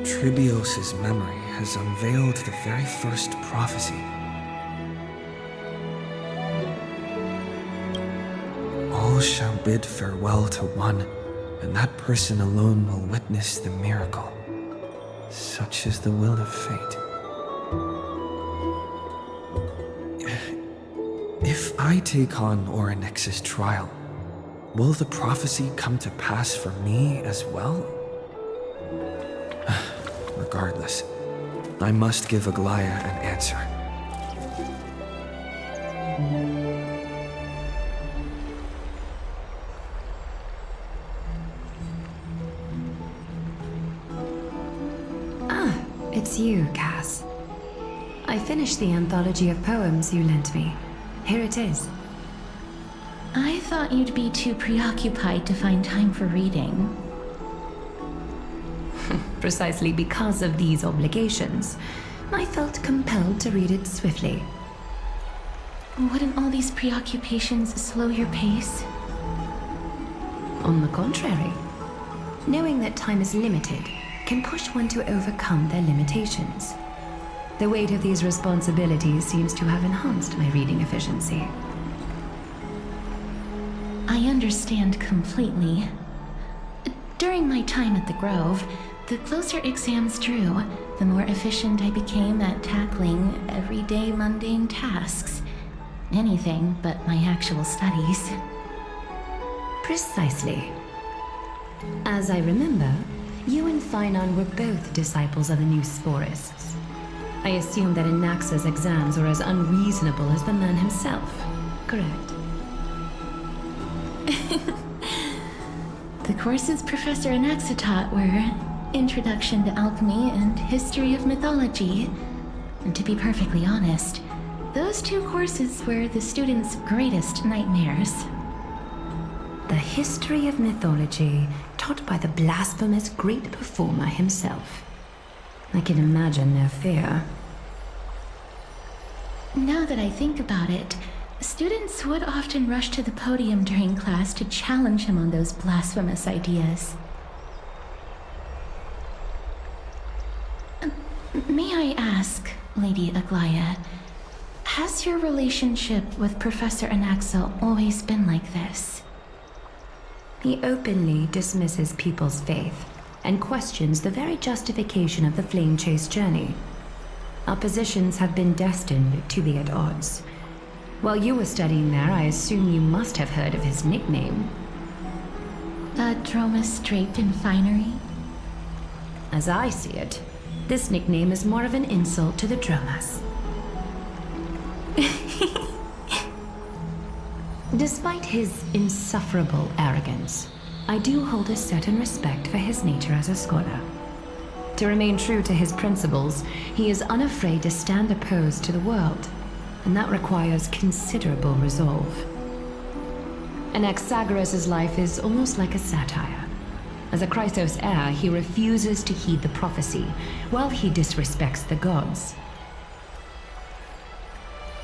Tribios' memory has unveiled the very first prophecy. All shall bid farewell to one, and that person alone will witness the miracle. Such is the will of fate. If I take on Orynyx's trial, will the prophecy come to pass for me as well? Regardless, I must give Aglea an answer. Ah, it's you, Cass. I finished the anthology of poems you lent me. Here it is. I thought you'd be too preoccupied to find time for reading. Precisely because of these obligations, I felt compelled to read it swiftly. Wouldn't all these preoccupations slow your pace? On the contrary, knowing that time is limited can push one to overcome their limitations. The weight of these responsibilities seems to have enhanced my reading efficiency. I understand completely. During my time at the Grove, the closer exams drew, the more efficient I became at tackling everyday mundane tasks. Anything but my actual studies. Precisely. As I remember, you and Phainon were both disciples of the new Sporists. I assume that Anaxa's exams were as unreasonable as the man himself, correct? The courses Professor Anaxa taught were Introduction to Alchemy and History of Mythology. And to be perfectly honest, those two courses were the students' greatest nightmares. The history of mythology taught by the blasphemous great performer himself. I can imagine their fear. Now that I think about it, students would often rush to the podium during class to challenge him on those blasphemous ideas. May I ask, Lady Aglea, has your relationship with Professor Anaxa always been like this? He openly dismisses people's faith and questions the very justification of the flame chase journey. Our positions have been destined to be at odds. While you were studying there, I assume you must have heard of his nickname. A Dromus draped in finery? As I see it, this nickname is more of an insult to the Dromus. Despite his insufferable arrogance, I do hold a certain respect for his nature as a scholar. To remain true to his principles, he is unafraid to stand opposed to the world, and that requires considerable resolve. Anaxagoras' life is almost like a satire. As a Chrysos heir, he refuses to heed the prophecy, while he disrespects the gods.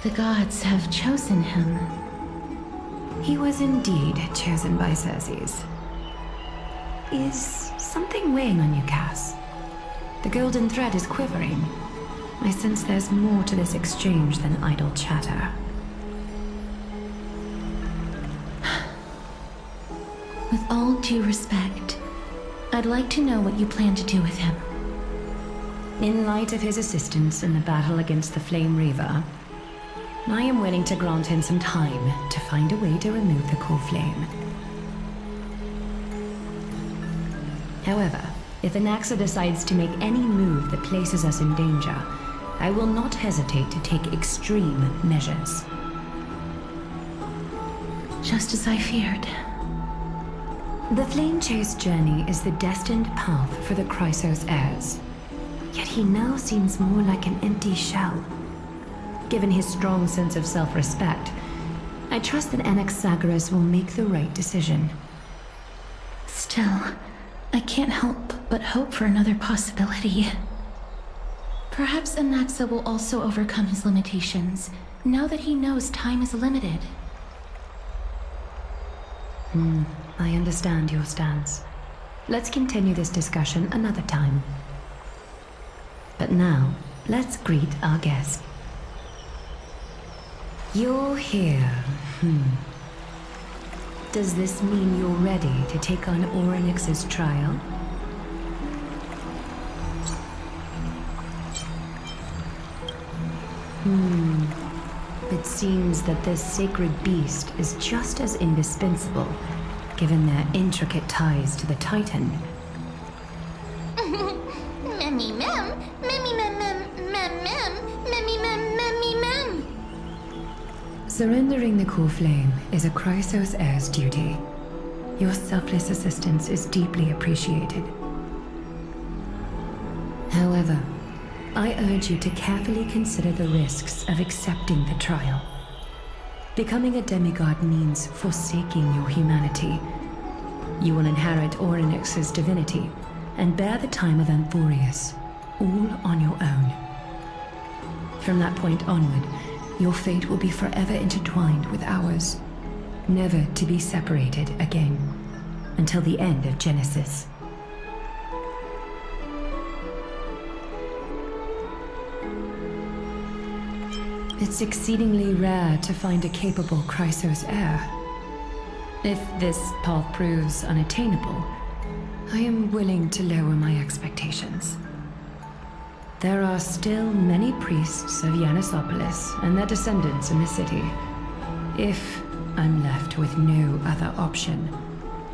The gods have chosen him. He was indeed chosen by Circes. Is something weighing on you, Cass? The golden thread is quivering. I sense there's more to this exchange than idle chatter. With all due respect, I'd like to know what you plan to do with him. In light of his assistance in the battle against the Flame Reaver, I am willing to grant him some time to find a way to remove the core flame. However, if Anaxa decides to make any move that places us in danger, I will not hesitate to take extreme measures. Just as I feared. The Flame Chase journey is the destined path for the Chrysos heirs. Yet he now seems more like an empty shell. Given his strong sense of self-respect, I trust that Anaxagoras will make the right decision. Still, I can't help but hope for another possibility. Perhaps Anaxa will also overcome his limitations, now that he knows time is limited. I understand your stance. Let's continue this discussion another time. But now, let's greet our guest. You're here. Does this mean you're ready to take on Orynyx's trial? It seems that this sacred beast is just as indispensable, given their intricate ties to the Titan. Memmy mem, memmy mem mem mem mem, memmy mem memmy mem. Surrendering the core flame is a Chrysos heir's duty. Your selfless assistance is deeply appreciated. However, I urge you to carefully consider the risks of accepting the trial. Becoming a demigod means forsaking your humanity. You will inherit Orynyx's divinity and bear the time of Amphoreus, all on your own. From that point onward, your fate will be forever intertwined with ours, never to be separated again, until the end of Genesis. It's exceedingly rare to find a capable Chrysos heir. If this path proves unattainable, I am willing to lower my expectations. There are still many priests of Yanissopolis and their descendants in the city. If I'm left with no other option,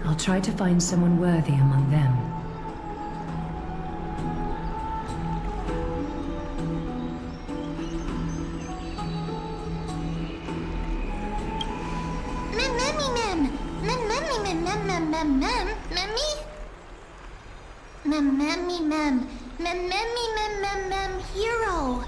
I'll try to find someone worthy among them. Hero.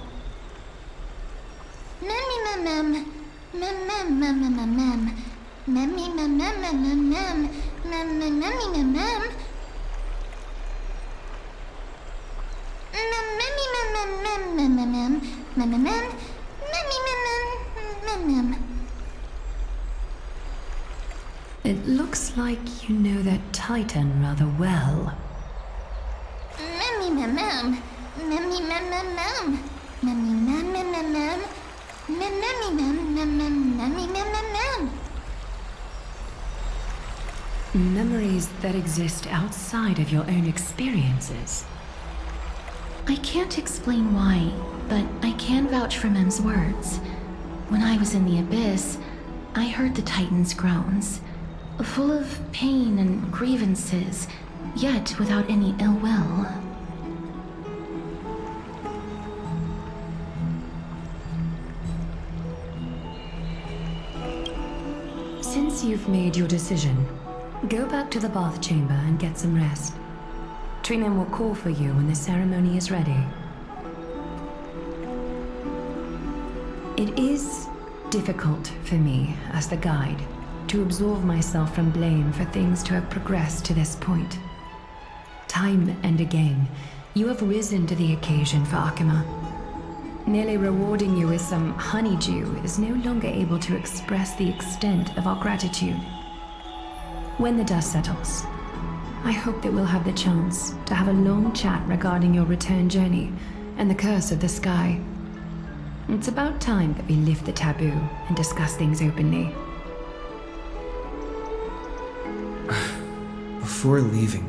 It looks like you know that Titan rather well. Memories that exist outside of your own experiences. I can't explain why, but I can vouch for Mem's words. When I was in the abyss, I heard the Titan's groans, full of pain and grievances, yet without any ill will. Since you've made your decision, go back to the bath chamber and get some rest. Tribbie will call for you when the ceremony is ready. It is difficult for me, as the guide, to absolve myself from blame for things to have progressed to this point. Time and again, you have risen to the occasion for Akima. Merely rewarding you with some honeydew is no longer able to express the extent of our gratitude. When the dust settles, I hope that we'll have the chance to have a long chat regarding your return journey and the curse of the sky. It's about time that we lift the taboo and discuss things openly. Before leaving,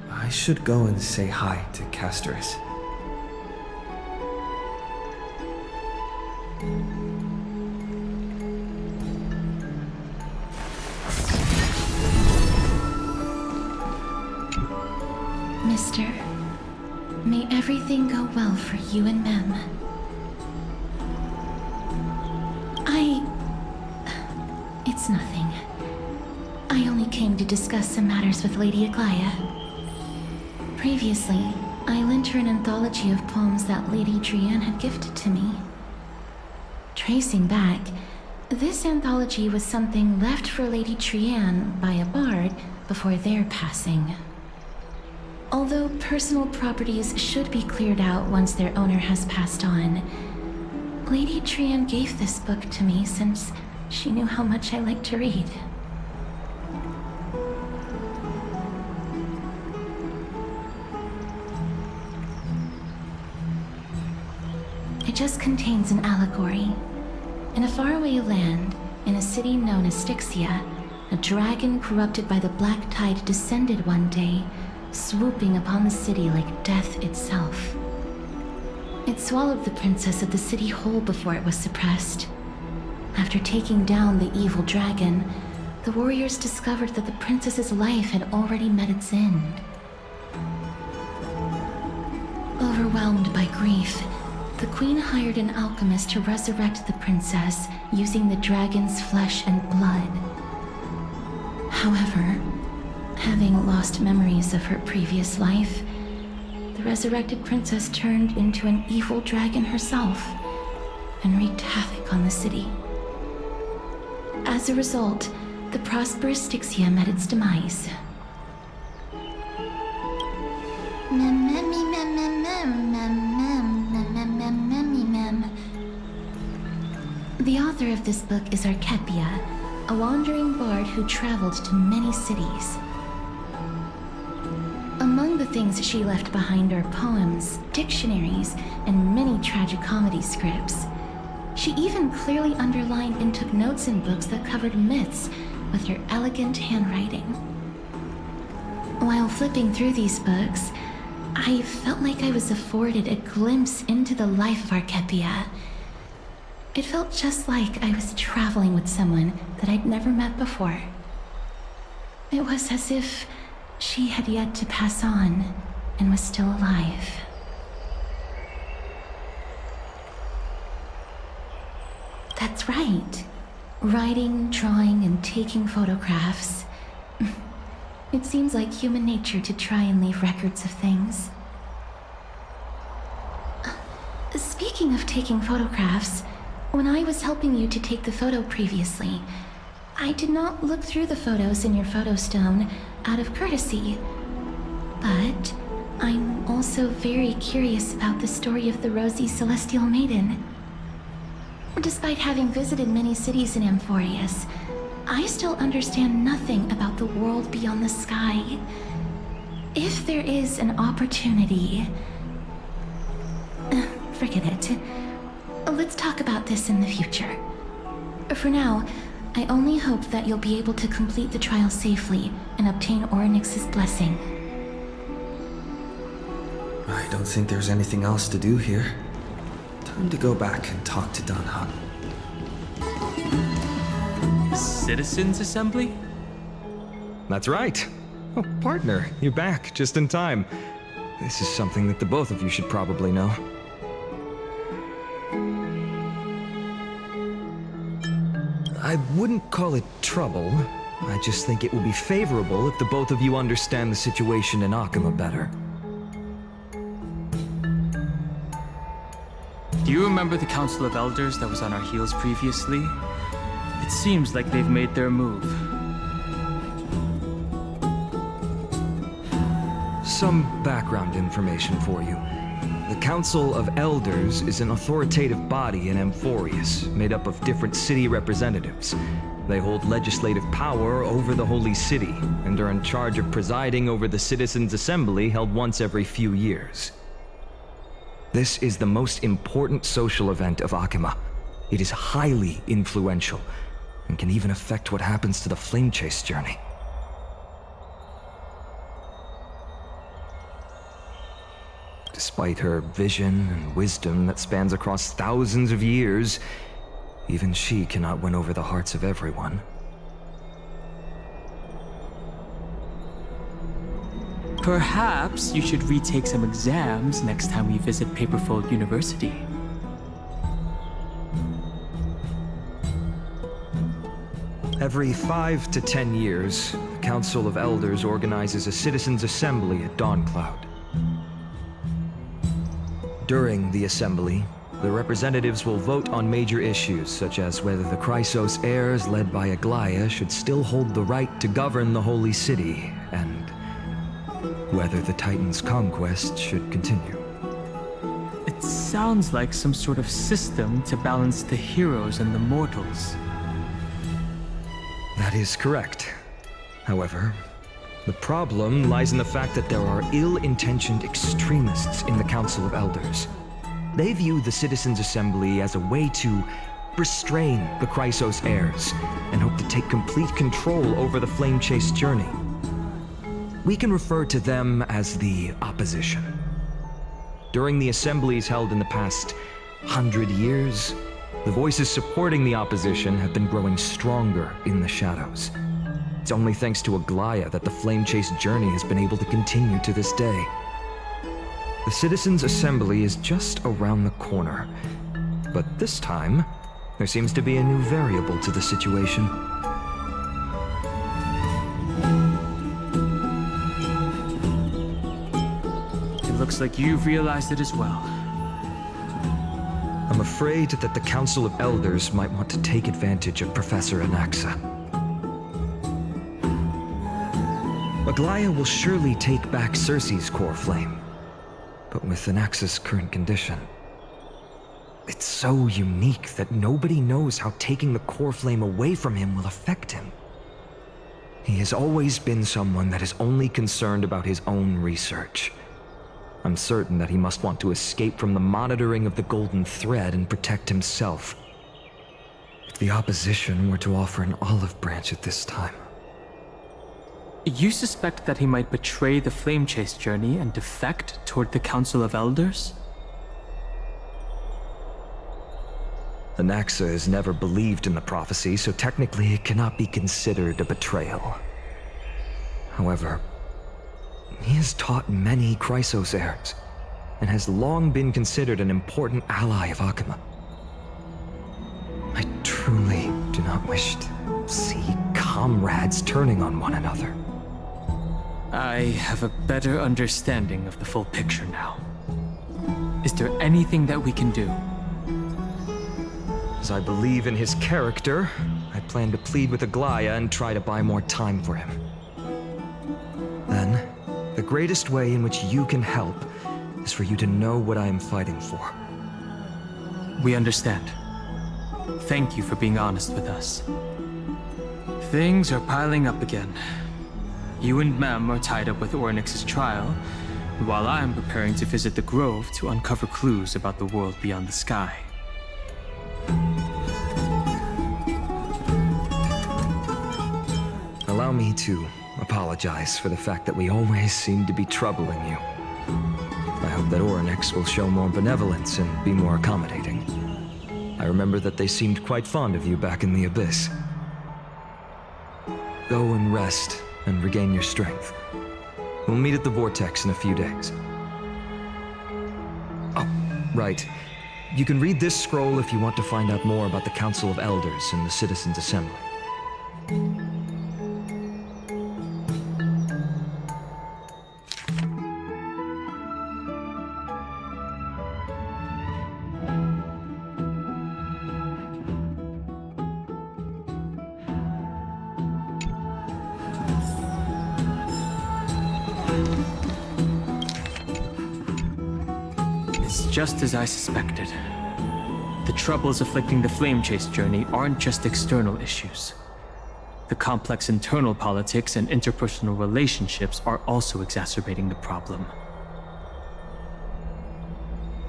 I should go and say hi to Castorice. Mister, may everything go well for you and Mem. It's nothing. I only came to discuss some matters with Lady Aglea. Previously, I lent her an anthology of poems that Lady Trian had gifted to me. Tracing back, this anthology was something left for Lady Trian by a bard before their passing. Although personal properties should be cleared out once their owner has passed on, Lady Trian gave this book to me since she knew how much I like to read. It just contains an allegory. In a faraway land, in a city known as Styxia, a dragon corrupted by the black tide descended one day, swooping upon the city like death itself. It swallowed the princess of the city whole before it was suppressed. After taking down the evil dragon, the warriors discovered that the princess's life had already met its end. Overwhelmed by grief, the queen hired an alchemist to resurrect the princess using the dragon's flesh and blood. However, having lost memories of her previous life, the resurrected princess turned into an evil dragon herself and wreaked havoc on the city. As a result, the prosperous Styxia met its demise. The author of this book is Archepia, a wandering bard who traveled to many cities. Among the things she left behind are poems, dictionaries, and many tragicomedy scripts. She even clearly underlined and took notes in books that covered myths with her elegant handwriting. While flipping through these books, I felt like I was afforded a glimpse into the life of Archepia. It felt just like I was traveling with someone that I'd never met before. It was as if she had yet to pass on and was still alive. That's right. Writing, drawing, and taking photographs. It seems like human nature to try and leave records of things. Speaking of taking photographs, when I was helping you to take the photo previously, I did not look through the photos in your photo stone out of courtesy. But I'm also very curious about the story of the Rosy Celestial Maiden. Despite having visited many cities in Amphoreus, I still understand nothing about the world beyond the sky. If there is an opportunity... forget it. Let's talk about this in the future. For now, I only hope that you'll be able to complete the trial safely and obtain Orynyx's blessing. I don't think there's anything else to do here. Time to go back and talk to Danhan. Citizens Assembly? That's right. Oh, partner, you're back just in time. This is something that the both of you should probably know. I wouldn't call it trouble. I just think it will be favorable if the both of you understand the situation in Akima better. Do you remember the Council of Elders that was on our heels previously? It seems like they've made their move. Some background information for you. The Council of Elders is an authoritative body in Amphoreus, made up of different city representatives. They hold legislative power over the Holy City, and are in charge of presiding over the Citizens' Assembly held once every few years. This is the most important social event of Akima. It is highly influential, and can even affect what happens to the Flame Chase journey. Despite her vision and wisdom that spans across thousands of years, even she cannot win over the hearts of everyone. Perhaps you should retake some exams next time we visit Paperfold University. Every 5 to 10 years, the Council of Elders organizes a Citizens' Assembly at Dawncloud. During the assembly, the representatives will vote on major issues such as whether the Chrysos heirs led by Aglea should still hold the right to govern the Holy City, and whether the Titan's conquest should continue. It sounds like some sort of system to balance the heroes and the mortals. That is correct. However, the problem lies in the fact that there are ill-intentioned extremists in the Council of Elders. They view the Citizens' Assembly as a way to restrain the Chrysos heirs and hope to take complete control over the Flame Chase journey. We can refer to them as the opposition. During the assemblies held in the past 100 years, the voices supporting the opposition have been growing stronger in the shadows. It's only thanks to Aglea that the Flame Chase journey has been able to continue to this day. The Citizens' Assembly is just around the corner, but this time, there seems to be a new variable to the situation. It looks like you've realized it as well. I'm afraid that the Council of Elders might want to take advantage of Professor Anaxa. Aglea will surely take back Circe's core flame, but with Anaxa's current condition, it's so unique that nobody knows how taking the core flame away from him will affect him. He has always been someone that is only concerned about his own research. I'm certain that he must want to escape from the monitoring of the Golden Thread and protect himself. If the opposition were to offer an olive branch at this time... You suspect that he might betray the Flame Chase journey and defect toward the Council of Elders? Anaxa has never believed in the prophecy, so technically it cannot be considered a betrayal. However, he has taught many Chrysos heirs, and has long been considered an important ally of Akuma. I truly do not wish to see comrades turning on one another. I have a better understanding of the full picture now. Is there anything that we can do? As I believe in his character, I plan to plead with Aglea and try to buy more time for him. Then, the greatest way in which you can help is for you to know what I am fighting for. We understand. Thank you for being honest with us. Things are piling up again. You and Mem are tied up with Ornyx's trial, while I'm preparing to visit the Grove to uncover clues about the world beyond the sky. Allow me to apologize for the fact that we always seem to be troubling you. I hope that Ornyx will show more benevolence and be more accommodating. I remember that they seemed quite fond of you back in the Abyss. Go and rest and regain your strength. We'll meet at the Vortex in a few days. Oh, right. You can read this scroll if you want to find out more about the Council of Elders and the Citizens' Assembly. Just as I suspected. The troubles afflicting the Flame Chase journey aren't just external issues. The complex internal politics and interpersonal relationships are also exacerbating the problem.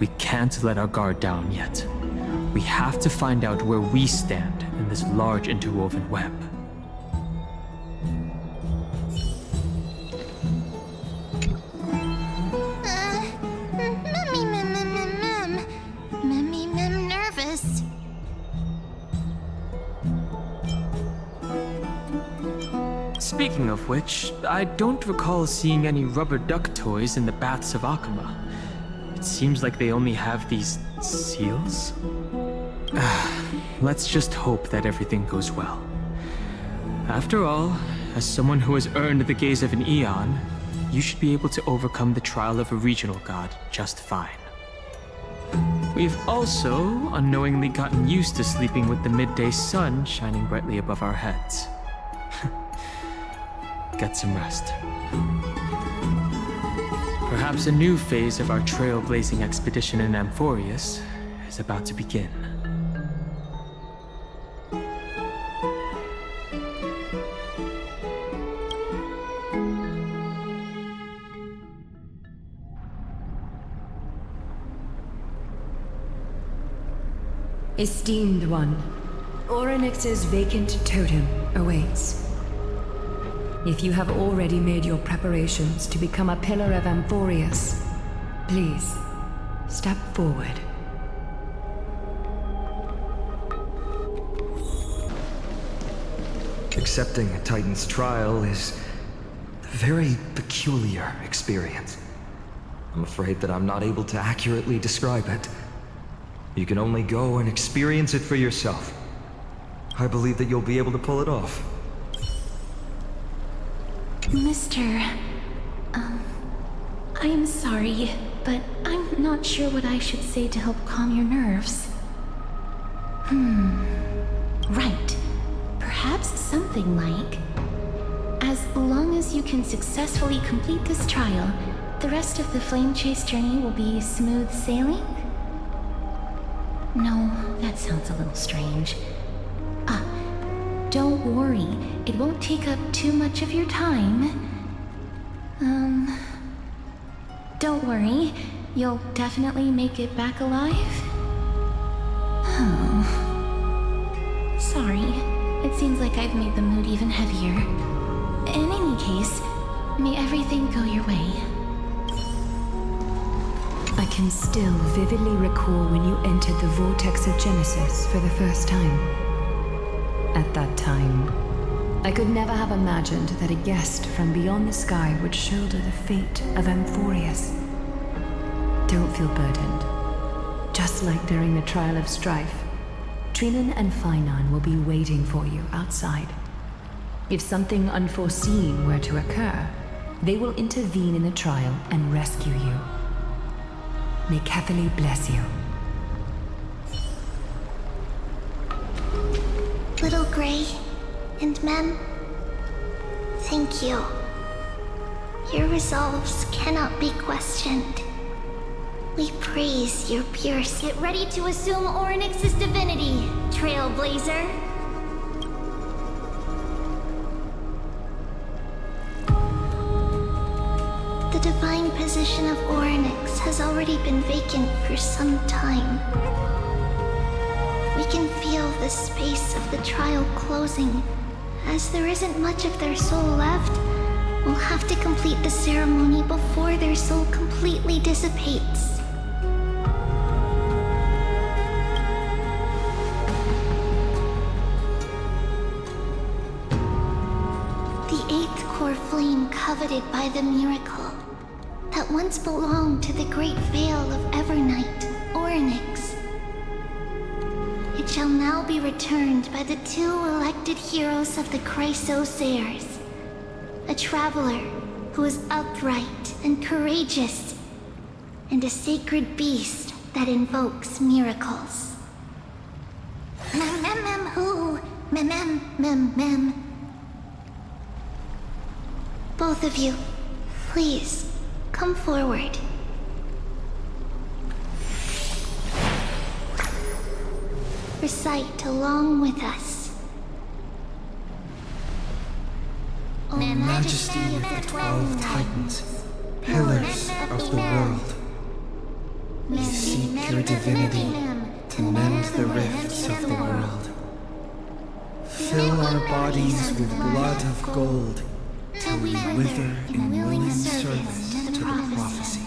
We can't let our guard down yet. We have to find out where we stand in this large interwoven web. Speaking of which, I don't recall seeing any rubber duck toys in the baths of Akuma. It seems like they only have these seals? Let's just hope that everything goes well. After all, as someone who has earned the gaze of an Eon, you should be able to overcome the trial of a regional god just fine. We've also unknowingly gotten used to sleeping with the midday sun shining brightly above our heads. Get some rest. Perhaps a new phase of our trailblazing expedition in Amphoreus is about to begin. Esteemed one, Orynyx's vacant totem awaits. If you have already made your preparations to become a pillar of Amphoreus, please, step forward. Accepting a Titan's trial is a very peculiar experience. I'm afraid that I'm not able to accurately describe it. You can only go and experience it for yourself. I believe that you'll be able to pull it off. Mister, I'm sorry, but I'm not sure what I should say to help calm your nerves. Right. Perhaps something like, as long as you can successfully complete this trial, the rest of the flame chase journey will be smooth sailing? No, that sounds a little strange. Don't worry, it won't take up too much of your time. Don't worry, you'll definitely make it back alive? Oh. Sorry, it seems like I've made the mood even heavier. In any case, may everything go your way. I can still vividly recall when you entered the vortex of Genesis for the first time. At that time, I could never have imagined that a guest from beyond the sky would shoulder the fate of Amphoreus. Don't feel burdened. Just like during the trial of strife, Trinan and Phainon will be waiting for you outside. If something unforeseen were to occur, they will intervene in the trial and rescue you. May Catholic bless you. Little Grey and Mem, thank you. Your resolves cannot be questioned. We praise your pure. Get ready to assume Orynyx's divinity, Trailblazer. The divine position of Orynyx has already been vacant for some time. We can feel the space of the trial closing. As there isn't much of their soul left, we'll have to complete the ceremony before their soul completely dissipates. The eighth core flame coveted by the miracle that once belonged to the great veil of Evernight, Orynyx. It shall now be returned by the two elected heroes of the Chrysos, a traveler who is upright and courageous, and a sacred beast that invokes miracles. Who? Mem. Both of you, please, come forward. Recite along with us. O Majesty of the 12 Titans, pillars of the world, we seek your divinity to mend the rifts of the world. Fill our bodies with blood of gold till we wither in willing service to the prophecy.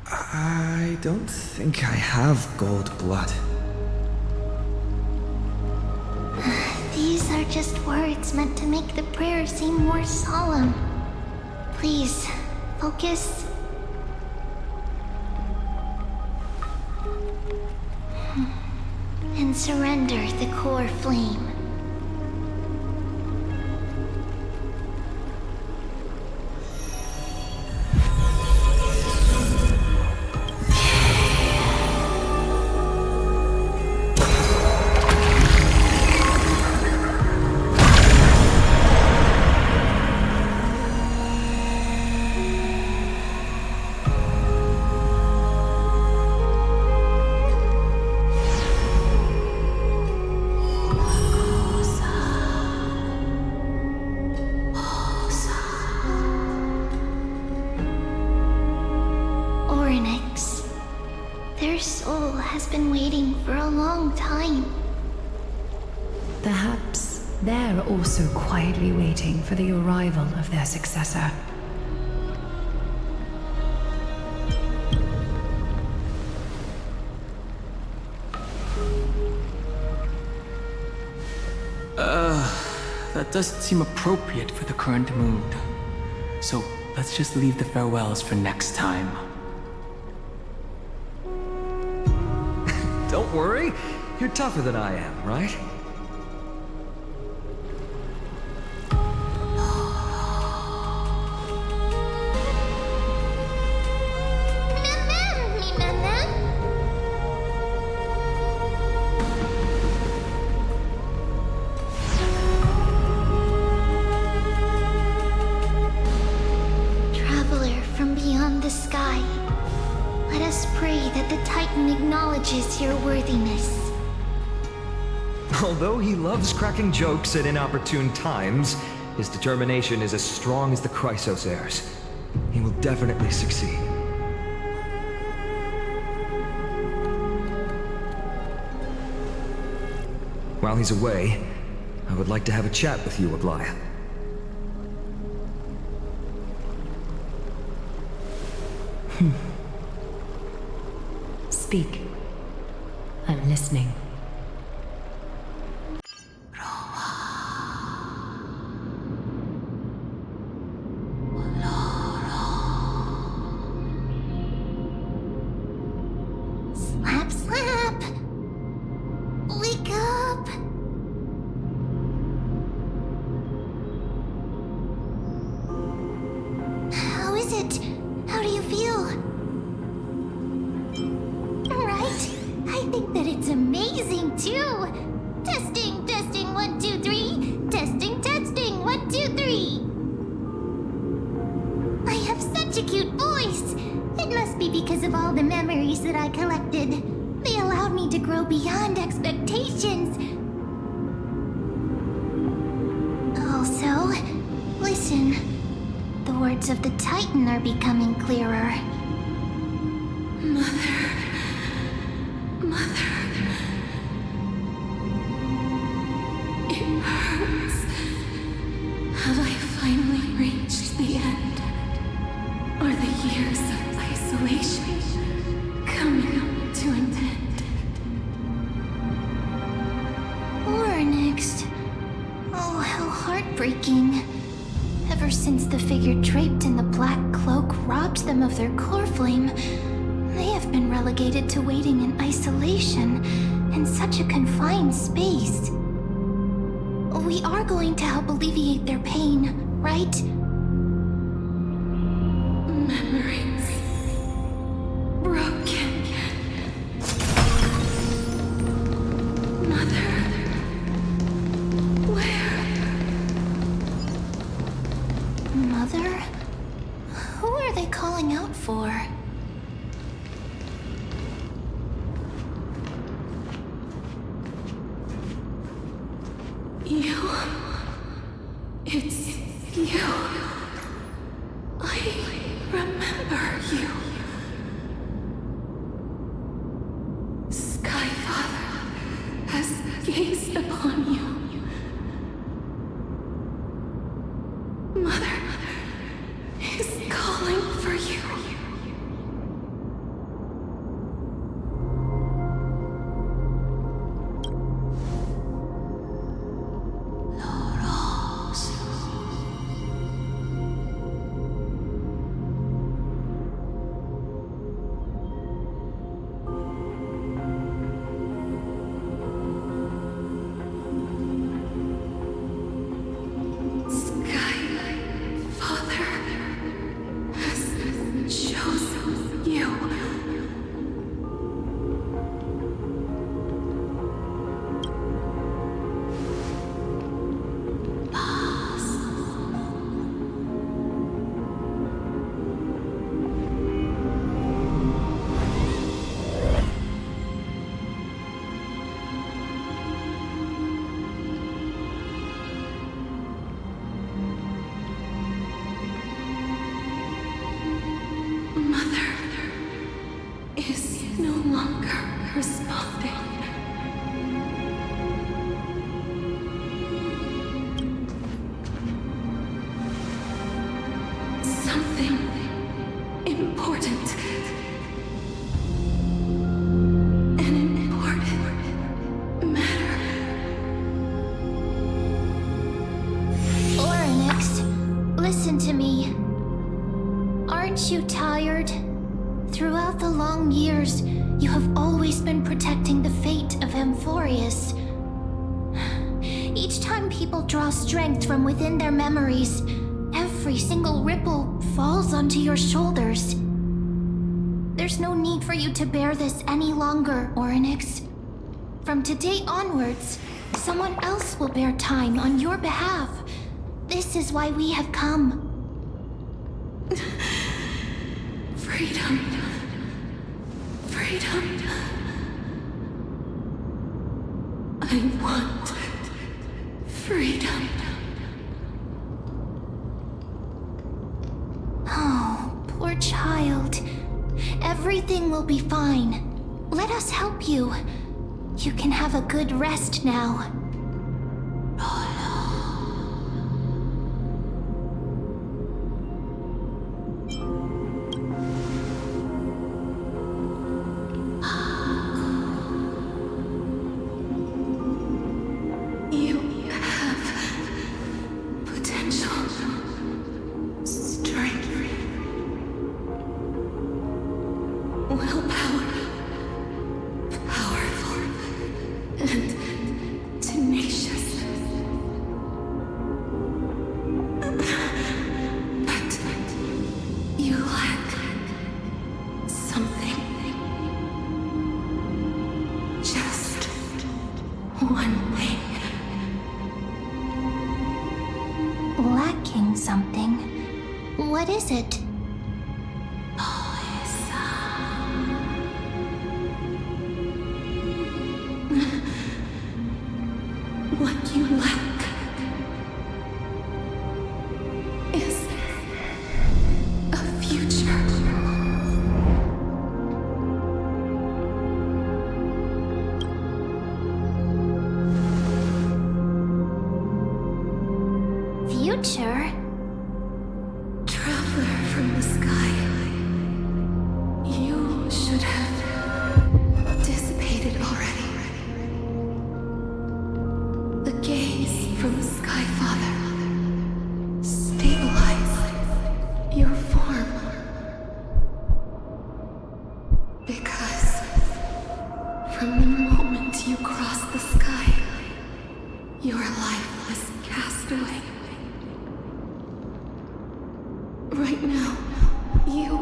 I don't think I have gold blood. These are just words meant to make the prayer seem more solemn. Please, focus. And surrender the core flame. soul has been waiting for a long time. Perhaps they're also quietly waiting for the arrival of their successor. That doesn't seem appropriate for the current mood. So let's just leave the farewells for next time. Don't worry, you're tougher than I am, right? Your worthiness. Although he loves cracking jokes at inopportune times, his determination is as strong as the Chrysos heirs. He will definitely succeed. While he's away, I would like to have a chat with you, Aglea. Speak. I'm listening. Slap, slap! Wake up! How is it? How do you feel? I think that it's amazing, too! Testing, testing, 1, 2, 3! Testing, testing, 1, 2, 3! I have such a cute voice! It must be because of all the memories that I collected. They allowed me to grow beyond expectations. Also, listen. The words of the Titan are becoming clearer. It hurts. Have I finally reached the end? Are the years of isolation coming to an end? Or next. Oh, how heartbreaking. Ever since the figure draped in the black cloak robbed them of their core flame, they have been relegated to waiting in isolation in such a confined space. We are going to help alleviate their pain, right? Memories broken. Mother, where? Mother? Who are they calling out for? You. It's you. I remember you. Skyfather has gazed upon you. Mother is calling for you. no longer responding. Something important. An important matter. Orynyx, listen to me. Aren't you tired? Throughout the long years, you have always been protecting the fate of Amphoreus. Each time people draw strength from within their memories, every single ripple falls onto your shoulders. There's no need for you to bear this any longer, Orynyx. From today onwards, someone else will bear time on your behalf. This is why we have come. Freedom. Freedom. I want freedom. Oh, poor child. Everything will be fine. Let us help you. You can have a good rest now. You have potential, strength, willpower, powerful, and tenacious. But you lack something. Just one thing. Lacking something. What is it? What you lack is a future. Future? Traveler from the sky. You should have dissipated already. The gaze from Sky Father stabilized your form. Because from the moment you crossed the sky, your life was cast away. Right now, you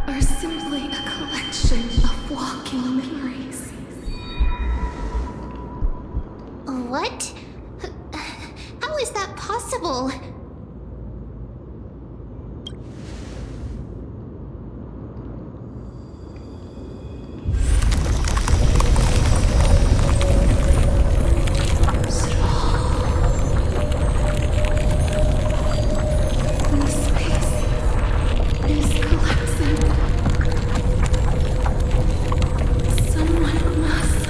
are simply a collection of walking memories. What? How is that possible? The space is collapsing. Someone must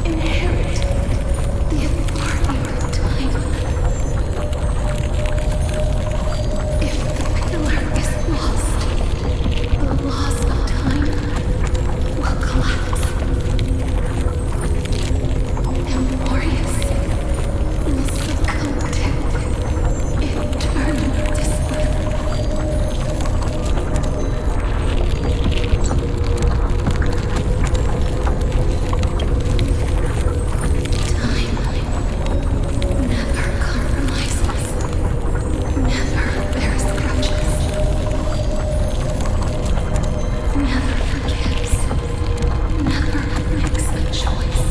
inherit the authority of time. If the pillar is lost, the laws of time will collapse. Amphoreus will succumb to eternal disorder. Time never compromises, never bears grudges, never forgives, never makes a choice.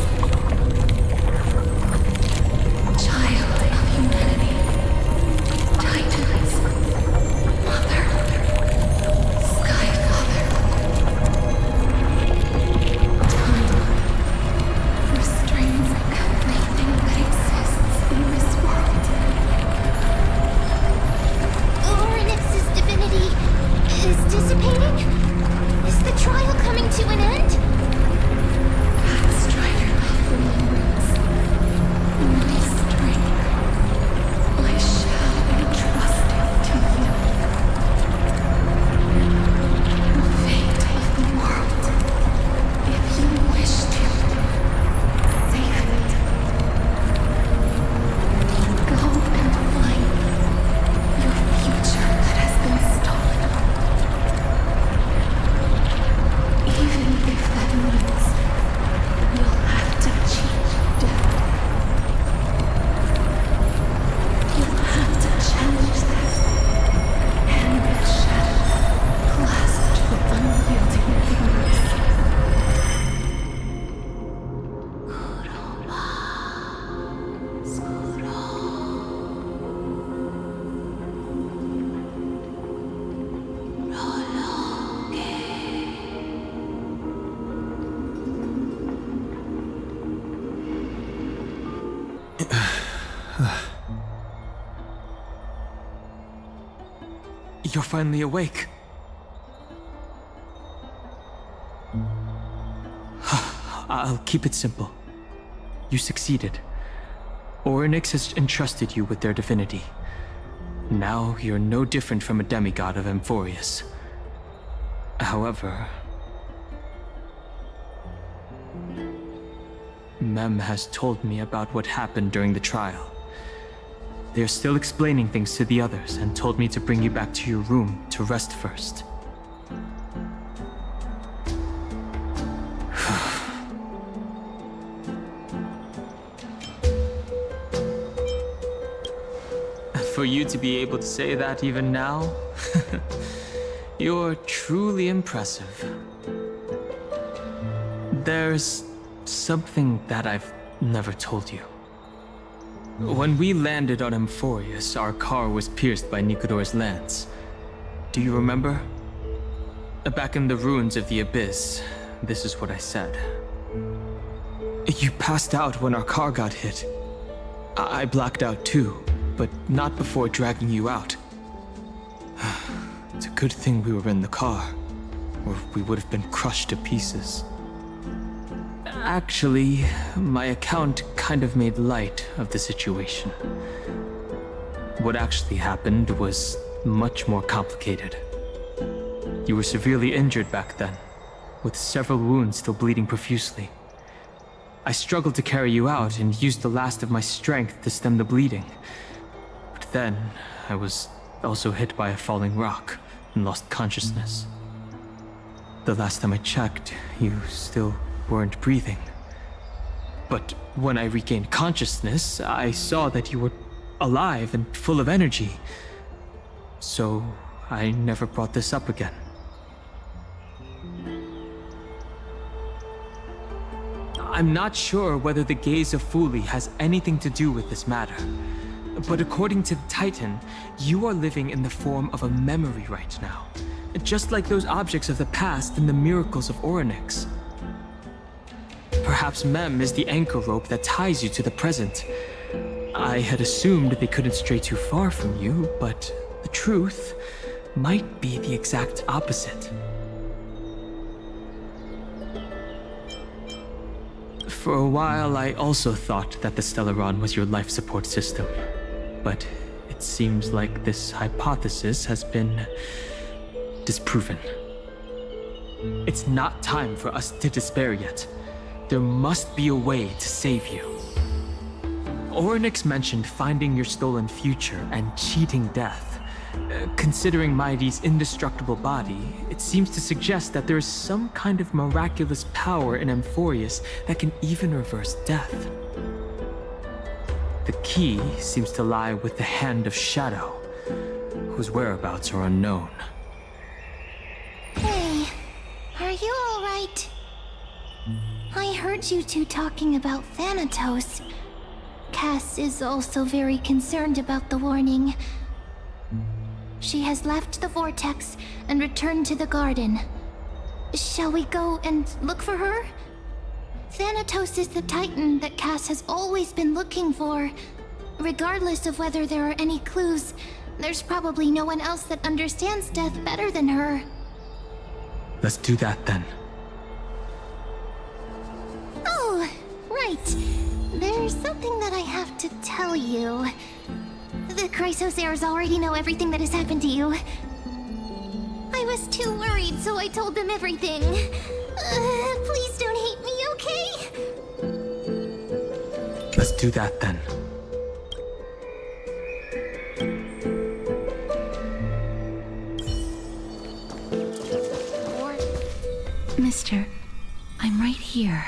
Child of humanity, Titans, Mother, Sky Father. Time restrains everything that exists in this world. Orynyx's divinity is dissipating? Is the trial coming to to an end? Strider of the Moons, my strength, I shall entrust it to you. The fate of the world, if you wish to, save it. Go and find your future that has been stolen. Even if that means you'll have to cheat death. You'll have to challenge that. And the shadow clasped with unyielding fingers. You're finally awake. I'll keep it simple. You succeeded. Orynyx has entrusted you with their divinity. Now you're no different from a demigod of Amphoreus. However, Mem has told me about what happened during the trial. They're still explaining things to the others and told me to bring you back to your room to rest first. For you to be able to say that even now, you're truly impressive. There's something that I've never told you. When we landed on Amphoreus, our car was pierced by Nicodor's lance. Do you remember? Back in the ruins of the Abyss, this is what I said. You passed out when our car got hit. I blacked out too, but not before dragging you out. It's a good thing we were in the car, or we would have been crushed to pieces. Actually, my account kind of made light of the situation. What actually happened was much more complicated. You were severely injured back then, with several wounds still bleeding profusely. I struggled to carry you out and used the last of my strength to stem the bleeding. But then, I was also hit by a falling rock and lost consciousness. The last time I checked, you still weren't breathing. But when I regained consciousness, I saw that you were alive and full of energy. So I never brought this up again. I'm not sure whether the gaze of Fuli has anything to do with this matter. But according to the Titan, you are living in the form of a memory right now. Just like those objects of the past and the miracles of Orynyx. Perhaps Mem is the anchor rope that ties you to the present. I had assumed they couldn't stray too far from you, but the truth might be the exact opposite. For a while, I also thought that the Stellaron was your life support system. But it seems like this hypothesis has been disproven. It's not time for us to despair yet. There must be a way to save you. Orynyx mentioned finding your stolen future and cheating death. Considering Mydei's indestructible body, it seems to suggest that there is some kind of miraculous power in Amphoreus that can even reverse death. The key seems to lie with the Hand of Shadow, whose whereabouts are unknown. Hey, are you all right? I heard you two talking about Thanatos. Cass is also very concerned about the warning. She has left the vortex and returned to the garden. Shall we go and look for her? Thanatos is the Titan that Cass has always been looking for. Regardless of whether there are any clues, there's probably no one else that understands death better than her. Let's do that then. right. There's something that I have to tell you. The Chrysosaurs already know everything that has happened to you. I was too worried, so I told them everything. Please don't hate me, okay? Let's do that then. Mister, I'm right here.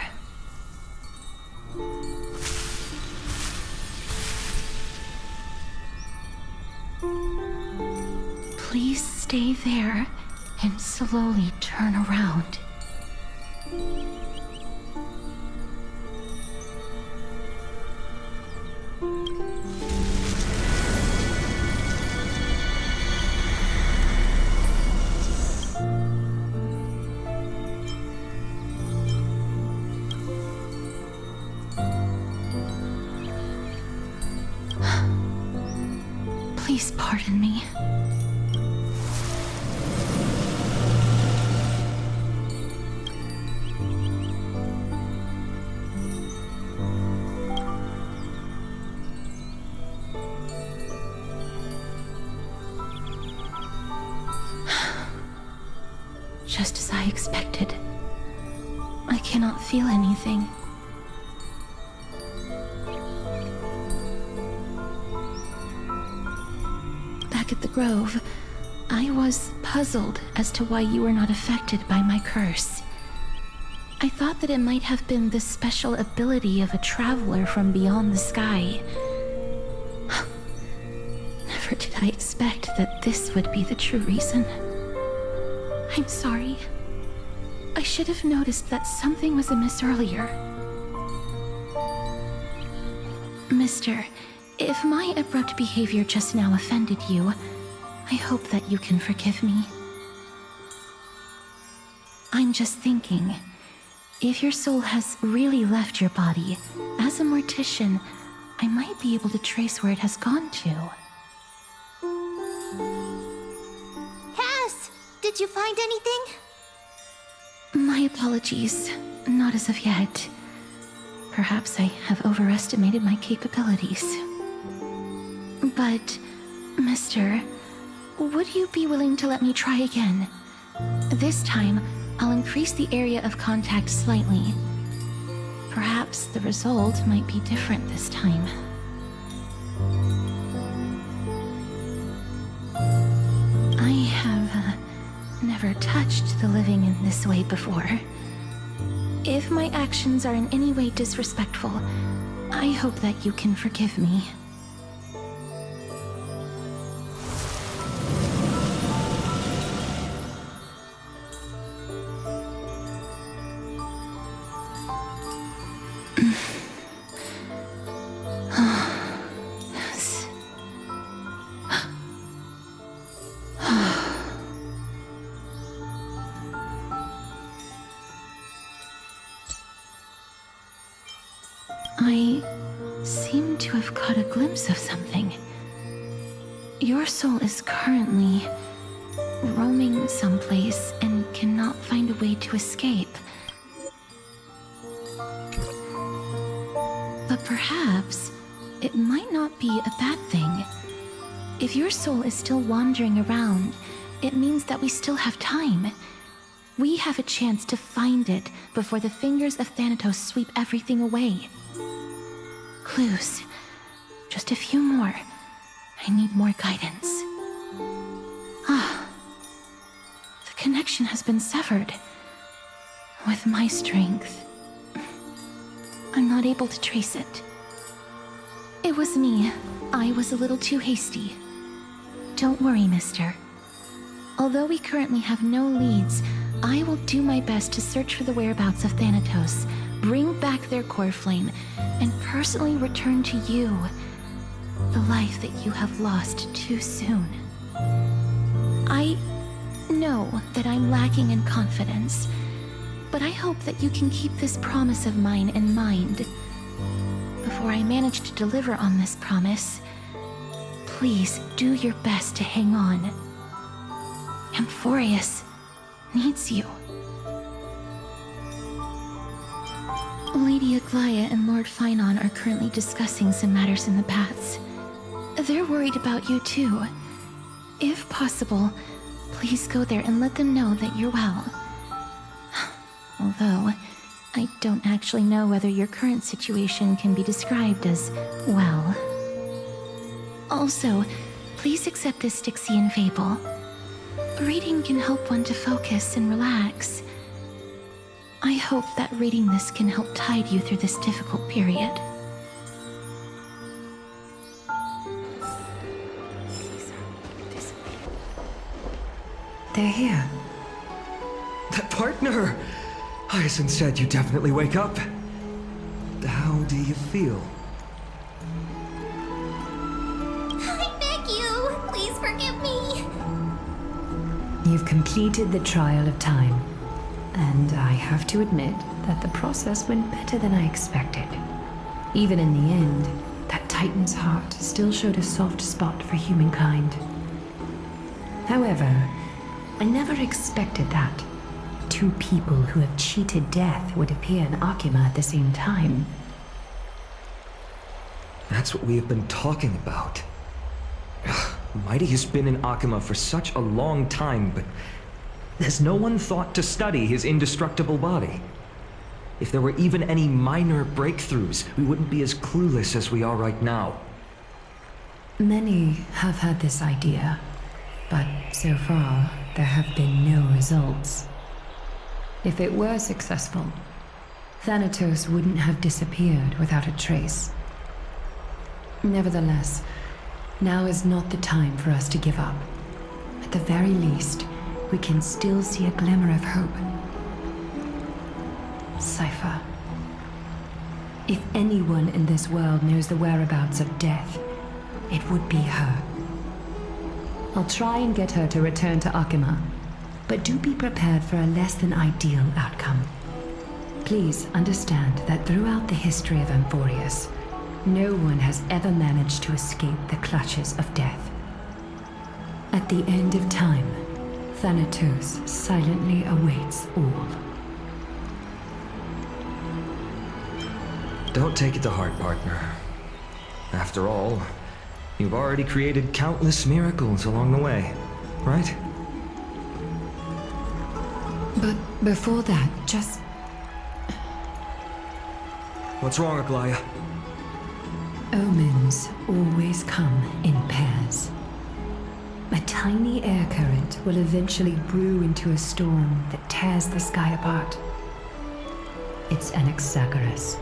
Please stay there and slowly turn around. Please pardon me. Just as I expected. I cannot feel anything. Back at the Grove, I was puzzled as to why you were not affected by my curse. I thought that it might have been the special ability of a traveler from beyond the sky. Never did I expect that this would be the true reason. I'm sorry. I should have noticed that something was amiss earlier. Mister, if my abrupt behavior just now offended you, I hope that you can forgive me. I'm just thinking, if your soul has really left your body, as a mortician, I might be able to trace where it has gone to. Cass, did you find anything? My apologies. Not as of yet. Perhaps I have overestimated my capabilities. But, Mister, would you be willing to let me try again? This time, I'll increase the area of contact slightly. Perhaps the result might be different this time. I have never touched the living in this way before. If my actions are in any way disrespectful, I hope that you can forgive me. I seem to have caught a glimpse of something. Your soul is currently roaming someplace and cannot find a way to escape. But perhaps it might not be a bad thing. If your soul is still wandering around, it means that we still have time. We have a chance to find it before the fingers of Thanatos sweep everything away. Clues. Just a few more. I need more guidance. The connection has been severed. With my strength, I'm not able to trace it. It was me. I was a little too hasty. Don't worry, mister. Although we currently have no leads, I will do my best to search for the whereabouts of Thanatos, bring back their core flame, and personally return to you the life that you have lost too soon. I know that I'm lacking in confidence, but I hope that you can keep this promise of mine in mind. Before I manage to deliver on this promise, please do your best to hang on. Amphoreus needs you. Lady Aglea and Lord Phainon are currently discussing some matters in the paths. They're worried about you too. If possible, please go there and let them know that you're well. Although, I don't actually know whether your current situation can be described as well. Also, please accept this Styxian fable. Reading can help one to focus and relax. I hope that reading this can help tide you through this difficult period. They're here. That partner! Hyacine said you definitely wake up. How do you feel? I beg you, please forgive me. You've completed the trial of time. And I have to admit that the process went better than I expected. Even in the end, that Titan's heart still showed a soft spot for humankind. However, I never expected that two people who have cheated death would appear in Akima at the same time. That's what we have been talking about. Mydei has been in Akima for such a long time, but has no one thought to study his indestructible body? If there were even any minor breakthroughs, we wouldn't be as clueless as we are right now. Many have had this idea, but so far, there have been no results. If it were successful, Thanatos wouldn't have disappeared without a trace. Nevertheless, now is not the time for us to give up. At the very least, we can still see a glimmer of hope. Cypher. If anyone in this world knows the whereabouts of death, it would be her. I'll try and get her to return to Akima, but do be prepared for a less than ideal outcome. Please understand that throughout the history of Amphoreus, no one has ever managed to escape the clutches of death. At the end of time, Thanatos silently awaits all. Don't take it to heart, partner. After all, you've already created countless miracles along the way, right? But before that, just... What's wrong, Aglea? Omens always come in pairs. A tiny air current will eventually brew into a storm that tears the sky apart. It's Anaxagoras.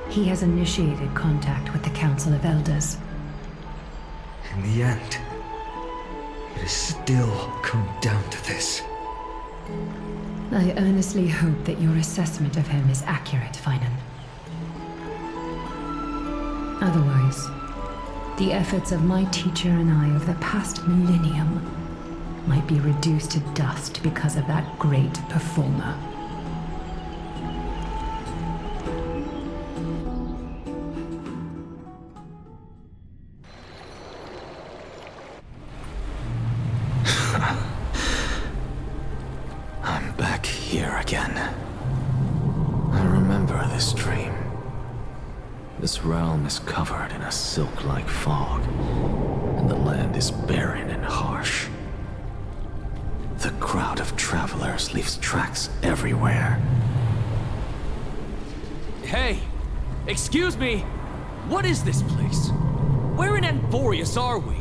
He has initiated contact with the Council of Elders. In the end, it has still come down to this. I earnestly hope that your assessment of him is accurate, Phainon. Otherwise, the efforts of my teacher and I of the past millennium might be reduced to dust because of that great performer. I'm back here again. I remember this dream. This realm is covered in a silk-like fog, and the land is barren and harsh. The crowd of travelers leaves tracks everywhere. Hey! Excuse me! What is this place? Where in Amphoreus are we?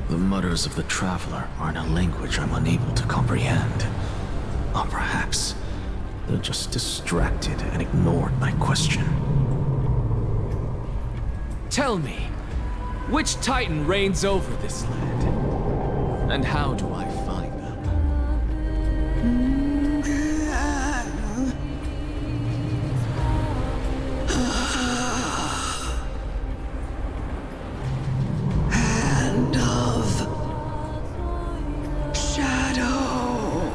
The mutters of the traveler are in a language I'm unable to comprehend. Or perhaps they're just distracted and ignored my question. Tell me, which Titan reigns over this land? And how do I find them? Hand of Shadow.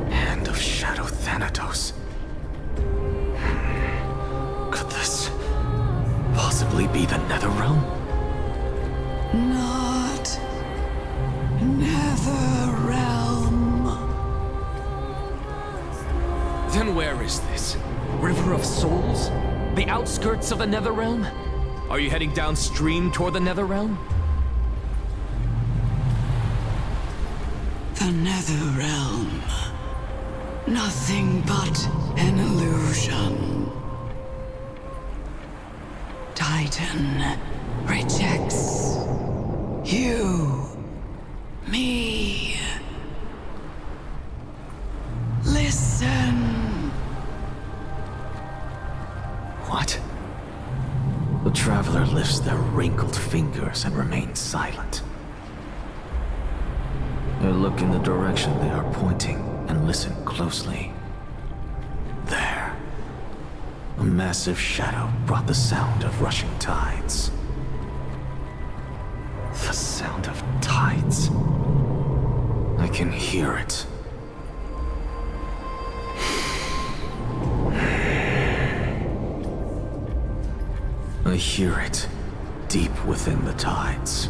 Hand of Shadow Thanatos. Could this possibly be the Netherrealm? Not Netherrealm. Then where is this? River of Souls? The outskirts of the Netherrealm? Are you heading downstream toward the Netherrealm? The Netherrealm. Nothing but an illusion. Titan rejects you, me. Listen. What? The Traveler lifts their wrinkled fingers and remains silent. I look in the direction they are pointing and listen closely. There. A massive shadow brought the sound of rushing tides. The sound of tides. I can hear it. I hear it, deep within the tides,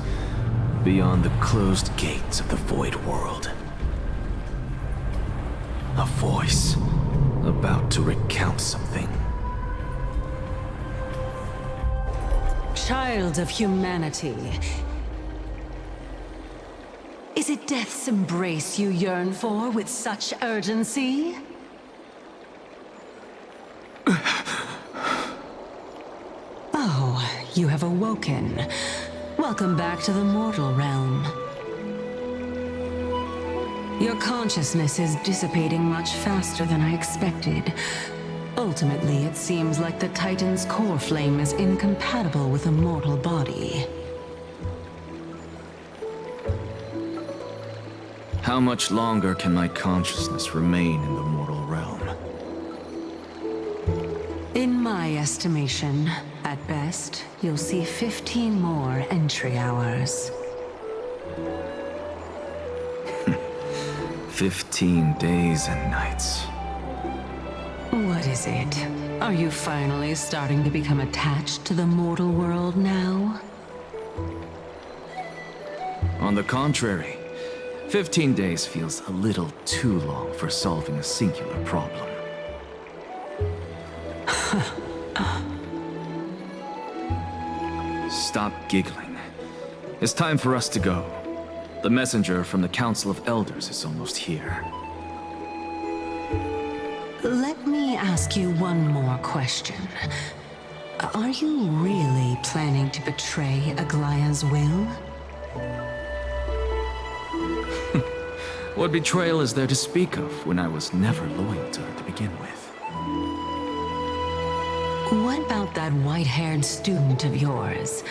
beyond the closed gates of the Void World. A voice, about to recount something. Child of humanity. Is it death's embrace you yearn for with such urgency? Oh, you have awoken. Welcome back to the mortal realm. Your consciousness is dissipating much faster than I expected. Ultimately, it seems like the Titan's core flame is incompatible with a mortal body. How much longer can my consciousness remain in the mortal realm? In my estimation, at best, you'll see 15 more entry hours. 15 days and nights. What is it? Are you finally starting to become attached to the mortal world now? On the contrary, 15 days feels a little too long for solving a singular problem. Stop giggling. It's time for us to go. The messenger from the Council of Elders is almost here. Let me ask you one more question. Are you really planning to betray Aglea's will? What betrayal is there to speak of when I was never loyal to her to begin with? What about that white-haired student of yours?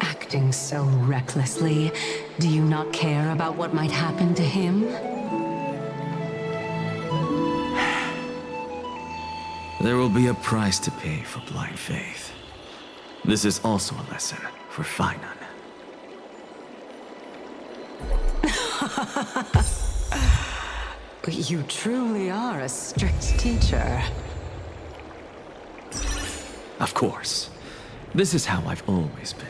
Acting so recklessly, do you not care about what might happen to him? There will be a price to pay for blind faith. This is also a lesson for Phainon. You truly are a strict teacher. Of course. This is how I've always been.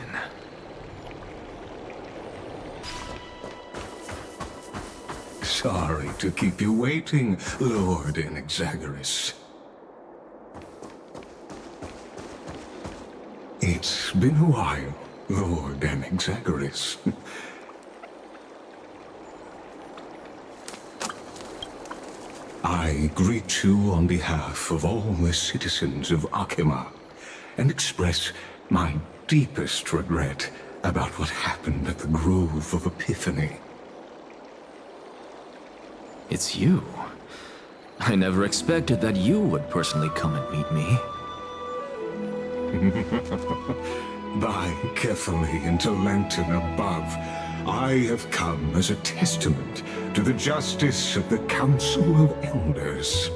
Sorry to keep you waiting, Lord Inexagoras. It's been a while, Lord Inexagoras. I greet you on behalf of all the citizens of Akima, and express my deepest regret about what happened at the Grove of Epiphany. It's you. I never expected that you would personally come and meet me. By carefully into Lantern above, I have come as a testament to the justice of the Council of Elders.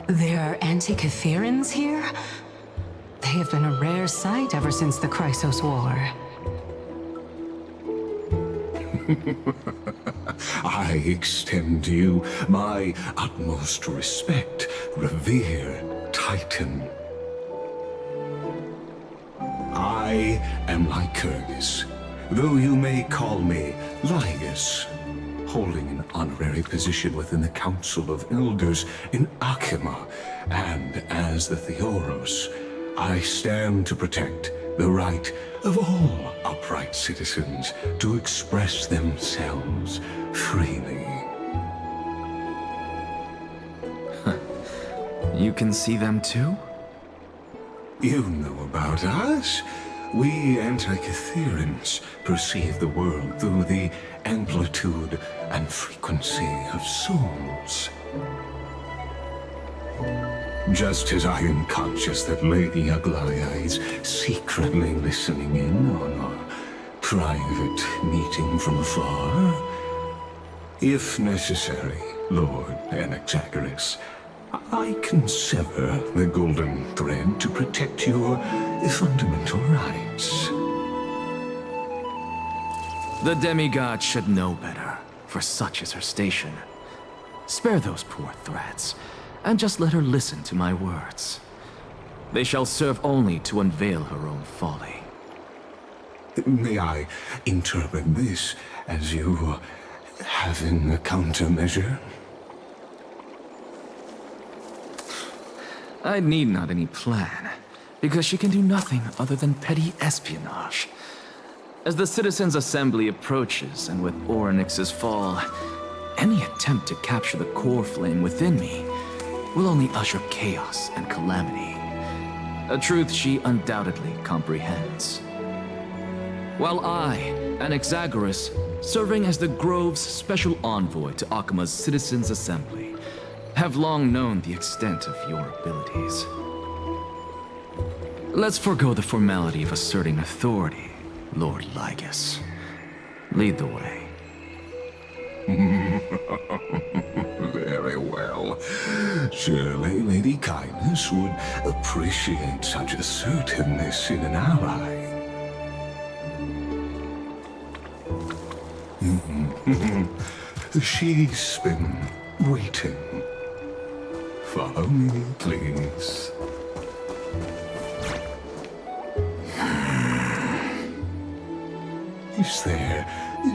There are Antikytherans here? They have been a rare sight ever since the Chrysos War. I extend to you my utmost respect, revere Titan. I I am Lycurgus, though you may call me Lygus, holding an honorary position within the Council of Elders in Akima, and as the Theoros, I stand to protect the right of all upright citizens to express themselves freely. You can see them too? You know about us. We Antikytherians perceive the world through the amplitude and frequency of souls. Just as I am conscious that Lady Aglea is secretly listening in on our private meeting from afar, if necessary, Lord Anaxagoras, I can sever the golden thread to protect your fundamental rights. The demigod should know better, for such is her station. Spare those poor threats, and just let her listen to my words. They shall serve only to unveil her own folly. May I interpret this as you having a countermeasure? I need not any plan, because she can do nothing other than petty espionage. As the Citizens' Assembly approaches, and with Orynyx's fall, any attempt to capture the core flame within me will only usher chaos and calamity. A truth she undoubtedly comprehends. While I, Anaxagoras, serving as the Grove's special envoy to Akima's Citizens' Assembly, have long known the extent of your abilities. Let's forego the formality of asserting authority, Lord Lygus. Lead the way. Very well. Surely Lady Kindness would appreciate such assertiveness in an ally. She's been waiting. Follow me, please. Is there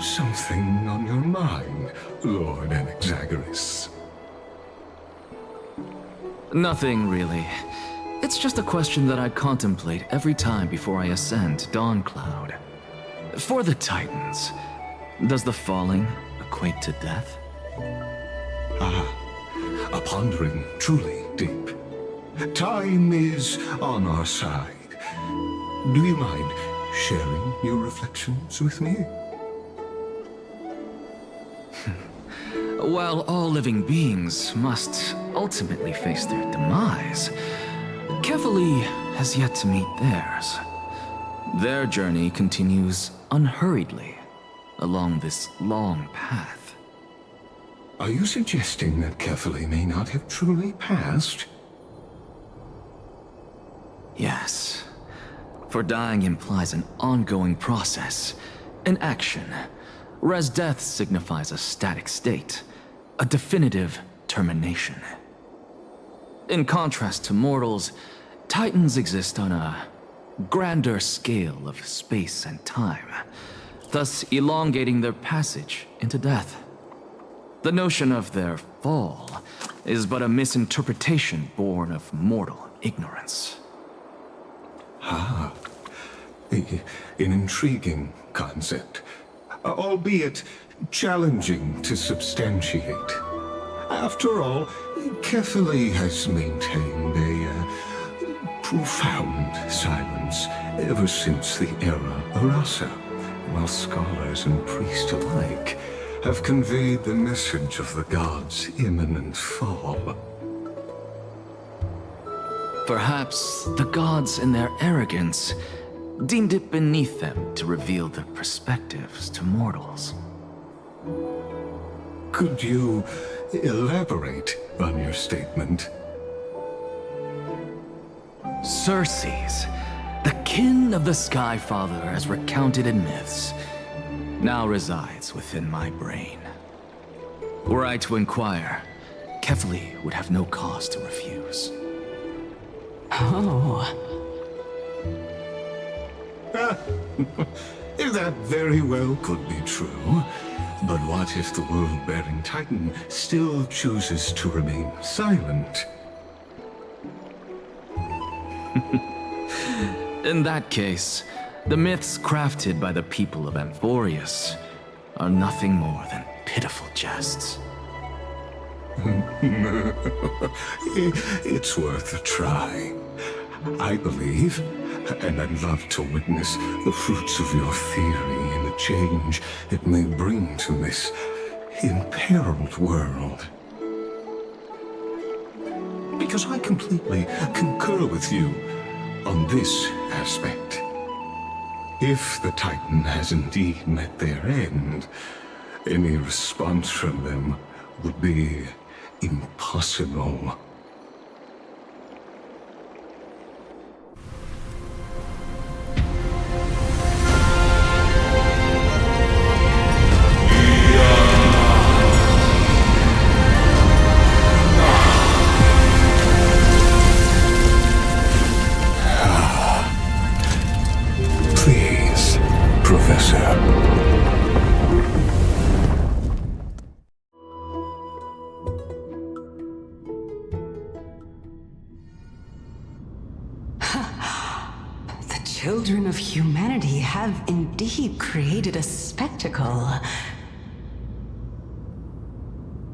something on your mind, Lord Anaxagoras? Nothing, really. It's just a question that I contemplate every time before I ascend to Dawncloud. For the Titans, does the falling equate to death? A pondering truly deep. Time is on our side. Do you mind sharing your reflections with me? While all living beings must ultimately face their demise, Kefali has yet to meet theirs. Their journey continues unhurriedly along this long path. Are you suggesting that Kefali may not have truly passed? Yes. For dying implies an ongoing process, an action, whereas death signifies a static state, a definitive termination. In contrast to mortals, Titans exist on a grander scale of space and time, thus elongating their passage into death. The notion of their fall is but a misinterpretation born of mortal ignorance. An intriguing concept, albeit challenging to substantiate. After all, Kefali has maintained a profound silence ever since the era Arasa, while scholars and priests alike have conveyed the message of the gods' imminent fall. Perhaps the gods, in their arrogance, deemed it beneath them to reveal their perspectives to mortals. Could you elaborate on your statement? Circes, the kin of the Skyfather as recounted in myths, now resides within my brain. Were I to inquire, Kefali would have no cause to refuse. Oh. That very well could be true. But what if the world-bearing Titan still chooses to remain silent? In that case, the myths crafted by the people of Amphoreus are nothing more than pitiful jests. It's worth a try. I believe, and I'd love to witness the fruits of your theory and the change it may bring to this imperiled world. Because I completely concur with you on this aspect. If the Titan has indeed met their end, any response from them would be impossible. Please, Professor. Children of humanity have indeed created a spectacle.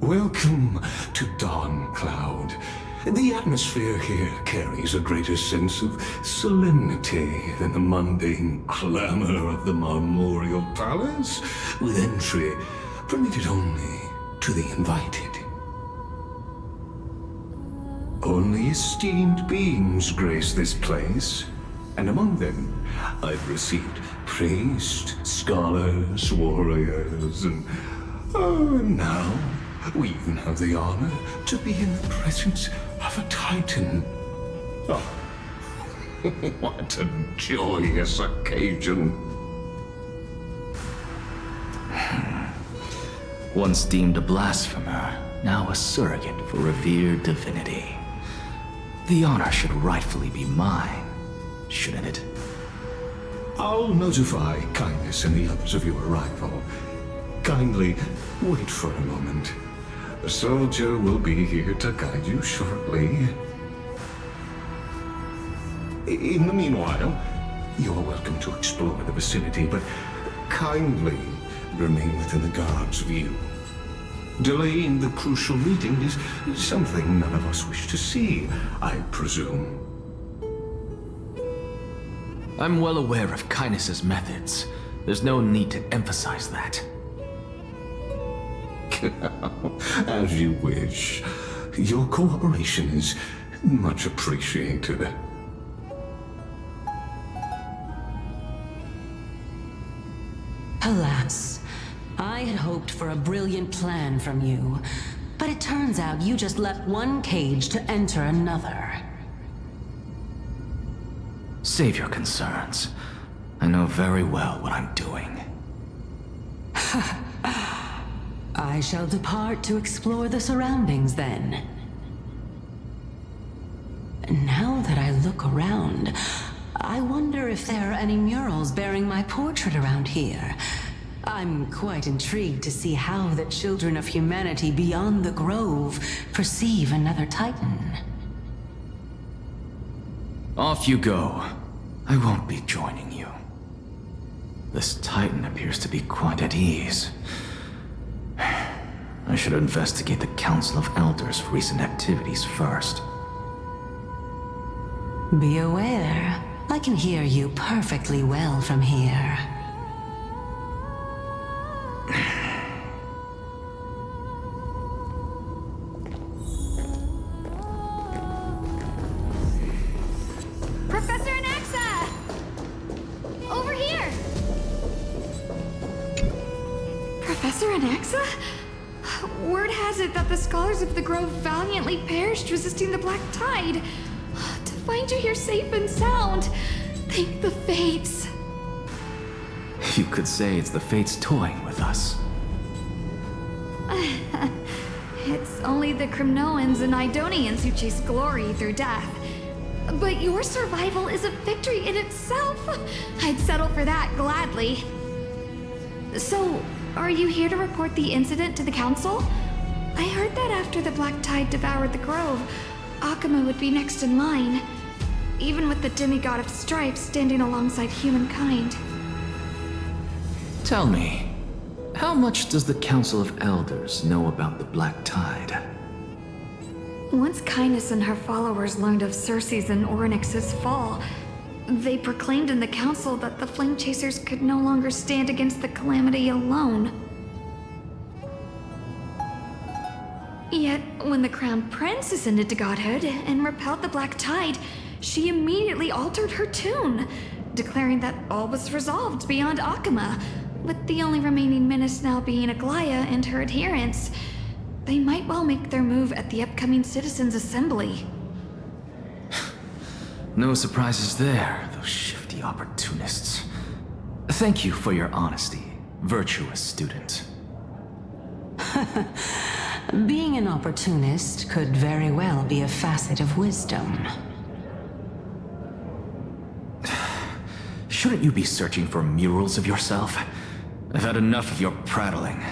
Welcome to Dawn Cloud. The atmosphere here carries a greater sense of solemnity than the mundane clamor of the Marmorial Palace, with entry permitted only to the invited. Only esteemed beings grace this place, and among them I've received priests, scholars, warriors, and now we even have the honor to be in the presence of a Titan. Oh, what a joyous occasion. Once deemed a blasphemer, now a surrogate for revered divinity. The honor should rightfully be mine, shouldn't it? I'll notify Kindness and the others of your arrival. Kindly wait for a moment. A soldier will be here to guide you shortly. In the meanwhile, you're welcome to explore the vicinity, but kindly remain within the guard's view. Delaying the crucial meeting is something none of us wish to see, I presume. I'm well aware of Kindness's methods. There's no need to emphasize that. As you wish. Your cooperation is much appreciated. Alas, I had hoped for a brilliant plan from you, but it turns out you just left one cage to enter another. Save your concerns. I know very well what I'm doing. I shall depart to explore the surroundings then. Now that I look around, I wonder if there are any murals bearing my portrait around here. I'm quite intrigued to see how the children of humanity beyond the grove perceive another Titan. Off you go. I won't be joining you. This Titan appears to be quite at ease. I should investigate the Council of Elders' recent activities first. Be aware, I can hear you perfectly well from here. Professor Anaxa! Over here! Professor Anaxa? Word has it that the scholars of the Grove valiantly perished resisting the Black Tide. To find you here safe and sound, thank the Fates. You could say it's the Fates toying with us. It's only the Crimnoans and Idonians who chase glory through death. But your survival is a victory in itself. I'd settle for that gladly. So, are you here to report the incident to the council? I heard that after the Black Tide devoured the grove, Akuma would be next in line, even with the demigod of strife standing alongside humankind. Tell me, how much does the Council of Elders know about the Black Tide? Once Kindness and her followers learned of Circe's and Orynyx's fall, they proclaimed in the council that the Flame Chasers could no longer stand against the calamity alone. Yet, when the Crown Prince ascended to godhood and repelled the Black Tide, she immediately altered her tune, declaring that all was resolved beyond Akuma, with the only remaining menace now being Aglea and her adherents. They might well make their move at the upcoming Citizens' Assembly. No surprises there, those shifty opportunists. Thank you for your honesty, virtuous student. Being an opportunist could very well be a facet of wisdom. Shouldn't you be searching for murals of yourself? I've had enough of your prattling.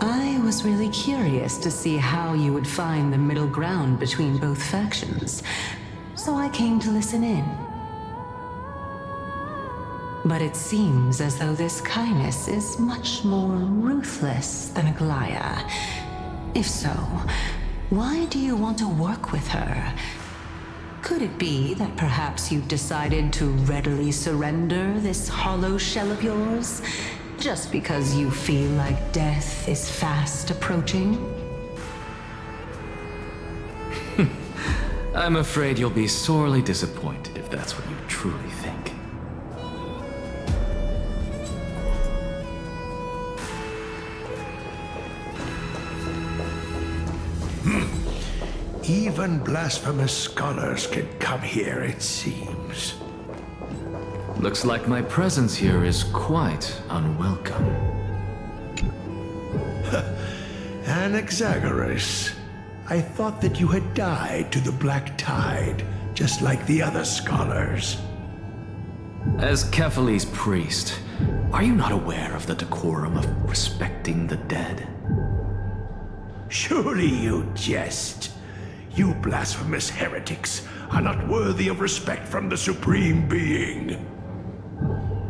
I was really curious to see how you would find the middle ground between both factions, so I came to listen in. But it seems as though this Kindness is much more ruthless than Aglea. If so, why do you want to work with her? Could it be that perhaps you've decided to readily surrender this hollow shell of yours? Just because you feel like death is fast approaching? I'm afraid you'll be sorely disappointed if that's what you truly think. Even blasphemous scholars can come here, it seems. Looks like my presence here is quite unwelcome. Anaxagoras, I thought that you had died to the Black Tide, just like the other scholars. As Kephale's priest, are you not aware of the decorum of respecting the dead? Surely you jest. You blasphemous heretics are not worthy of respect from the Supreme Being.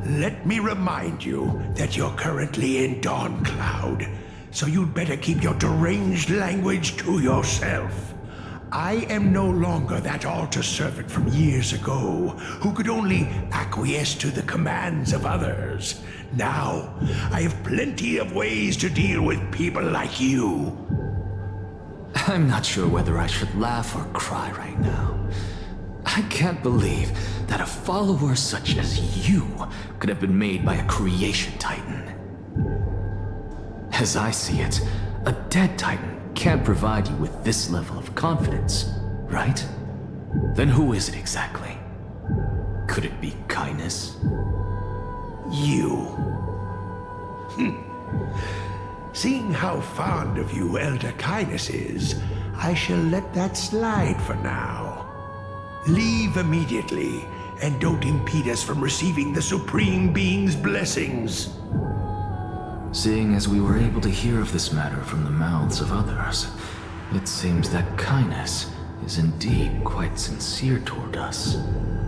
Let me remind you that you're currently in Dawn Cloud, so you'd better keep your deranged language to yourself. I am no longer that altar servant from years ago, who could only acquiesce to the commands of others. Now, I have plenty of ways to deal with people like you. I'm not sure whether I should laugh or cry right now. I can't believe that a follower such as you could have been made by a creation titan. As I see it, a dead titan can't provide you with this level of confidence, right? Then who is it exactly? Could it be Kindness? You. Seeing how fond of you Elder Kindness is, I shall let that slide for now. Leave immediately, and don't impede us from receiving the Supreme Being's blessings. Seeing as we were able to hear of this matter from the mouths of others, it seems that Kindness is indeed quite sincere toward us.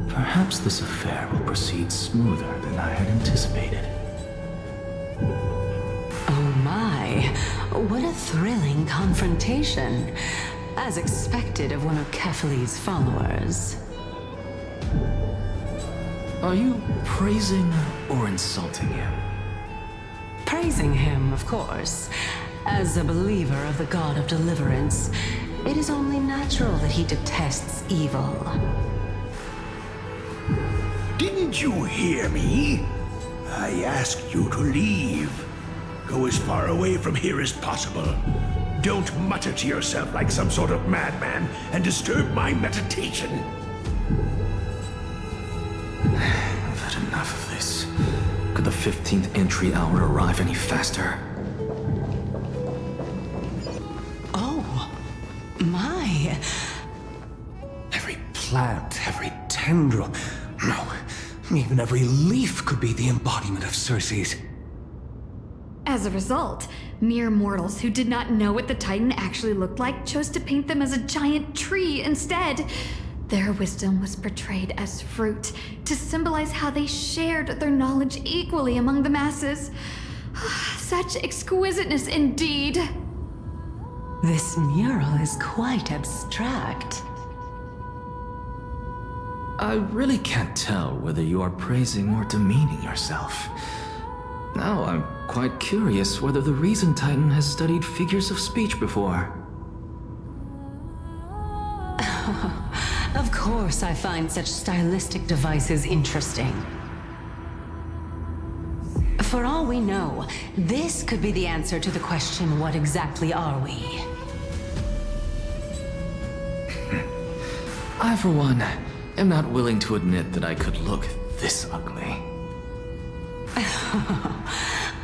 Perhaps this affair will proceed smoother than I had anticipated. Oh my, what a thrilling confrontation. As expected of one of Kephale's followers. Are you praising or insulting him? Praising him, of course. As a believer of the God of Deliverance, it is only natural that he detests evil. Didn't you hear me? I asked you to leave. Go as far away from here as possible. Don't mutter to yourself like some sort of madman and disturb my meditation. I've had enough of this. Could the 15th entry hour arrive any faster? Oh, my. plant, every tendril, no, even every leaf could be the embodiment of Circe's. As a result, mere mortals who did not know what the Titan actually looked like chose to paint them as a giant tree instead. Their wisdom was portrayed as fruit, to symbolize how they shared their knowledge equally among the masses. Such exquisiteness indeed. This mural is quite abstract. I really can't tell whether you are praising or demeaning yourself. Now I'm quite curious whether the Reason Titan has studied figures of speech before. Of course I find such stylistic devices interesting. For all we know, this could be the answer to the question, what exactly are we? I, for one, am not willing to admit that I could look this ugly.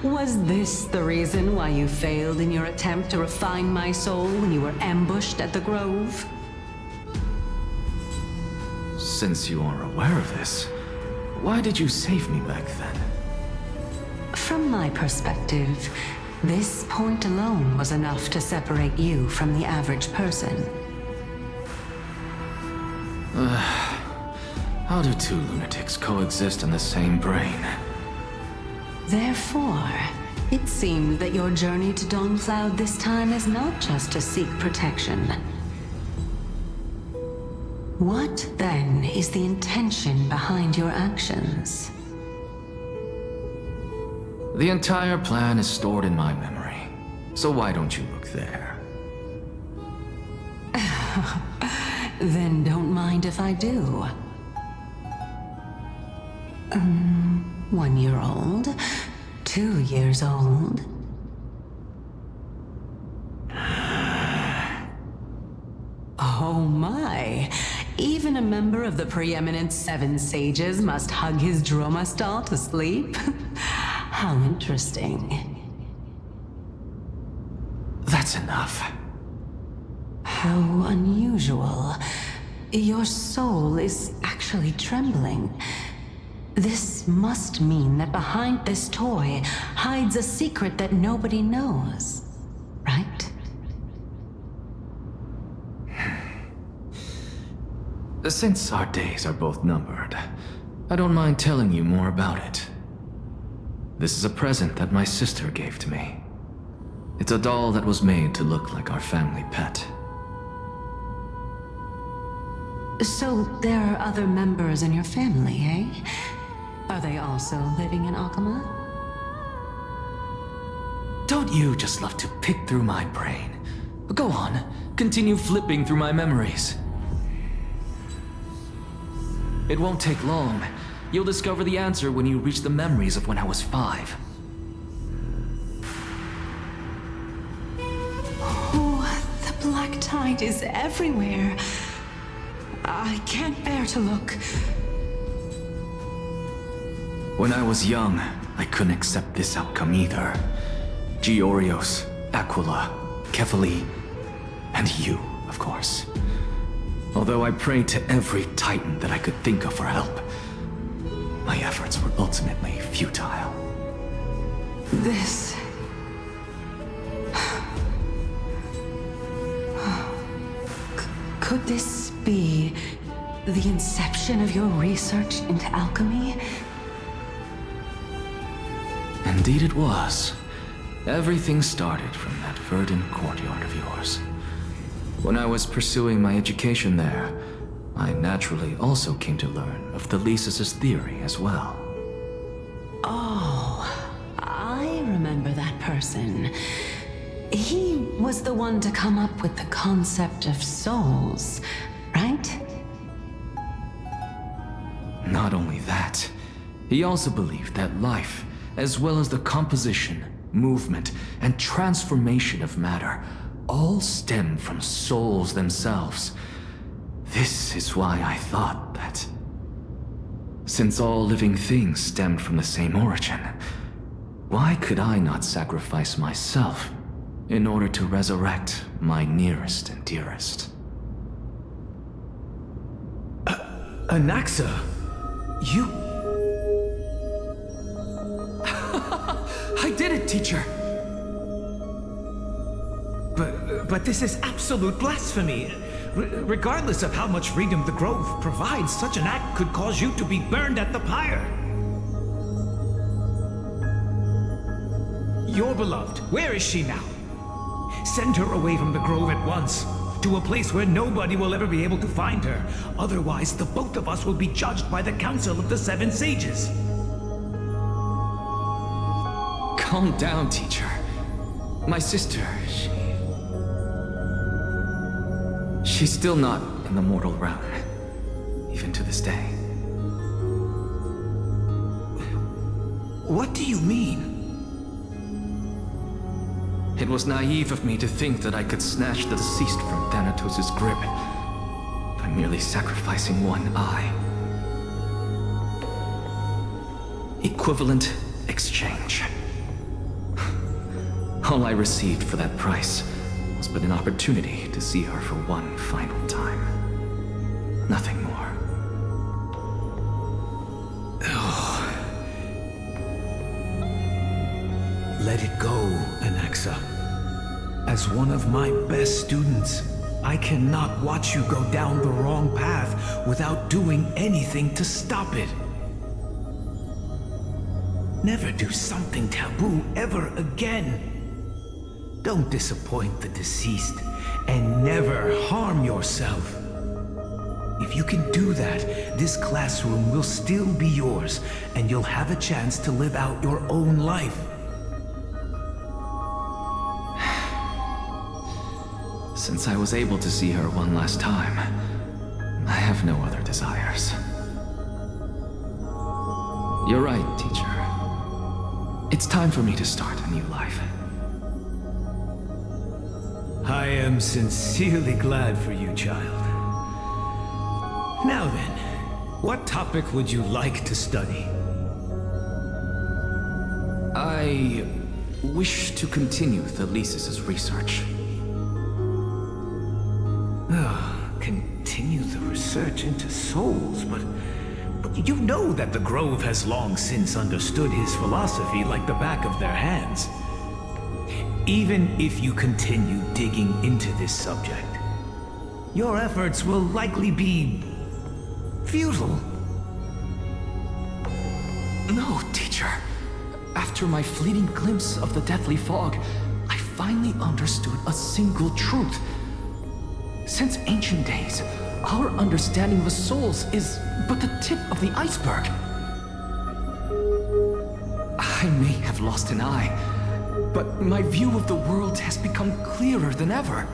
Was this the reason why you failed in your attempt to refine my soul when you were ambushed at the Grove? Since you are aware of this, why did you save me back then? From my perspective, this point alone was enough to separate you from the average person. How do two lunatics coexist in the same brain? Therefore, it seemed that your journey to Dawn-Cloud this time is not just to seek protection. What, then, is the intention behind your actions? The entire plan is stored in my memory, so why don't you look there? Then don't mind if I do. 1 year old, 2 years old. Oh my! Even a member of the preeminent 7 sages must hug his dromastol to sleep? How interesting. That's enough. How unusual. Your soul is actually trembling. This must mean that behind this toy hides a secret that nobody knows, right? Since our days are both numbered, I don't mind telling you more about it. This is a present that my sister gave to me. It's a doll that was made to look like our family pet. So there are other members in your family, eh? Are they also living in Akamai? Don't you just love to pick through my brain? Go on, continue flipping through my memories. It won't take long. You'll discover the answer when you reach the memories of when I was 5. Oh, the black tide is everywhere. I can't bear to look. When I was young, I couldn't accept this outcome either. Georios, Aquila, Kefali, and you, of course. Although I prayed to every Titan that I could think of for help, my efforts were ultimately futile. This... Could this be the inception of your research into alchemy? Indeed it was. Everything started from that verdant courtyard of yours. When I was pursuing my education there, I naturally also came to learn of the Thesis' theory as well. Oh, I remember that person. He was the one to come up with the concept of souls, right? Not only that, he also believed that life, as well as the composition, movement, and transformation of matter, all stem from souls themselves. This is why I thought that, since all living things stemmed from the same origin, why could I not sacrifice myself in order to resurrect my nearest and dearest? Anaxa, you... I did it, teacher! But this is absolute blasphemy. Regardless of how much freedom the Grove provides, such an act could cause you to be burned at the pyre. Your beloved, where is she now? Send her away from the Grove at once, to a place where nobody will ever be able to find her. Otherwise, the both of us will be judged by the Council of the Seven Sages. Calm down, teacher. My sister, she's still not in the mortal realm, even to this day. What do you mean? It was naive of me to think that I could snatch the deceased from Thanatos' grip by merely sacrificing one eye. Equivalent exchange. All I received for that price was but an opportunity to see her for one final time. Nothing more. Let it go, Anaxa. As one of my best students, I cannot watch you go down the wrong path without doing anything to stop it. Never do something taboo ever again. Don't disappoint the deceased, and never harm yourself. If you can do that, this classroom will still be yours, and you'll have a chance to live out your own life. Since I was able to see her one last time, I have no other desires. You're right, teacher. It's time for me to start a new life. I am sincerely glad for you, child. Now then, what topic would you like to study? I wish to continue Thalesis' research. Continue the research into souls, but you know that the Grove has long since understood his philosophy like the back of their hands. Even if you continue digging into this subject, your efforts will likely be futile. No, teacher. After my fleeting glimpse of the deathly fog, I finally understood a single truth. Since ancient days, our understanding of the souls is but the tip of the iceberg. I may have lost an eye, but my view of the world has become clearer than ever.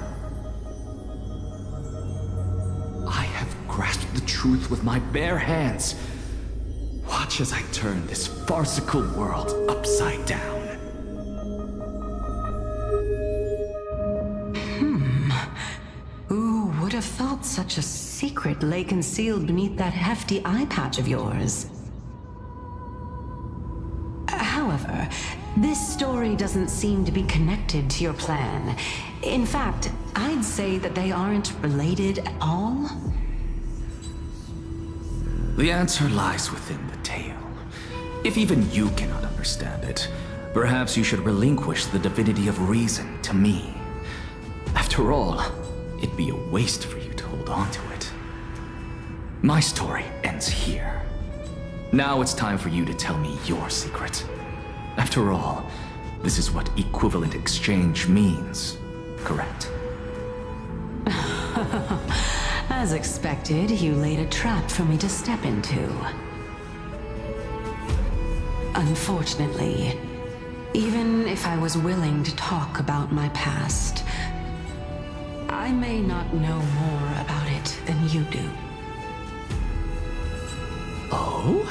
I have grasped the truth with my bare hands. Watch as I turn this farcical world upside down. Who would have thought such a secret lay concealed beneath that hefty eye patch of yours? However, this story doesn't seem to be connected to your plan. In fact, I'd say that they aren't related at all. The answer lies within the tale. If even you cannot understand it, perhaps you should relinquish the divinity of reason to me. After all, it'd be a waste for you to hold on to it. My story ends here. Now it's time for you to tell me your secret. After all, this is what equivalent exchange means, correct? As expected, you laid a trap for me to step into. Unfortunately, even if I was willing to talk about my past, I may not know more about it than you do. Oh?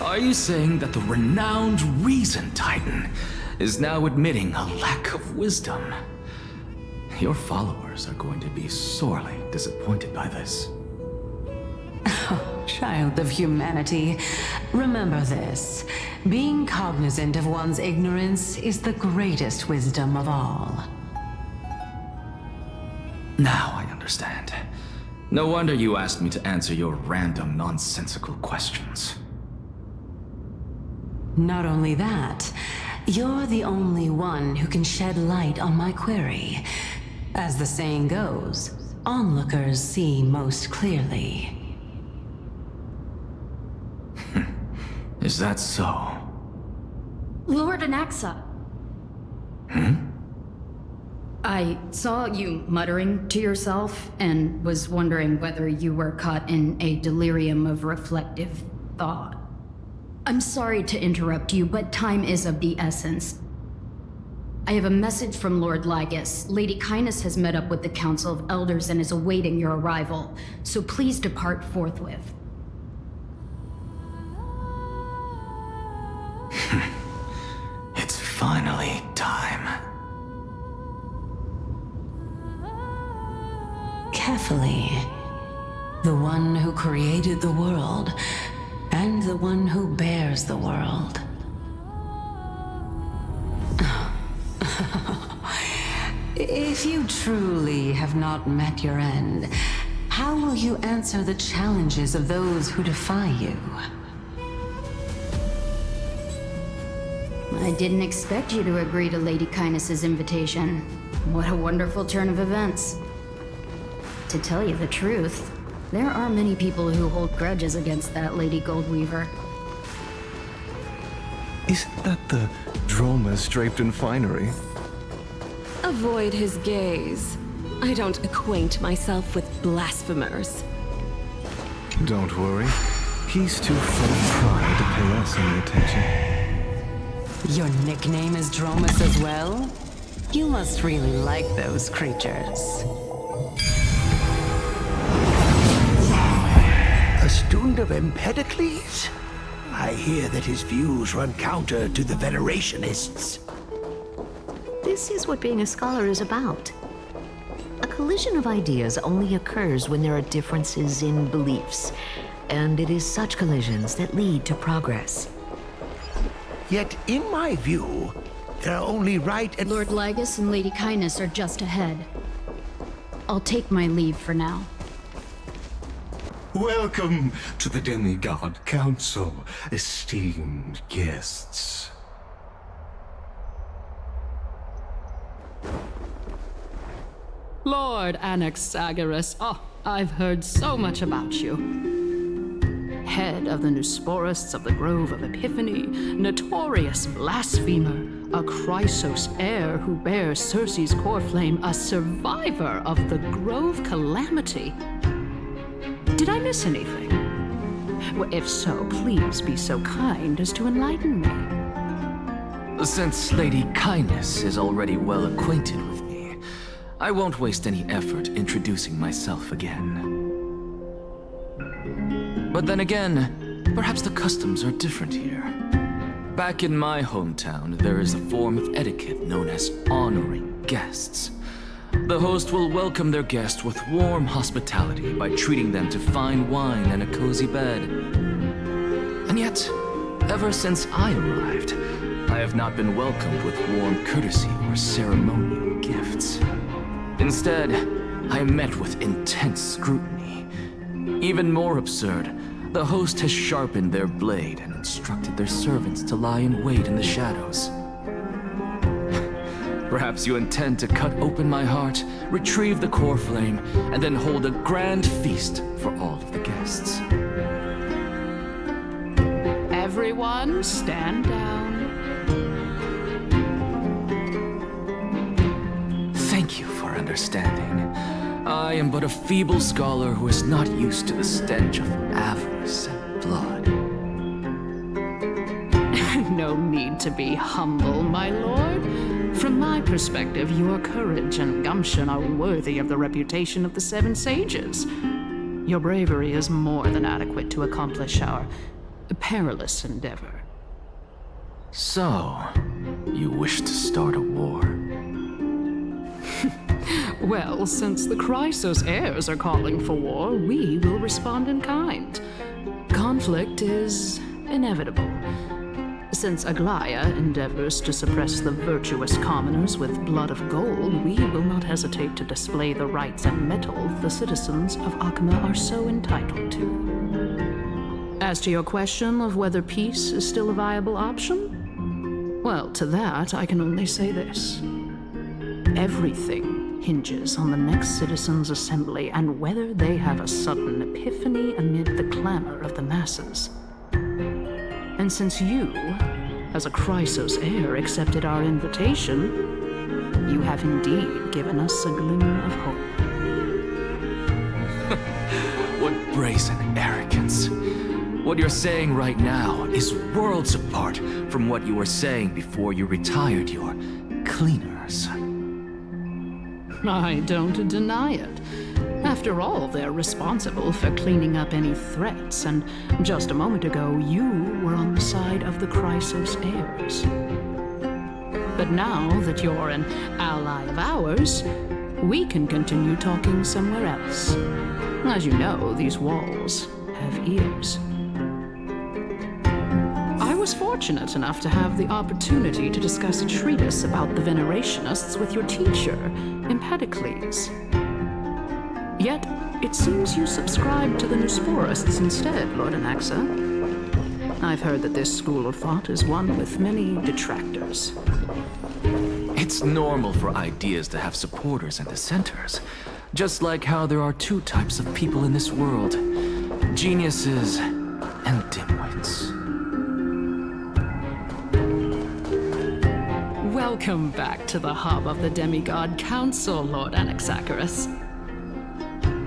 Are you saying that the renowned Reason Titan is now admitting a lack of wisdom? Your followers are going to be sorely disappointed by this. Child of humanity, remember this. Being cognizant of one's ignorance is the greatest wisdom of all. Now I understand. No wonder you asked me to answer your random, nonsensical questions. Not only that, you're the only one who can shed light on my query. As the saying goes, onlookers see most clearly. Is that so? Lord Anaxa. I saw you muttering to yourself and was wondering whether you were caught in a delirium of reflective thought. I'm sorry to interrupt you, but time is of the essence. I have a message from Lord Lygus. Lady Kindness has met up with the Council of Elders and is awaiting your arrival, so please depart forthwith. It's finally time. Carefully. The one who created the world, and the one who bears the world. If you truly have not met your end, how will you answer the challenges of those who defy you? I didn't expect you to agree to Lady Kindness's invitation. What a wonderful turn of events. To tell you the truth, there are many people who hold grudges against that Lady Goldweaver. Isn't that the Dromas draped in finery? Avoid his gaze. I don't acquaint myself with blasphemers. Don't worry. He's too full of pride to pay us any attention. Your nickname is Dromas as well? You must really like those creatures. A student of Empedocles? I hear that his views run counter to the Venerationists. This is what being a scholar is about. A collision of ideas only occurs when there are differences in beliefs, and it is such collisions that lead to progress. Yet, in my view, there are only right and... Lord Lygus and Lady Kindness are just ahead. I'll take my leave for now. Welcome to the Demigod Council, esteemed guests. Lord Anaxagoras, I've heard so much about you. Head of the Nusporists of the Grove of Epiphany, notorious blasphemer, a Chrysos heir who bears Circe's core flame, a survivor of the Grove calamity. Did I miss anything? Well, if so, please be so kind as to enlighten me. Since Lady Kindness is already well acquainted with me, I won't waste any effort introducing myself again. But then again, perhaps the customs are different here. Back in my hometown, there is a form of etiquette known as honoring guests. The host will welcome their guest with warm hospitality by treating them to fine wine and a cozy bed. And yet, ever since I arrived, I have not been welcomed with warm courtesy or ceremonial gifts. Instead, I am met with intense scrutiny. Even more absurd, the host has sharpened their blade and instructed their servants to lie in wait in the shadows. Perhaps you intend to cut open my heart, retrieve the core flame, and then hold a grand feast for all of the guests. Everyone, stand down. Thank you for understanding. I am but a feeble scholar who is not used to the stench of avarice and blood. No need to be humble, my lord. From my perspective, your courage and gumption are worthy of the reputation of the Seven Sages. Your bravery is more than adequate to accomplish our perilous endeavor. So, you wish to start a war? Well, since the Chrysos heirs are calling for war, we will respond in kind. Conflict is inevitable. Since Aglea endeavors to suppress the virtuous commoners with blood of gold, we will not hesitate to display the rights and mettle the citizens of Akama are so entitled to. As to your question of whether peace is still a viable option, well, to that I can only say this. Everything hinges on the next citizens' assembly and whether they have a sudden epiphany amid the clamor of the masses. And since you, as a Chrysos heir, accepted our invitation, you have indeed given us a glimmer of hope. What brazen arrogance. What you're saying right now is worlds apart from what you were saying before you retired your cleaners. I don't deny it. After all, they're responsible for cleaning up any threats, and just a moment ago, you were on the side of the Chrysos heirs. But now that you're an ally of ours, we can continue talking somewhere else. As you know, these walls have ears. I was fortunate enough to have the opportunity to discuss a treatise about the Venerationists with your teacher, Empedocles. Yet, it seems you subscribe to the Nusporists instead, Lord Anaxa. I've heard that this school of thought is one with many detractors. It's normal for ideas to have supporters and dissenters, just like how there are two types of people in this world, geniuses and dimwits. Welcome back to the hub of the Demigod Council, Lord Anaxagoras.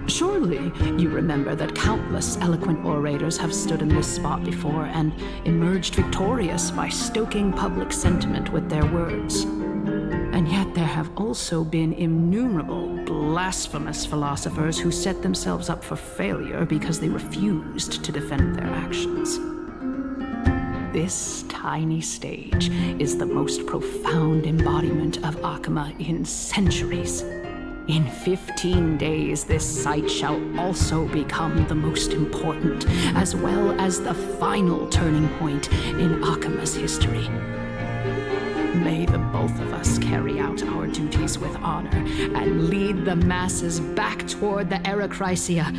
Surely you remember that countless eloquent orators have stood in this spot before and emerged victorious by stoking public sentiment with their words. And yet there have also been innumerable blasphemous philosophers who set themselves up for failure because they refused to defend their actions. This tiny stage is the most profound embodiment of Akama in centuries. In 15 days, this site shall also become the most important, as well as the final turning point in Akama's history. May the both of us carry out our duties with honor and lead the masses back toward the Era Chrysia,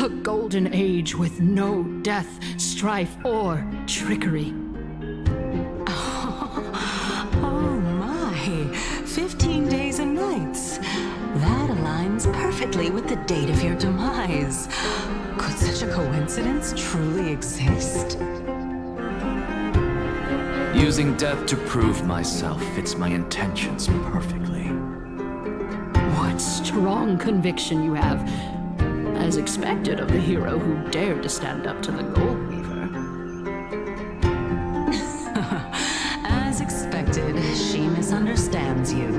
a golden age with no death, strife, or trickery. Oh my, 15 days and nights. That aligns perfectly with the date of your demise. Could such a coincidence truly exist? Using death to prove myself fits my intentions perfectly. What strong conviction you have, as expected of the hero who dared to stand up to the Gold Weaver. As expected, she misunderstands you.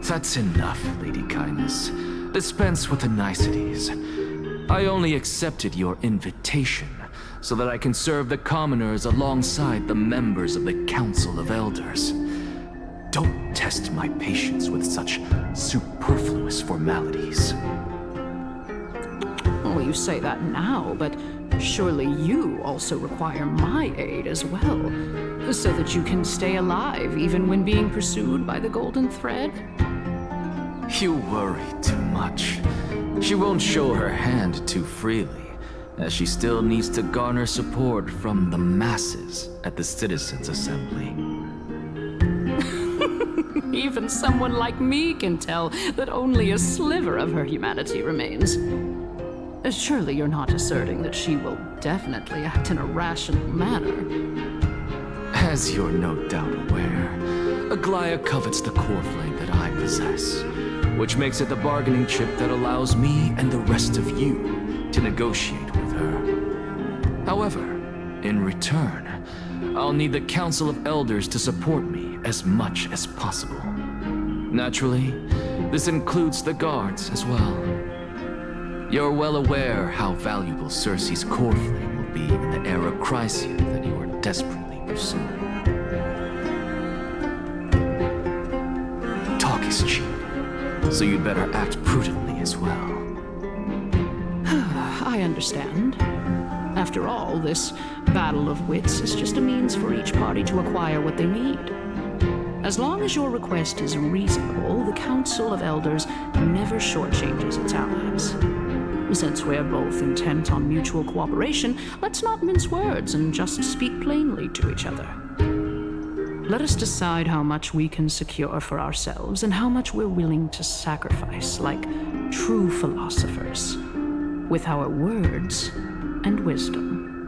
That's enough, Lady Kindness. Dispense with the niceties. I only accepted your invitation so that I can serve the commoners alongside the members of the Council of Elders. Don't test my patience with such superfluous formalities. Well, you say that now, but surely you also require my aid as well, so that you can stay alive even when being pursued by the Golden Thread? You worry too much. She won't show her hand too freely, as she still needs to garner support from the masses at the Citizens' Assembly. Even someone like me can tell that only a sliver of her humanity remains. Surely you're not asserting that she will definitely act in a rational manner. As you're no doubt aware, Aglea covets the core flame that I possess, which makes it the bargaining chip that allows me and the rest of you to negotiate with her. However, in return, I'll need the Council of Elders to support me as much as possible. Naturally, this includes the guards as well. You're well aware how valuable Circe's core flame will be in the Era Chrysia that you are desperately pursuing. Talk is cheap, so you'd better act prudently as well. I understand. After all, this battle of wits is just a means for each party to acquire what they need. As long as your request is reasonable, the Council of Elders never shortchanges its allies. Since we're both intent on mutual cooperation, let's not mince words and just speak plainly to each other. Let us decide how much we can secure for ourselves and how much we're willing to sacrifice, like true philosophers, with our words and wisdom.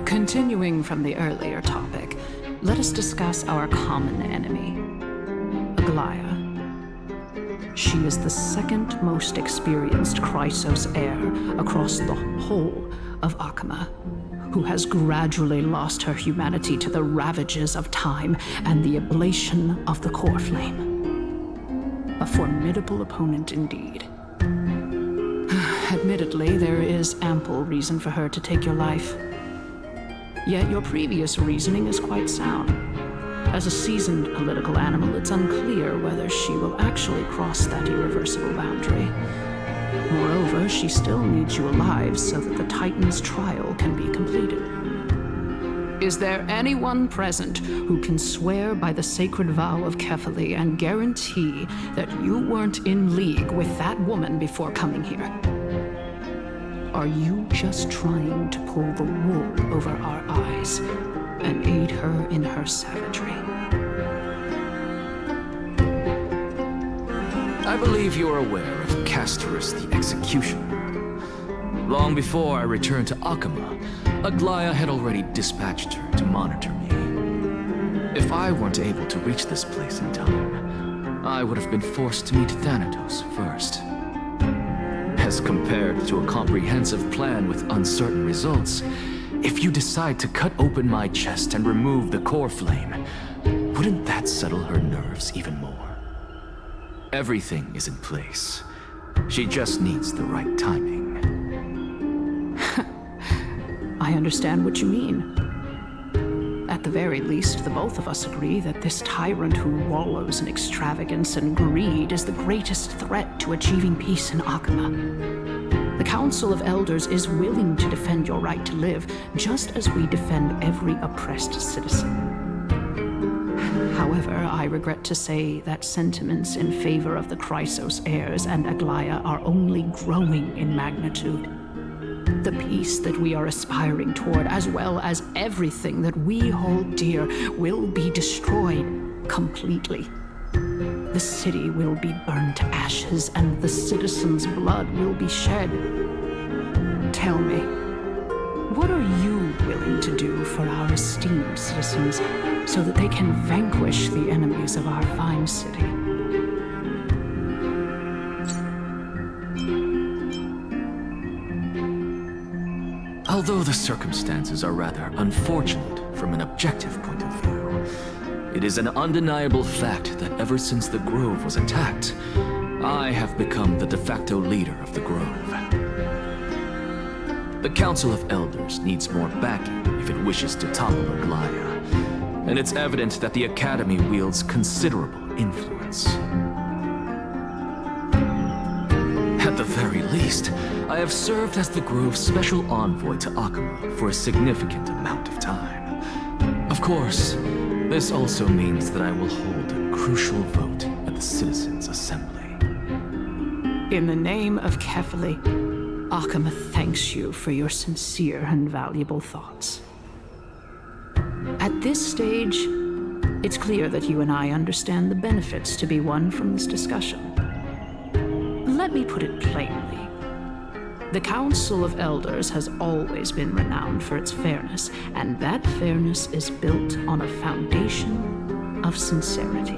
Continuing from the earlier topic, let us discuss our common enemy, Aglea. She is the second most experienced Chrysos heir across the whole of Akama, who has gradually lost her humanity to the ravages of time and the ablation of the core flame. A formidable opponent indeed. Admittedly, there is ample reason for her to take your life. Yet your previous reasoning is quite sound. As a seasoned political animal, it's unclear whether she will actually cross that irreversible boundary. Moreover, she still needs you alive so that the Titan's trial can be completed. Is there anyone present who can swear by the sacred vow of Kefali and guarantee that you weren't in league with that woman before coming here? Are you just trying to pull the wool over our eyes and aid her in her savagery? I believe you are aware of Castorice the Executioner. Long before I returned to Akama, Aglea had already dispatched her to monitor me. If I weren't able to reach this place in time, I would have been forced to meet Thanatos first. As compared to a comprehensive plan with uncertain results, if you decide to cut open my chest and remove the core flame, wouldn't that settle her nerves even more? Everything is in place. She just needs the right timing. I understand what you mean. At the very least, the both of us agree that this tyrant who wallows in extravagance and greed is the greatest threat to achieving peace in Akama. The Council of Elders is willing to defend your right to live, just as we defend every oppressed citizen. However, I regret to say that sentiments in favor of the Chrysos heirs and Aglea are only growing in magnitude. The peace that we are aspiring toward, as well as everything that we hold dear, will be destroyed completely. The city will be burned to ashes, and the citizens' blood will be shed. Tell me, what are you willing to do for our esteemed citizens so that they can vanquish the enemies of our fine city? Although the circumstances are rather unfortunate from an objective point of view, it is an undeniable fact that ever since the Grove was attacked, I have become the de facto leader of the Grove. The Council of Elders needs more backing if it wishes to topple Aglea, and it's evident that the Academy wields considerable influence. At the very least, I have served as the Grove's special envoy to Akama for a significant amount of time. Of course, this also means that I will hold a crucial vote at the Citizens' Assembly. In the name of Kefali, Akama thanks you for your sincere and valuable thoughts. At this stage, it's clear that you and I understand the benefits to be won from this discussion. Let me put it plainly. The Council of Elders has always been renowned for its fairness, and that fairness is built on a foundation of sincerity.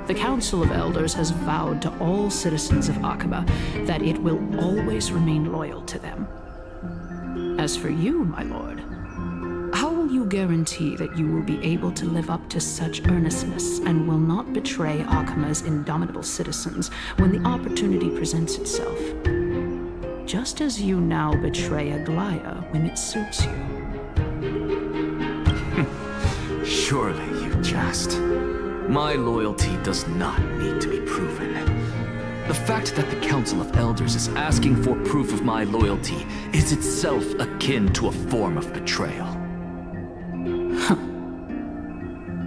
The Council of Elders has vowed to all citizens of Akama that it will always remain loyal to them. As for you, my lord, how will you guarantee that you will be able to live up to such earnestness and will not betray Akama's indomitable citizens when the opportunity presents itself? Just as you now betray Aglea when it suits you. Surely you jest. My loyalty does not need to be proven. The fact that the Council of Elders is asking for proof of my loyalty is itself akin to a form of betrayal.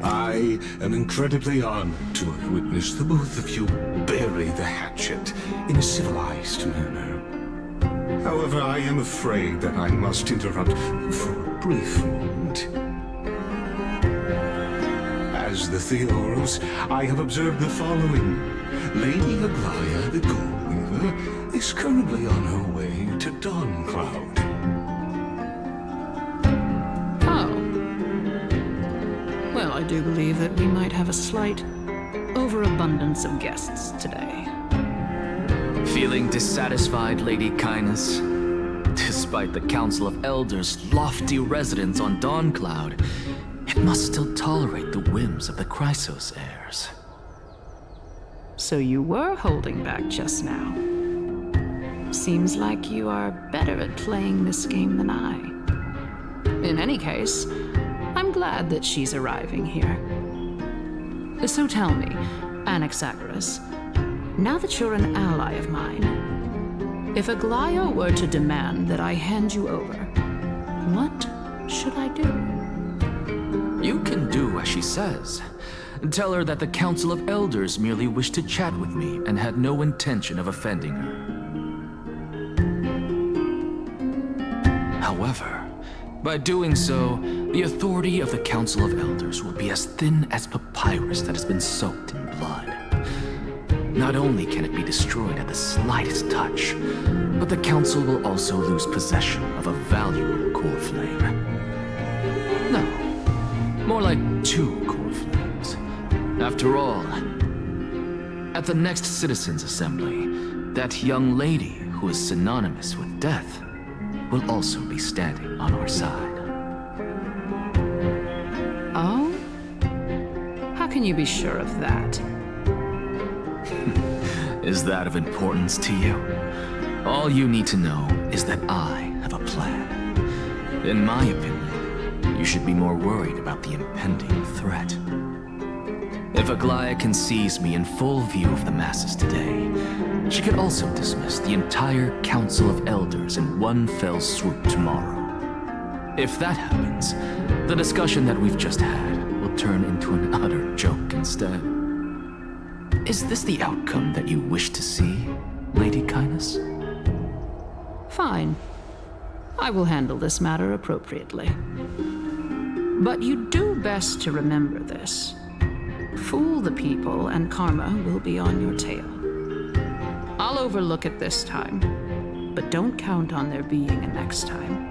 I am incredibly honored to have witnessed the both of you bury the hatchet in a civilized manner. However, I am afraid that I must interrupt for a brief moment. As the Theoros, I have observed the following. Lady Aglea, the Gold Weaver, is currently on her way to Dawncloud. Well, I do believe that we might have a slight overabundance of guests today. Feeling dissatisfied, Lady Kindness? Despite the Council of Elders' lofty residence on Dawncloud, it must still tolerate the whims of the Chrysos heirs. So you were holding back just now. Seems like you are better at playing this game than I. In any case, I'm glad that she's arriving here. So tell me, Anaxagoras, now that you're an ally of mine, if Aglea were to demand that I hand you over, what should I do? You can do as she says. Tell her that the Council of Elders merely wished to chat with me and had no intention of offending her. However, by doing so, the authority of the Council of Elders will be as thin as papyrus that has been soaked in blood. Not only can it be destroyed at the slightest touch, but the Council will also lose possession of a valuable core flame. No, more like 2 core flames. After all, at the next Citizens' Assembly, that young lady who is synonymous with death will also be standing on our side. Oh? How can you be sure of that? Is that of importance to you? All you need to know is that I have a plan. In my opinion, you should be more worried about the impending threat. If Aglea can seize me in full view of the masses today, she could also dismiss the entire Council of Elders in one fell swoop tomorrow. If that happens, the discussion that we've just had will turn into an utter joke instead. Is this the outcome that you wish to see, Lady Kindness? Fine. I will handle this matter appropriately. But you do best to remember this. Fool the people and karma will be on your tail. I'll overlook it this time, but don't count on there being a next time.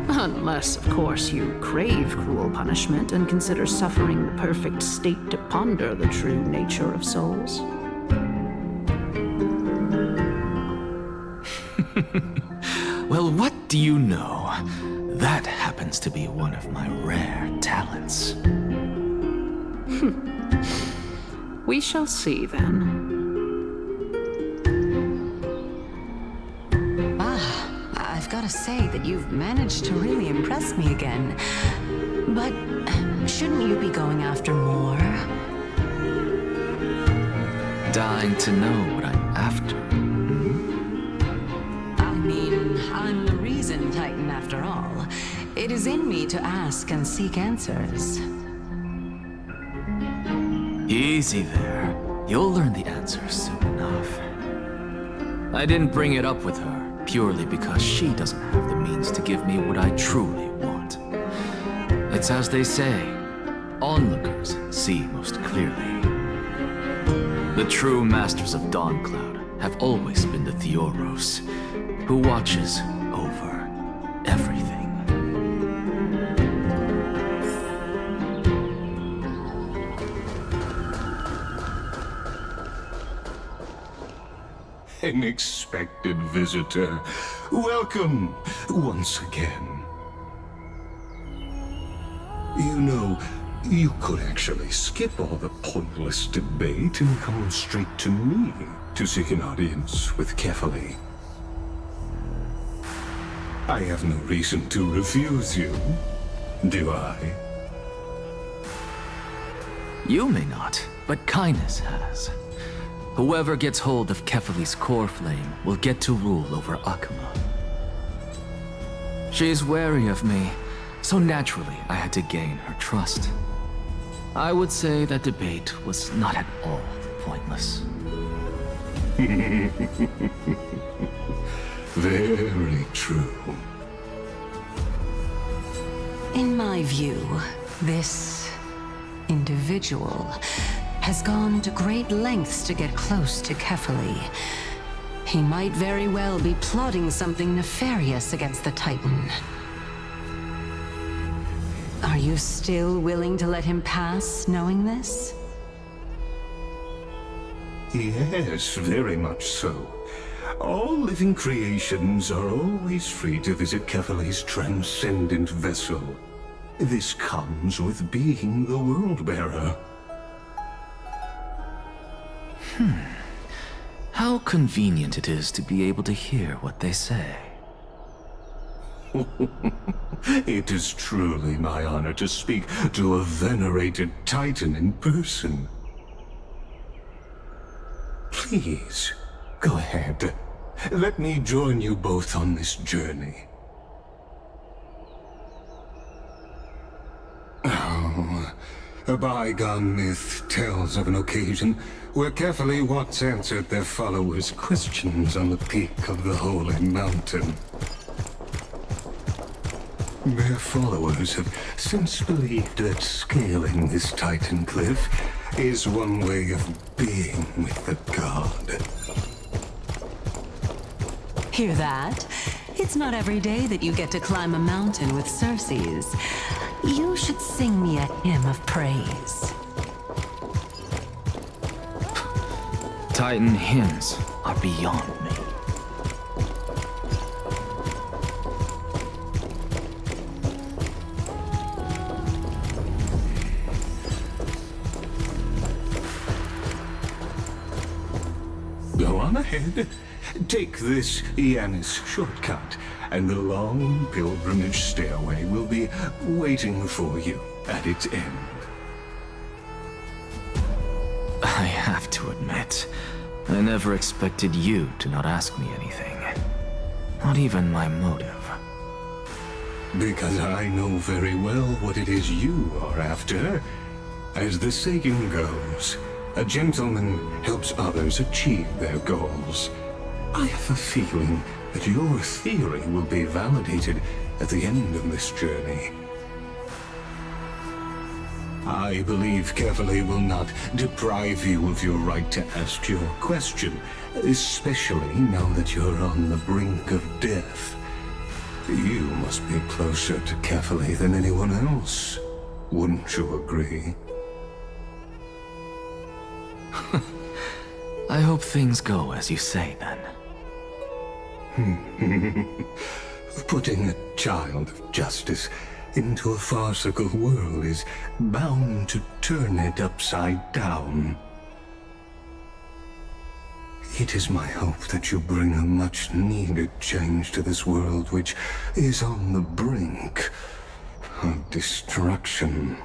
Unless, of course, you crave cruel punishment and consider suffering the perfect state to ponder the true nature of souls. Well, what do you know? That happens to be one of my rare talents. We shall see, then. I've got to say that you've managed to really impress me again. But shouldn't you be going after more? Dying to know what I'm after. I mean, I'm the reason Titan after all. It is in me to ask and seek answers. Easy there. You'll learn the answers soon enough. I didn't bring it up with her purely because she doesn't have the means to give me what I truly want. It's as they say, onlookers see most clearly. The true masters of Dawncloud have always been the Theoros, who watches over everything. Unexpected visitor. Welcome once again. You know, you could actually skip all the pointless debate and come straight to me to seek an audience with Kefali. I have no reason to refuse you, do I? You may not, but kindness has. Whoever gets hold of Kefali's core flame will get to rule over Akuma. She's wary of me, so naturally I had to gain her trust. I would say that debate was not at all pointless. Very true. In my view, this individual has gone to great lengths to get close to Kefali. He might very well be plotting something nefarious against the Titan. Are you still willing to let him pass, knowing this? Yes, very much so. All living creations are always free to visit Kefali's transcendent vessel. This comes with being the World-Bearer. How convenient it is to be able to hear what they say. It is truly my honor to speak to a venerated Titan in person. Please, go ahead. Let me join you both on this journey. Oh, a bygone myth tells of an occasion where Kefali once answered their followers' questions on the peak of the Holy Mountain. Their followers have since believed that scaling this Titan cliff is one way of being with the god. Hear that? It's not every day that you get to climb a mountain with Circes. You should sing me a hymn of praise. Titan hymns are beyond me. Go on ahead. Take this Yanis shortcut, and the long pilgrimage stairway will be waiting for you at its end. I have to admit, I never expected you to not ask me anything. Not even my motive. Because I know very well what it is you are after. As the saying goes, a gentleman helps others achieve their goals. I have a feeling that your theory will be validated at the end of this journey. I believe Kefali will not deprive you of your right to ask your question, especially now that you're on the brink of death. You must be closer to Kefali than anyone else. Wouldn't you agree? I hope things go as you say, then. Putting a child of justice into a farcical world is bound to turn it upside down. It is my hope that you bring a much-needed change to this world which is on the brink of destruction.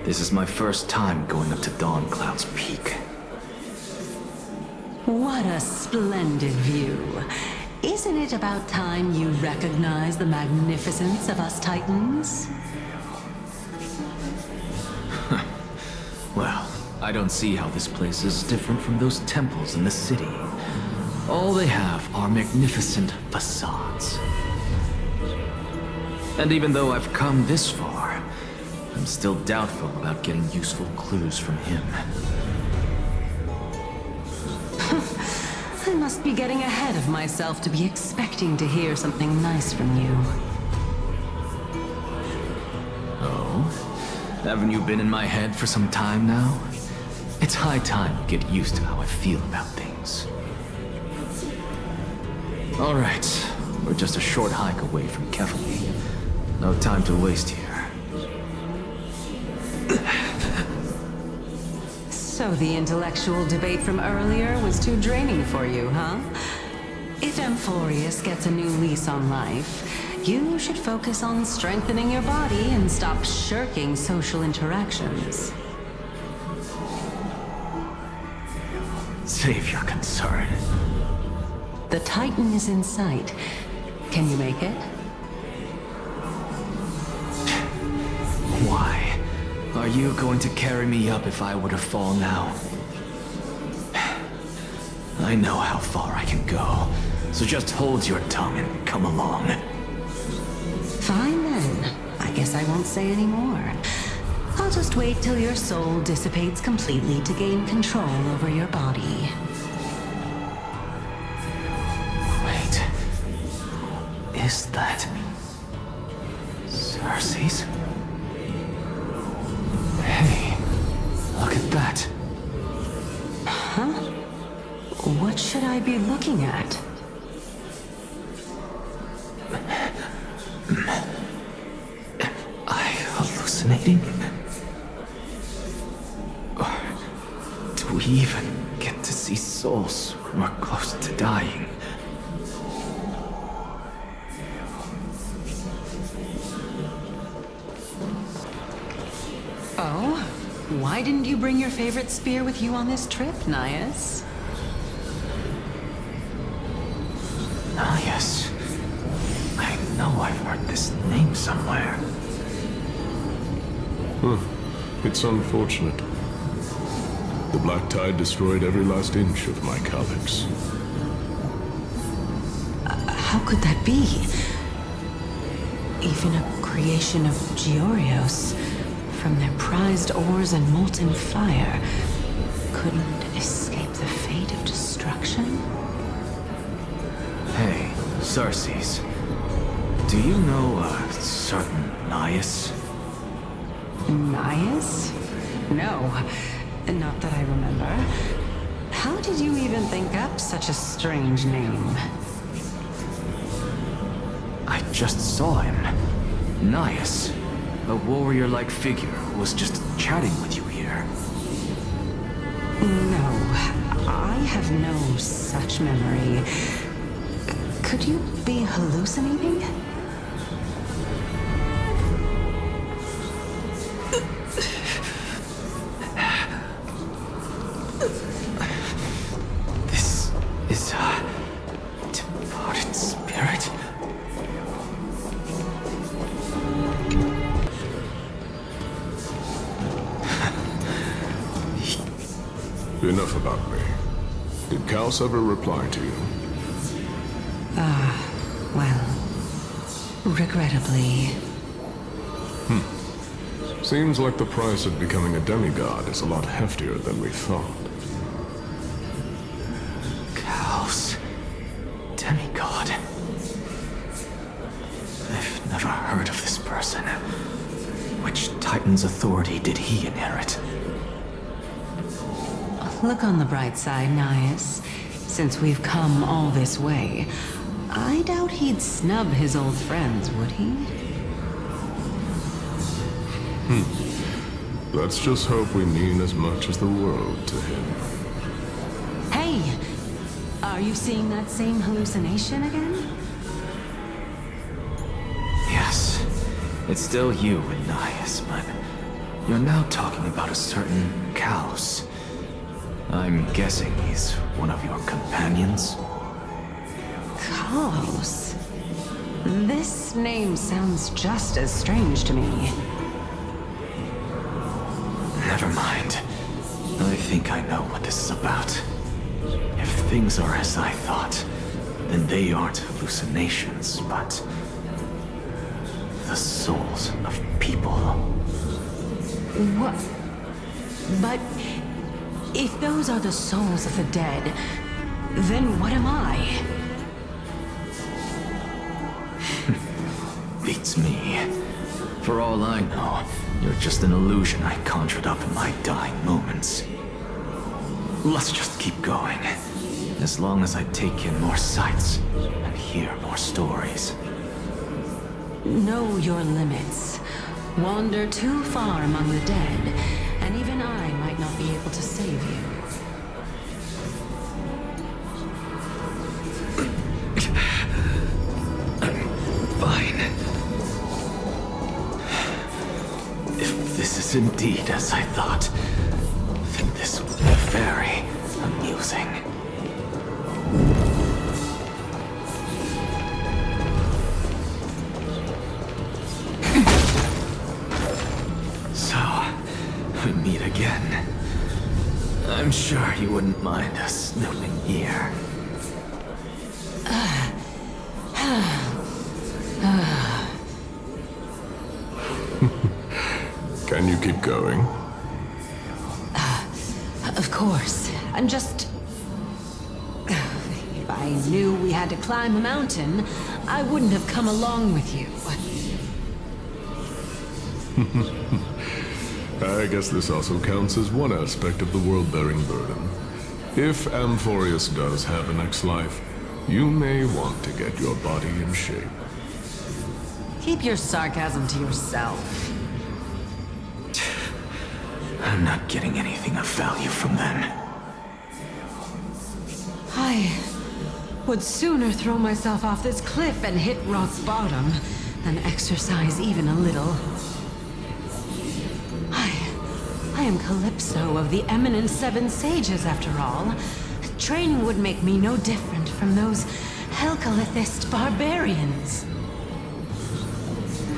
This is my first time going up to Dawn Cloud's peak. What a splendid view. Isn't it about time you recognize the magnificence of us Titans? Well, I don't see how this place is different from those temples in the city. All they have are magnificent facades. And even though I've come this far, I'm still doubtful about getting useful clues from him. I must be getting ahead of myself to be expecting to hear something nice from you. Oh? Haven't you been in my head for some time now? It's high time you get used to how I feel about things. All right, we're just a short hike away from Kefali. No time to waste here. So the intellectual debate from earlier was too draining for you, huh? If Amphoreus gets a new lease on life, you should focus on strengthening your body and stop shirking social interactions. Save your concern. The Titan is in sight. Can you make it? Why? Are you going to carry me up if I were to fall now? I know how far I can go, so just hold your tongue and come along. Fine then. I guess I won't say any more. I'll just wait till your soul dissipates completely to gain control over your body. Wait. Is that... Circe's? Hey, look at that. Huh? What should I be looking at? Am I hallucinating? Or do we even get to see souls who are close to dying? Oh? Why didn't you bring your favorite spear with you on this trip, Nias? Nias? I know I've heard this name somewhere. It's unfortunate. The Black Tide destroyed every last inch of my calyx. How could that be? Even a creation of Georios, from their prized ores and molten fire, couldn't escape the fate of destruction? Hey, Circe's. Do you know a certain Nias? Nias? No, not that I remember. How did you even think up such a strange name? I just saw him. Nias. A warrior-like figure who was just chatting with you here. No, I have no such memory. Could you be hallucinating? This is a departed spirit. Enough about me. Did Kaos ever reply to you? Well, regrettably. Seems like the price of becoming a demigod is a lot heftier than we thought. Kaos. Demigod. I've never heard of this person. Which Titan's authority did he inherit? Look on the bright side, Nias. Since we've come all this way, I doubt he'd snub his old friends, would he? Let's just hope we mean as much as the world to him. Hey! Are you seeing that same hallucination again? Yes. It's still you and Nias, but you're now talking about a certain Kaos. I'm guessing he's one of your companions? Kaos? This name sounds just as strange to me. Never mind. I think I know what this is about. If things are as I thought, then they aren't hallucinations, but the souls of people. What? But if those are the souls of the dead, then what am I? Beats me. For all I know, you're just an illusion I conjured up in my dying moments. Let's just keep going. As long as I take in more sights and hear more stories. Know your limits. Wander too far among the dead, and even I might not be able to save you. Fine. If this is indeed as I thought, then this will be very amusing. So, we meet again. I'm sure you wouldn't mind us snooping here. Can you keep going? Of course. I'm just... If I knew we had to climb a mountain, I wouldn't have come along with you. I guess this also counts as one aspect of the world-bearing burden. If Amphoreus does have a next life, you may want to get your body in shape. Keep your sarcasm to yourself. I'm not getting anything of value from them. I would sooner throw myself off this cliff and hit rock bottom than exercise even a little. I am Calypso of the eminent Seven Sages, after all. Training would make me no different from those Helcalithist barbarians.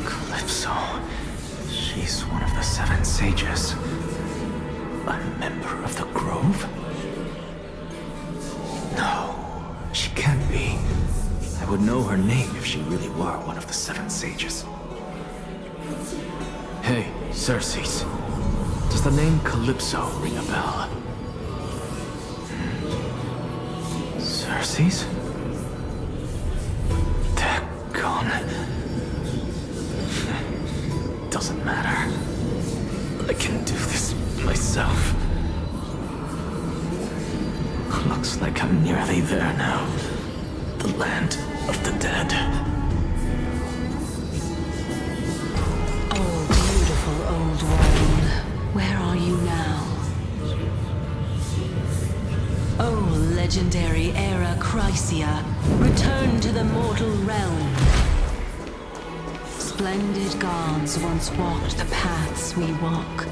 Calypso. She's one of the Seven Sages. A member of the Grove? No, she can't be. I would know her name if she really were one of the Seven Sages. Hey, Circes. Does the name Calypso ring a bell? Circes? Daggone. Doesn't matter. I can do this myself. Looks like I'm nearly there now. The land of the dead. Oh, beautiful old world. Where are you now? Oh, legendary era Chrysia, return to the mortal realm. Splendid gods once walked the paths we walk.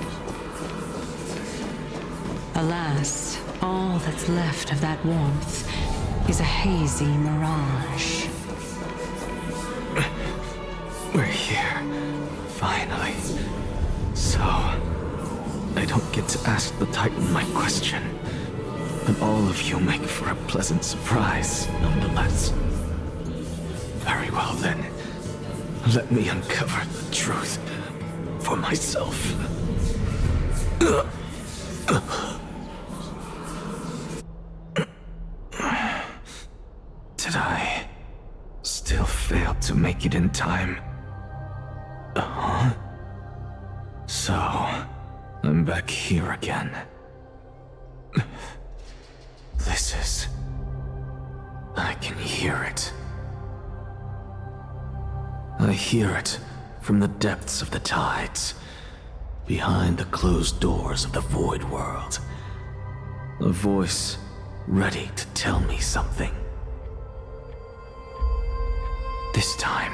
Alas, all that's left of that warmth is a hazy mirage. We're here, finally. So, I don't get to ask the Titan my question, but all of you make for a pleasant surprise, nonetheless. Very well then, let me uncover the truth for myself. Did I still fail to make it in time? So, I'm back here again. This is... I can hear it. I hear it from the depths of the tides, behind the closed doors of the void world. A voice ready to tell me something. This time,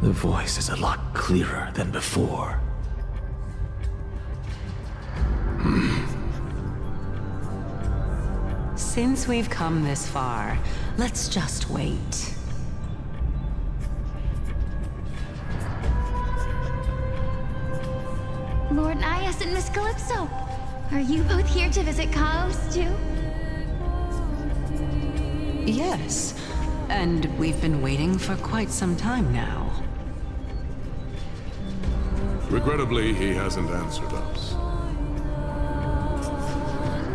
the voice is a lot clearer than before. Since we've come this far, let's just wait. Lord Nias and Miss Calypso, are you both here to visit Chaos too? Yes, and we've been waiting for quite some time now. Regrettably, he hasn't answered us.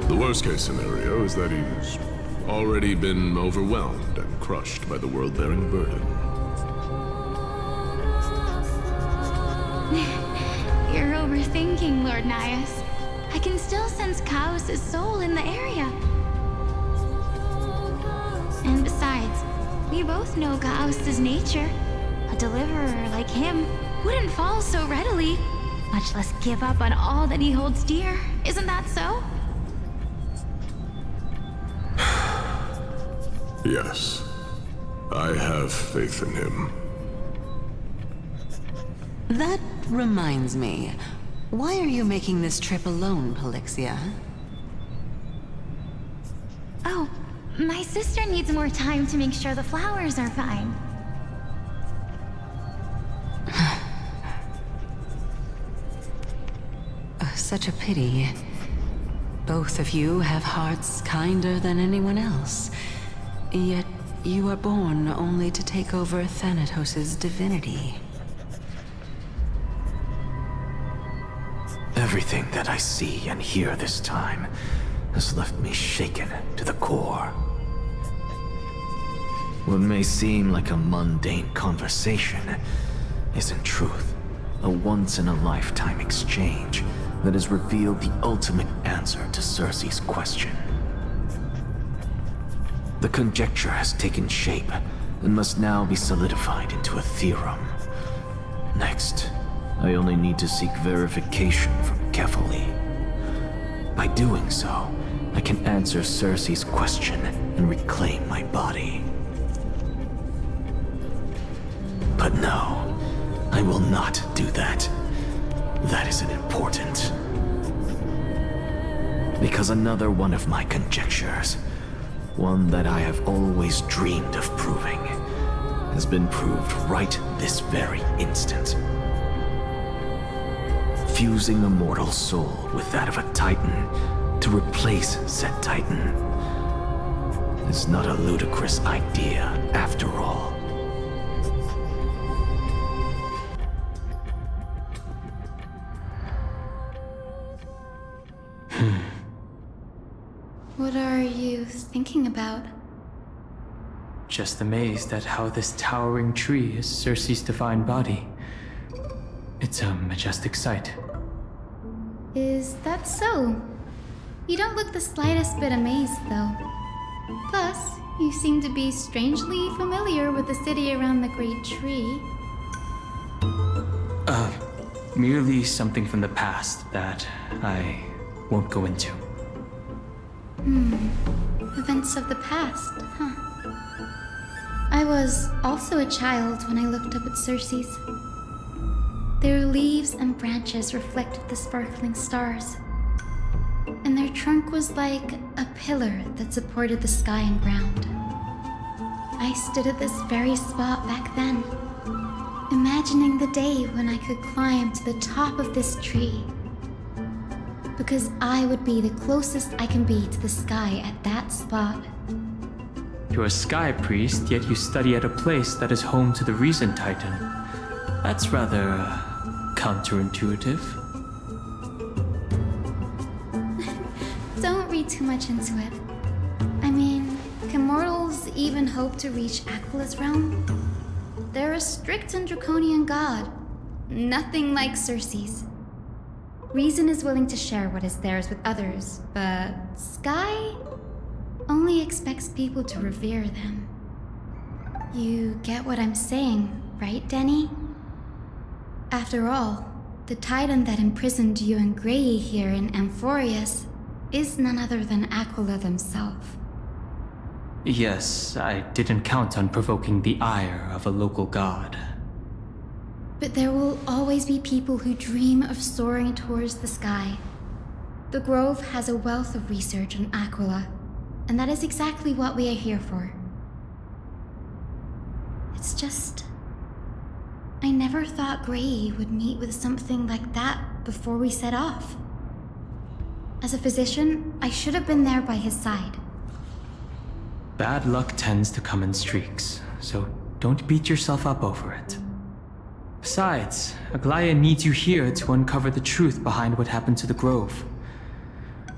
The worst-case scenario is that he's already been overwhelmed and crushed by the world-bearing burden. You're overthinking, Lord Nias. I can still sense Chaos' soul in the area. You both know Gauss's nature. A deliverer like him wouldn't fall so readily, much less give up on all that he holds dear. Isn't that so? Yes. I have faith in him. That reminds me. Why are you making this trip alone, Polixia? Oh, my sister needs more time to make sure the flowers are fine. Such a pity. Both of you have hearts kinder than anyone else. Yet you are born only to take over Thanatos' divinity. Everything that I see and hear this time has left me shaken to the core. What may seem like a mundane conversation is in truth a once-in-a-lifetime exchange that has revealed the ultimate answer to Circe's question. The conjecture has taken shape and must now be solidified into a theorem. Next, I only need to seek verification from Kefali. By doing so, I can answer Circe's question and reclaim my body. But no, I will not do that. That isn't important. Because another one of my conjectures, one that I have always dreamed of proving, has been proved right this very instant. Fusing a mortal soul with that of a Titan to replace said Titan is not a ludicrous idea after all. What are you thinking about? Just amazed at how this towering tree is Circe's divine body. It's a majestic sight. Is that so? You don't look the slightest bit amazed, though. Plus, you seem to be strangely familiar with the city around the great tree. Merely something from the past that I won't go into. Events of the past, huh? I was also a child when I looked up at Circe's. Their leaves and branches reflected the sparkling stars, and their trunk was like a pillar that supported the sky and ground. I stood at this very spot back then, imagining the day when I could climb to the top of this tree, because I would be the closest I can be to the sky at that spot. You're a sky priest, yet you study at a place that is home to the Reason Titan. That's rather counterintuitive. Don't read too much into it. I mean, can mortals even hope to reach Aquila's realm? They're a strict and draconian god. Nothing like Circe's. Reason is willing to share what is theirs with others, but Sky only expects people to revere them. You get what I'm saying, right, Denny? After all, the Titan that imprisoned you and Grey here in Amphoreus is none other than Aquila themselves. Yes, I didn't count on provoking the ire of a local god. But there will always be people who dream of soaring towards the sky. The Grove has a wealth of research on Aquila, and that is exactly what we are here for. It's just... I never thought Grey would meet with something like that before we set off. As a physician, I should have been there by his side. Bad luck tends to come in streaks, so don't beat yourself up over it. Besides, Aglea needs you here to uncover the truth behind what happened to the Grove.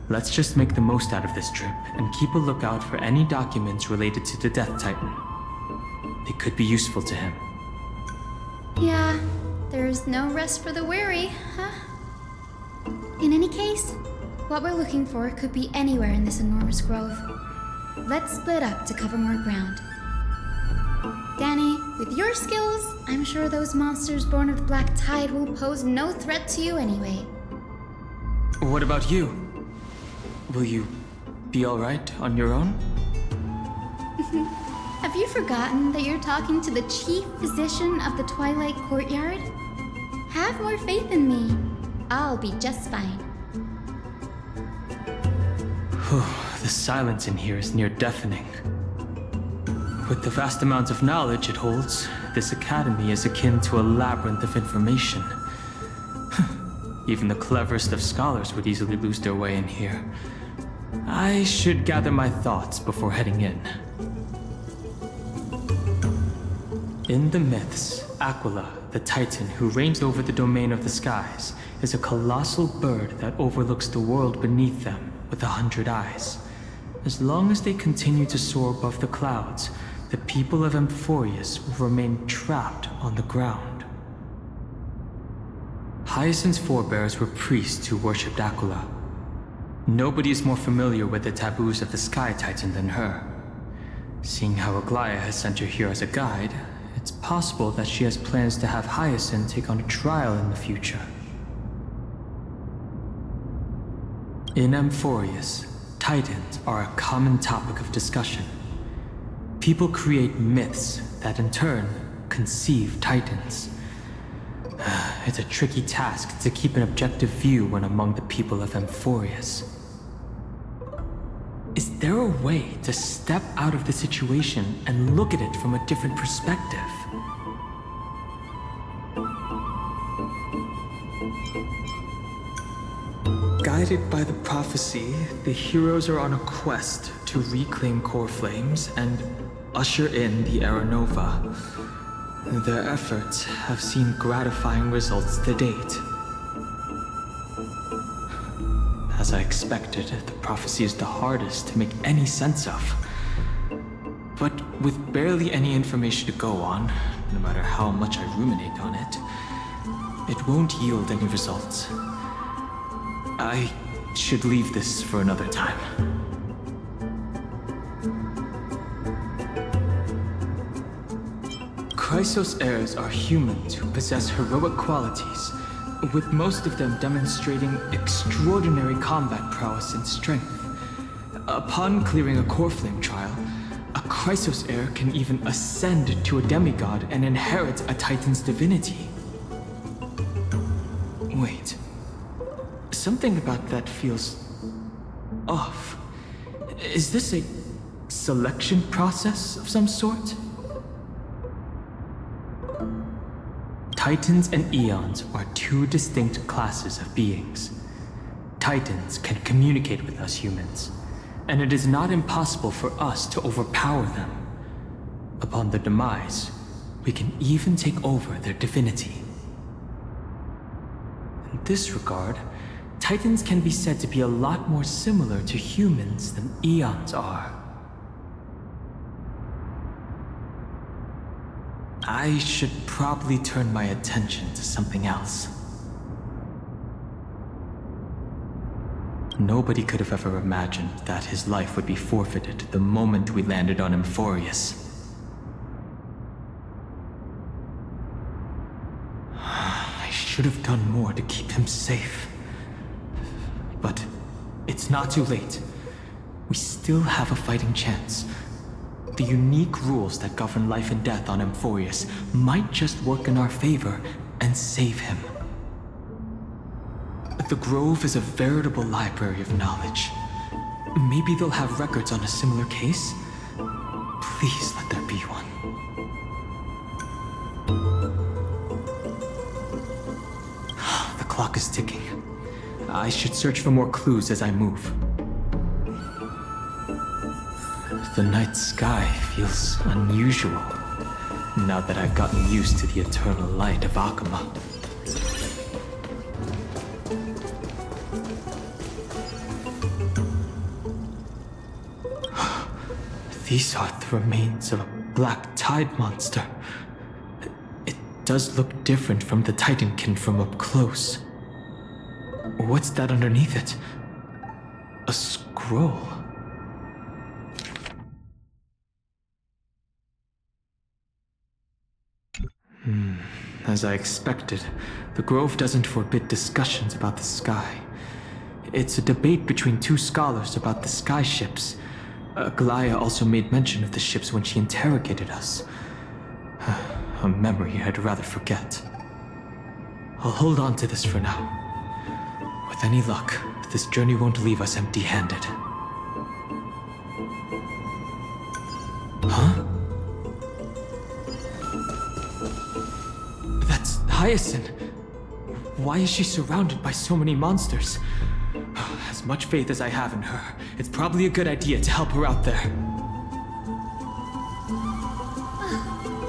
Let's just make the most out of this trip and keep a lookout for any documents related to the Death Titan. They could be useful to him. Yeah, there's no rest for the weary, huh? In any case, what we're looking for could be anywhere in this enormous grove. Let's split up to cover more ground. With your skills, I'm sure those monsters born of the Black Tide will pose no threat to you anyway. What about you? Will you be alright on your own? Have you forgotten that you're talking to the chief physician of the Twilight Courtyard? Have more faith in me. I'll be just fine. The silence in here is near deafening. With the vast amount of knowledge it holds, this academy is akin to a labyrinth of information. Even the cleverest of scholars would easily lose their way in here. I should gather my thoughts before heading in. In the myths, Aglea, the Titan who reigns over the domain of the skies, is a colossal bird that overlooks the world beneath them with 100 eyes. As long as they continue to soar above the clouds, the people of Amphoreus will remain trapped on the ground. Hyacine's forebears were priests who worshipped Aglea. Nobody is more familiar with the taboos of the Sky Titan than her. Seeing how Aglea has sent her here as a guide, it's possible that she has plans to have Hyacine take on a trial in the future. In Amphoreus, Titans are a common topic of discussion. People create myths that in turn conceive Titans. It's a tricky task to keep an objective view when among the people of Amphoreus. Is there a way to step out of the situation and look at it from a different perspective? Guided by the prophecy, the heroes are on a quest to reclaim core flames and usher in the Era Nova. Their efforts have seen gratifying results to date. As I expected, the prophecy is the hardest to make any sense of. But with barely any information to go on, no matter how much I ruminate on it, it won't yield any results. I should leave this for another time. Chrysos heirs are humans who possess heroic qualities, with most of them demonstrating extraordinary combat prowess and strength. Upon clearing a core flame trial, a Chrysos heir can even ascend to a demigod and inherit a Titan's divinity. Wait. Something about that feels off. Is this a selection process of some sort? Titans and Eons are two distinct classes of beings. Titans can communicate with us humans, and it is not impossible for us to overpower them. Upon their demise, we can even take over their divinity. In this regard, Titans can be said to be a lot more similar to humans than Eons are. I should probably turn my attention to something else. Nobody could have ever imagined that his life would be forfeited the moment we landed on Amphoreus. I should have done more to keep him safe. But it's not too late. We still have a fighting chance. The unique rules that govern life and death on Amphoreus might just work in our favor and save him. The Grove is a veritable library of knowledge. Maybe they'll have records on a similar case? Please let there be one. The clock is ticking. I should search for more clues as I move. The night sky feels unusual, now that I've gotten used to the eternal light of Akhama. These are the remains of a black tide monster. It does look different from the Titankin from up close. What's that underneath it? A scroll. As I expected, the Grove doesn't forbid discussions about the sky. It's a debate between two scholars about the sky ships. Aglea also made mention of the ships when she interrogated us. A memory I'd rather forget. I'll hold on to this for now. With any luck, this journey won't leave us empty-handed. Huh? That's Hyacine. Why is she surrounded by so many monsters? As much faith as I have in her, it's probably a good idea to help her out there.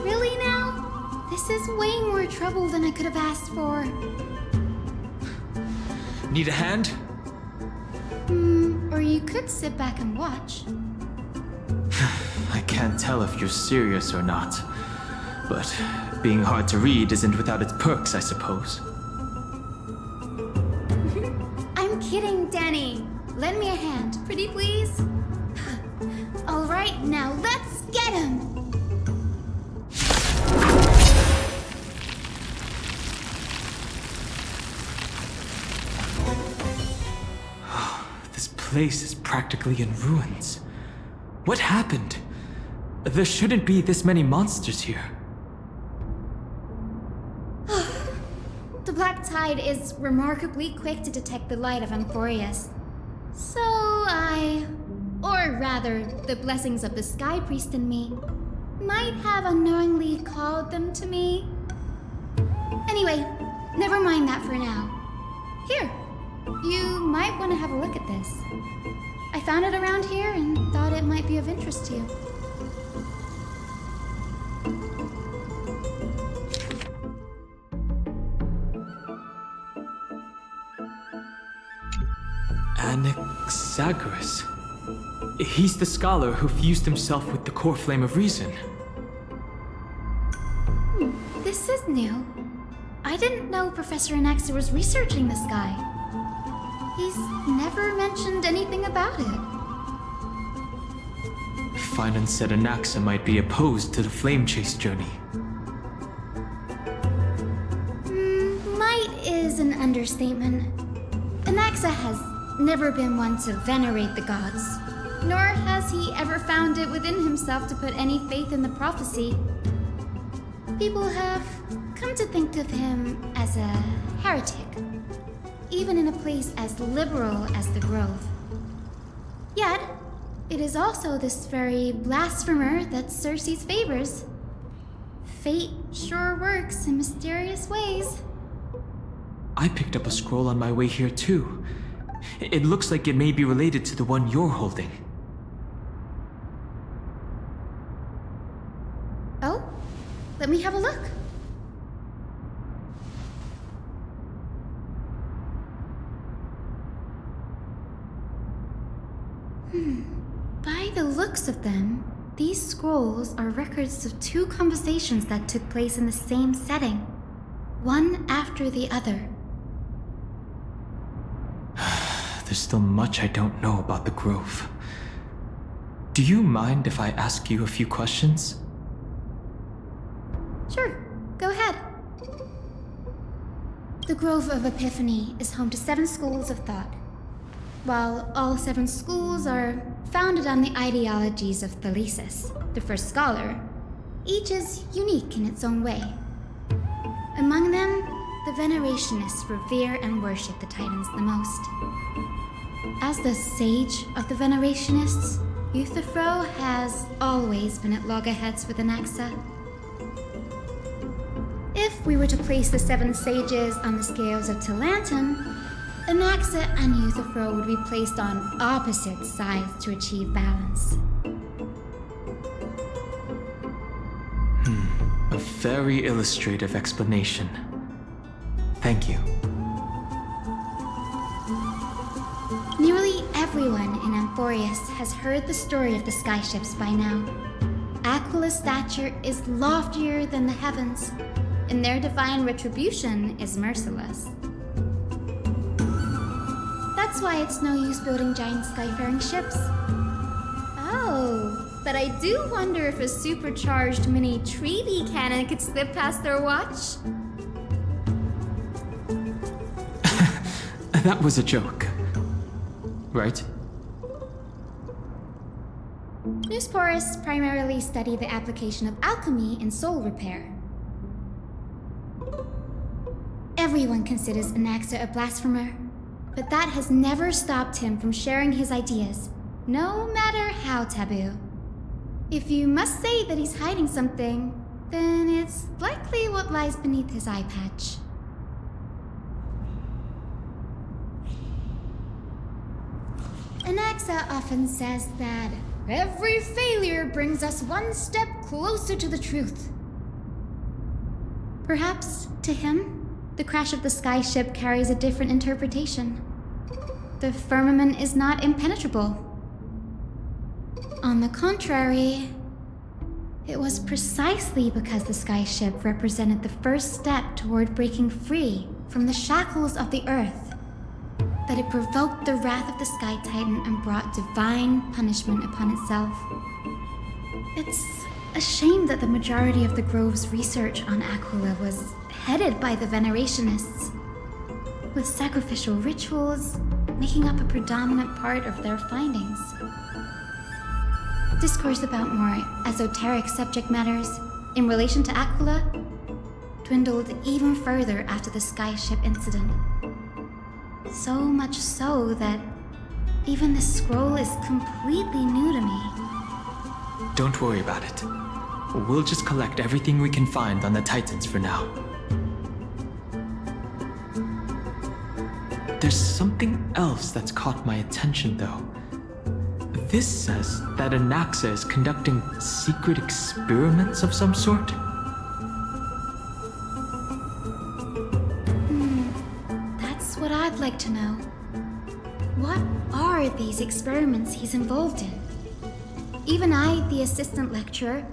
Really now? This is way more trouble than I could have asked for. Need a hand? Or you could sit back and watch. I can't tell if you're serious or not. But being hard to read isn't without its perks, I suppose. I'm kidding, Danny. Lend me a hand, pretty please. All right, now let's get him. This place is practically in ruins. What happened? There shouldn't be this many monsters here. The black tide is remarkably quick to detect the light of Amphoreus. So or rather, the blessings of the Sky Priest in me, might have unknowingly called them to me. Anyway, never mind that for now. Here, you might want to have a look at this. I found it around here and thought it might be of interest to you. Anaxa. He's the scholar who fused himself with the core flame of reason. This is new. I didn't know Professor Anaxa was researching the sky. He's never mentioned anything about it. Phainon said Anaxa might be opposed to the flame chase journey. Might is an understatement. Anaxa has never been one to venerate the gods, nor has he ever found it within himself to put any faith in the prophecy. People have come to think of him as a heretic, even in a place as liberal as the Grove. Yet, it is also this very blasphemer that Circe's favors. Fate sure works in mysterious ways. I picked up a scroll on my way here too. It looks like it may be related to the one you're holding. Oh? Let me have a look. By the looks of them, these scrolls are records of two conversations that took place in the same setting, one after the other. There's still much I don't know about the Grove. Do you mind if I ask you a few questions? Sure, go ahead. The Grove of Epiphany is home to 7 schools of thought. While all 7 schools are founded on the ideologies of Thalesis, the first scholar, each is unique in its own way. Among them, the Venerationists revere and worship the Titans the most. As the sage of the Venerationists, Euthyphro has always been at loggerheads with Anaxa. If we were to place the 7 sages on the scales of Talantum, Anaxa and Euthyphro would be placed on opposite sides to achieve balance. A very illustrative explanation. Thank you. Nearly everyone in Amphoreus has heard the story of the skyships by now. Aquila's stature is loftier than the heavens, and their divine retribution is merciless. That's why it's no use building giant skyfaring ships. Oh, but I do wonder if a supercharged mini Tribbie cannon could slip past their watch. That was a joke, right? Newsporists primarily study the application of alchemy in soul repair. Everyone considers Anaxa a blasphemer, but that has never stopped him from sharing his ideas, no matter how taboo. If you must say that he's hiding something, then it's likely what lies beneath his eye patch. Anaxa often says that every failure brings us one step closer to the truth. Perhaps, to him, the crash of the skyship carries a different interpretation. The firmament is not impenetrable. On the contrary, it was precisely because the skyship represented the first step toward breaking free from the shackles of the Earth that it provoked the wrath of the Sky Titan and brought divine punishment upon itself. It's a shame that the majority of the Grove's research on Aglea was headed by the Venerationists, with sacrificial rituals making up a predominant part of their findings. Discourse about more esoteric subject matters in relation to Aglea dwindled even further after the skyship incident. So much so that even the scroll is completely new to me. Don't worry about it. We'll just collect everything we can find on the Titans for now. There's something else that's caught my attention, though. This says that Anaxa is conducting secret experiments of some sort. That's what I'd like to know. What are these experiments he's involved in? Even I, the assistant lecturer,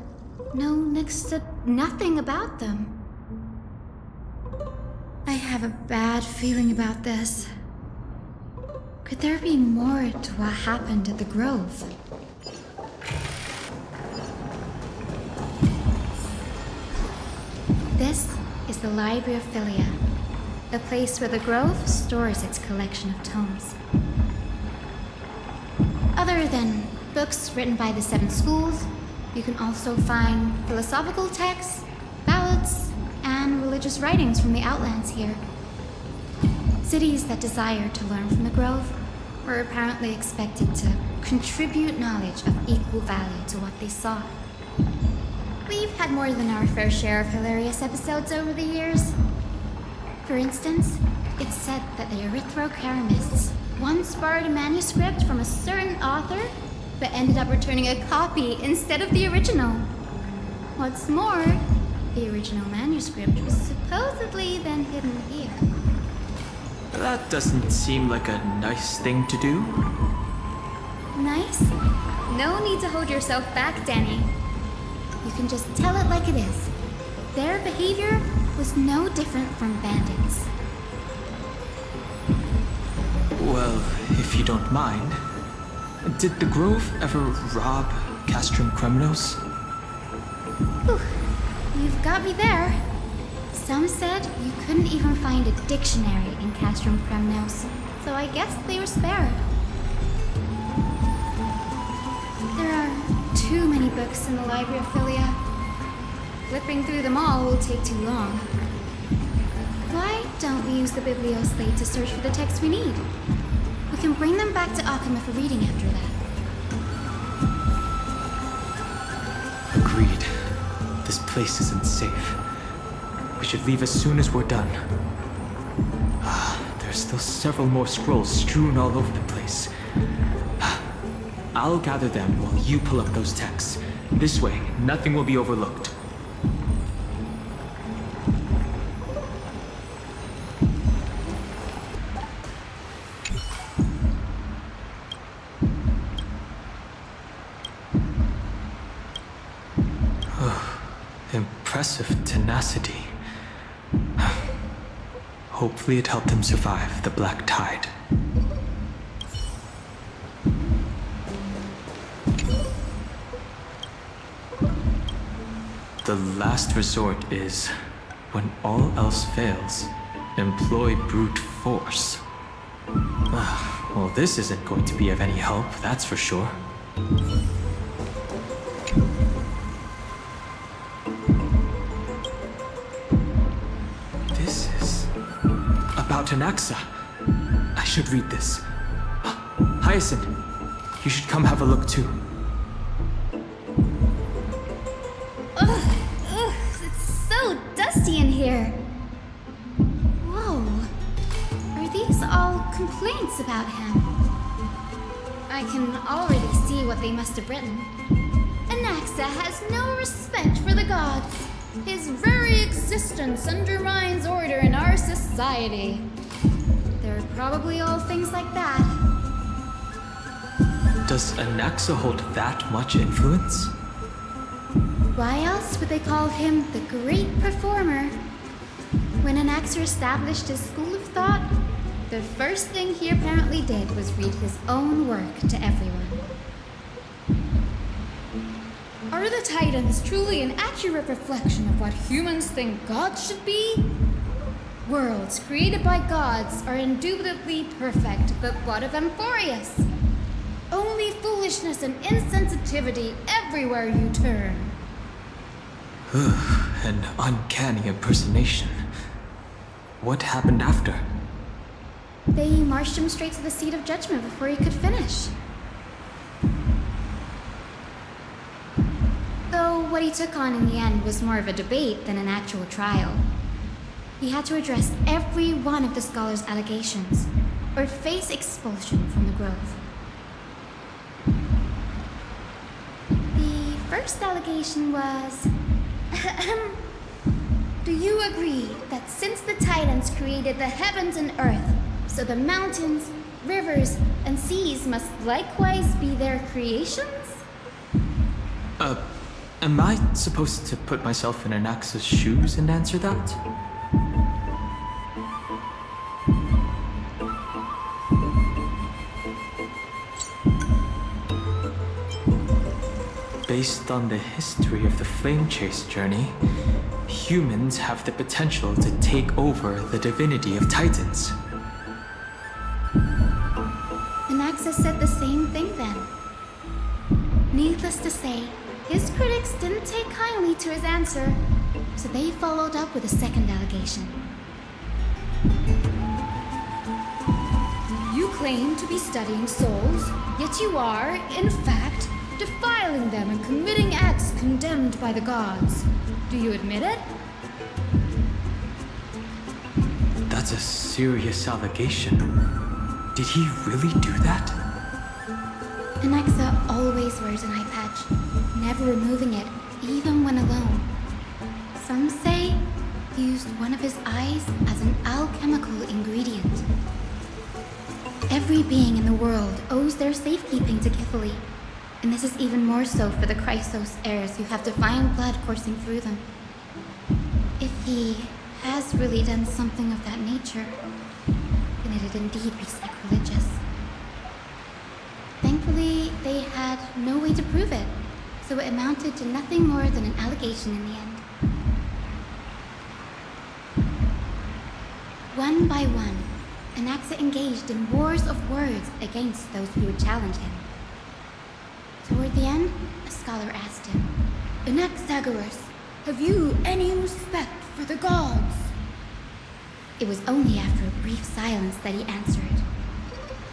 know next to nothing about them. I have a bad feeling about this. Could there be more to what happened at the Grove? This is the Library of Philia, a place where the Grove stores its collection of tomes. Other than books written by the 7 schools, you can also find philosophical texts, ballads, and religious writings from the Outlands here. Cities that desire to learn from the Grove were apparently expected to contribute knowledge of equal value to what they saw. We've had more than our fair share of hilarious episodes over the years. For instance, it's said that the Erythrocheramists once borrowed a manuscript from a certain author, but ended up returning a copy instead of the original. What's more, the original manuscript was supposedly then hidden here. That doesn't seem like a nice thing to do. Nice? No need to hold yourself back, Danny. You can just tell it like it is. Their behavior was no different from bandits. Well, if you don't mind, did the Grove ever rob Castrum Kremnos? Whew. You've got me there. Some said you couldn't even find a dictionary in Castrum Kremnos, so I guess they were spared. There are too many books in the Library of Philia. Flipping through them all will take too long. Why don't we use the Biblioslate to search for the texts we need? We can bring them back to Akama for reading after that. Agreed. This place isn't safe. We should leave as soon as we're done. There's still several more scrolls strewn all over the place. I'll gather them while you pull up those texts. This way, nothing will be overlooked. Impressive tenacity. Hopefully it helped him survive the Black Tide. The last resort is, when all else fails, employ brute force. Well, this isn't going to be of any help, that's for sure. This is about Anaxa. I should read this. Hyacine, you should come have a look too. Ugh, it's so dusty in here. Whoa. Are these all complaints about him? I can already see what they must have written. Anaxa has no respect for the gods. His very existence undermines order in our society. They're probably all things like that. Does Anaxa hold that much influence? Why else would they call him the Great Performer? When Anaxa established his school of thought, the first thing he apparently did was read his own work to everyone. Are the Titans truly an accurate reflection of what humans think gods should be? Worlds created by gods are indubitably perfect, but what of Amphoreus? Only foolishness and insensitivity everywhere you turn. An uncanny impersonation. What happened after? They marched him straight to the seat of judgment before he could finish. Though what he took on in the end was more of a debate than an actual trial. He had to address every one of the scholar's allegations, or face expulsion from the Grove. The first allegation was... Do you agree that since the Titans created the heavens and earth, so the mountains, rivers, and seas must likewise be their creations? Am I supposed to put myself in Anaxa's shoes and answer that? Based on the history of the Flame Chase journey, humans have the potential to take over the divinity of Titans. Anaxa said the same thing then. Needless to say, his critics didn't take kindly to his answer, so they followed up with a second allegation. You claim to be studying souls, yet you are, in fact, defiling them and committing acts condemned by the gods. Do you admit it? That's a serious allegation. Did he really do that? Anaxa always wears an eye patch, never removing it, even when alone. Some say he used one of his eyes as an alchemical ingredient. Every being in the world owes their safekeeping to Kifili, and this is even more so for the Chrysos heirs who have divine blood coursing through them. If he has really done something of that nature, then it'd indeed be sacrilegious. Thankfully, they had no way to prove it, so it amounted to nothing more than an allegation in the end. One by one, Anaxa engaged in wars of words against those who would challenge him. Toward the end, a scholar asked him, "Anaxagoras, have you any respect for the gods?" It was only after a brief silence that he answered,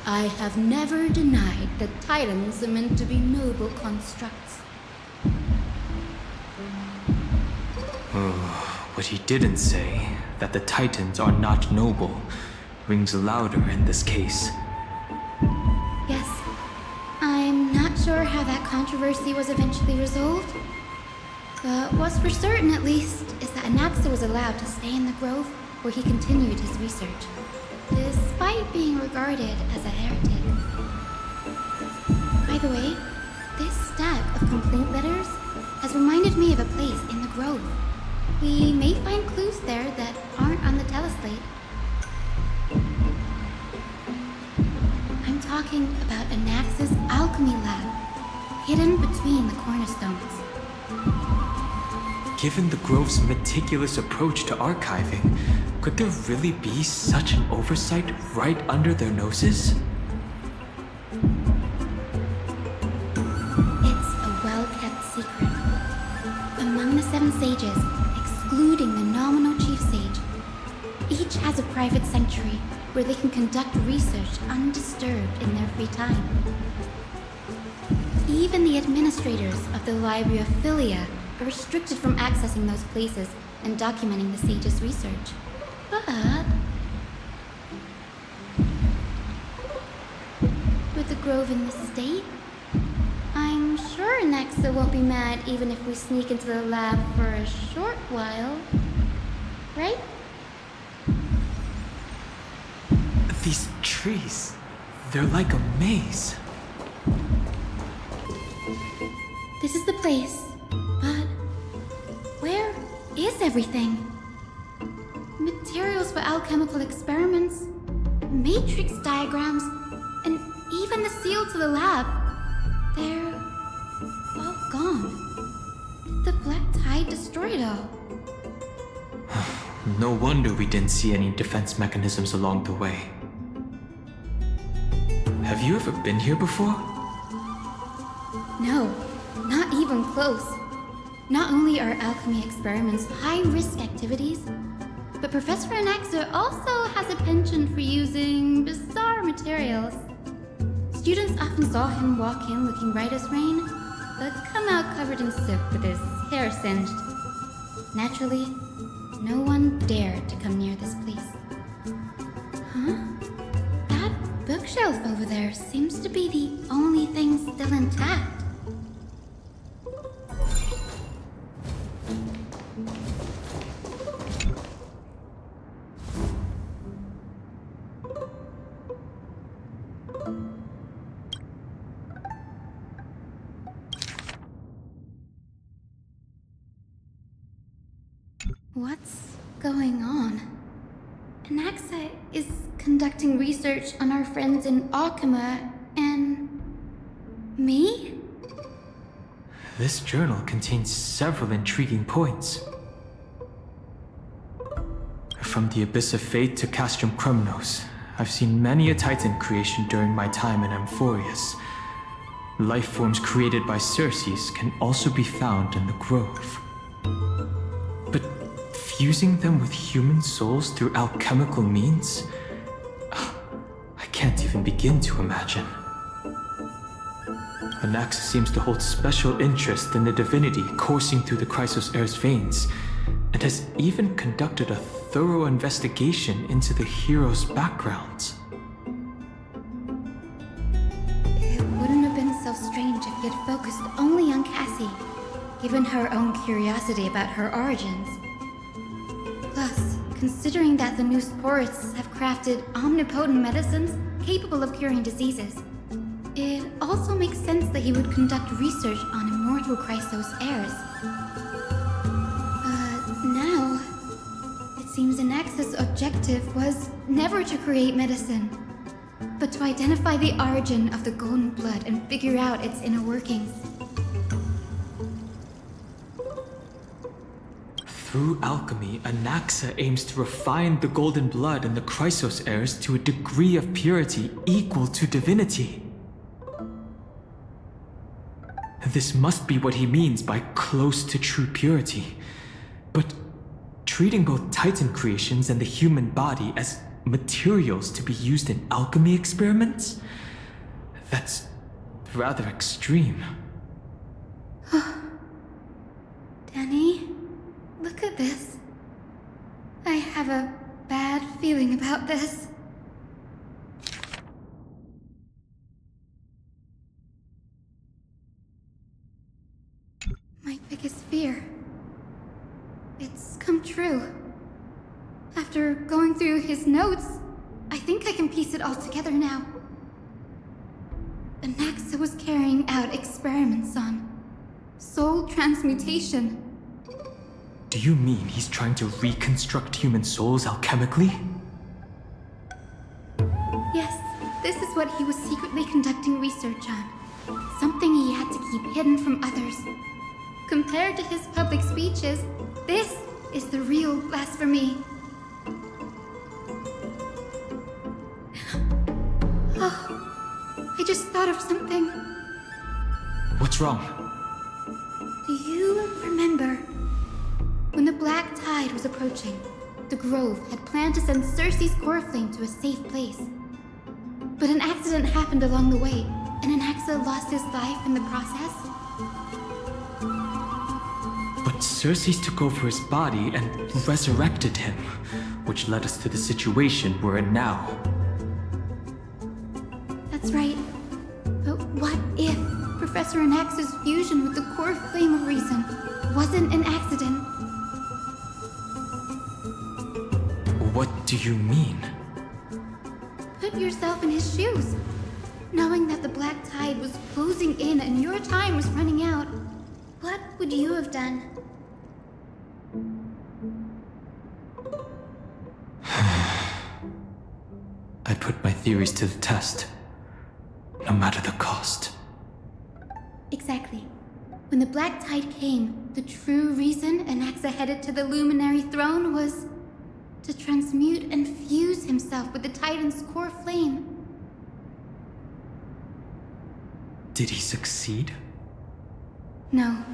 "I have never denied that Titans are meant to be noble constructs." What he didn't say, that the Titans are not noble, rings louder in this case. Yes. I'm not sure how that controversy was eventually resolved. But what's for certain, at least, is that Anaxa was allowed to stay in the Grove where he continued his research, despite being regarded as a heretic. By the way, this stack of complaint letters has reminded me of a place in the Grove. We may find clues there that aren't on the teleslate. I'm talking about Anaxa's alchemy lab, hidden between the cornerstones. given the Grove's meticulous approach to archiving, could there really be such an oversight right under their noses? It's a well-kept secret. Among the 7 sages, excluding the nominal chief sage, each has a private sanctuary where they can conduct research undisturbed in their free time. Even the administrators of the Library of Philia are restricted from accessing those places and documenting the sage's research. But with the Grove in this state, I'm sure Anaxa won't be mad even if we sneak into the lab for a short while. Right? These trees, they're like a maze. This is the place, but where is everything? Materials for alchemical experiments, matrix diagrams, and even the seal to the lab. They're all gone. The black tide destroyed it all. No wonder we didn't see any defense mechanisms along the way. Have you ever been here before? No, not even close. Not only are alchemy experiments high-risk activities, but Professor Anaxa also has a penchant for using bizarre materials. Students often saw him walk in looking bright as rain, but come out covered in soot with his hair singed. Naturally, no one dared to come near this place. Huh? That bookshelf over there seems to be the only thing still intact. What's going on? Anaxa is conducting research on our friends in Akama and me? This journal contains several intriguing points. From the Abyss of Fate to Castrum Krumnos, I've seen many a Titan creation during my time in Amphoreus. Life forms created by Circes can also be found in the Grove. But fusing them with human souls through alchemical means? I can't even begin to imagine. Anaxa seems to hold special interest in the divinity coursing through the Chrysos Heir's veins, and has even conducted a thorough investigation into the hero's backgrounds. It wouldn't have been so strange if he had focused only on Cassie, given her own curiosity about her origins. Plus, considering that the new sporists have crafted omnipotent medicines capable of curing diseases, it also makes sense that he would conduct research on immortal Chrysos heirs. But now, it seems Anaxa's objective was never to create medicine, but to identify the origin of the golden blood and figure out its inner workings. Through alchemy, Anaxa aims to refine the golden blood in the Chrysos heirs to a degree of purity equal to divinity. This must be what he means by close to true purity. But treating both Titan creations and the human body as materials to be used in alchemy experiments? That's rather extreme. Danny, look at this. I have a bad feeling about this. My biggest fear. It's come true. After going through his notes, I think I can piece it all together now. Anaxa was carrying out experiments on soul transmutation. Do you mean he's trying to reconstruct human souls alchemically? Yes, this is what he was secretly conducting research on. Something he had to keep hidden from others. Compared to his public speeches, this is the real blasphemy. Oh, I just thought of something. What's wrong? Do you remember when the Black Tide was approaching? The Grove had planned to send Circe's core flame to a safe place. But an accident happened along the way, and Anaxa lost his life in the process. But Circe took over his body and resurrected him, which led us to the situation we're in now. That's right. But what if Professor Anaxa's fusion with the core flame of reason wasn't an accident? What do you mean? Put yourself in his shoes. Knowing that the Black Tide was closing in and your time was running out, what would you have done? I'd put my theories to the test, no matter the cost. Exactly. When the Black Tide came, the true reason Anaxa headed to the Luminary Throne was to transmute and fuse himself with the Titan's core flame. Did he succeed? No.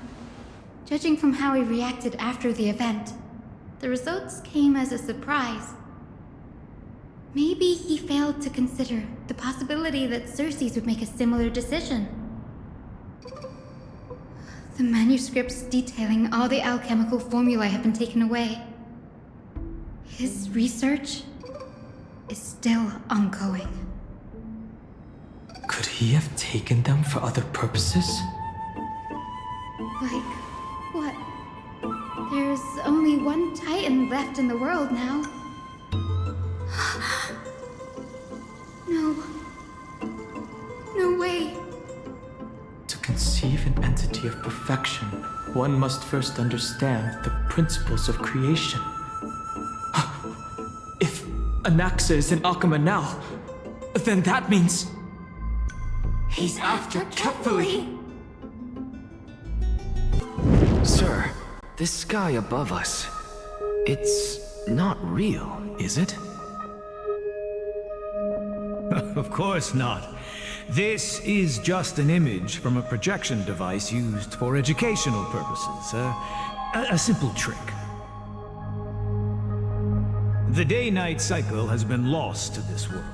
Judging from how he reacted after the event, the results came as a surprise. Maybe he failed to consider the possibility that Circe would make a similar decision. The manuscripts detailing all the alchemical formulae have been taken away. His research is still ongoing. Could he have taken them for other purposes? Like what? There's only one Titan left in the world now. No. No way. To conceive an entity of perfection, one must first understand the principles of creation. If Anaxa is in Akama now, then that means he's after Kefali. Sir, this sky above us, it's not real, is it? Of course not. This is just an image from a projection device used for educational purposes. A simple trick. The day-night cycle has been lost to this world,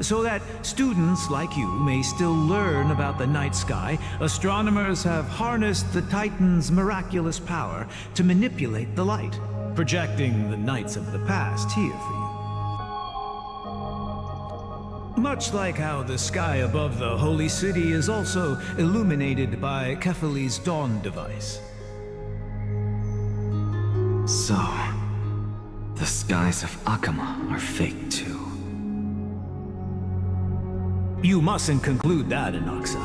so that students like you may still learn about the night sky. Astronomers have harnessed the Titan's miraculous power to manipulate the light, projecting the nights of the past here for you. Much like how the sky above the Holy City is also illuminated by Kefali's dawn device. So, the skies of Akama are fake too. You mustn't conclude that, Anaxa.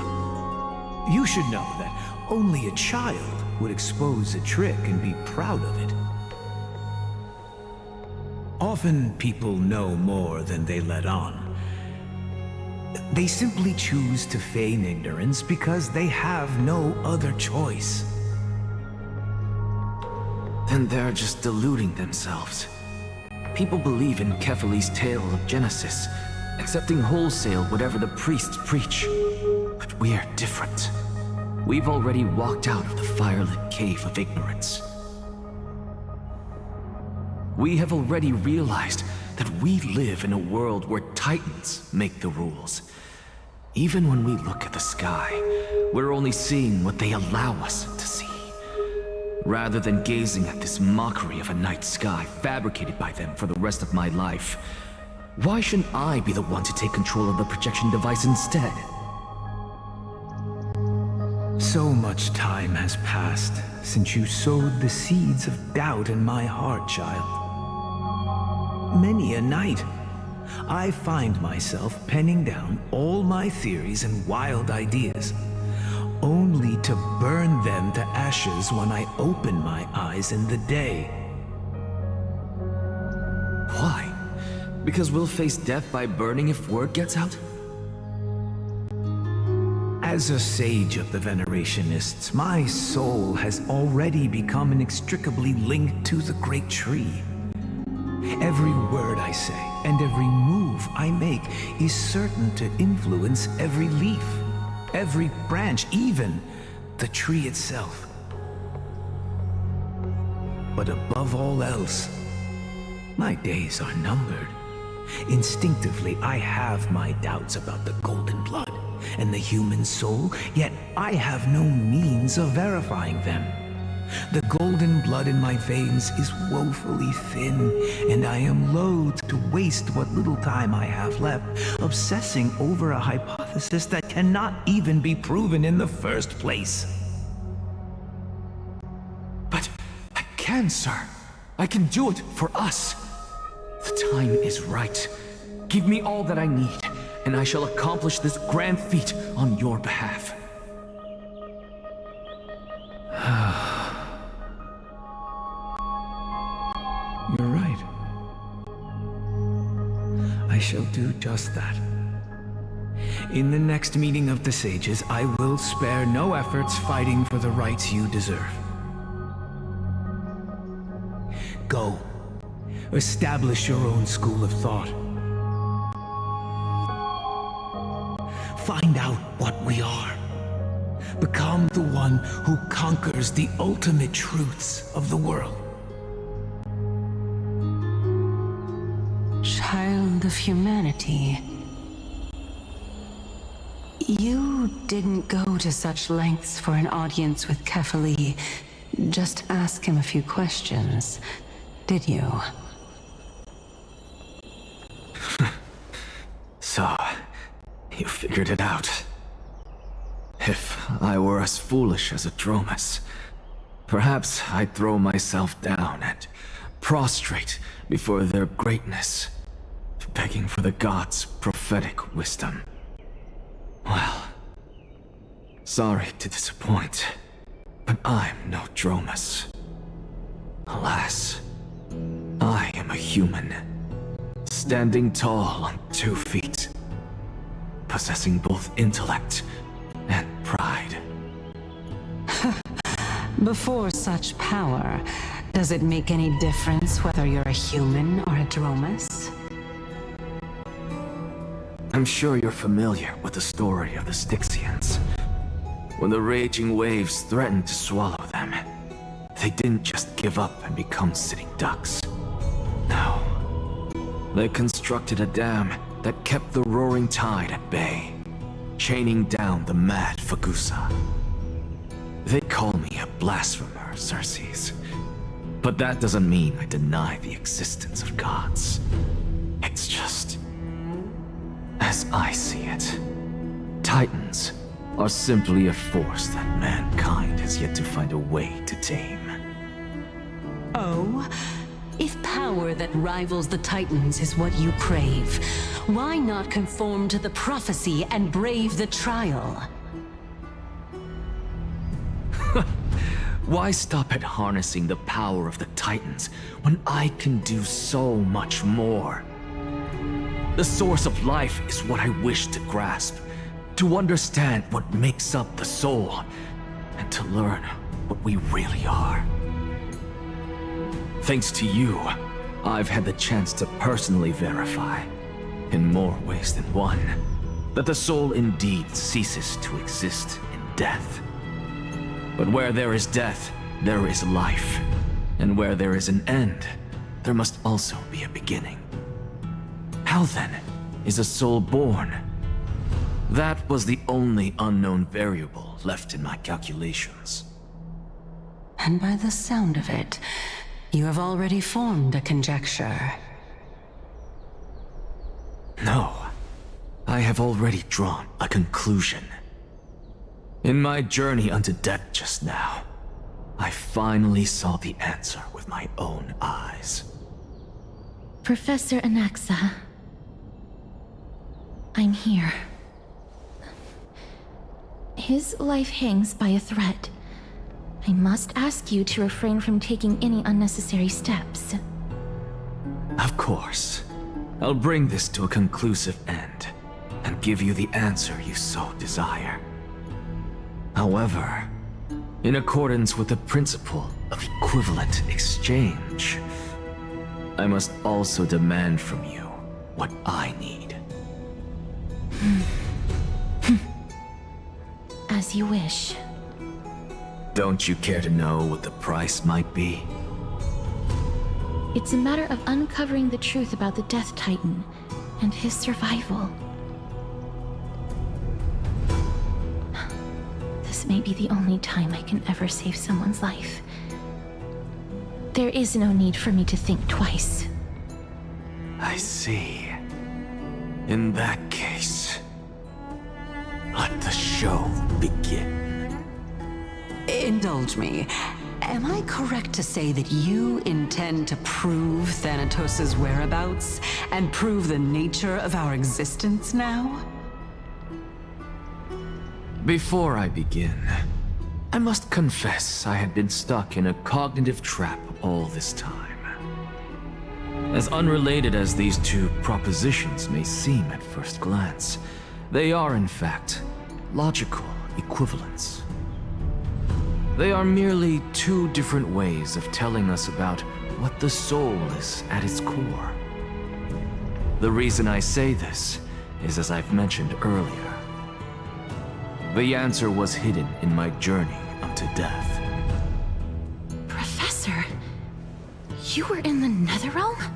You should know that only a child would expose a trick and be proud of it. Often people know more than they let on. They simply choose to feign ignorance because they have no other choice. Then they're just deluding themselves. People believe in Kefali's tale of Genesis, accepting wholesale whatever the priests preach. But we're different. We've already walked out of the firelit cave of ignorance. We have already realized that we live in a world where Titans make the rules. Even when we look at the sky, we're only seeing what they allow us to see. Rather than gazing at this mockery of a night sky fabricated by them for the rest of my life, why shouldn't I be the one to take control of the projection device instead? So much time has passed since you sowed the seeds of doubt in my heart, child. Many a night, I find myself penning down all my theories and wild ideas, only to burn them to ashes when I open my eyes in the day. Why? Because we'll face death by burning if word gets out? As a sage of the Venerationists, my soul has already become inextricably linked to the great tree. Every word I say and every move I make is certain to influence every leaf, every branch, even the tree itself. But above all else, my days are numbered. Instinctively, I have my doubts about the golden blood and the human soul, yet I have no means of verifying them. The golden blood in my veins is woefully thin, and I am loath to waste what little time I have left obsessing over a hypothesis that cannot even be proven in the first place. But I can, sir. I can do it for us. The time is right. Give me all that I need, and I shall accomplish this grand feat on your behalf. You're right. I shall do just that. In the next meeting of the sages, I will spare no efforts fighting for the rights you deserve. Go. Establish your own school of thought. Find out what we are. Become the one who conquers the ultimate truths of the world. Child of humanity. You didn't go to such lengths for an audience with Kefali. Just ask him a few questions, did you? So, you figured it out. If I were as foolish as a Dromus, perhaps I'd throw myself down and prostrate before their greatness, begging for the gods' prophetic wisdom. Well, sorry to disappoint, but I'm no Dromus. Alas, I am a human, standing tall on 2 feet, possessing both intellect and pride. Before such power, does it make any difference whether you're a human or a Dromus? I'm sure you're familiar with the story of the Styxians. When the raging waves threatened to swallow them, they didn't just give up and become sitting ducks. No. They constructed a dam that kept the roaring tide at bay, chaining down the mad Fagusa. They call me a blasphemer, Circes. But that doesn't mean I deny the existence of gods. It's just, as I see it, Titans are simply a force that mankind has yet to find a way to tame. Oh? If power that rivals the Titans is what you crave, why not conform to the prophecy and brave the trial? Why stop at harnessing the power of the Titans when I can do so much more? The source of life is what I wish to grasp, to understand what makes up the soul, and to learn what we really are. Thanks to you, I've had the chance to personally verify, in more ways than one, that the soul indeed ceases to exist in death. But where there is death, there is life. And where there is an end, there must also be a beginning. How then is a soul born? That was the only unknown variable left in my calculations. And by the sound of it, you have already formed a conjecture. No, I have already drawn a conclusion. In my journey unto death just now, I finally saw the answer with my own eyes. Professor Anaxa, I'm here. His life hangs by a thread. I must ask you to refrain from taking any unnecessary steps. Of course. I'll bring this to a conclusive end, and give you the answer you so desire. However, in accordance with the principle of equivalent exchange, I must also demand from you what I need. As you wish. Don't you care to know what the price might be? It's a matter of uncovering the truth about the Death Titan and his survival. This may be the only time I can ever save someone's life. There is no need for me to think twice. I see. In that case, let the show begin. Indulge me. Am I correct to say that you intend to prove Thanatos' whereabouts and prove the nature of our existence now? Before I begin, I must confess I had been stuck in a cognitive trap all this time. As unrelated as these two propositions may seem at first glance, they are in fact logical equivalents. They are merely two different ways of telling us about what the soul is at its core. The reason I say this is, as I've mentioned earlier, the answer was hidden in my journey unto death. Professor, you were in the Netherrealm?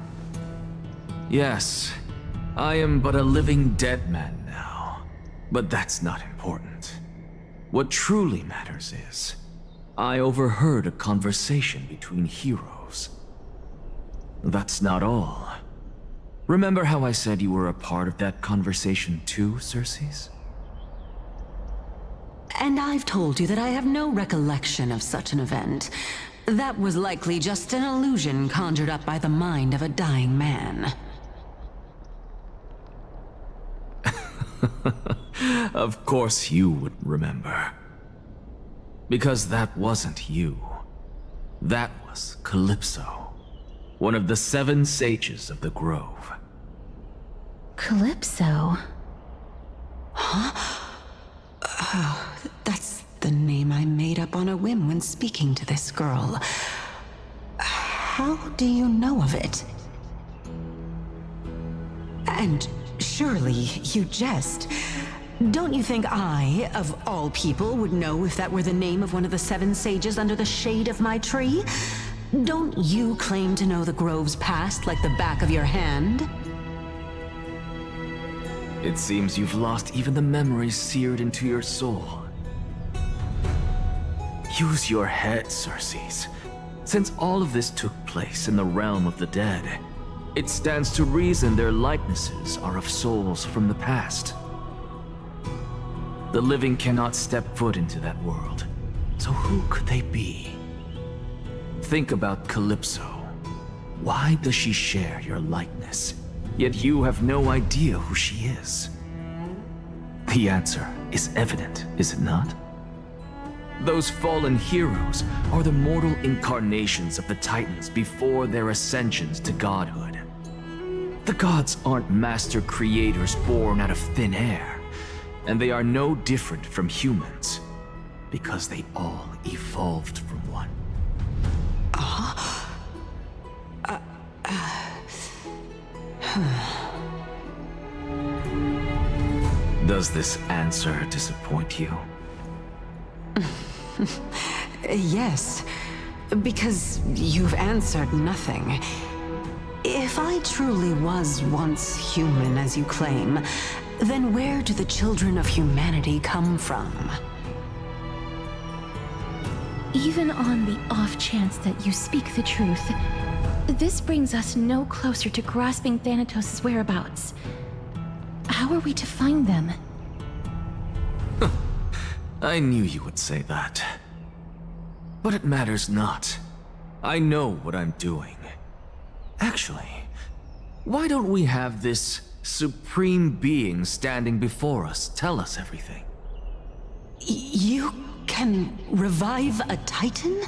Yes, I am but a living dead man now, but that's not important. What truly matters is, I overheard a conversation between heroes. That's not all. Remember how I said you were a part of that conversation too, Circes? And I've told you that I have no recollection of such an event. That was likely just an illusion conjured up by the mind of a dying man. Of course you would remember. Because that wasn't you. That was Calypso, one of the 7 sages of the Grove. Calypso? Huh? Oh, that's the name I made up on a whim when speaking to this girl. How do you know of it? And surely you jest. Don't you think I, of all people, would know if that were the name of one of the 7 sages under the shade of my tree? Don't you claim to know the Grove's past like the back of your hand? It seems you've lost even the memories seared into your soul. Use your head, Circes. Since all of this took place in the realm of the dead, it stands to reason their likenesses are of souls from the past. The living cannot step foot into that world, so who could they be? Think about Calypso. Why does she share your likeness, yet you have no idea who she is? The answer is evident, is it not? Those fallen heroes are the mortal incarnations of the Titans before their ascensions to godhood. The gods aren't master creators born out of thin air. And they are no different from humans, because they all evolved from one. Does this answer disappoint you? Yes, because you've answered nothing. If I truly was once human, as you claim, then where do the children of humanity come from? Even on the off chance that you speak the truth, this brings us no closer to grasping Thanatos' whereabouts. How are we to find them? I knew you would say that. But it matters not. I know what I'm doing. Actually, why don't we have this supreme being standing before us tell us everything? You can revive a Titan?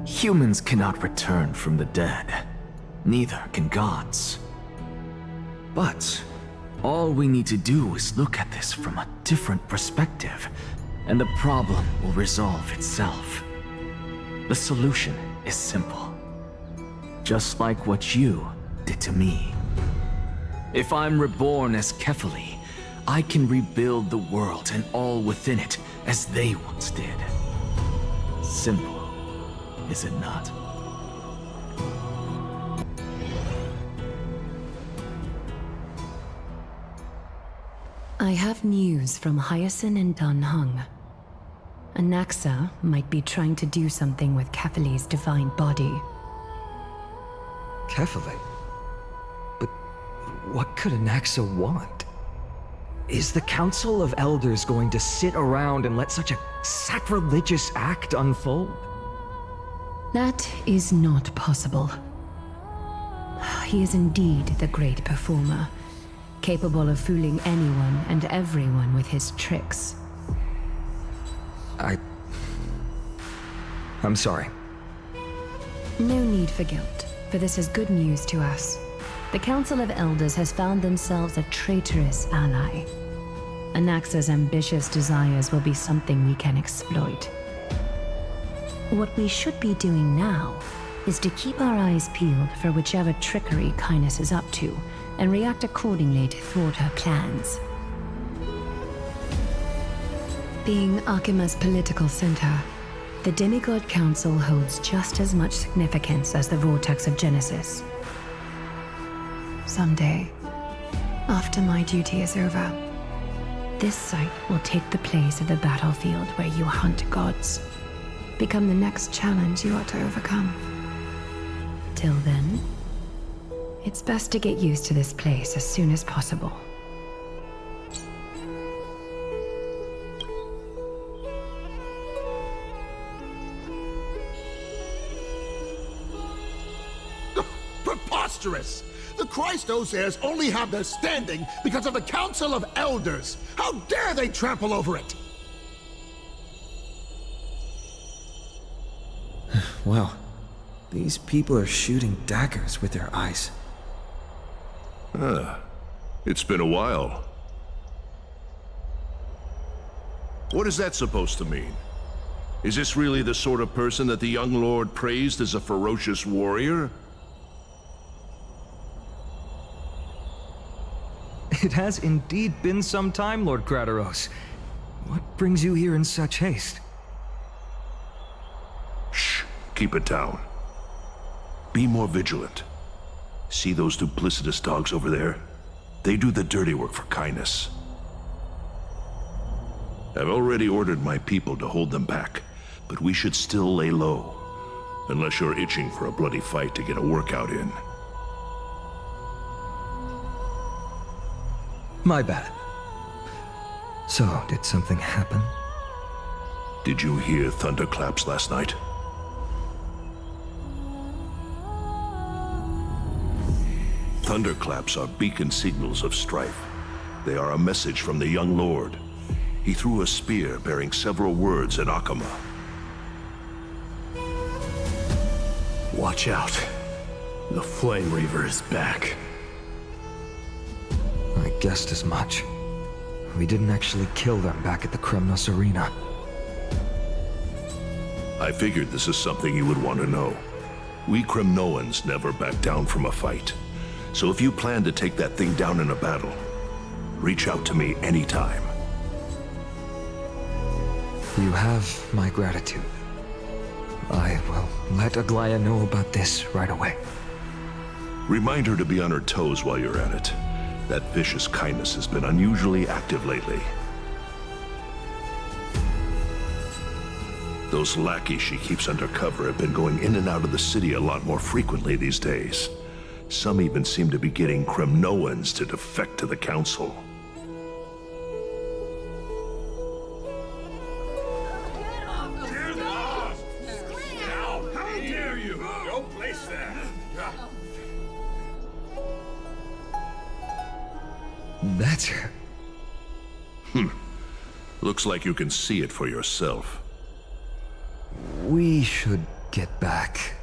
Humans cannot return from the dead. Neither can gods. But All we need to do is look at this from a different perspective, and the problem will resolve itself. The solution is simple. Just like what you did to me. If I'm reborn as Kefali, I can rebuild the world and all within it as they once did. Simple, is it not? I have news from Hyacine and Heng. Anaxa might be trying to do something with Kefali's divine body. Kefali? But what could Anaxa want? Is the Council of Elders going to sit around and let such a sacrilegious act unfold? That is not possible. He is indeed the great performer, capable of fooling anyone and everyone with his tricks. I'm sorry. No need for guilt, for this is good news to us. The Council of Elders has found themselves a traitorous ally. Anaxa's ambitious desires will be something we can exploit. What we should be doing now is to keep our eyes peeled for whichever trickery Kindness is up to, and react accordingly to thwart her plans. Being Akima's political center, the Demigod Council holds just as much significance as the Vortex of Genesis. Someday, after my duty is over, this site will take the place of the battlefield where you hunt gods, become the next challenge you are to overcome. Till then, it's best to get used to this place as soon as possible. Preposterous! The Christos heirs only have their standing because of the Council of Elders! How dare they trample over it! Well, these people are shooting daggers with their eyes. It's been a while. What is that supposed to mean? Is this really the sort of person that the young lord praised as a ferocious warrior? It has indeed been some time, Lord Crateros. What brings you here in such haste? Shh, keep it down. Be more vigilant. See those duplicitous dogs over there? They do the dirty work for Kindness. I've already ordered my people to hold them back, but we should still lay low. Unless you're itching for a bloody fight to get a workout in. My bad. So, did something happen? Did you hear thunderclaps last night? Thunderclaps are beacon signals of strife. They are a message from the young lord. He threw a spear bearing several words at Akama. Watch out. The Flame Reaver is back. I guessed as much. We didn't actually kill them back at the Kremnos Arena. I figured this is something you would want to know. We Kremnoans never back down from a fight. So if you plan to take that thing down in a battle, reach out to me anytime. You have my gratitude. I will let Aglea know about this right away. Remind her to be on her toes while you're at it. That vicious Kindness has been unusually active lately. Those lackeys she keeps under cover have been going in and out of the city a lot more frequently these days. Some even seem to be getting Kremnoans to defect to the Council. How dare you! Don't place that! That's her. Looks like you can see it for yourself. We should get back.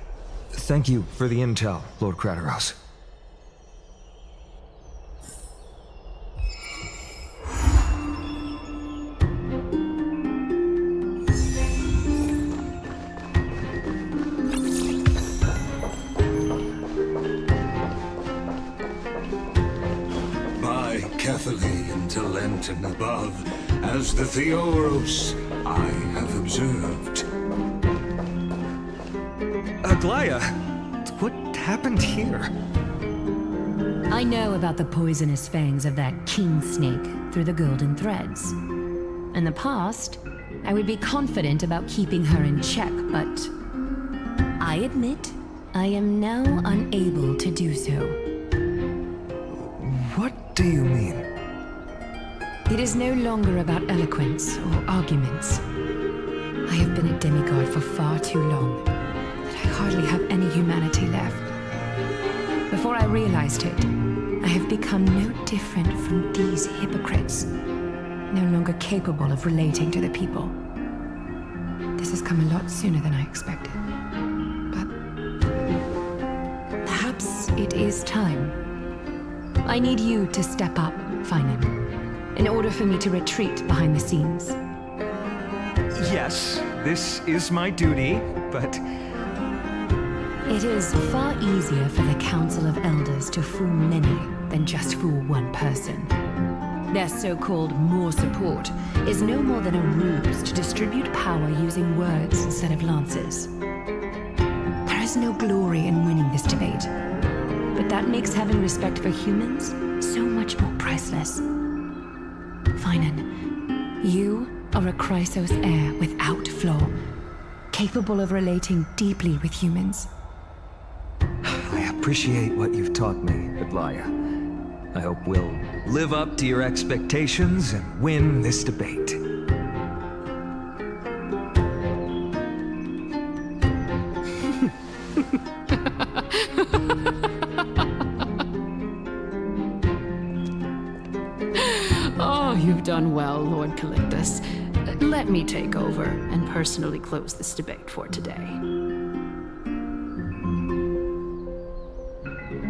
Thank you for the intel, Lord Crateros. sent and above, as the Theoros I have observed. Aglea, what happened here? I know about the poisonous fangs of that king snake through the golden threads. In the past, I would be confident about keeping her in check, but I admit I am now unable to do so. What do you mean? It is no longer about eloquence or arguments. I have been a demigod for far too long that I hardly have any humanity left. Before I realized it, I have become no different from these hypocrites, no longer capable of relating to the people. This has come a lot sooner than I expected. But perhaps it is time. I need you to step up, Phainon, in order for me to retreat behind the scenes. Yes, this is my duty, but... It is far easier for the Council of Elders to fool many than just fool one person. Their so-called more support is no more than a ruse to distribute power using words instead of lances. There is no glory in winning this debate, but that makes having respect for humans so much more priceless. Phainon, you are a Chrysos heir without flaw, capable of relating deeply with humans. I appreciate what you've taught me, Aglea. I hope we'll live up to your expectations and win this debate. Oh, you've done well, Lord Calictus. Let me take over and personally close this debate for today.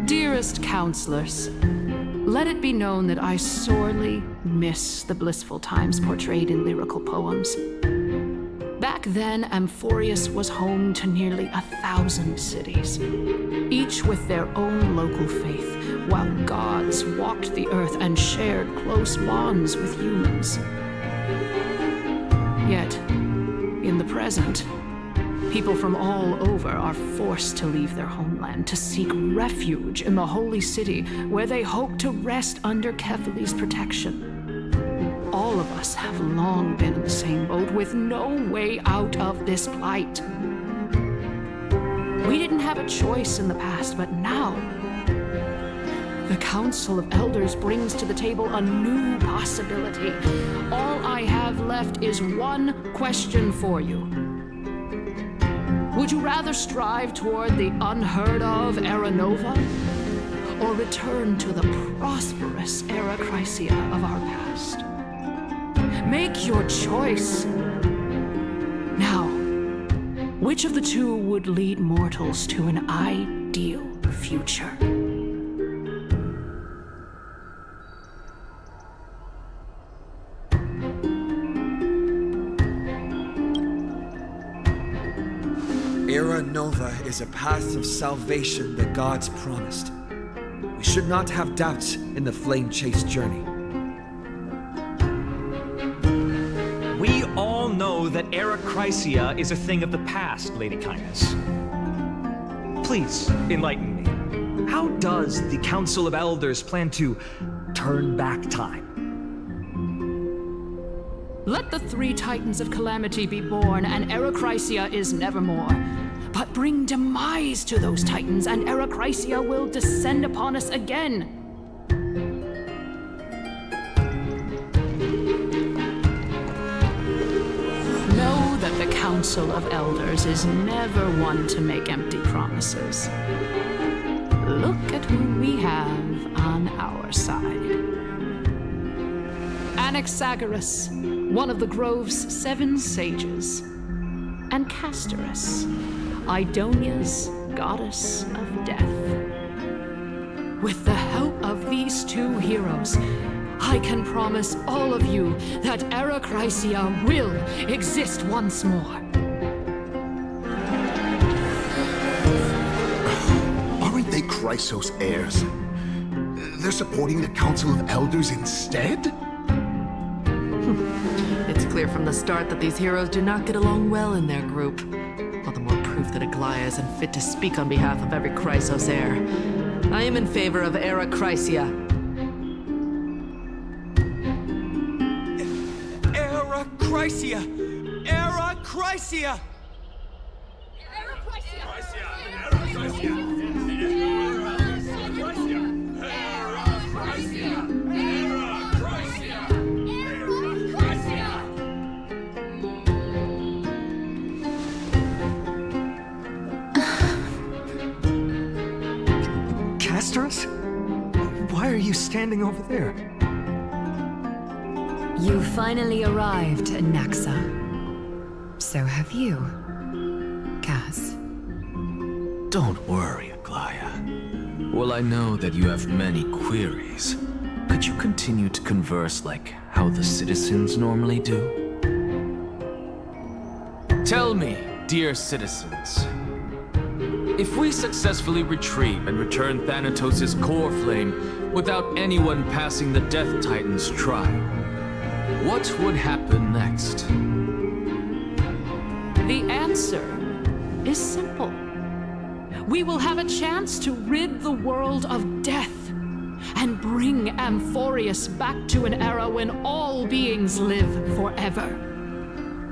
Dearest counselors, let it be known that I sorely miss the blissful times portrayed in lyrical poems. Back then, Amphoreus was home to nearly 1,000 cities, each with their own local faith, while gods walked the earth and shared close bonds with humans. Yet, in the present, people from all over are forced to leave their homeland to seek refuge in the holy city where they hope to rest under Kefali's protection. All of us have long been in the same boat with no way out of this plight. We didn't have a choice in the past, but now the Council of Elders brings to the table a new possibility. All I have left is one question for you. Would you rather strive toward the unheard of Era Nova, or return to the prosperous Era Chrysia of our past? Make your choice. Now, which of the two would lead mortals to an ideal future? Era Nova is a path of salvation the gods promised. We should not have doubts in the flame-chased journey. We all know that Era Chrysia is a thing of the past, Lady Kindness. Please, enlighten me. How does the Council of Elders plan to turn back time? Let the three Titans of Calamity be born, and Era Chrysia is nevermore. But bring demise to those Titans, and Era Chrysia will descend upon us again. Know that the Council of Elders is never one to make empty promises. Look at who we have on our side. Anaxa, one of the Grove's 7 sages, and Castorice, Idonia's goddess of death. With the help of these two heroes, I can promise all of you that Era Chrysia will exist once more. Aren't they Chrysos heirs? They're supporting the Council of Elders instead? It's clear from the start that these heroes do not get along well in their group. All the more proof that Aglea is unfit to speak on behalf of every Chrysos heir. I am in favor of Era Chrysia. Era Chrysia! Era Chrysia! Castorice? Why are you standing over there? You finally arrived, Anaxa. So have you, Cass. Don't worry, Aglea. Well, I know that you have many queries. Could you continue to converse like how the citizens normally do? Tell me, dear citizens, if we successfully retrieve and return Thanatos' core flame without anyone passing the Death Titan's trial, what would happen next? The answer is simple. We will have a chance to rid the world of death and bring Amphoreus back to an era when all beings live forever.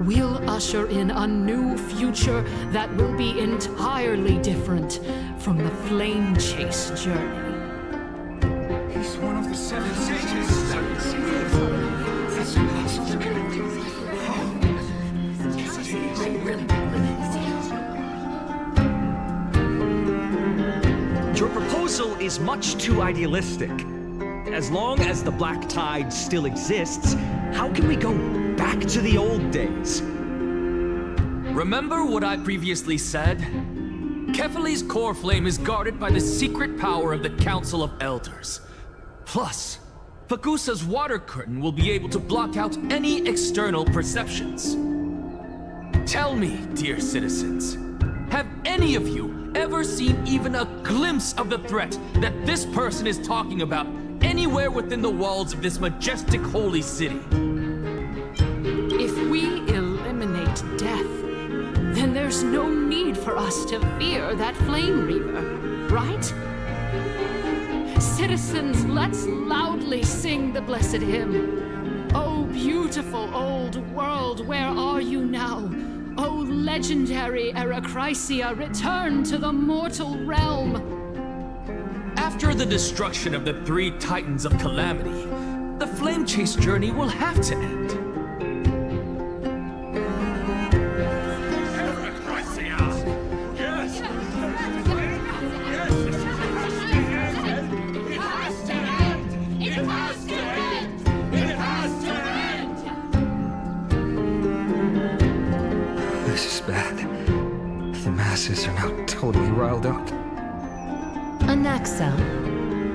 We'll usher in a new future that will be entirely different from the flame chase journey. He's one of the 7 sages. Your proposal is much too idealistic. As long as the Black Tide still exists, how can we go back to the old days? Remember what I previously said? Kefali's core flame is guarded by the secret power of the Council of Elders. Plus, Fakusa's water curtain will be able to block out any external perceptions. Tell me, dear citizens, have any of you ever seen even a glimpse of the threat that this person is talking about anywhere within the walls of this majestic holy city? If we eliminate death, then there's no need for us to fear that flame reaver, right? Citizens, let's loudly sing the blessed hymn. Oh, beautiful old world, where are you now? Oh, legendary Era Chrysia, return to the mortal realm! After the destruction of the 3 Titans of Calamity, the flame chase journey will have to end. This is bad. The masses are now totally riled up. Anaxa,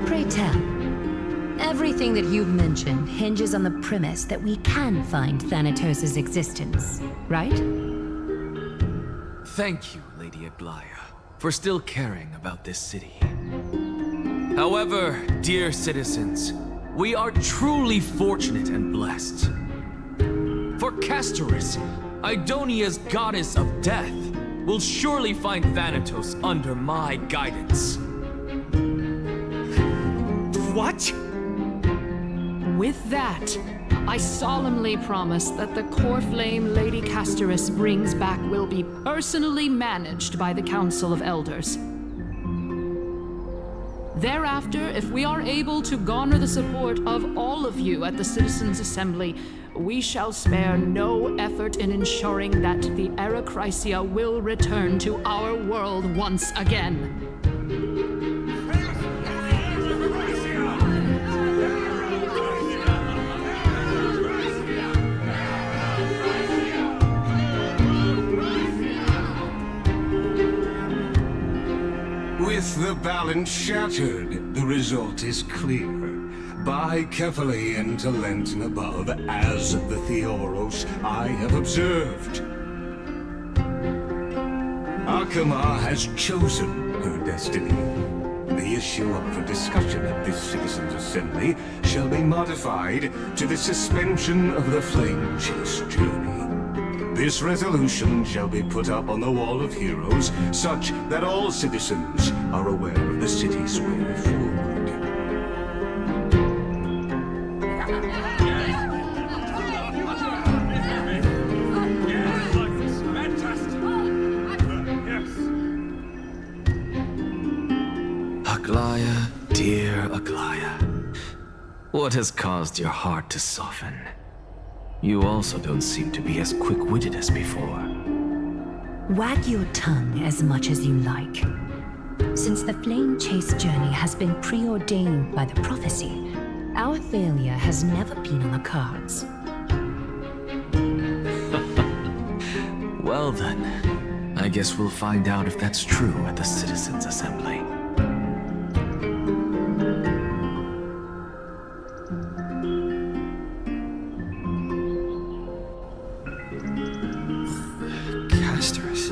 pray tell. Everything that you've mentioned hinges on the premise that we can find Thanatos' existence, right? Thank you, Lady Aglea, for still caring about this city. However, dear citizens, we are truly fortunate and blessed. For Castorice, Idonia's goddess of death, will surely find Thanatos under my guidance. What? With that, I solemnly promise that the core flame Lady Castorice brings back will be personally managed by the Council of Elders. Thereafter, if we are able to garner the support of all of you at the Citizens' Assembly, we shall spare no effort in ensuring that the Era Chrysia will return to our world once again. With the balance shattered, the result is clear. By Kefali and Talent above, as the Theoros I have observed. Akama has chosen her destiny. The issue up for discussion at this Citizens' Assembly shall be modified to the suspension of the Flame Chase journey. This resolution shall be put up on the Wall of Heroes, such that all citizens are aware of the city's way forward. Aglea, dear Aglea, what has caused your heart to soften? You also don't seem to be as quick-witted as before. Wag your tongue as much as you like. Since the Flame Chase journey has been preordained by the prophecy, our failure has never been on the cards. Well then, I guess we'll find out if that's true at the Citizens' Assembly. Castorice?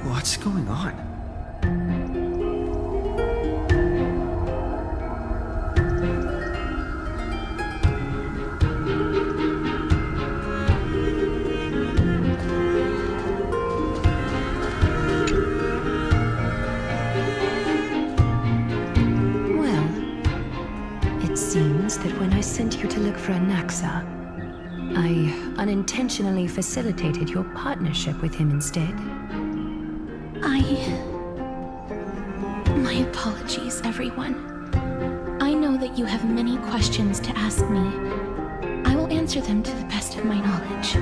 What's going on? That when I sent you to look for Anaxa, I unintentionally facilitated your partnership with him instead. My apologies, everyone. I know that you have many questions to ask me. I will answer them to the best of my knowledge.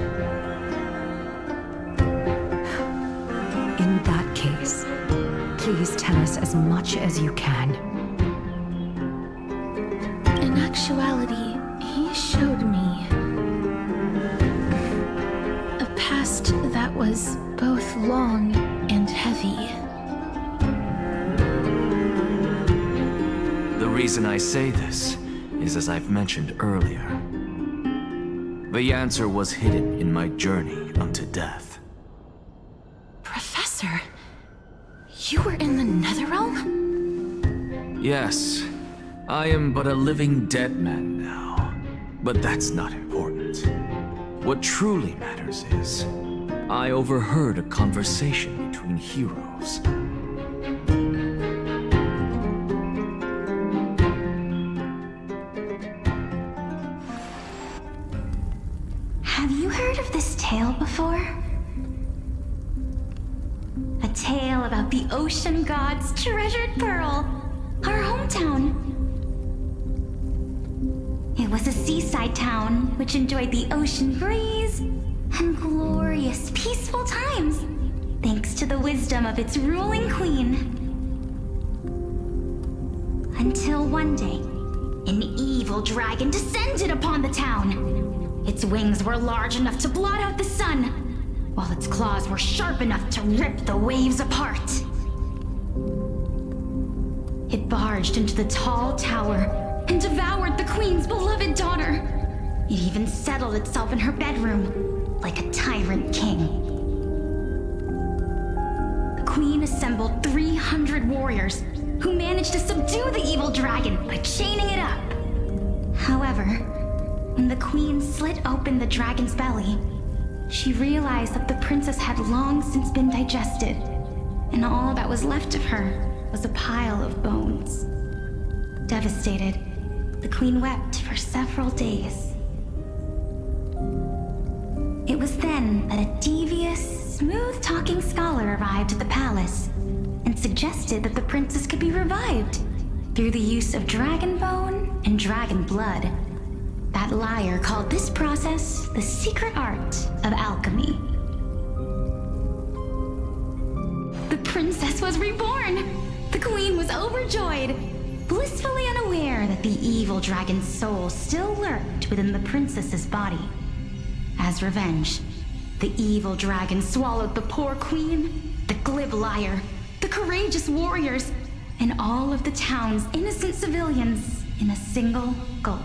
In that case, please tell us as much as you can. In actuality, he showed me a past that was both long and heavy. The reason I say this is as I've mentioned earlier. The answer was hidden in my journey unto death. Professor, you were in the Netherrealm? Yes. I am but a living dead man now, but that's not important. What truly matters is, I overheard a conversation between heroes. Have you heard of this tale before? A tale about the ocean god's treasured pearl, our hometown. It was a seaside town which enjoyed the ocean breeze and glorious, peaceful times, thanks to the wisdom of its ruling queen. Until one day, an evil dragon descended upon the town. Its wings were large enough to blot out the sun, while its claws were sharp enough to rip the waves apart. It barged into the tall tower and devoured the queen's beloved daughter. It even settled itself in her bedroom, like a tyrant king. The queen assembled 300 warriors who managed to subdue the evil dragon by chaining it up. However, when the queen slit open the dragon's belly, she realized that the princess had long since been digested, and all that was left of her was a pile of bones. Devastated, the queen wept for several days. It was then that a devious, smooth-talking scholar arrived at the palace and suggested that the princess could be revived through the use of dragon bone and dragon blood. That liar called this process the secret art of alchemy. The princess was reborn! The queen was overjoyed, blissfully unaware that the evil dragon's soul still lurked within the princess's body. As revenge, the evil dragon swallowed the poor queen, the glib liar, the courageous warriors, and all of the town's innocent civilians in a single gulp.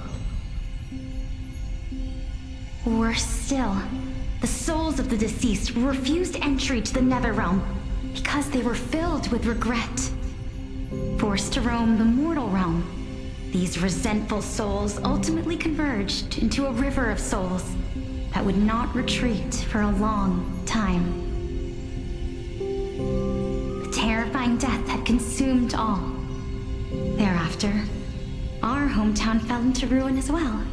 Worse still, the souls of the deceased were refused entry to the Netherrealm because they were filled with regret. Forced to roam the mortal realm, these resentful souls ultimately converged into a river of souls that would not retreat for a long time. The terrifying death had consumed all. Thereafter, our hometown fell into ruin as well.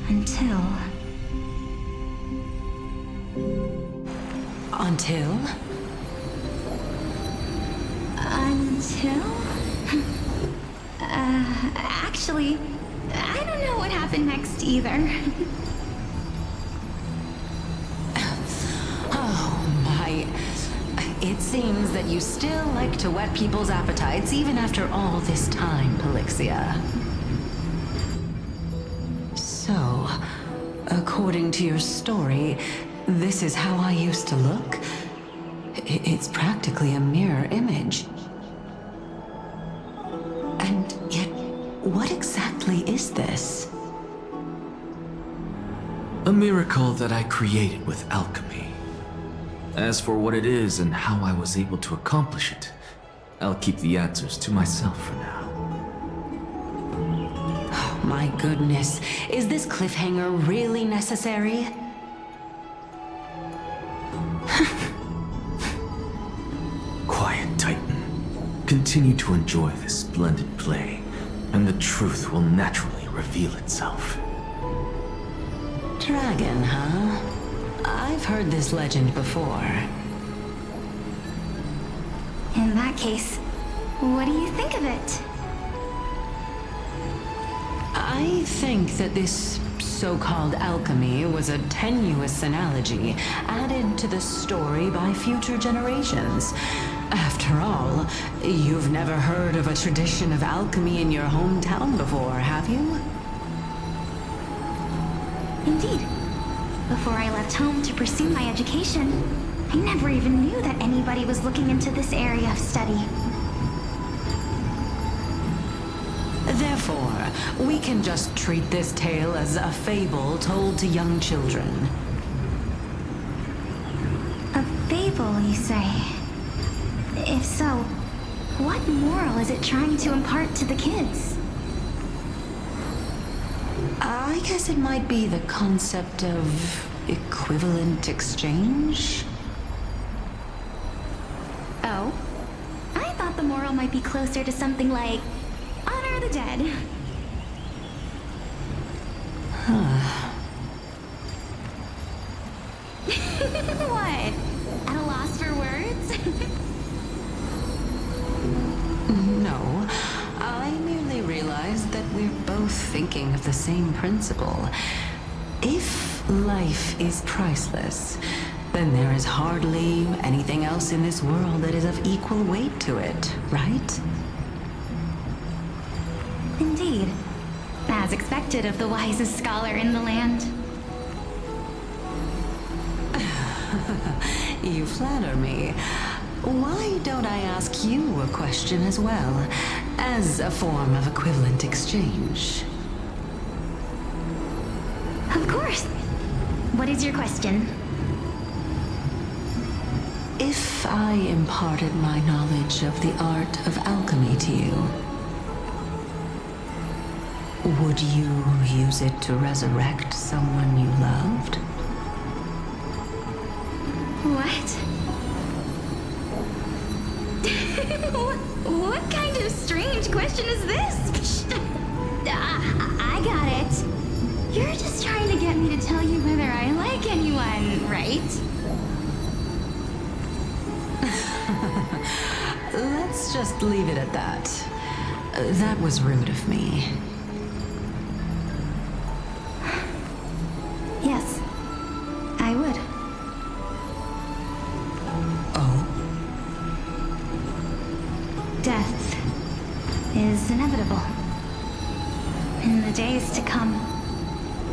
Until... Until? Actually, I don't know what happened next either. Oh my... It seems that you still like to whet people's appetites even after all this time, Pelixia. So, according to your story, this is how I used to look? It's practically a mirror image. And yet, what exactly is this? A miracle that I created with alchemy. As for what it is and how I was able to accomplish it, I'll keep the answers to myself for now. Oh, my goodness, is this cliffhanger really necessary? Quiet, Titan. Continue to enjoy this splendid play, and the truth will naturally reveal itself. Dragon, huh? I've heard this legend before. In that case, what do you think of it? I think that this so-called alchemy was a tenuous analogy added to the story by future generations. After all, you've never heard of a tradition of alchemy in your hometown before, have you? Indeed. Before I left home to pursue my education, I never even knew that anybody was looking into this area of study. Therefore, we can just treat this tale as a fable told to young children. A fable, you say? If so, what moral is it trying to impart to the kids? I guess it might be the concept of equivalent exchange? Oh? I thought the moral might be closer to something like honor the dead. Huh. What? At a loss for words? No, I merely realized that we're both thinking of the same principle. If life is priceless, then there is hardly anything else in this world that is of equal weight to it, right? Indeed. As expected of the wisest scholar in the land. You flatter me. Why don't I ask you a question as well, as a form of equivalent exchange? Of course. What is your question? If I imparted my knowledge of the art of alchemy to you, would you use it to resurrect someone you loved? What? What kind of strange question is this? I got it. You're just trying to get me to tell you whether I like anyone, right? Let's just leave it at that. That was rude of me. Yes, I would. Oh? Death is inevitable. In the days to come,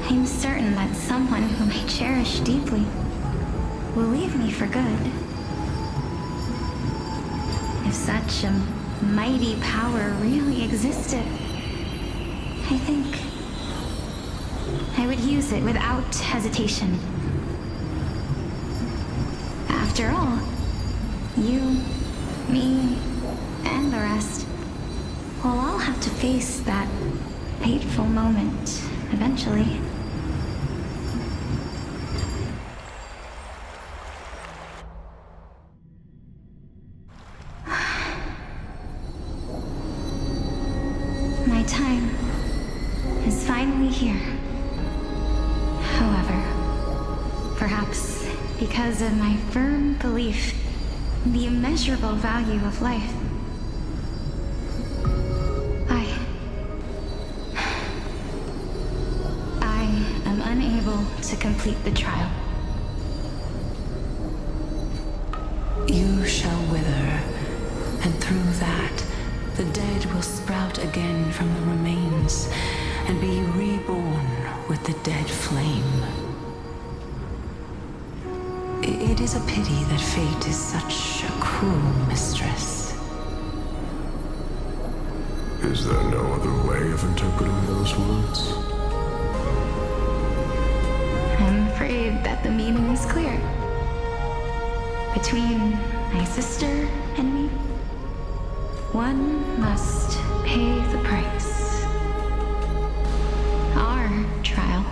I'm certain that someone whom I cherish deeply will leave me for good. If such a mighty power really existed, I think I would use it without hesitation. After all, you, me, and the rest to face that fateful moment eventually. My time is finally here. However, perhaps because of my firm belief in the immeasurable value of life, I am unable to complete the trial. You shall wither, and through that, the dead will sprout again from the remains and be reborn with the dead flame. It is a pity that fate is such a cruel mistress. Is there no other way of interpreting those words? I'm afraid that the meaning is clear. Between my sister and me, one must pay the price. Our trial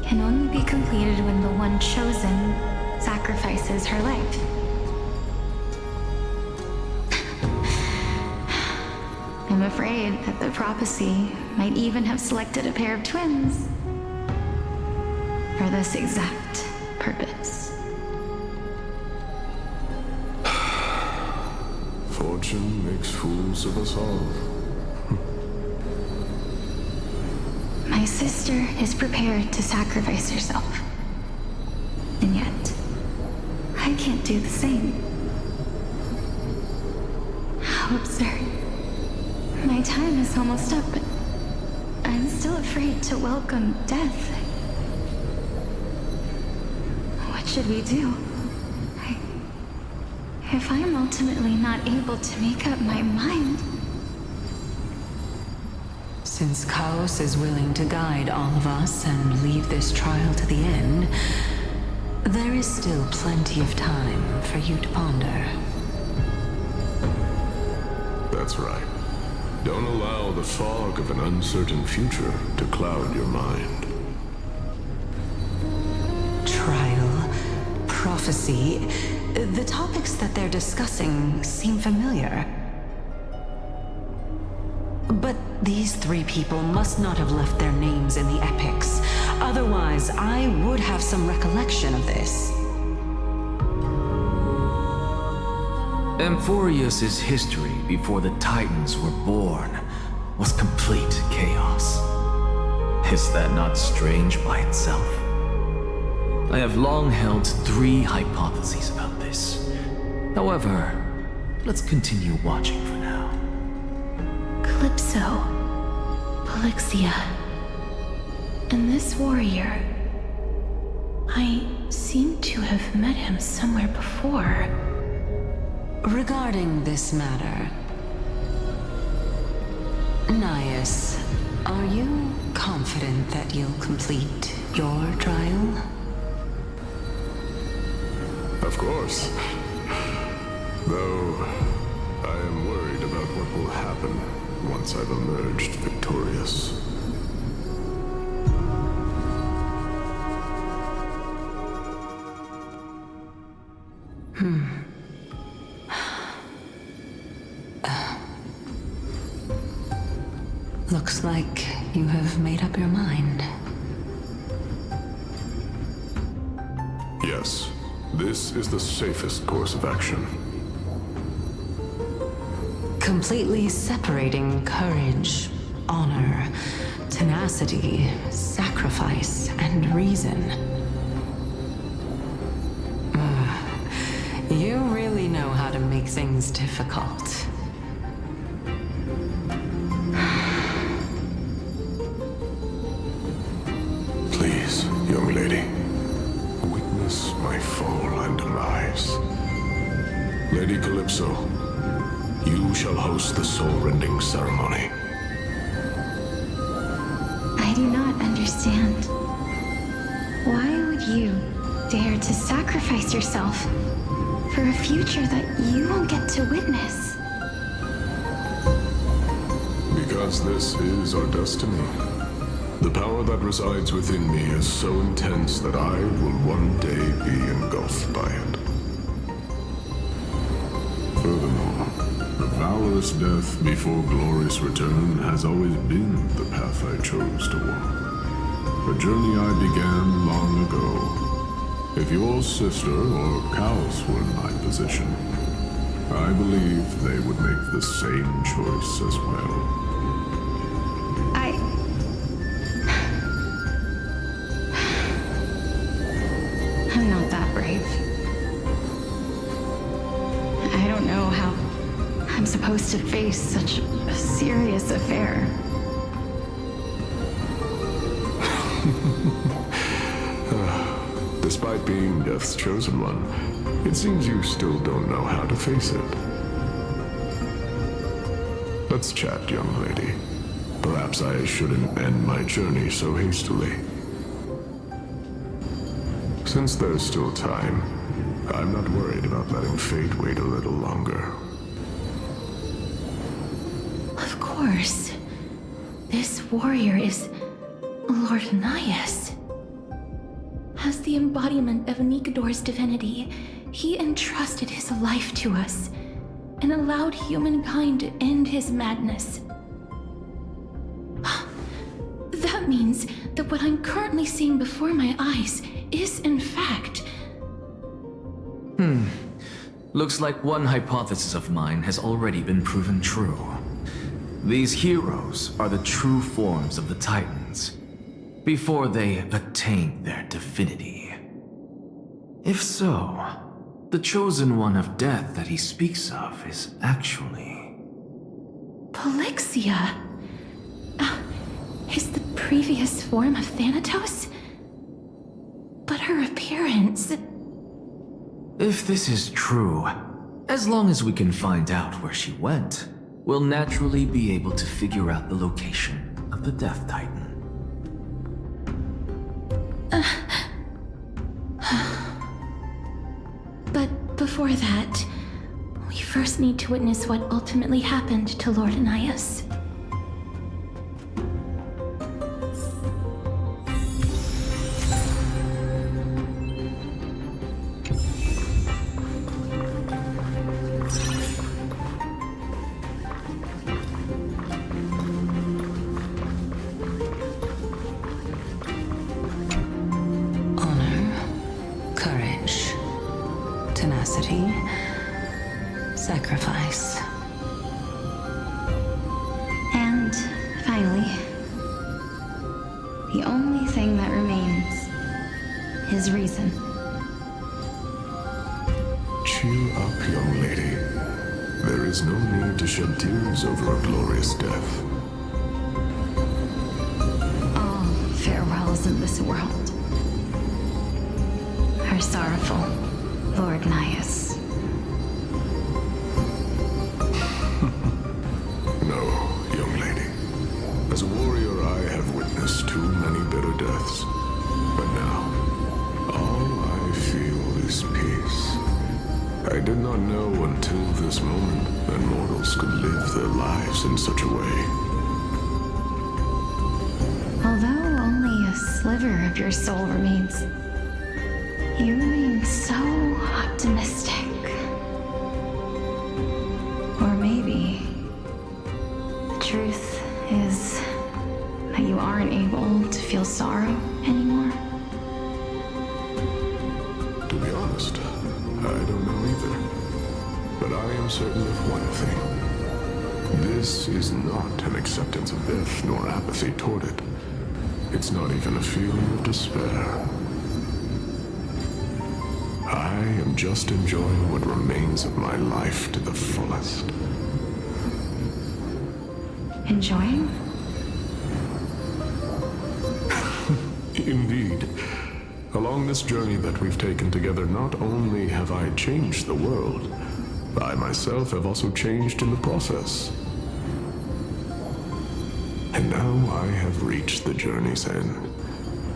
can only be completed when the one chosen sacrifices her life. I'm afraid that the prophecy might even have selected a pair of twins for this exact purpose. Fortune makes fools of us all. My sister is prepared to sacrifice herself. And yet, I can't do the same. How absurd. My time is almost up, but I'm still afraid to welcome death. What should we do? If I'm ultimately not able to make up my mind... Since Chaos is willing to guide all of us and leave this trial to the end, there is still plenty of time for you to ponder. That's right. Don't allow the fog of an uncertain future to cloud your mind. Trial, prophecy, the topics that they're discussing seem familiar. But these three people must not have left their names in the epics. Otherwise, I would have some recollection of this. Amphoreus' history before the Titans were born was complete chaos. Is that not strange by itself? I have long held three hypotheses about this. However, let's continue watching for now. Calypso, Polixia, and this warrior. I seem to have met him somewhere before. Regarding this matter, Nias, are you confident that you'll complete your trial? Of course. Though, I am worried about what will happen once I've emerged victorious. Looks like you have made up your mind. Yes, this is the safest course of action. Completely separating courage, honor, tenacity, sacrifice, and reason. You really know how to make things difficult. Please, young lady, witness my fall and demise. Lady Calypso, you shall host the soul-rending ceremony. I do not understand. Why would you dare to sacrifice yourself for a future that you won't get to witness? because this is our destiny. The power that resides within me is so intense that I will one day be engulfed by it. Furthermore, the valorous death before glorious return has always been the path I chose to walk. A journey I began long ago. If your sister or cows were in my position, I believe they would make the same choice as well. I'm not that brave. I don't know how I'm supposed to face such a serious affair. Despite being Death's chosen one, it seems you still don't know how to face it. Let's chat, young lady. Perhaps I shouldn't end my journey so hastily. Since there's still time, I'm not worried about letting fate wait a little longer. Of course. This warrior is Lord Anias. As the embodiment of Nikador's divinity, he entrusted his life to us and allowed humankind to end his madness. That means that what I'm currently seeing before my eyes is in fact... Looks like one hypothesis of mine has already been proven true. These heroes are the true forms of the Titans, before they attain their divinity. If so, the chosen one of death that he speaks of is actually... Polixia? Is the previous form of Thanatos? But her appearance... If this is true, as long as we can find out where she went, we'll naturally be able to figure out the location of the Death Titan. But before that, we first need to witness what ultimately happened to Lord Anias. Sacrifice. And finally, the only thing that remains is reason. Cheer up, young lady. There is no need to shed tears over a glorious death. All farewells in this world are sorrowful, Lord Anias. As a warrior, I have witnessed too many bitter deaths. But now, all I feel is peace. I did not know until this moment that mortals could live their lives in such a way. Although only a sliver of your soul remains, you remain so optimistic. Or maybe the truth is that you aren't able to feel sorrow anymore. To be honest, I don't know either. But I am certain of one thing. This is not an acceptance of death nor apathy toward it. It's not even a feeling of despair. I am just enjoying what remains of my life to the fullest. Enjoying? Indeed. Along this journey that we've taken together, not only have I changed the world, I myself have also changed in the process. And now I have reached the journey's end.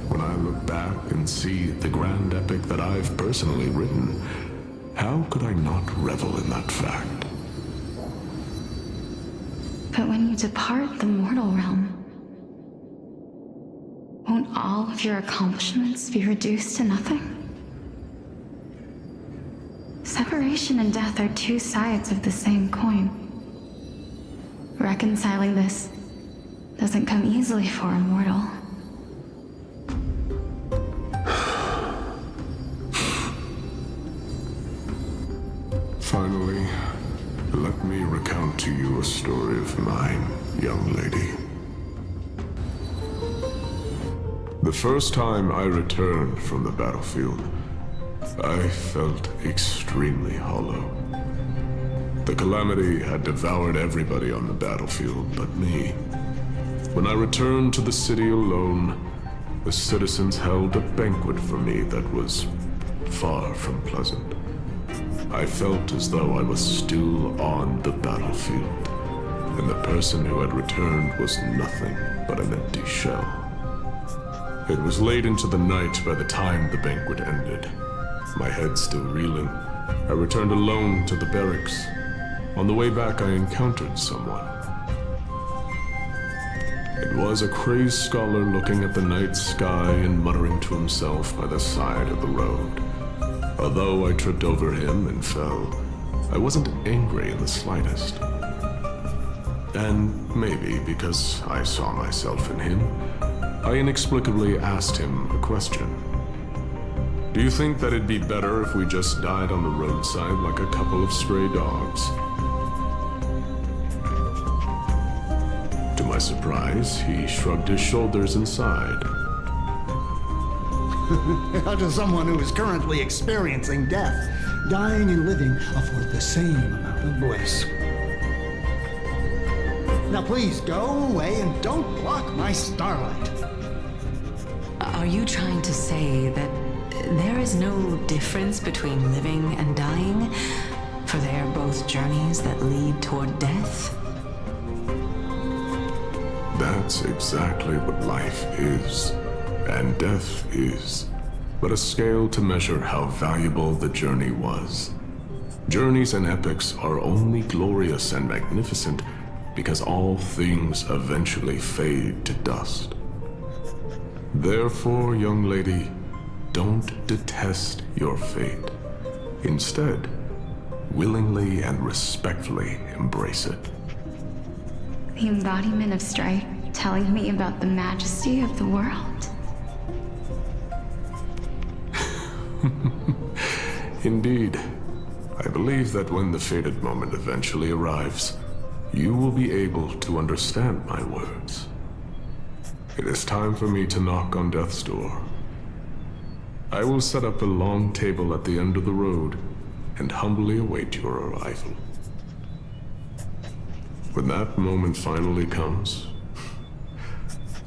When I look back and see the grand epic that I've personally written, how could I not revel in that fact? But when you depart the mortal realm, won't all of your accomplishments be reduced to nothing? Separation and death are two sides of the same coin. Reconciling this doesn't come easily for a mortal. Finally, let me recount to you a story of mine, young lady. The first time I returned from the battlefield, I felt extremely hollow. The calamity had devoured everybody on the battlefield but me. When I returned to the city alone, the citizens held a banquet for me that was far from pleasant. I felt as though I was still on the battlefield, and the person who had returned was nothing but an empty shell. It was late into the night by the time the banquet ended. My head still reeling, I returned alone to the barracks. On the way back, I encountered someone. It was a crazed scholar looking at the night sky and muttering to himself by the side of the road. Although I tripped over him and fell, I wasn't angry in the slightest. And maybe because I saw myself in him, I inexplicably asked him a question. Do you think that it'd be better if we just died on the roadside like a couple of stray dogs? To my surprise, he shrugged his shoulders and sighed. To someone who is currently experiencing death, dying and living afford the same amount of bliss. Now please go away and don't block my starlight. Are you trying to say that there is no difference between living and dying? For they are both journeys that lead toward death? That's exactly what life is, and death is, but a scale to measure how valuable the journey was. Journeys and epics are only glorious and magnificent because all things eventually fade to dust. Therefore, young lady, don't detest your fate. Instead, willingly and respectfully embrace it. The embodiment of strife telling me about the majesty of the world. Indeed. I believe that when the fated moment eventually arrives, you will be able to understand my words. It is time for me to knock on death's door. I will set up a long table at the end of the road and humbly await your arrival. When that moment finally comes,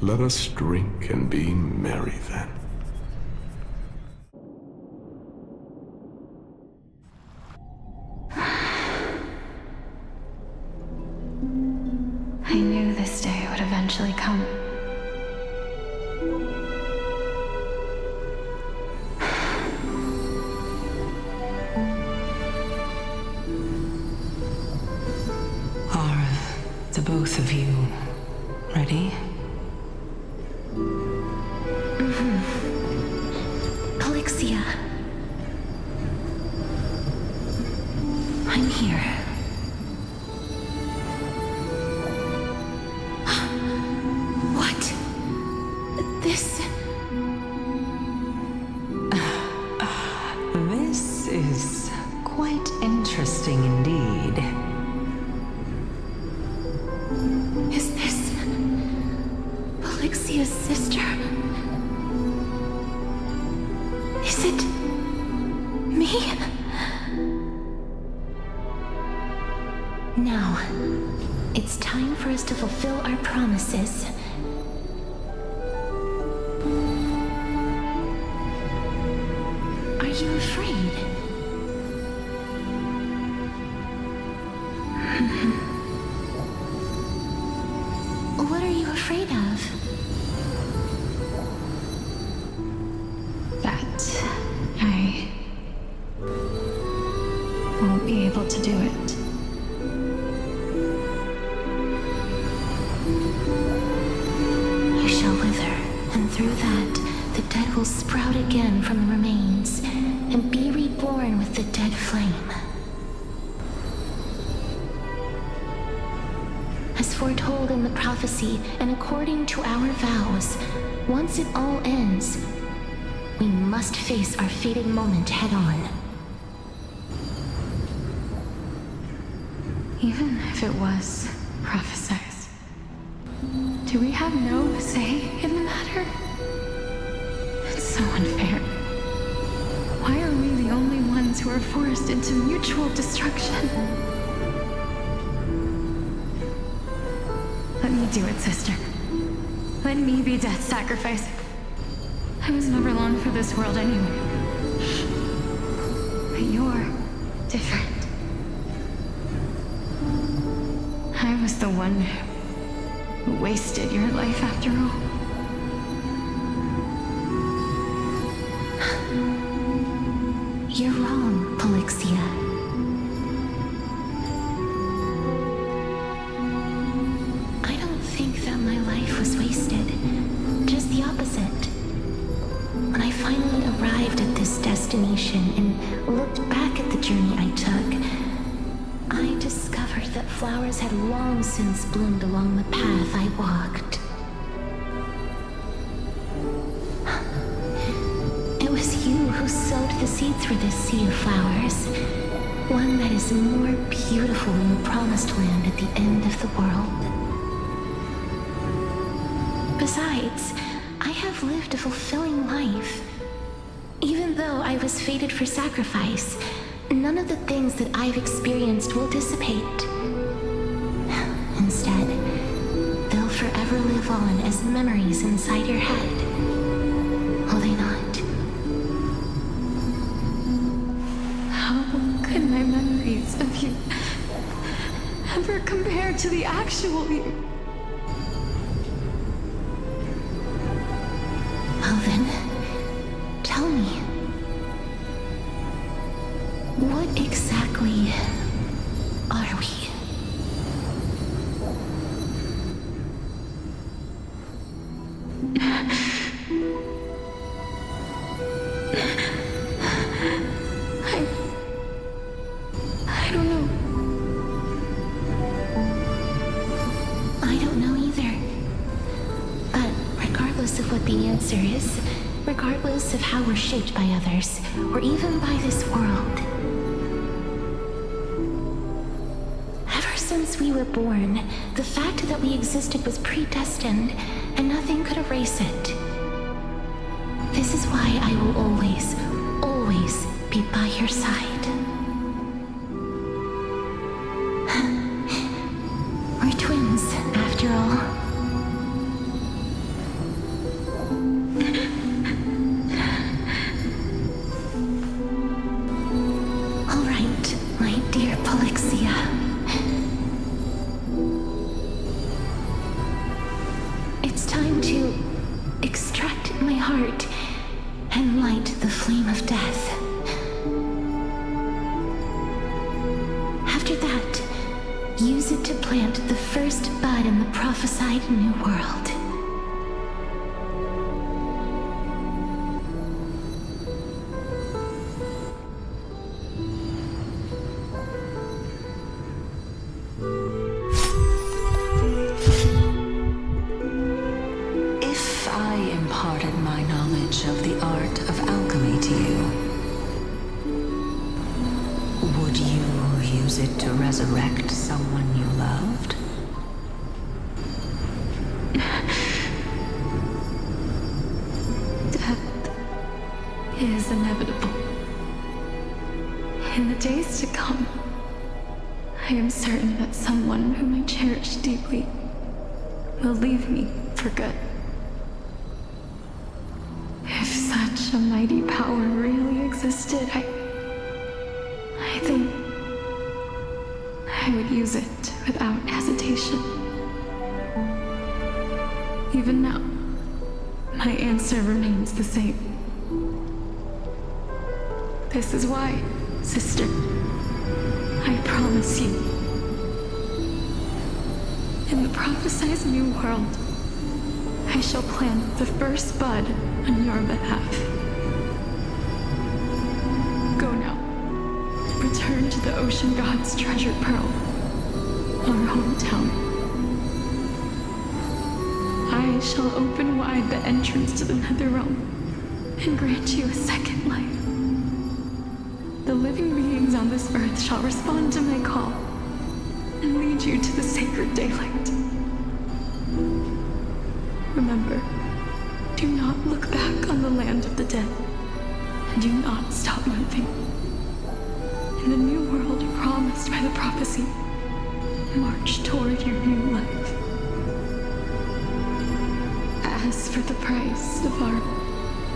let us drink and be merry then. I knew this day would eventually come. Are the both of you ready? Calixia. I'm here. What? This... This is quite interesting indeed. Is this... Calixia's sister? Is it... me? Now, it's time for us to fulfill our promises. Are you afraid? What are you afraid of? That I won't be able to do it. return from the remains and be reborn with the dead flame. As foretold in the prophecy and according to our vows, once it all ends, we must face our fated moment head-on. Even if it was prophesized, do we have no say in the matter? It's so unfair. Why are we the only ones who are forced into mutual destruction? Let me do it, sister. Let me be death's sacrifice. I was never long for this world anyway. But you're different. I was the one who wasted your life after all. You're wrong, Polixia. I don't think that my life was wasted. Just the opposite. When I finally arrived at this destination and looked back at the journey I took, I discovered that flowers had long since bloomed along the path I walked. It was you who sowed the seeds for this sea of flowers, one that is more beautiful than the promised land at the end of the world. Besides, I have lived a fulfilling life. Even though I was fated for sacrifice, none of the things that I've experienced will dissipate. Instead, they'll forever live on as memories inside your head. Will they not? How could my memories of you ever compare to the actual you? Well then, tell me. What exactly are we? I don't know. I don't know either. But regardless of what the answer is, regardless of how we're shaped by others, or even by this world, ever since we were born, the fact that we existed was predestined, and nothing could erase it. This is why I will always, always be by your side. We're twins, after all. All right, my dear Polixia. It's time to extract my heart and light the flame of death. After that, use it to plant the first bud in the prophesied new world. If I imparted my knowledge of the art of alchemy to you, would you use it to resurrect someone you loved? Death is inevitable. In the days to come, I am certain that someone whom I cherish deeply will leave me for good. If such a mighty power really existed, I think I would use it without hesitation. Even now, my answer remains the same. This is why, sister, I promise you, in the prophesied new world, I shall plant the first bud on your behalf. to the ocean god's treasure pearl, our hometown. I shall open wide the entrance to the Netherrealm and grant you a second life. The living beings on this earth shall respond to my call and lead you to the sacred daylight. Remember, do not look back on the land of the dead, and do not stop moving. In the new world promised by the prophecy, march toward your new life. As for the price of our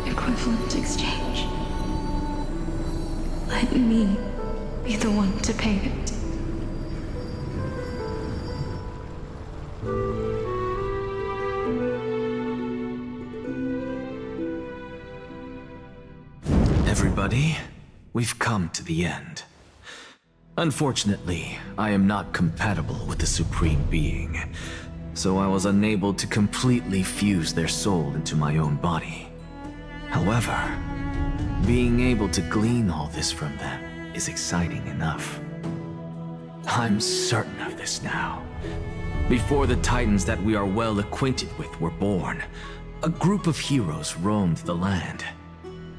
equivalent exchange, let me be the one to pay it. Everybody, we've come to the end. Unfortunately, I am not compatible with the Supreme Being, so I was unable to completely fuse their soul into my own body. However, being able to glean all this from them is exciting enough. I'm certain of this now. Before the Titans that we are well acquainted with were born, a group of heroes roamed the land.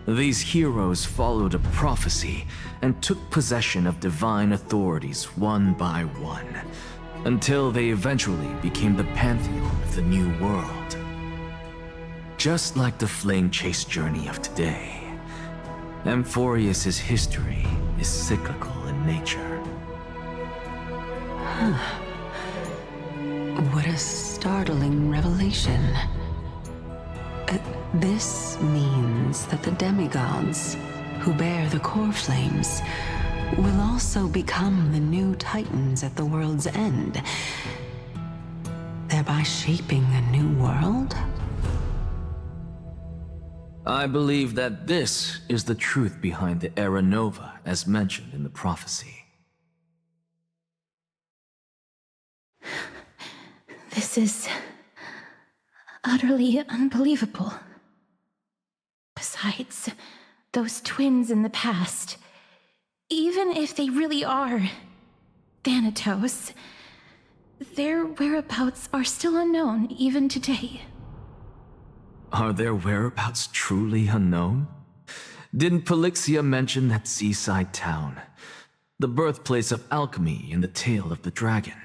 These heroes followed a prophecy and took possession of divine authorities one by one, until they eventually became the pantheon of the new world. Just like the flame chase journey of today, Amphoreus' history is cyclical in nature. What a startling revelation. This means that the demigods, who bear the core flames, will also become the new Titans at the world's end, thereby shaping a new world? I believe that this is the truth behind the Era Nova as mentioned in the prophecy. This is utterly unbelievable. Besides, those twins in the past, even if they really are Thanatos, their whereabouts are still unknown even today. Are their whereabouts truly unknown? Didn't Polixia mention that seaside town, the birthplace of alchemy in the tale of the dragon?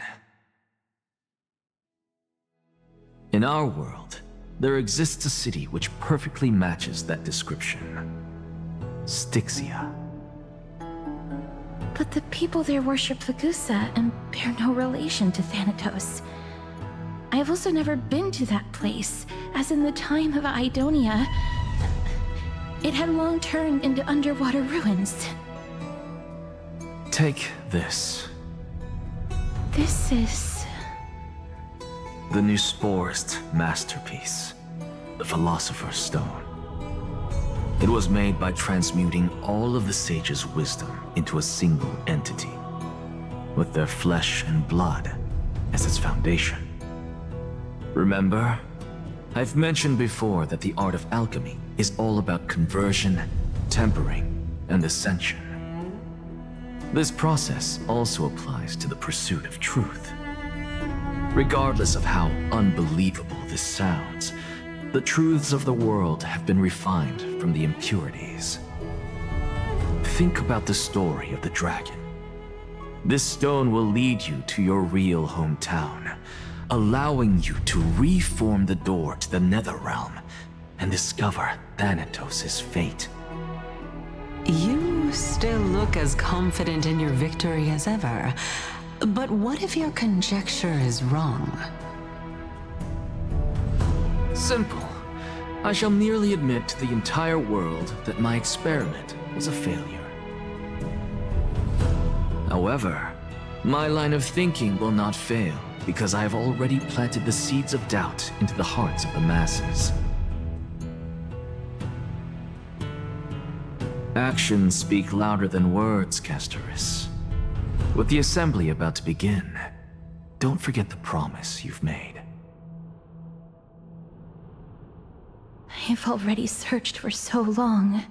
In our world, there exists a city which perfectly matches that description. Styxia. But the people there worship Vagusa and bear no relation to Thanatos. I have also never been to that place, as in the time of Idonia, it had long turned into underwater ruins. Take this. This is... the Nusporist masterpiece, the Philosopher's Stone. It was made by transmuting all of the sages' wisdom into a single entity, with their flesh and blood as its foundation. Remember, I've mentioned before that the art of alchemy is all about conversion, tempering, and ascension. This process also applies to the pursuit of truth. Regardless of how unbelievable this sounds, the truths of the world have been refined from the impurities. Think about the story of the dragon. This stone will lead you to your real hometown, allowing you to reform the door to the Netherrealm and discover Thanatos' fate. You still look as confident in your victory as ever. But what if your conjecture is wrong? Simple. I shall merely admit to the entire world that my experiment was a failure. However, my line of thinking will not fail because I have already planted the seeds of doubt into the hearts of the masses. Actions speak louder than words, Castorice. With the assembly about to begin, don't forget the promise you've made. I've already searched for so long.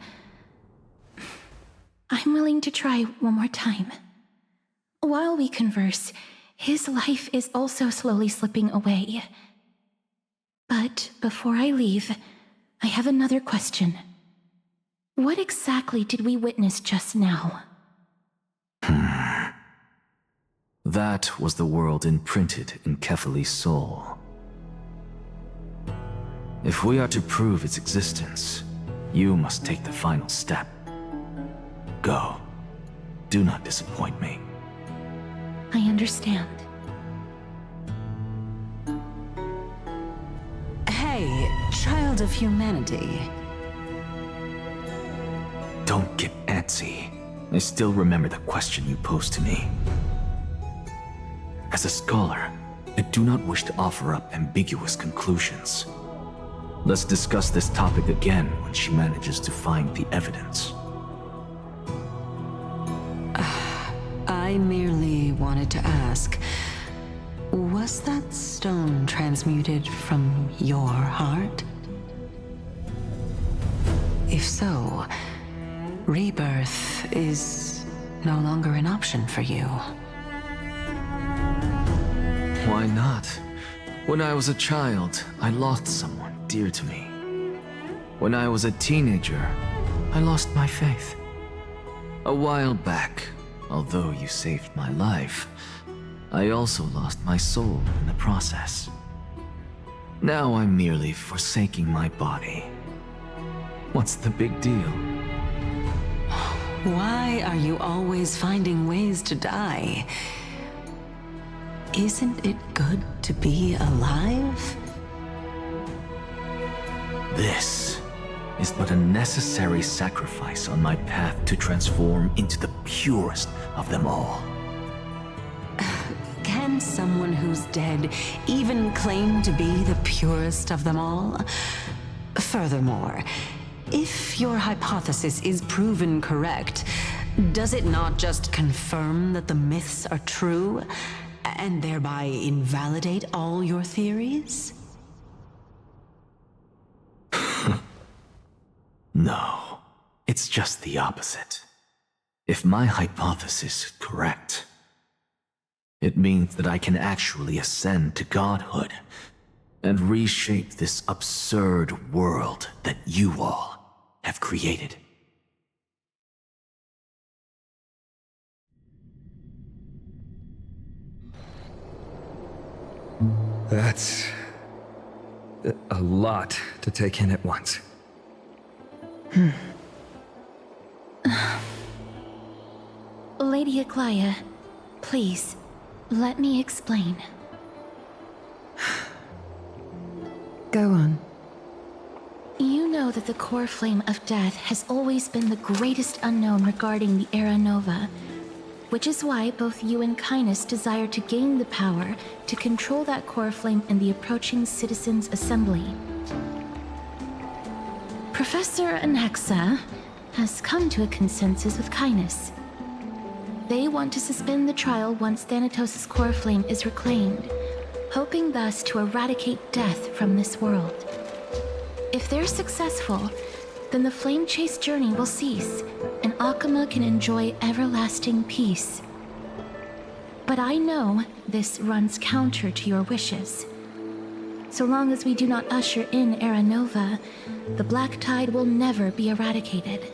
I'm willing to try one more time. While we converse, his life is also slowly slipping away. But before I leave, I have another question. What exactly did we witness just now? That was the world imprinted in Kefali's soul. If we are to prove its existence, you must take the final step. Go. Do not disappoint me. I understand. Hey, child of humanity. Don't get antsy. I still remember the question you posed to me. As a scholar, I do not wish to offer up ambiguous conclusions. Let's discuss this topic again when she manages to find the evidence. I merely wanted to ask, was that stone transmuted from your heart? If so, rebirth is no longer an option for you. Why not? When I was a child, I lost someone dear to me. When I was a teenager, I lost my faith. A while back, although you saved my life, I also lost my soul in the process. Now I'm merely forsaking my body. What's the big deal? Why are you always finding ways to die? Isn't it good to be alive? This is but a necessary sacrifice on my path to transform into the purest of them all. Can someone who's dead even claim to be the purest of them all? Furthermore, if your hypothesis is proven correct, does it not just confirm that the myths are true, and thereby invalidate all your theories? No, it's just the opposite. If my hypothesis is correct, it means that I can actually ascend to godhood and reshape this absurd world that you all have created. That's a lot to take in at once. Lady Aglea, please, let me explain. Go on. You know that the core flame of death has always been the greatest unknown regarding the Era Nova, which is why both you and Kindness desire to gain the power to control that core flame in the approaching Citizens' Assembly. Professor Anaxa has come to a consensus with Kindness. They want to suspend the trial once Thanatos' core flame is reclaimed, hoping thus to eradicate death from this world. If they're successful, then the flame chase journey will cease, and Akama can enjoy everlasting peace. But I know this runs counter to your wishes. So long as we do not usher in Era Nova, the Black Tide will never be eradicated.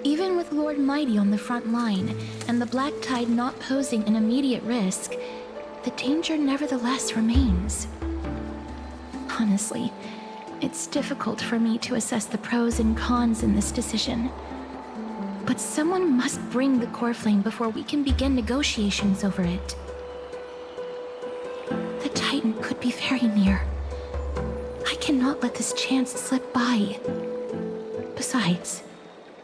Even with Lord Mydei on the front line, and the Black Tide not posing an immediate risk, the danger nevertheless remains. Honestly, it's difficult for me to assess the pros and cons in this decision. But someone must bring the core flame before we can begin negotiations over it. The Titan could be very near. I cannot let this chance slip by. Besides,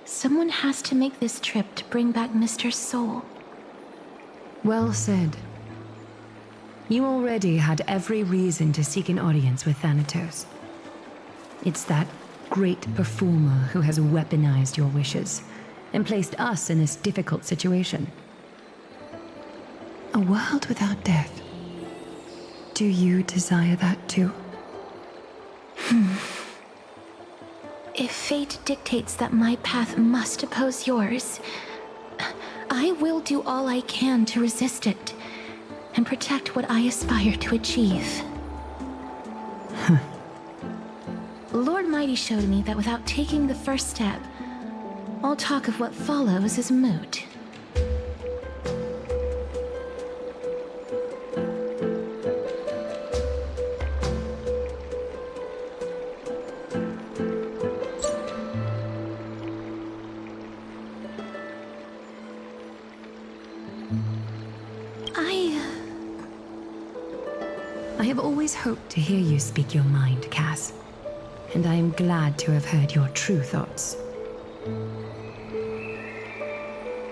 someone has to make this trip to bring back Mr. Soul. Well said. You already had every reason to seek an audience with Thanatos. It's that great performer who has weaponized your wishes and placed us in this difficult situation. A world without death. Do you desire that too? If fate dictates that my path must oppose yours, I will do all I can to resist it and protect what I aspire to achieve. Lord Mydei showed me that without taking the first step, all talk of what follows is moot. I have always hoped to hear you speak your mind, Cass. And I am glad to have heard your true thoughts.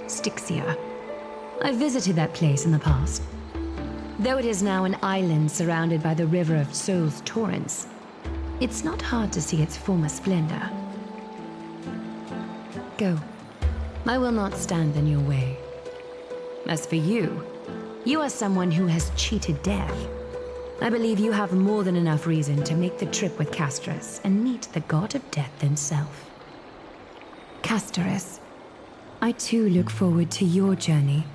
Styxia. I visited that place in the past. Though it is now an island surrounded by the river of Souls torrents, it's not hard to see its former splendor. Go. I will not stand in your way. As for you, you are someone who has cheated death. I believe you have more than enough reason to make the trip with Castorice and meet the god of death himself. Castorice, I too look forward to your journey.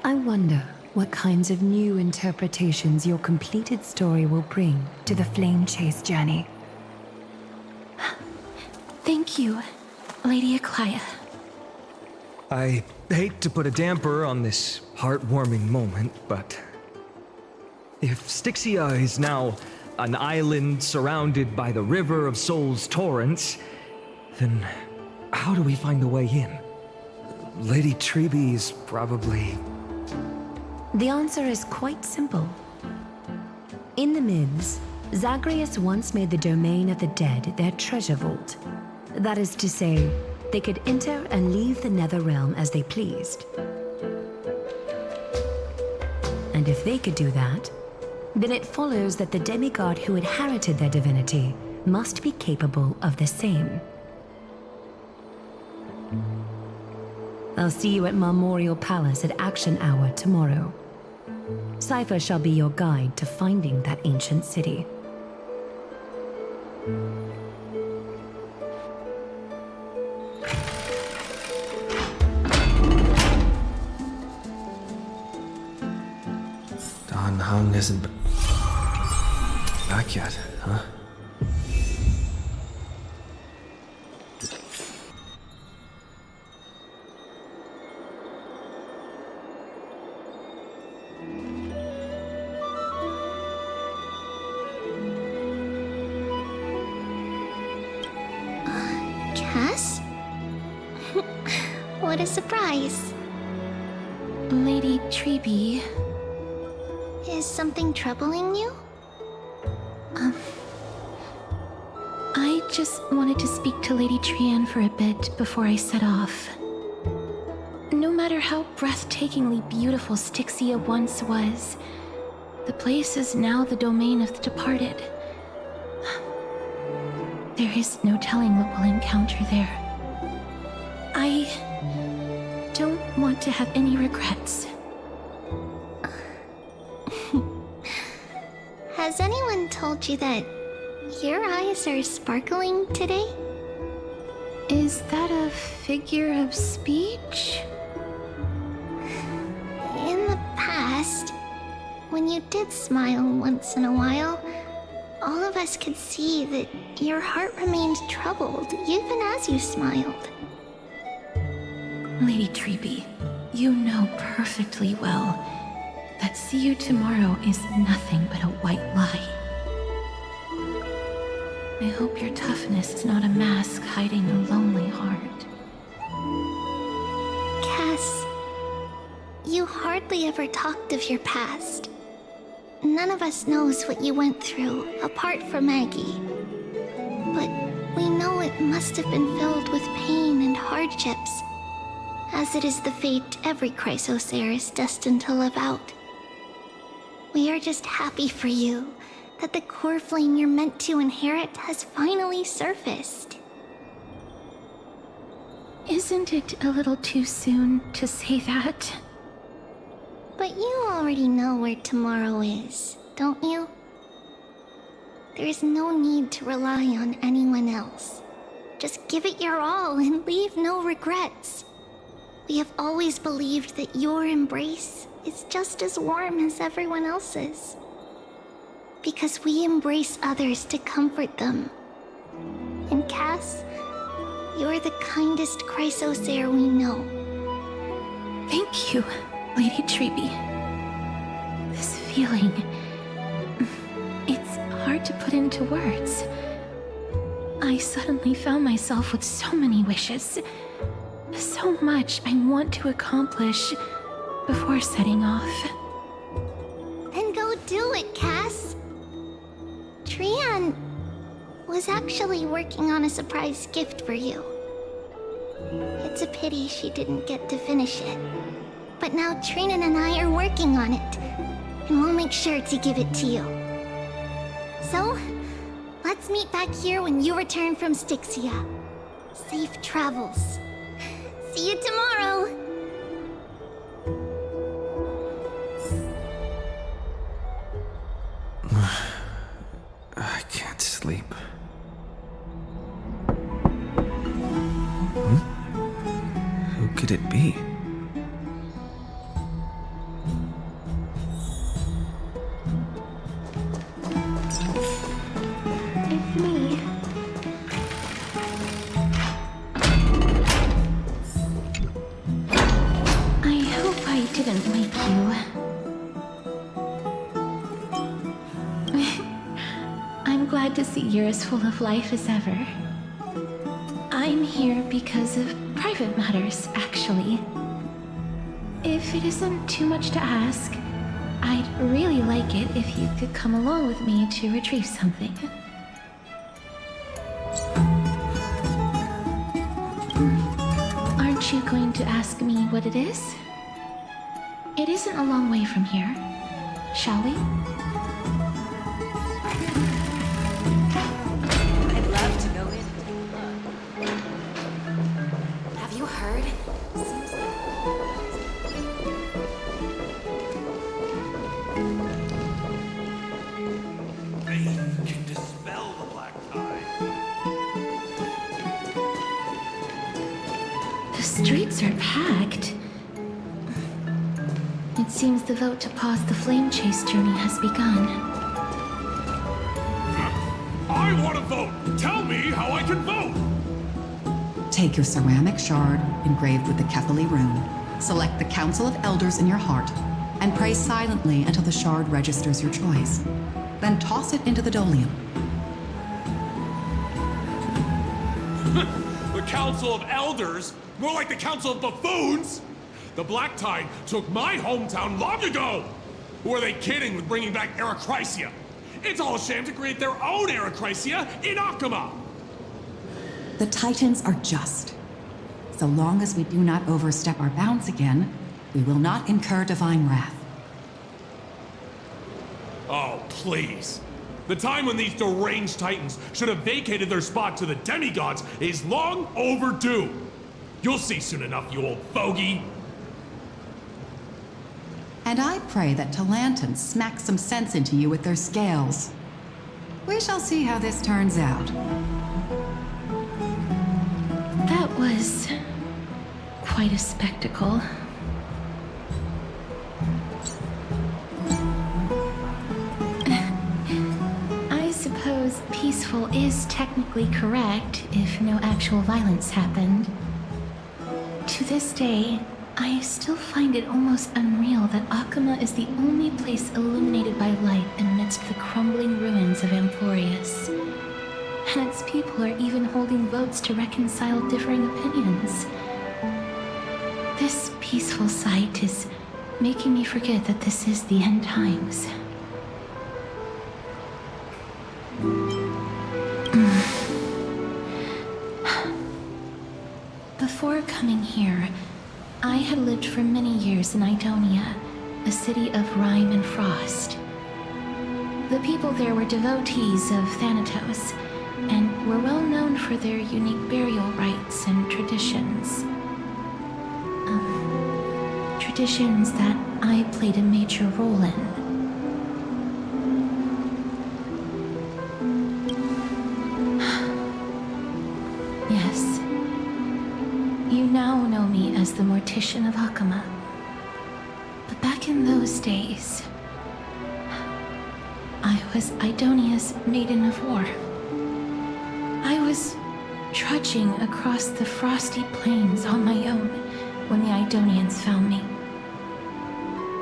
I wonder what kinds of new interpretations your completed story will bring to the Flame Chase journey. Thank you, Lady Aglea. I hate to put a damper on this heartwarming moment, but if Styxia is now an island surrounded by the river of Souls torrents, then how do we find a way in? Lady Tribbie is probably... The answer is quite simple. In the Mids, Zagreus once made the domain of the dead their treasure vault. That is to say, they could enter and leave the Netherrealm as they pleased. And if they could do that, then it follows that the demigod who inherited their divinity must be capable of the same. I'll see you at Marmorial Palace at Action Hour tomorrow. Cypher shall be your guide to finding that ancient city. Heng isn't back yet, huh? Cass? What a surprise. Lady Tribbie. Is something troubling you? I just wanted to speak to Lady Trian for a bit before I set off. No matter how breathtakingly beautiful Styxia once was, the place is now the domain of the departed. There is no telling what we'll encounter there. I don't want to have any regrets. Has anyone told you that your eyes are sparkling today? Is that a figure of speech? In the past, when you did smile once in a while, all of us could see that your heart remained troubled even as you smiled. Lady Tribbie, you know perfectly well that see you tomorrow is nothing but a white lie. I hope your toughness is not a mask hiding a lonely heart. Cass, you hardly ever talked of your past. None of us knows what you went through, apart from Maggie. But we know it must have been filled with pain and hardships, as it is the fate every Chrysosaur is destined to live out. We are just happy for you that the core flame you're meant to inherit has finally surfaced. Isn't it a little too soon to say that? But you already know where tomorrow is, don't you? There's no need to rely on anyone else. Just give it your all and leave no regrets. We have always believed that your embrace is just as warm as everyone else's. Because we embrace others to comfort them. And Cass, you're the kindest Chrysosaur we know. Thank you, Lady Tribbie. This feeling... it's hard to put into words. I suddenly found myself with so many wishes. So much I want to accomplish before setting off. Then go do it, Cass. Trian was actually working on a surprise gift for you. It's a pity she didn't get to finish it. But now Trinan and I are working on it, and we'll make sure to give it to you. So, let's meet back here when you return from Styxia. Safe travels. See you tomorrow! I can't sleep. Who could it be? It's me. I hope I didn't wake you. I'm glad to see you're as full of life as ever. I'm here because of private matters, actually. If it isn't too much to ask, I'd really like it if you could come along with me to retrieve something. Aren't you going to ask me what it is? It isn't a long way from here, shall we? I'd love to go in. Have you heard? Seems Faith can dispel the black tide. The streets are packed. It seems the vote to pause the flame chase journey has begun. I want to vote! Tell me how I can vote! Take your ceramic shard engraved with the Kephili rune, select the Council of Elders in your heart, and pray silently until the shard registers your choice. Then toss it into the Dolium. The Council of Elders? More like the Council of Buffoons! The Black Tide took my hometown long ago! Who are they kidding with bringing back Arachrysia? It's all a sham to create their own Arachrysia in Akama! The Titans are just. So long as we do not overstep our bounds again, we will not incur divine wrath. Oh, please. The time when these deranged Titans should have vacated their spot to the demigods is long overdue. You'll see soon enough, you old bogey. And I pray that Talanton smack some sense into you with their scales. We shall see how this turns out. That was quite a spectacle. I suppose peaceful is technically correct if no actual violence happened. To this day, I still find it almost unreal that Akama is the only place illuminated by light amidst the crumbling ruins of Amphoreus. And its people are even holding votes to reconcile differing opinions. This peaceful sight is making me forget that this is the end times. Before coming here, I had lived for many years in Idonia, a city of rime and frost. The people there were devotees of Thanatos, and were well known for their unique burial rites and traditions. Traditions that I played a major role in. Yes. You now know me as the Mortician tradition of Hakama. But back in those days, I was Idonia's maiden of war. I was trudging across the frosty plains on my own when the Idonians found me.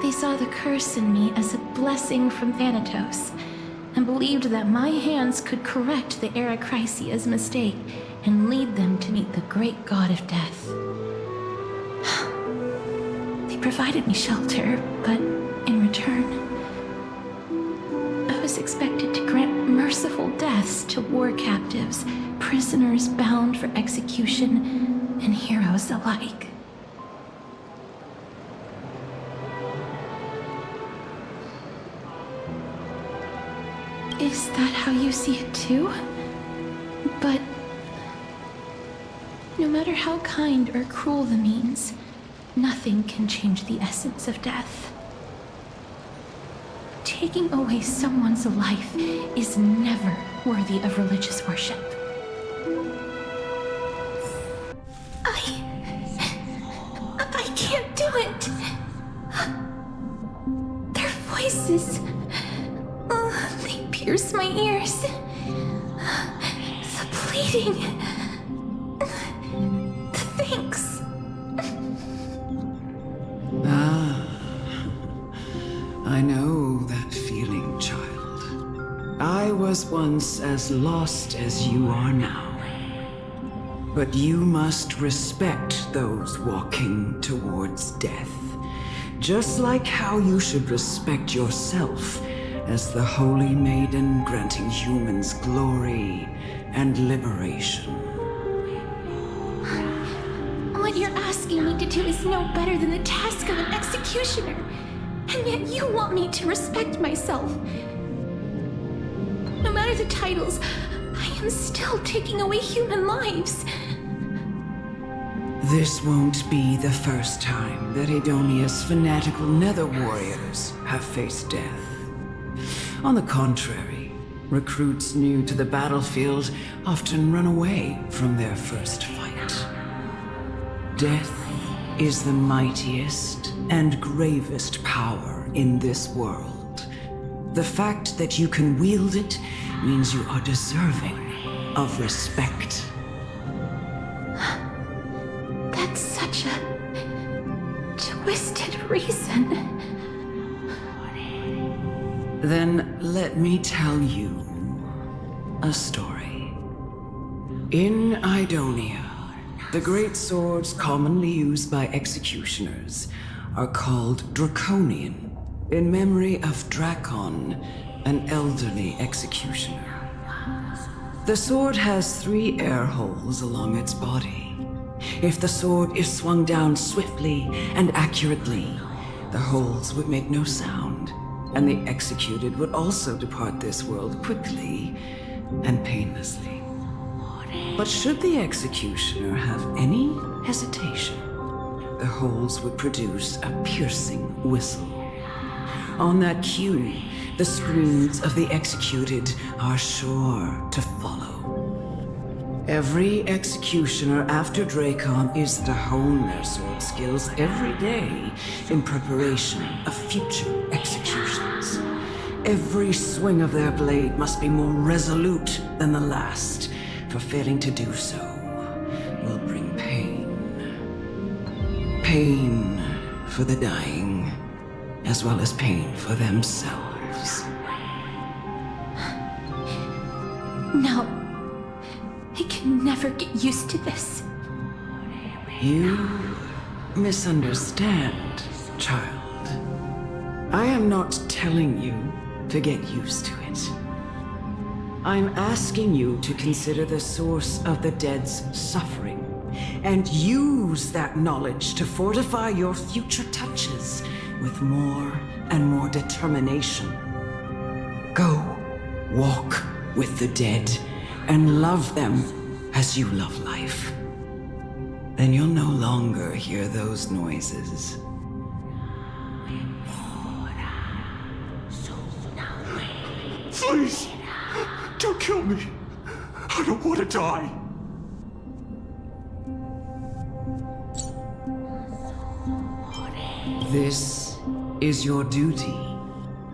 They saw the curse in me as a blessing from Thanatos, and believed that my hands could correct the Arakrysia's mistake and lead them to meet the great god of death. They provided me shelter, but in return, I was expected to grant merciful deaths to war captives, prisoners bound for execution, and heroes alike. Is that how you see it too? But no matter how kind or cruel the means, nothing can change the essence of death. Taking away someone's life is never worthy of religious worship. I can't do it. Their voices, they pierce my ears. The pleading, the thanks. I know that feeling, child. I was once as lost as you are now. But you must respect those walking towards death, just like how you should respect yourself as the Holy Maiden granting humans glory and liberation. What you're asking me to do is no better than the task of an executioner, and yet you want me to respect myself. No matter the titles, I am still taking away human lives. This won't be the first time that Edonia's fanatical nether warriors have faced death. On the contrary, recruits new to the battlefield often run away from their first fight. Death is the mightiest and gravest power in this world. The fact that you can wield it means you are deserving of respect. That's such a twisted reason. Then let me tell you a story. In Idonia, the great swords commonly used by executioners are called Draconian, in memory of Drakon, an elderly executioner. The sword has 3 air holes along its body. If the sword is swung down swiftly and accurately, the holes would make no sound, and the executed would also depart this world quickly and painlessly. But should the executioner have any hesitation, the holes would produce a piercing whistle. On that cue, the screams of the executed are sure to follow. Every executioner after Drakon is to hone their sword skills every day in preparation of future executions. Every swing of their blade must be more resolute than the last, for failing to do so will bring pain. Pain for the dying, as well as pain for themselves. No. I can never get used to this. You misunderstand, child. I am not telling you to get used to it. I'm asking you to consider the source of the dead's suffering and use that knowledge to fortify your future touches with more and more determination. Go, walk with the dead and love them as you love life. Then you'll no longer hear those noises. Please, don't kill me. I don't want to die. This is your duty.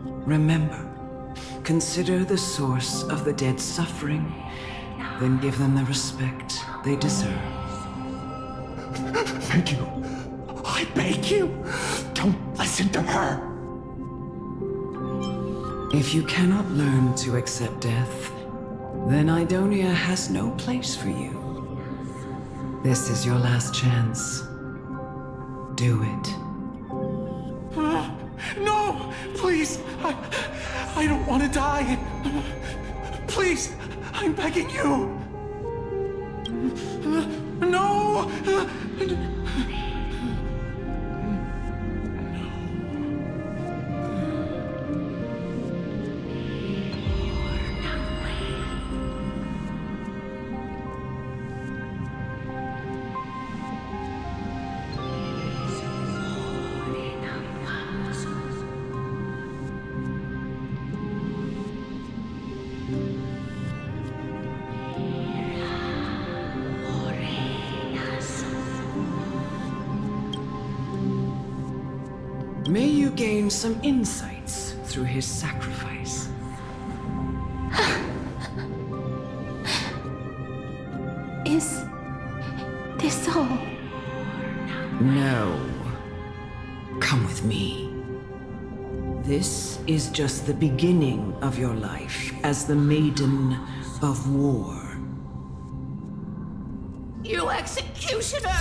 Remember, consider the source of the dead's suffering, then give them the respect they deserve. Thank you. I beg you, don't listen to her. If you cannot learn to accept death, then Idonia has no place for you. This is your last chance. Do it. No! Please! I don't want to die! Please! I'm begging you! No! May you gain some insights through his sacrifice. Is this all? No. Come with me. This is just the beginning of your life as the Maiden of War. You executioner!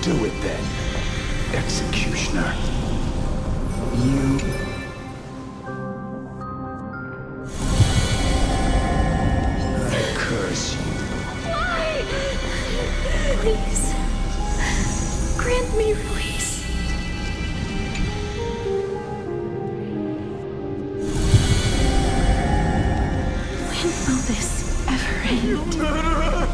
Do it then, executioner. I curse you. Why? Please, grant me release. When will this ever end? You murderer!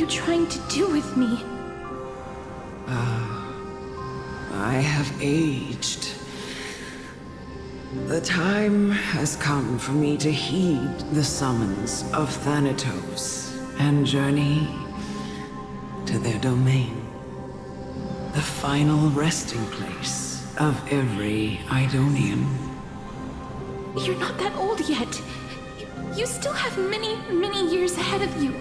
Trying to do with me? I have aged. The time has come for me to heed the summons of Thanatos and journey to their domain. The final resting place of every Idonian. You're not that old yet. You still have many, many years ahead of you.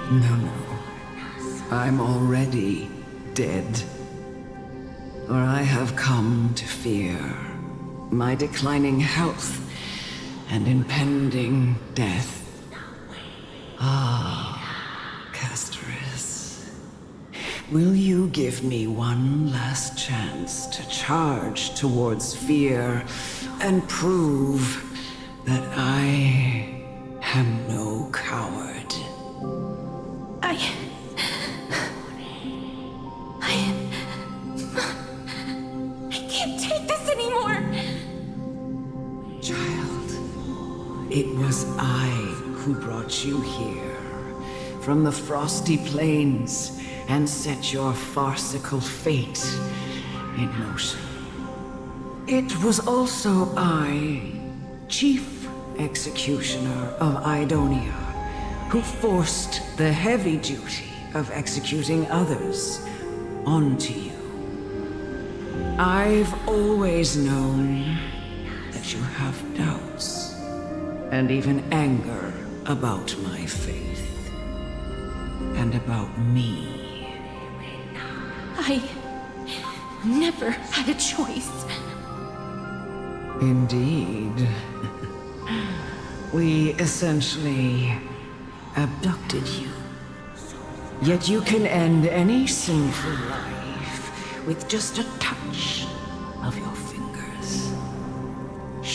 No. I'm already dead. Or I have come to fear my declining health and impending death. Castorice. Will you give me one last chance to charge towards fear and prove that I am no coward? I can't take this anymore! Child, it was I who brought you here from the frosty plains and set your farcical fate in motion. It was also I, Chief Executioner of Idonia, who forced the heavy duty of executing others onto you. I've always known that you have doubts and even anger about my faith and about me. I never had a choice. Indeed. We essentially abducted you. Yet you can end any sinful life with just a touch of your fingers.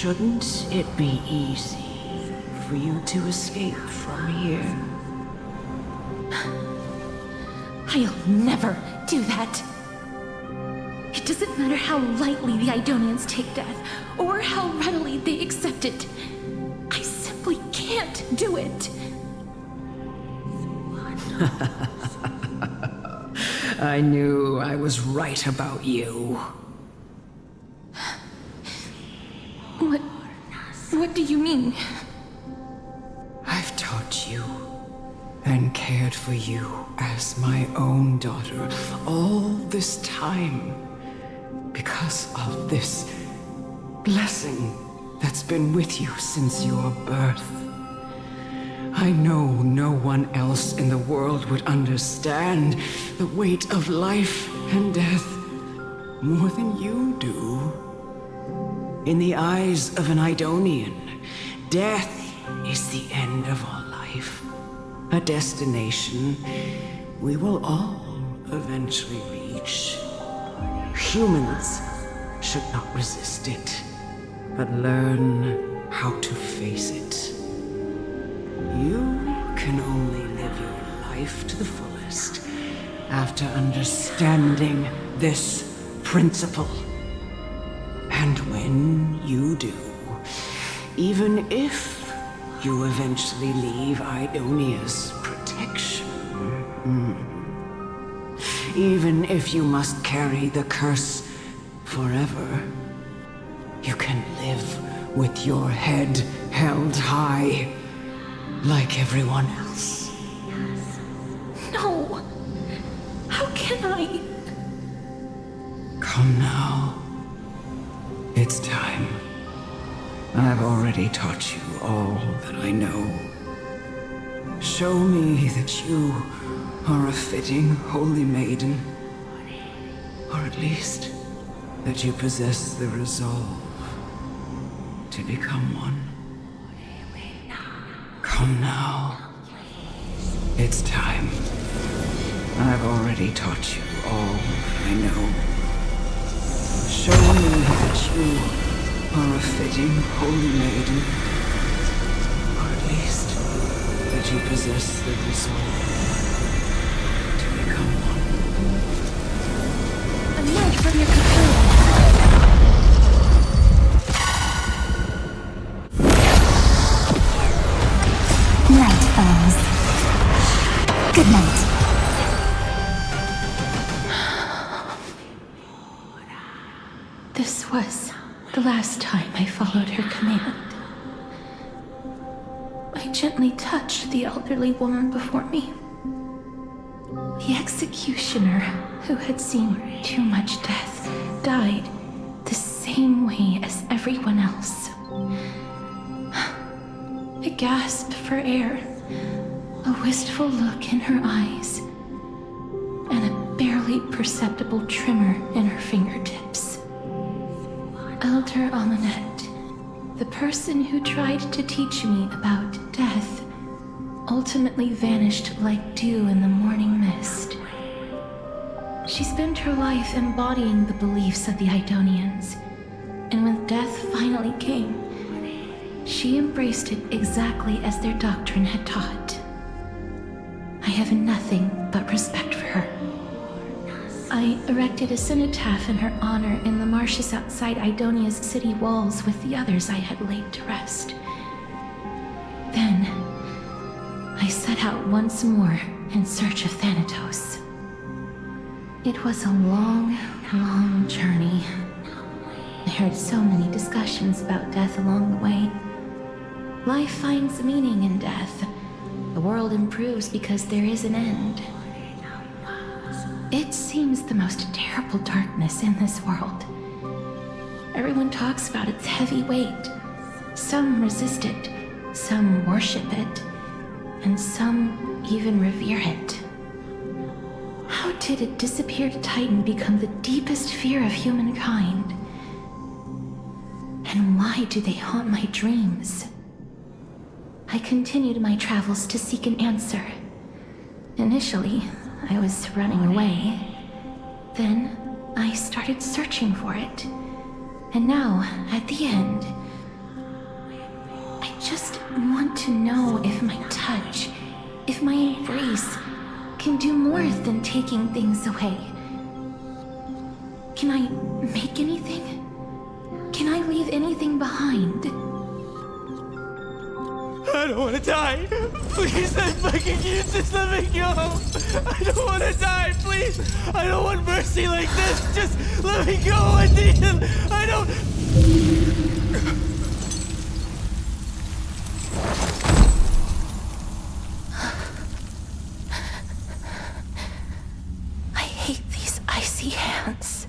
Shouldn't it be easy for you to escape from here? I'll never do that. It doesn't matter how lightly the Idonians take death, or how readily they accept it. I simply can't do it. I knew I was right about you. What do you mean? I've taught you and cared for you as my own daughter all this time because of this blessing that's been with you since your birth. I know no one else in the world would understand the weight of life and death more than you do. In the eyes of an Idonian, death is the end of all life. A destination we will all eventually reach. Humans should not resist it, but learn how to face it. You can only live your life to the fullest after understanding this principle. And when you do, even if you eventually leave Idonia's protection, even if you must carry the curse forever, you can live with your head held high, like everyone else. No! How can I? Come now. It's time. I've already taught you all that I know. Show me that you are a fitting holy maiden, or at least that you possess the resolve to become one. Come now. It's time. I've already taught you all I know. Show me that you are a fitting holy maiden, or at least that you possess the resolve to become one. Emerge from your cocoon. Night falls. Good night. This was the last time I followed her command. I gently touched the elderly woman before me. The executioner, who had seen too much death, died the same way as everyone else. A gasp for air, a wistful look in her eyes, and a barely perceptible tremor in her fingertips. Elder Amunet, the person who tried to teach me about death, ultimately vanished like dew in the morning mist. She spent her life embodying the beliefs of the Idonians, and when death finally came, she embraced it exactly as their doctrine had taught. I have nothing but respect for her. I erected a cenotaph in her honor in the marshes outside Idonia's city walls with the others I had laid to rest. Then, I set out once more in search of Thanatos. It was a long, long journey. I heard so many discussions about death along the way. Life finds meaning in death. The world improves because there is an end. It seems the most terrible darkness in this world. Everyone talks about its heavy weight. Some resist it, some worship it, and some even revere it. How did a disappeared titan become the deepest fear of humankind? And why do they haunt my dreams? I continued my travels to seek an answer. Initially, I was running away. Then, I started searching for it. And now, at the end, just want to know if my touch, if my embrace, can do more than taking things away. Can I make anything? Can I leave anything behind? I don't want to die. Please, I fucking you just let me go. I don't want to die, please. I don't want mercy like this. Just let me go. I need him. I don't. I hate these icy hands.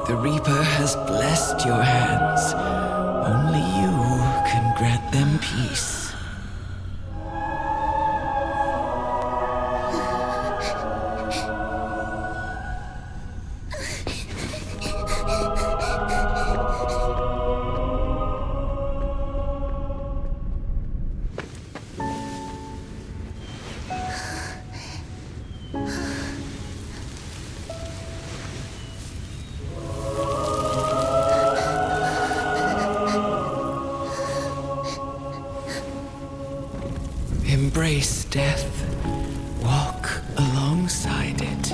The Reaper has blessed your hands. Only you can grant them peace. Embrace death. Walk alongside it.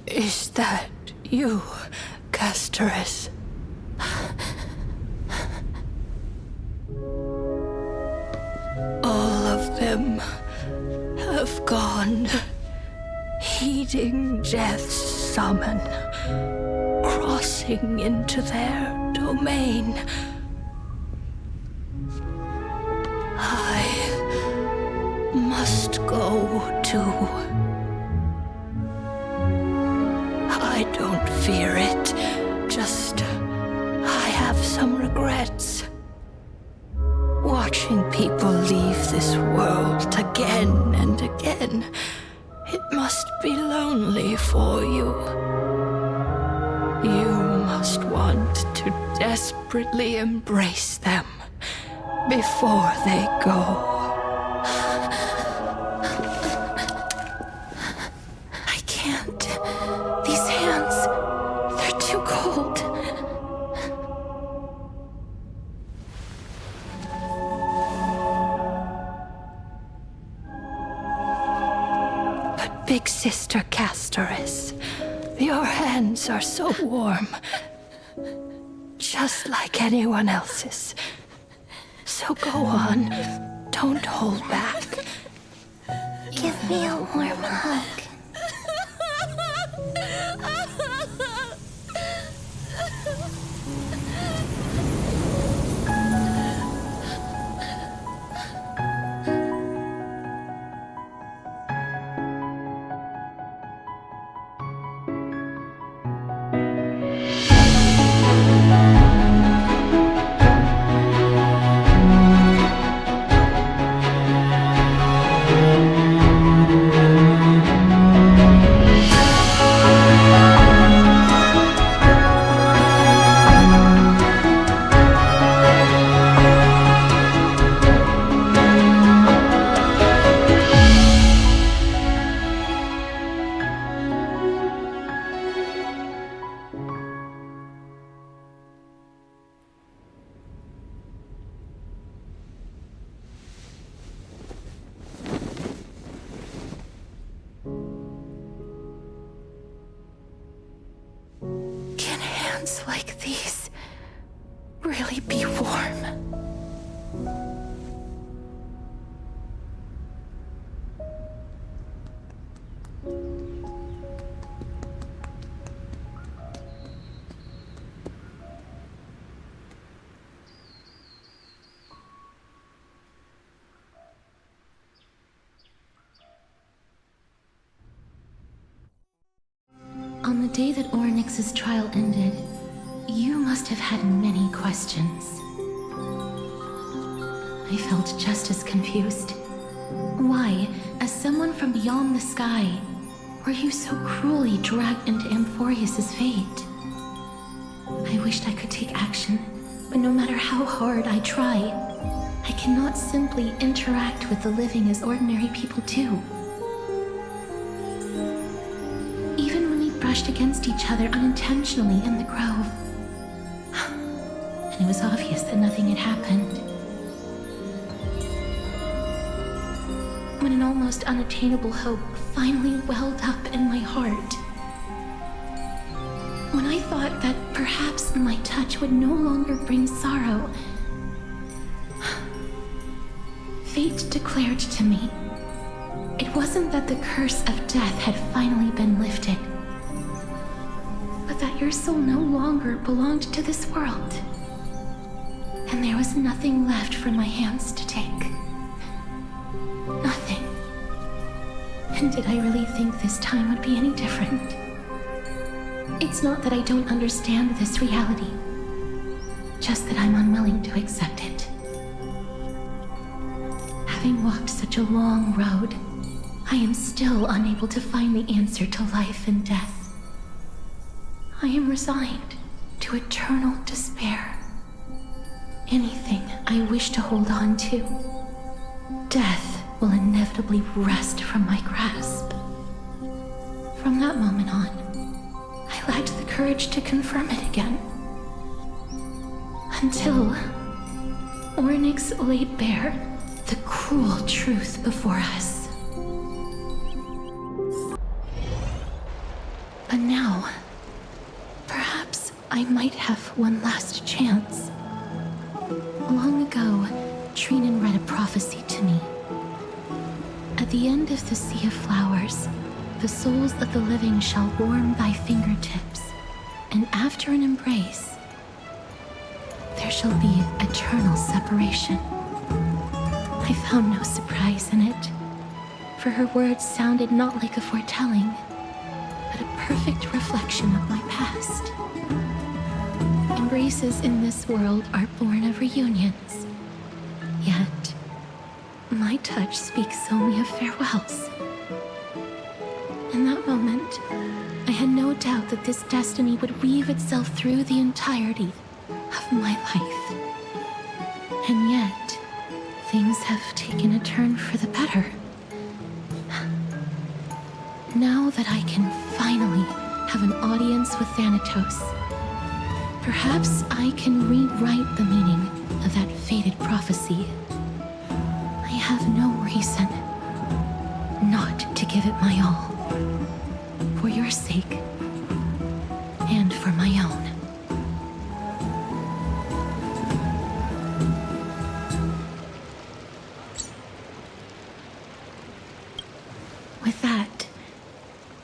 Is that you, Castorice? All of them have gone, heeding death's summon, crossing into their domain. I too. I don't fear it, just I have some regrets. Watching people leave this world again and again, it must be lonely for you. You must want to desperately embrace them before they go. I can't. These hands, they're too cold. But Big Sister Castorice, your hands are so warm. Just like anyone else's. So go on. Don't hold back. Give me a warm hug. Like these really be warm? On the day that Orynyx's trial ended, you must have had many questions. I felt just as confused. Why, as someone from beyond the sky, were you so cruelly dragged into Amphoreus' fate? I wished I could take action, but no matter how hard I try, I cannot simply interact with the living as ordinary people do. Even when we brushed against each other unintentionally in the grove, and it was obvious that nothing had happened. When an almost unattainable hope finally welled up in my heart. When I thought that perhaps my touch would no longer bring sorrow, fate declared to me, it wasn't that the curse of death had finally been lifted, but that your soul no longer belonged to this world. And there was nothing left for my hands to take. Nothing. And did I really think this time would be any different? It's not that I don't understand this reality, just that I'm unwilling to accept it. Having walked such a long road, I am still unable to find the answer to life and death. I am resigned to eternal despair. Anything I wish to hold on to, death will inevitably wrest from my grasp. From that moment on, I lacked the courage to confirm it again. Until Orynyx laid bare the cruel truth before us. But now, perhaps I might have one last chance. Long ago, Phainon read a prophecy to me. At the end of the Sea of Flowers, the souls of the living shall warm thy fingertips, and after an embrace, there shall be eternal separation. I found no surprise in it. for her words sounded not like a foretelling, but a perfect reflection of my past. Embraces in this world are born of reunions, yet my touch speaks only of farewells. In that moment, I had no doubt that this destiny would weave itself through the entirety of my life. And yet, things have taken a turn for the better. Now that I can finally have an audience with Thanatos, perhaps I can rewrite the meaning of that fated prophecy. I have no reason not to give it my all. For your sake, and for my own. With that,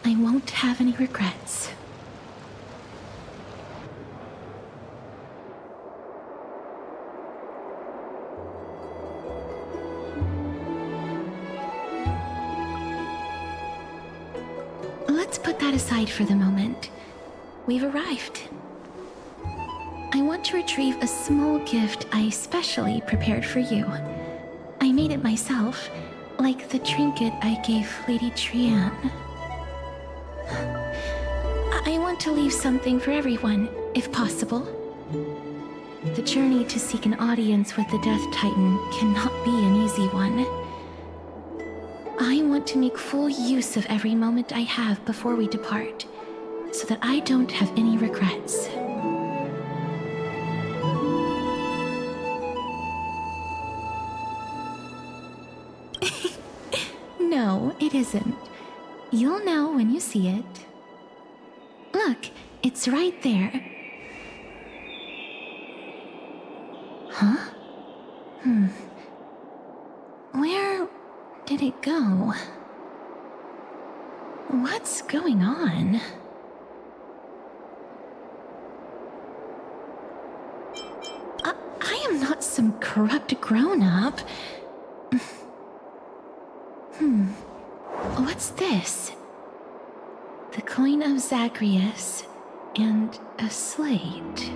I won't have any regrets. Let's put that aside for the moment. We've arrived. I want to retrieve a small gift I specially prepared for you. I made it myself, like the trinket I gave Lady Trianne. I want to leave something for everyone, if possible. The journey to seek an audience with the Death Titan cannot be an easy one. I want to make full use of every moment I have before we depart, so that I don't have any regrets. No, it isn't. You'll know when you see it. Look, it's right there. Huh? Where did it go? What's going on? I am not some corrupt grown-up. What's this? The coin of Zagreus and a slate.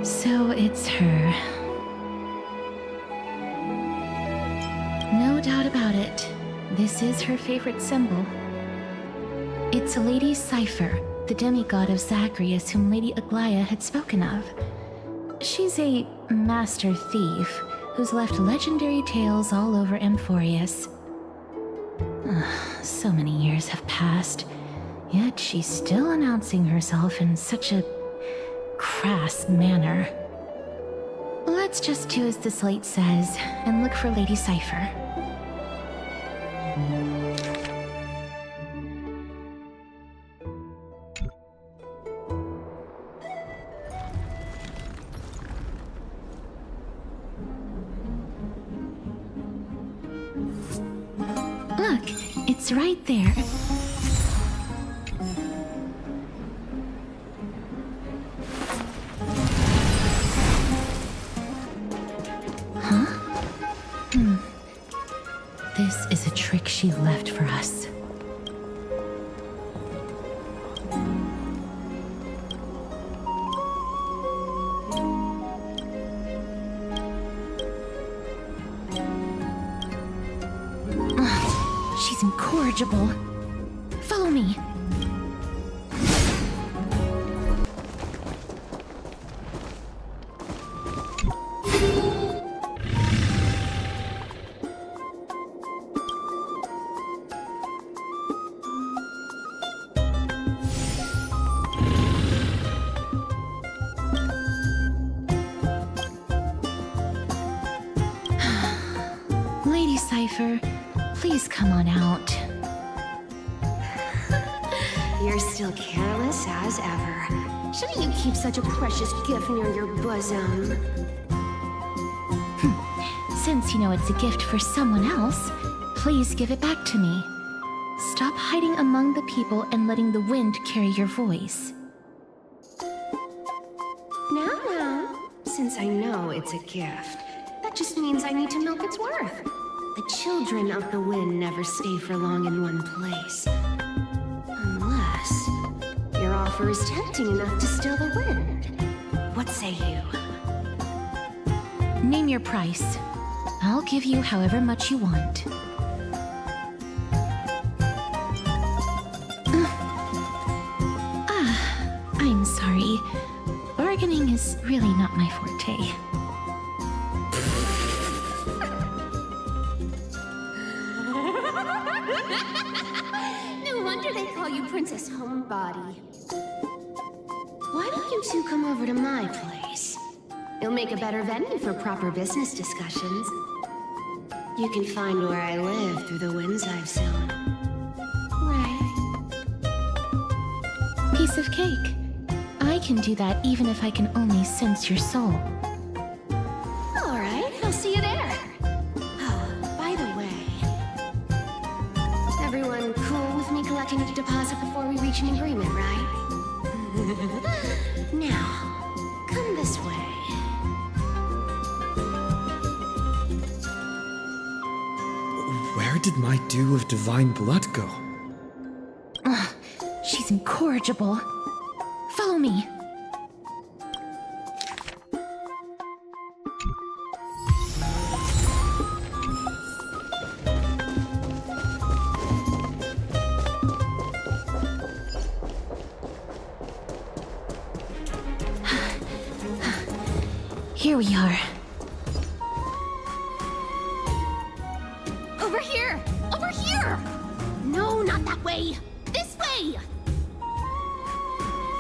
So it's her. No doubt about it. This is her favorite symbol. It's Lady Cypher, the demigod of Zagreus whom Lady Aglea had spoken of. She's a master thief who's left legendary tales all over Amphoreus. So many years have passed, yet she's still announcing herself in such a crass manner. Let's just do as the slate says and look for Lady Cypher. Look, it's right there. This is a trick she left for us. She's incorrigible. Follow me. Lady Cypher, please come on out. You're still careless as ever. Shouldn't you keep such a precious gift near your bosom? Since you know it's a gift for someone else, please give it back to me. Stop hiding among the people and letting the wind carry your voice. Now, since I know it's a gift, that just means I need to milk its worth. The children of the wind never stay for long in one place. Unless your offer is tempting enough to still the wind. What say you? Name your price. I'll give you however much you want. I'm sorry. Bargaining is really not my forte. No wonder they call you Princess Homebody. Why don't you two come over to my place? It'll make a better venue for proper business discussions. You can find where I live through the winds I've sown. Right. Piece of cake. I can do that even if I can only sense your soul. All right, I'll see you there. Oh, by the way, everyone cool with me collecting a deposit before we reach an agreement, right? Now, come this way. Where did my dew of divine blood go? Ugh, she's incorrigible. Follow me. Here we are. Over here! Over here! No, not that way! This way!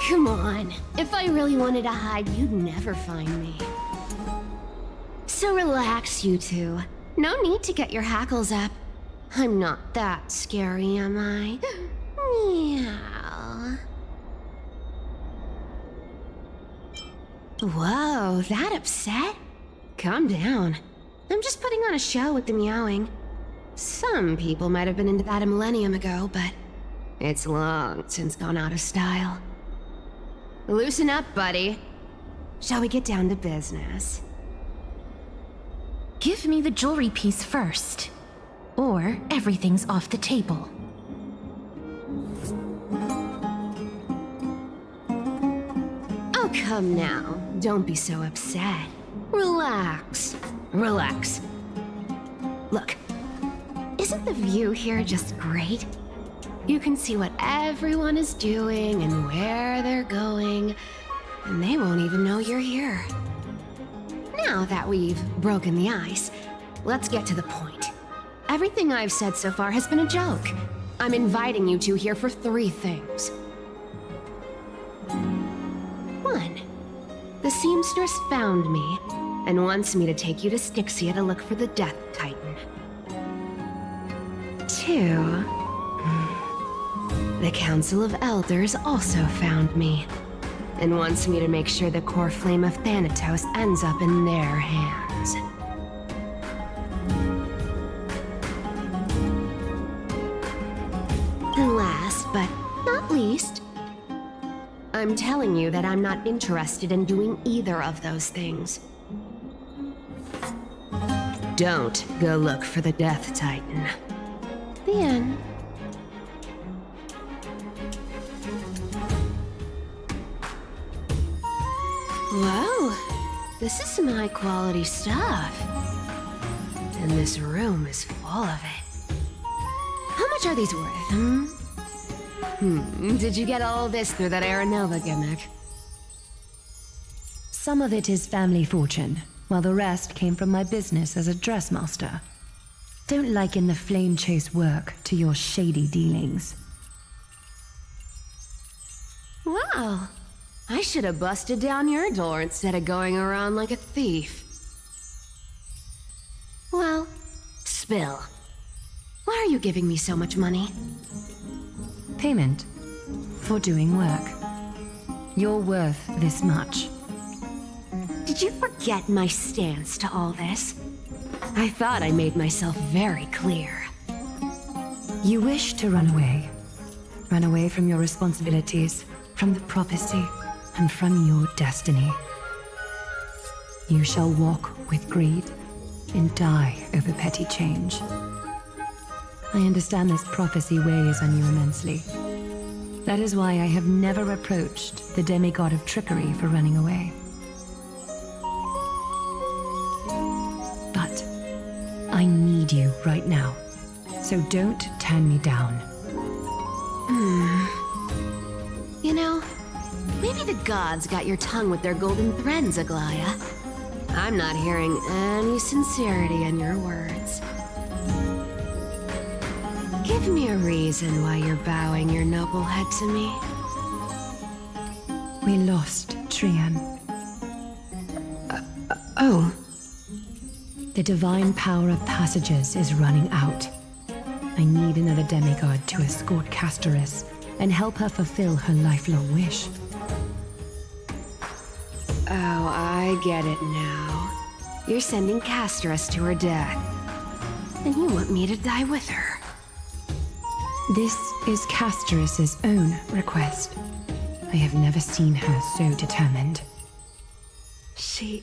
Come on. If I really wanted to hide, you'd never find me. So relax, you two. No need to get your hackles up. I'm not that scary, am I? Meow. Whoa, that upset? Calm down. I'm just putting on a show with the meowing. Some people might have been into that a millennium ago, but it's long since gone out of style. Loosen up, buddy. Shall we get down to business? Give me the jewelry piece first, or everything's off the table. Oh, come now. Don't be so upset. Relax. Relax. Look, isn't the view here just great? You can see what everyone is doing and where they're going, and they won't even know you're here. Now that we've broken the ice, let's get to the point. Everything I've said so far has been a joke. I'm inviting you two here for 3 things. 1. The seamstress found me and wants me to take you to Styxia to look for the Death Titan. 2. The Council of Elders also found me and wants me to make sure the core flame of Thanatos ends up in their hands. And last but not least, I'm telling you that I'm not interested in doing either of those things. Don't go look for the Death Titan. The end. Whoa, this is some high-quality stuff. And this room is full of it. How much are these worth, Did you get all this through that Aeronova gimmick? Some of it is family fortune, while the rest came from my business as a dressmaster. Don't liken the flame chase work to your shady dealings. Wow. I should have busted down your door instead of going around like a thief. Well, spill. Why are you giving me so much money? Payment for doing work. You're worth this much. Did you forget my stance to all this? I thought I made myself very clear. You wish to run away. Run away from your responsibilities, from the prophecy, and from your destiny. You shall walk with greed, and die over petty change. I understand this prophecy weighs on you immensely. That is why I have never approached the demigod of trickery for running away. But I need you right now, so don't turn me down. You know, maybe the gods got your tongue with their golden threads, Aglea. I'm not hearing any sincerity in your words. Give me a reason why you're bowing your noble head to me. We lost Trian. Oh. The divine power of passages is running out. I need another demigod to escort Castorice and help her fulfill her lifelong wish. Oh, I get it now. You're sending Castorice to her death. And you want me to die with her. This is Castorice's own request. I have never seen her so determined. She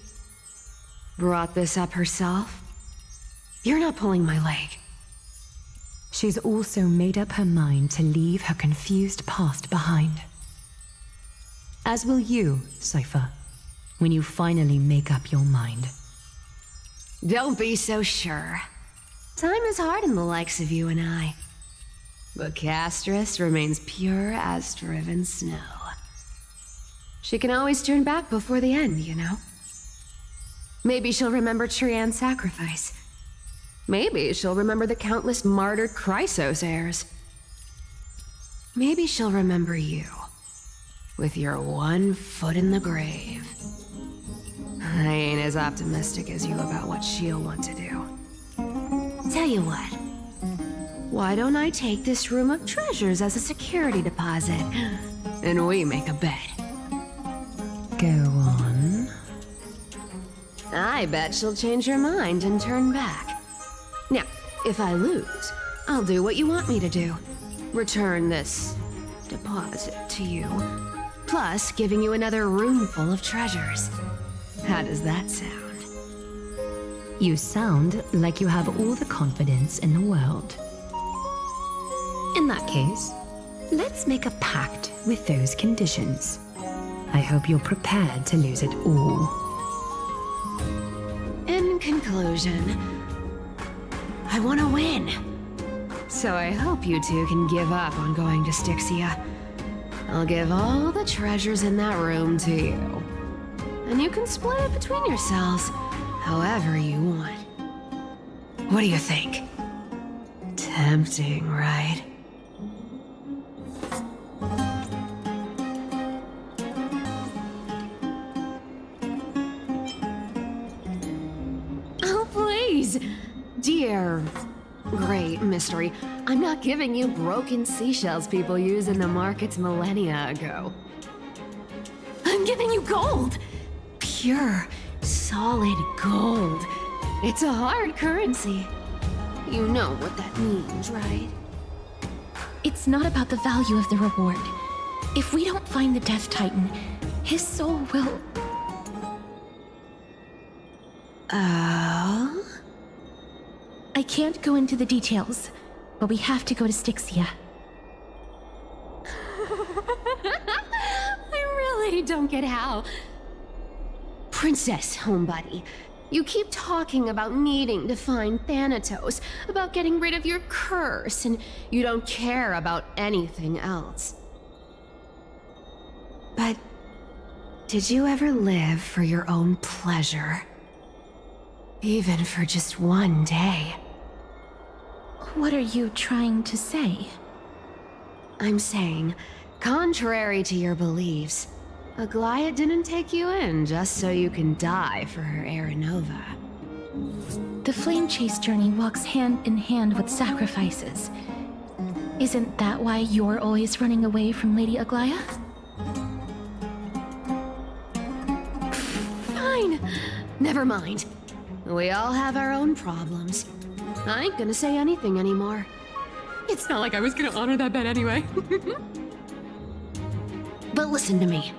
brought this up herself? You're not pulling my leg. She's also made up her mind to leave her confused past behind. As will you, Cypher, when you finally make up your mind. Don't be so sure. Time is hard in the likes of you and I. But Castorice remains pure as driven snow. She can always turn back before the end, you know? Maybe she'll remember Trian's sacrifice. Maybe she'll remember the countless martyred Chrysos heirs. Maybe she'll remember you, with your one foot in the grave. I ain't as optimistic as you about what she'll want to do. Tell you what, why don't I take this room of treasures as a security deposit, and we make a bet? Go on. I bet she'll change her mind and turn back. Now, if I lose, I'll do what you want me to do. Return this deposit to you, plus giving you another room full of treasures. How does that sound? You sound like you have all the confidence in the world. In that case, let's make a pact with those conditions. I hope you're prepared to lose it all. In conclusion, I want to win. So I hope you two can give up on going to Styxia. I'll give all the treasures in that room to you. And you can split it between yourselves however you want. What do you think? Tempting, right? Oh, please! Dear great mystery, I'm not giving you broken seashells people used in the markets millennia ago. I'm giving you gold! Pure, solid gold. It's a hard currency. You know what that means, right? It's not about the value of the reward. If we don't find the Death Titan, his soul will... Oh? I can't go into the details, but we have to go to Styxia. I really don't get how. Princess, homebuddy, you keep talking about needing to find Thanatos, about getting rid of your curse, and you don't care about anything else. But did you ever live for your own pleasure? Even for just one day? What are you trying to say? I'm saying, contrary to your beliefs, Aglea didn't take you in just so you can die for her Aranova. The flame chase journey walks hand in hand with sacrifices. Isn't that why you're always running away from Lady Aglea? Fine. Never mind. We all have our own problems. I ain't gonna say anything anymore. It's not like I was gonna honor that bet anyway. But listen to me.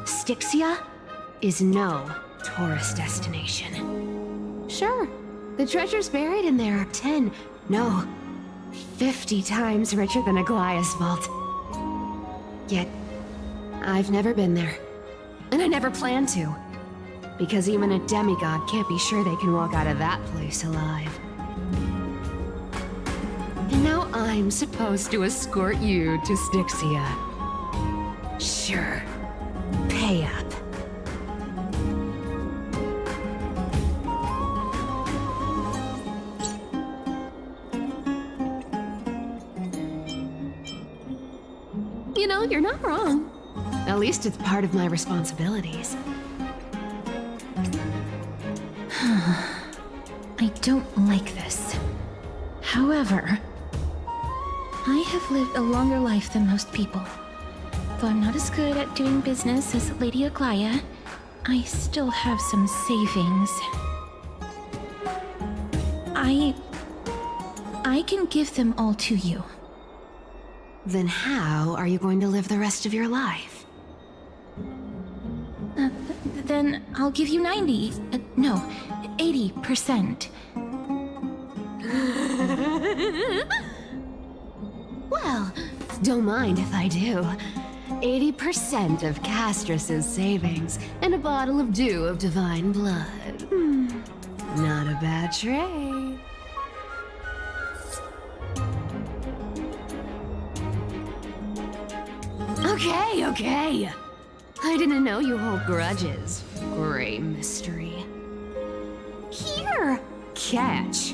Styxia is no tourist destination. Sure, The treasures buried in there are 10, no, 50 times richer than Aglea's vault. Yet, I've never been there. And I never plan to. Because even a demigod can't be sure they can walk out of that place alive. And now I'm supposed to escort you to Styxia. Sure. Pay up. You know, you're not wrong. At least it's part of my responsibilities. I don't like this. However, I have lived a longer life than most people. Though I'm not as good at doing business as Lady Aglea, I still have some savings. I can give them all to you. Then how are you going to live the rest of your life? Then I'll give you 90. No, 80%. Well, don't mind if I do. 80% of Castorice's savings and a bottle of dew of divine blood. Not a bad trade. Okay. I didn't know you hold grudges. Great mystery. Here! Catch.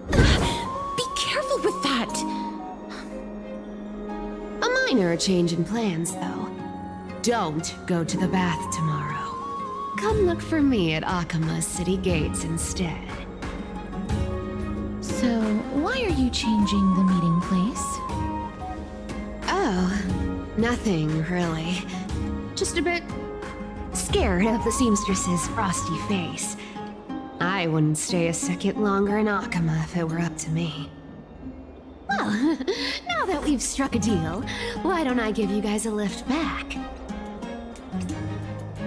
Be careful with that! A minor change in plans, though. Don't go to the bath tomorrow. Come look for me at Akima's city gates instead. So, why are you changing the meeting place? Oh, nothing really. Just a bit scared of the seamstress's frosty face. I wouldn't stay a second longer in Akima if it were up to me. Well, now that we've struck a deal, why don't I give you guys a lift back?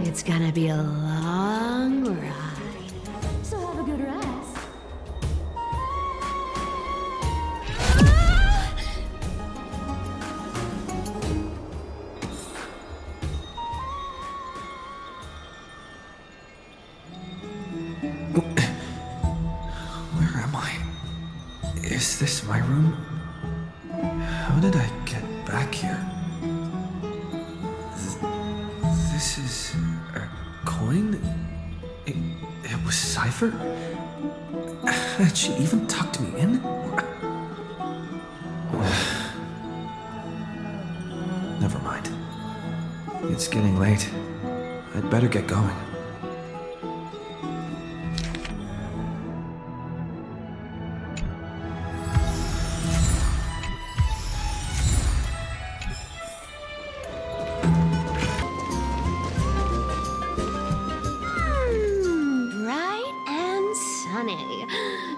It's gonna be a long ride, so have a good rest. Is this my room? How did I get back here? This is a coin? It was Cypher? Had she even tucked me in? Never mind. It's getting late. I'd better get going.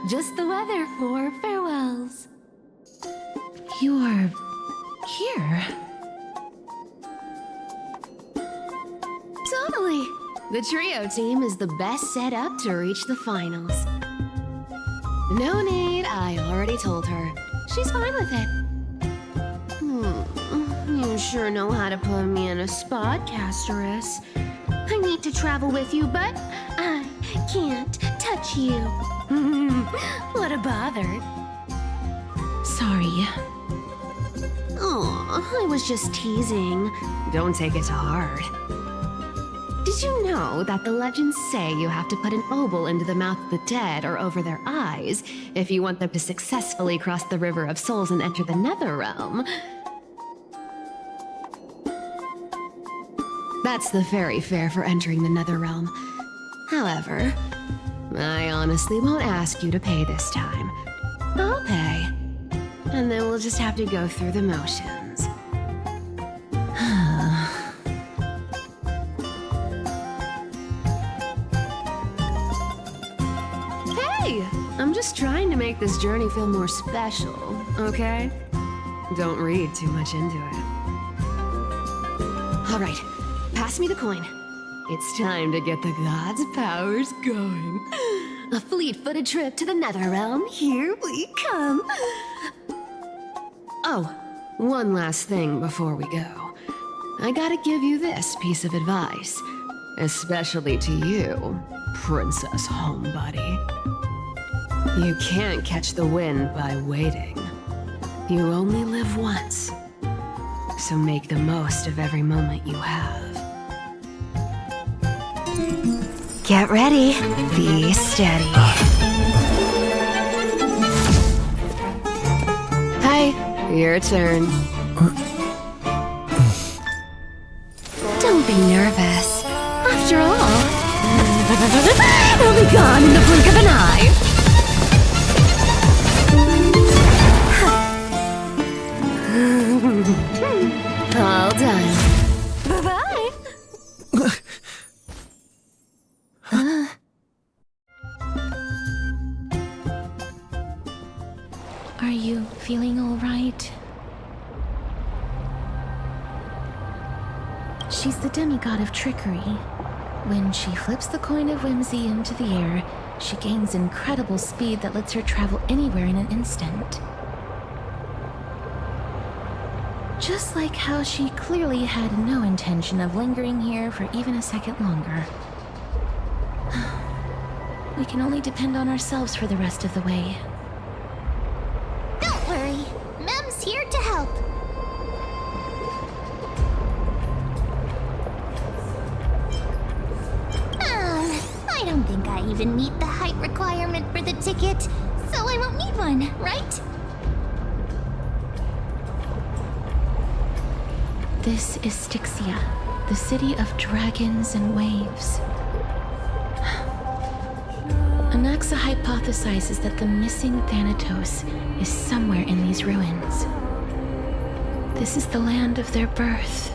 Just the weather for farewells. You are here? Totally. The trio team is the best set up to reach the finals. No need, I already told her. She's fine with it. You sure know how to put me in a spot, Castorice. I need to travel with you, but I can't touch you. What a bother. Sorry. Oh, I was just teasing. Don't take it to heart. Did you know that the legends say you have to put an obol into the mouth of the dead or over their eyes if you want them to successfully cross the River of Souls and enter the Netherrealm? That's the fairy fare for entering the Netherrealm. However, I honestly won't ask you to pay this time. I'll pay. And then we'll just have to go through the motions. Hey! I'm just trying to make this journey feel more special, okay? Don't read too much into it. All right, pass me the coin. It's time to get the gods' powers going. A fleet-footed trip to the Netherrealm. Here we come. Oh, one last thing before we go. I gotta give you this piece of advice. Especially to you, Princess Homebody. You can't catch the wind by waiting. You only live once. So make the most of every moment you have. Get ready. Be steady. Hi, your turn. Don't be nervous. After all, it'll be gone in the blink of an eye. All done. Bye-bye. Are you feeling all right? She's the demigod of trickery. When she flips the coin of whimsy into the air, she gains incredible speed that lets her travel anywhere in an instant. Just like how she clearly had no intention of lingering here for even a second longer. We can only depend on ourselves for the rest of the way. Don't worry. Mem's here to help. I don't think I even meet the height requirement for the ticket, so I won't need one, right? This is Styxia, the city of dragons and waves. Anaxa hypothesizes that the missing Thanatos is somewhere in these ruins. This is the land of their birth.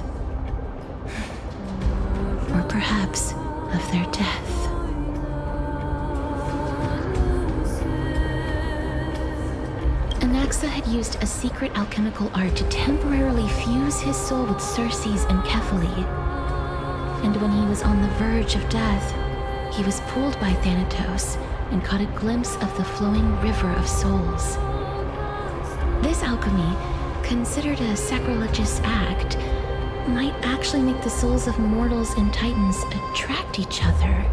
Or perhaps of their death. Anaxa had used a secret alchemical art to temporarily fuse his soul with Circe's and Kephae. And when he was on the verge of death, he was pulled by Thanatos and caught a glimpse of the flowing river of souls. This alchemy, considered a sacrilegious act, might actually make the souls of mortals and titans attract each other.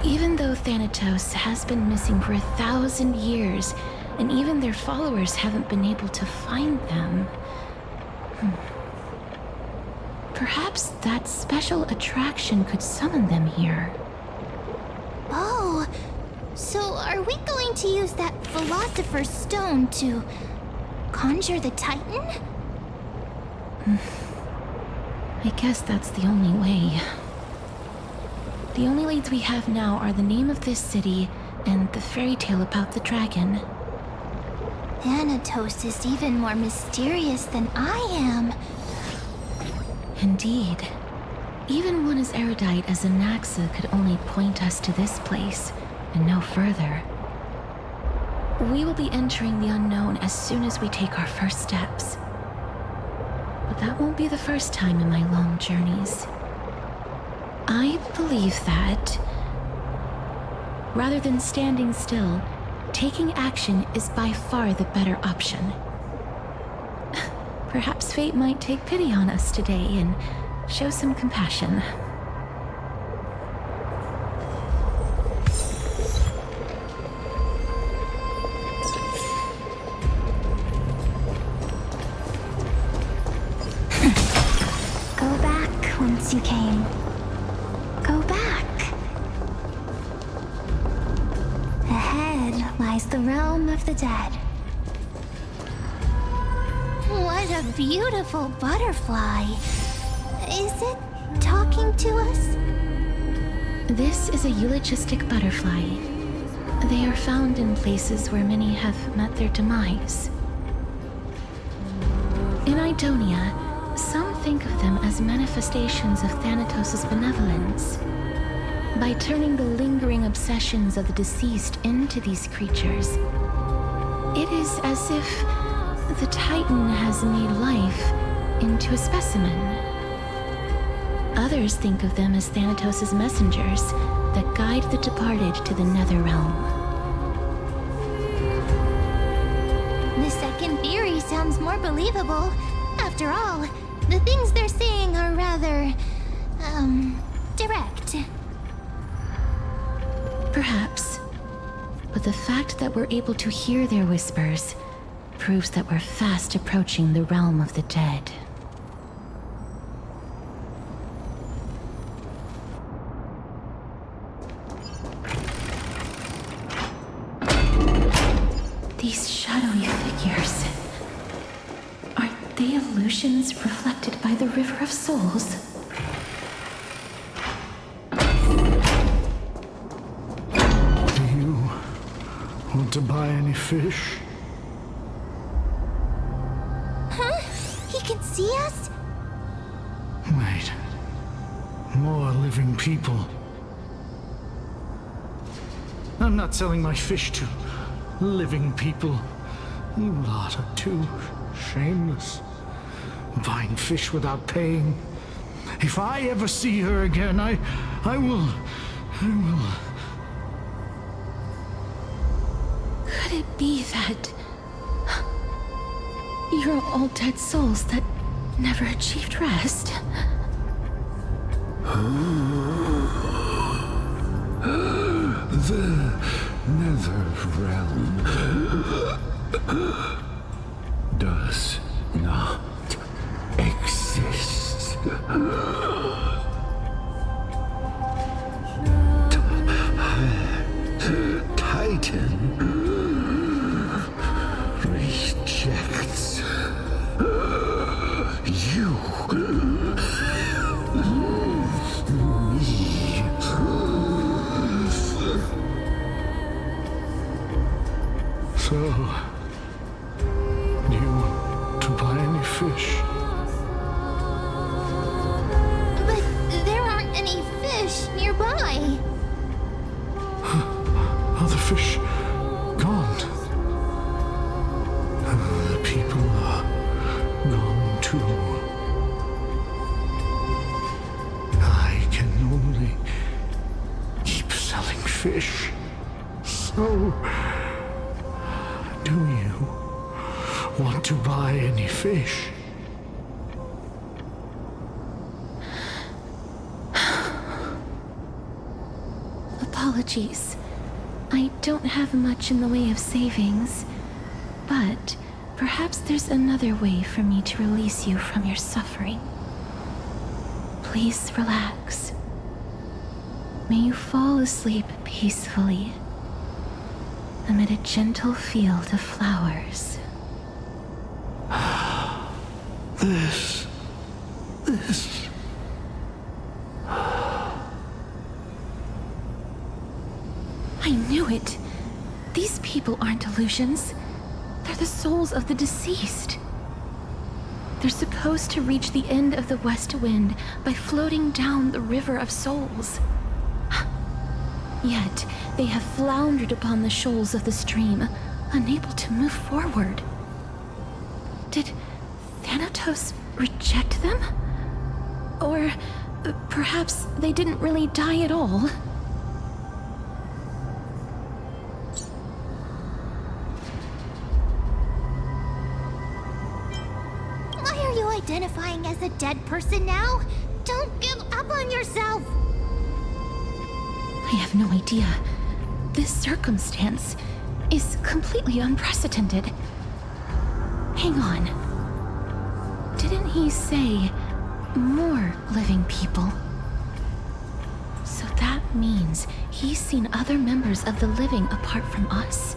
Even though Thanatos has been missing for 1,000 years, and even their followers haven't been able to find them, perhaps that special attraction could summon them here. Oh, so are we going to use that Philosopher's Stone to conjure the Titan? I guess that's the only way. The only leads we have now are the name of this city and the fairy tale about the dragon. Thanatos is even more mysterious than I am. Indeed. Even one as erudite as Anaxa could only point us to this place, and no further. We will be entering the unknown as soon as we take our first steps. But that won't be the first time in my long journeys. I believe that, rather than standing still, taking action is by far the better option. Perhaps fate might take pity on us today and show some compassion. Go back whence you came. Go back. Ahead lies the realm of the dead. What a beautiful butterfly. Is it talking to us? This is a eulogistic butterfly. They are found in places where many have met their demise. In Idonia, some think of them as manifestations of Thanatos' benevolence. By turning the lingering obsessions of the deceased into these creatures, it is as if the Titan has made life into a specimen. Others think of them as Thanatos' messengers, that guide the departed to the nether realm. The second theory sounds more believable. After all, the things they're saying are rather, direct. Perhaps. But the fact that we're able to hear their whispers proves that we're fast approaching the realm of the dead. These shadowy figures. Aren't they illusions reflected by the River of Souls? Do you want to buy any fish? Huh? He can see us? Wait. More living people. I'm not selling my fish to living people. You lot are too shameless. Buying fish without paying. If I ever see her again, I will. Could it be that you're all dead souls that never achieved rest? The nether realm does not exist. Titan rejects you. So, do you want to buy any fish? But there aren't any fish nearby. Are the fish gone? The people are gone too. I can only keep selling fish. So, do you want to buy any fish? Apologies. I don't have much in the way of savings, but perhaps there's another way for me to release you from your suffering. Please relax. May you fall asleep peacefully amid a gentle field of flowers. This. I knew it. These people aren't illusions. They're the souls of the deceased. They're supposed to reach the end of the West Wind by floating down the River of Souls. Yet, they have floundered upon the shoals of the stream, unable to move forward. Did Thanatos reject them? Or perhaps they didn't really die at all? Why are you identifying as a dead person now? Don't give up on yourself! I have no idea. This circumstance is completely unprecedented. Hang on. Didn't he say more living people? So that means he's seen other members of the living apart from us?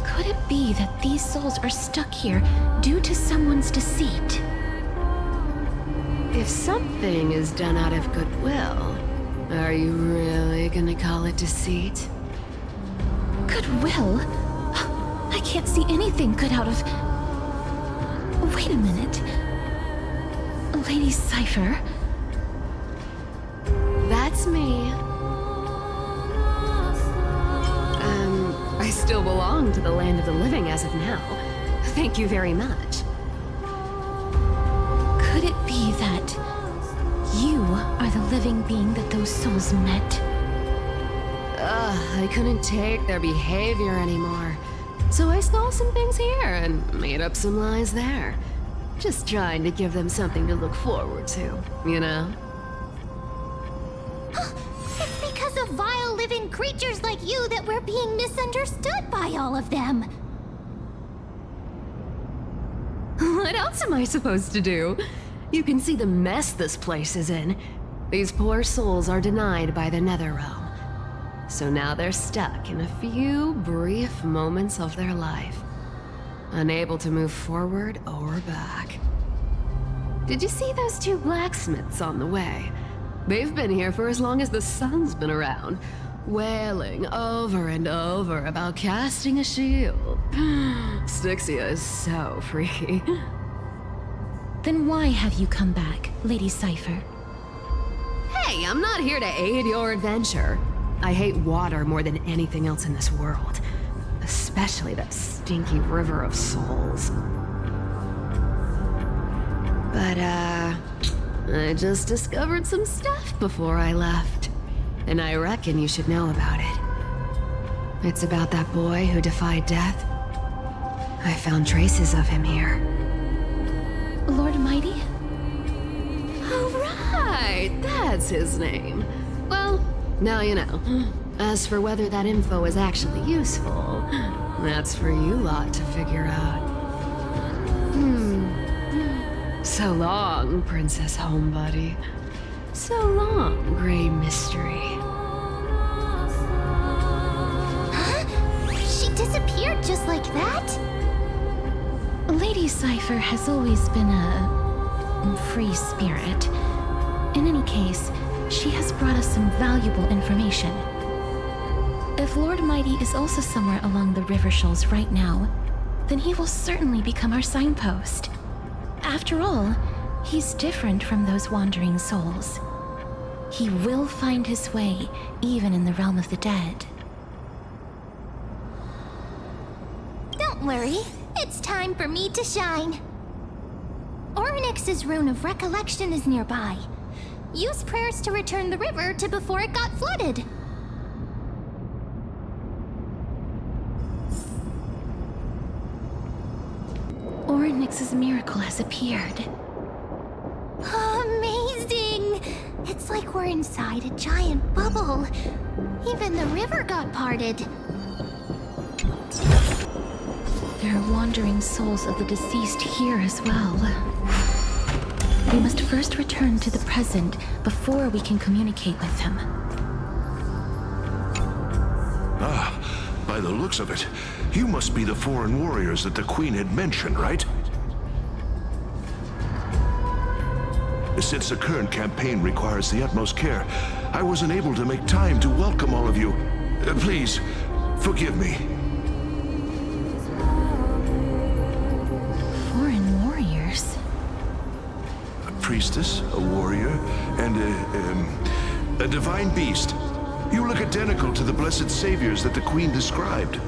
Could it be that these souls are stuck here due to someone's deceit? If something is done out of goodwill, are you really gonna call it deceit? Goodwill? I can't see anything good out of... Wait a minute. Lady Cypher? That's me. I still belong to the land of the living as of now. Thank you very much. Could it be that you are the living being that those souls met? I couldn't take their behavior anymore. So I stole some things here and made up some lies there. Just trying to give them something to look forward to, you know? It's because of vile living creatures like you that we're being misunderstood by all of them. What else am I supposed to do? You can see the mess this place is in. These poor souls are denied by the Netherrealm. So now they're stuck in a few brief moments of their life, unable to move forward or back. Did you see those two blacksmiths on the way? They've been here for as long as the sun's been around, wailing over and over about casting a shield. Styxia is so freaky. Then why have you come back, Lady Cypher? Hey, I'm not here to aid your adventure. I hate water more than anything else in this world. Especially that stinky river of souls. But, I just discovered some stuff before I left. And I reckon you should know about it. It's about that boy who defied death. I found traces of him here. Lord Mydei? Oh, right! That's his name. Well, now you know. As for whether that info is actually useful, that's for you lot to figure out. So long, Princess Homebody. So long, Grey Mystery. Huh? She disappeared just like that? Lady Cypher has always been a free spirit. In any case, she has brought us some valuable information. If Lord Mydei is also somewhere along the river shoals right now, then he will certainly become our signpost. After all, he's different from those wandering souls. He will find his way, even in the realm of the dead. Don't worry, it's time for me to shine. Orynyx's rune of recollection is nearby. Use prayers to return the river to before it got flooded. Orynyx's miracle has appeared. Amazing! It's like we're inside a giant bubble. Even the river got parted. There are wandering souls of the deceased here as well. We must first return to the present before we can communicate with them. Ah, by the looks of it, you must be the foreign warriors that the Queen had mentioned, right? Since the current campaign requires the utmost care, I wasn't able to make time to welcome all of you. Please, forgive me. Foreign warriors? A priestess, a warrior, and a divine beast. You look identical to the blessed saviors that the Queen described.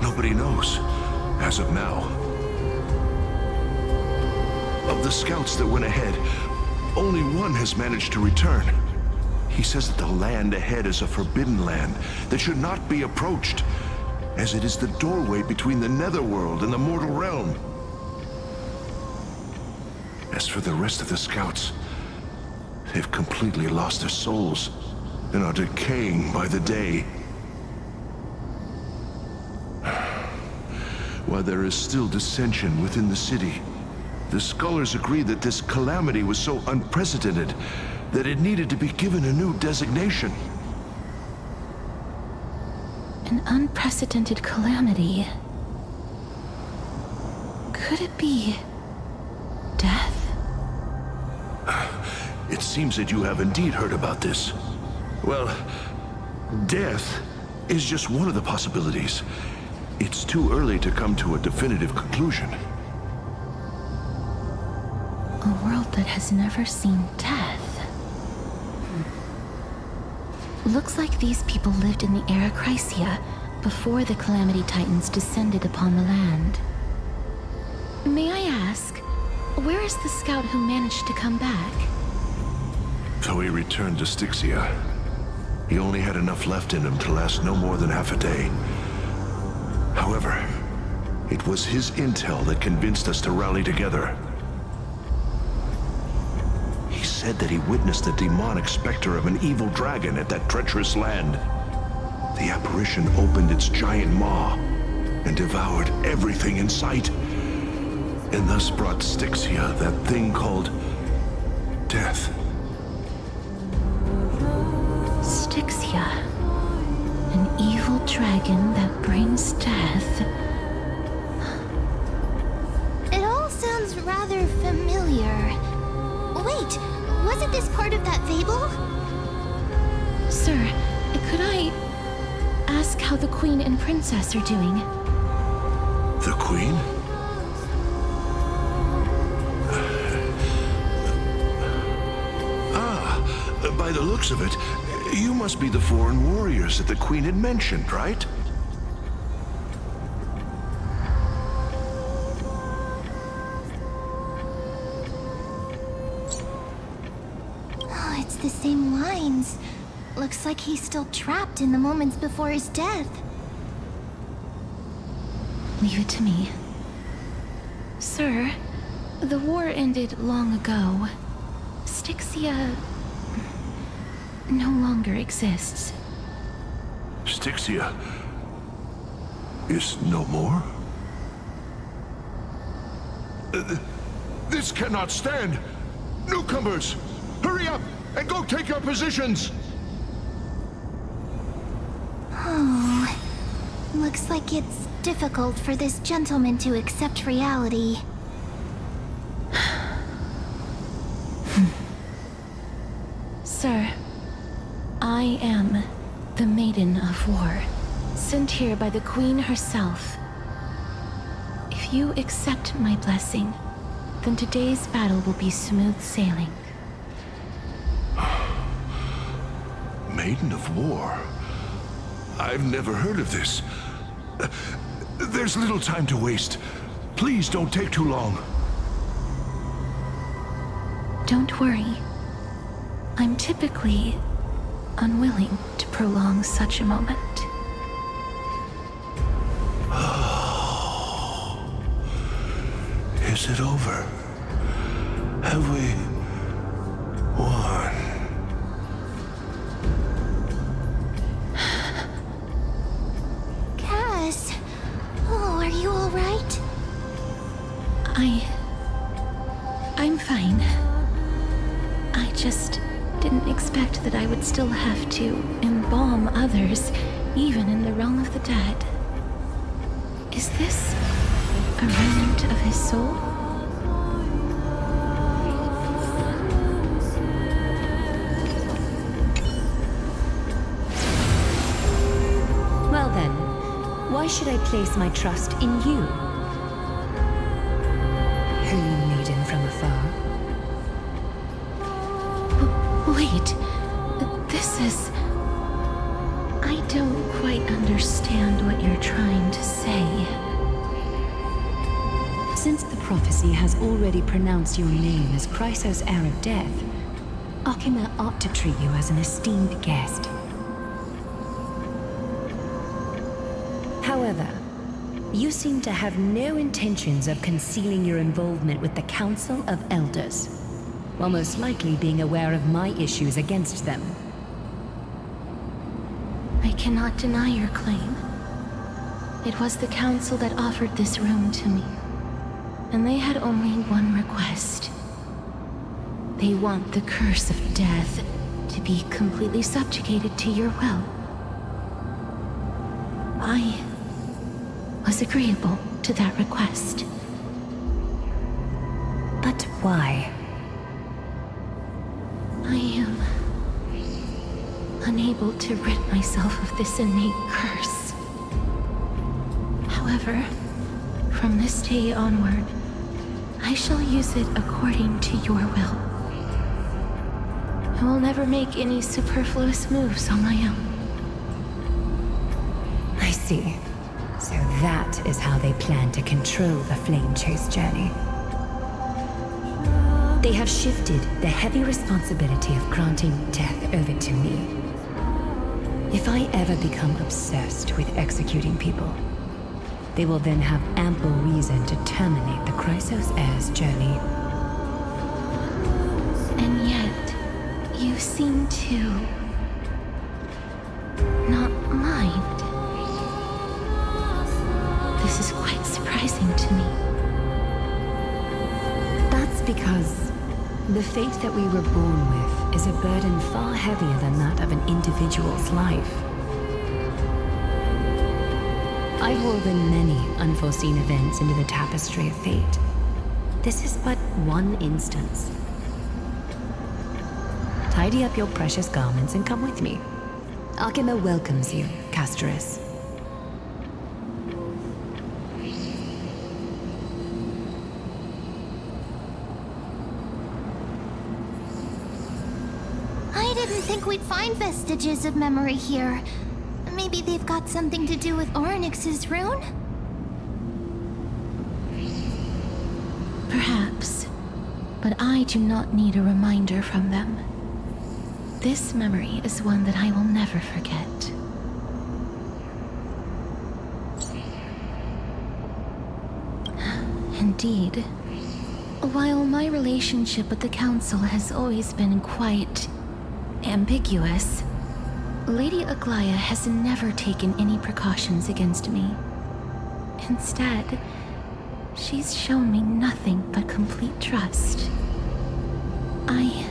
Nobody knows, as of now. Of the scouts that went ahead, only one has managed to return. He says that the land ahead is a forbidden land that should not be approached, as it is the doorway between the netherworld and the mortal realm. As for the rest of the scouts, they've completely lost their souls and are decaying by the day. While there is still dissension within the city, the scholars agree that this calamity was so unprecedented that it needed to be given a new designation. An unprecedented calamity. Could it be death? It seems that you have indeed heard about this. Well, death is just one of the possibilities. It's too early to come to a definitive conclusion. A world that has never seen death. Looks like these people lived in the era Chrysia before the Calamity Titans descended upon the land. May I ask, where is the scout who managed to come back? So he returned to Styxia. He only had enough left in him to last no more than half a day. However, it was his intel that convinced us to rally together. He said that he witnessed the demonic specter of an evil dragon at that treacherous land. The apparition opened its giant maw and devoured everything in sight, and thus brought Styxia that thing called death. Styxia, an evil dragon that brings death. It all sounds rather familiar. Wait, wasn't this part of that fable? Sir, could I ask how the Queen and Princess are doing? The Queen? By the looks of it, you must be the foreign warriors that the Queen had mentioned, right? Oh, it's the same lines. Looks like he's still trapped in the moments before his death. Leave it to me. Sir, the war ended long ago. Styxia no longer exists. Styxia is no more? This cannot stand! Newcomers, hurry up and go take your positions! Oh, looks like it's difficult for this gentleman to accept reality. Sir, I am the Maiden of War, sent here by the Queen herself. If you accept my blessing, then today's battle will be smooth sailing. Maiden of War? I've never heard of this. There's little time to waste. Please don't take too long. Don't worry. I'm typically unwilling to prolong such a moment. Is it over? Have we won? Cass, oh, are you all right? I'm fine. I just didn't expect that I would still have to embalm others, even in the realm of the dead. Is this a remnant of his soul? Well then, why should I place my trust in you? Holy maiden from afar. Wait, this is... I don't quite understand what you're trying to say. Since the prophecy has already pronounced your name as Chrysos' heir of death, Aglea ought to treat you as an esteemed guest. However, you seem to have no intentions of concealing your involvement with the Council of Elders, while most likely being aware of my issues against them. I cannot deny your claim. It was the Council that offered this room to me, and they had only one request. They want the curse of death to be completely subjugated to your will. I was agreeable to that request. But why? I am unable to rid myself of this innate curse. However, from this day onward, I shall use it according to your will. I will never make any superfluous moves on my own. I see. So that is how they plan to control the Flame Chase journey. They have shifted the heavy responsibility of granting death over to me. If I ever become obsessed with executing people, they will then have ample reason to terminate the Chrysos Heir's journey. And yet, you seem to not mind. This is quite surprising to me. That's because the fate that we were born with is a burden far heavier than that of an individual's life. I've woven many unforeseen events into the tapestry of fate. This is but one instance. Tidy up your precious garments and come with me. Aglea welcomes you, Castorice. I didn't think we'd find vestiges of memory here. Maybe they've got something to do with Orynyx's rune? Perhaps, but I do not need a reminder from them. This memory is one that I will never forget. Indeed. While my relationship with the Council has always been quite ambiguous, Lady Aglea has never taken any precautions against me. Instead, she's shown me nothing but complete trust. I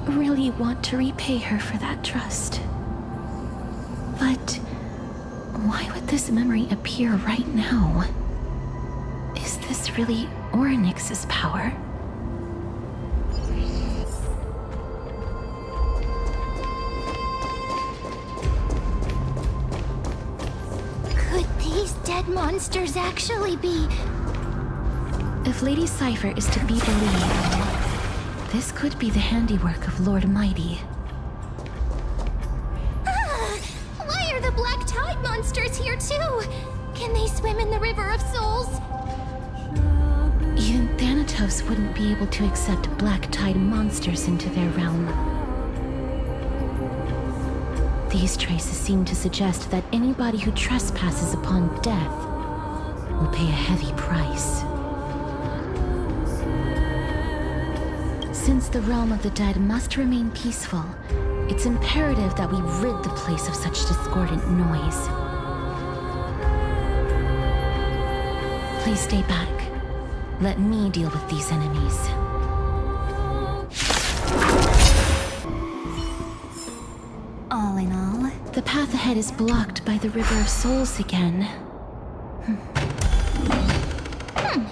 really want to repay her for that trust. But why would this memory appear right now? Is this really Orynyx's power? Could these dead monsters actually be... If Lady Cypher is to be believed, this could be the handiwork of Lord Mydei. Ah! Why are the Black Tide monsters here too? Can they swim in the River of Souls? Even Thanatos wouldn't be able to accept Black Tide monsters into their realm. These traces seem to suggest that anybody who trespasses upon death will pay a heavy price. Since the realm of the dead must remain peaceful, it's imperative that we rid the place of such discordant noise. Please stay back. Let me deal with these enemies. All in all, the path ahead is blocked by the River of Souls again.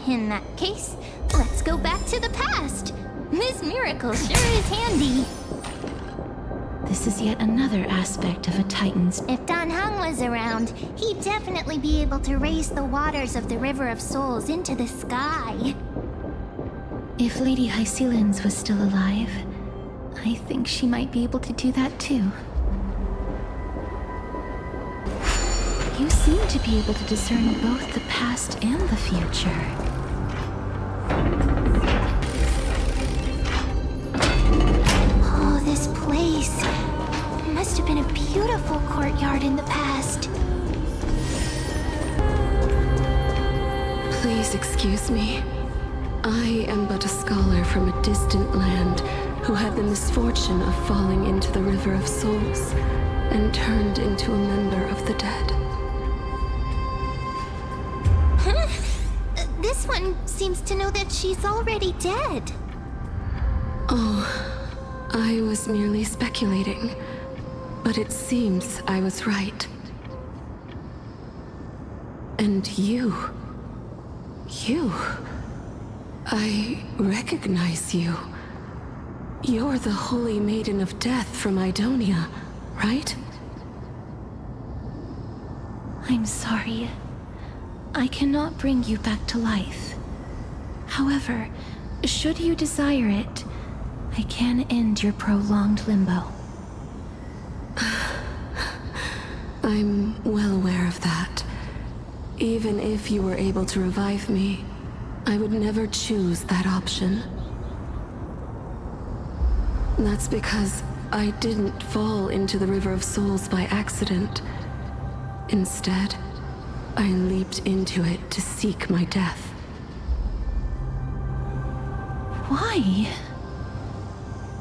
In that case, let's go back to the past. This miracle sure is handy. This is yet another aspect of a Titan's... If Don Heng was around, he'd definitely be able to raise the waters of the River of Souls into the sky. If Lady Hyacine was still alive, I think she might be able to do that too. You seem to be able to discern both the past and the future. Oh, this place must have been a beautiful courtyard in the past. Please excuse me. I am but a scholar from a distant land who had the misfortune of falling into the River of Souls and turned into a member of the dead. Huh? This one seems to know that she's already dead. Oh, I was merely speculating, but it seems I was right. And you... I recognize you. You're the Holy Maiden of Death from Idonia, right? I'm sorry. I cannot bring you back to life. However, should you desire it, I can end your prolonged limbo. I'm well aware of that. Even if you were able to revive me, I would never choose that option. That's because I didn't fall into the River of Souls by accident. Instead, I leaped into it to seek my death. Why?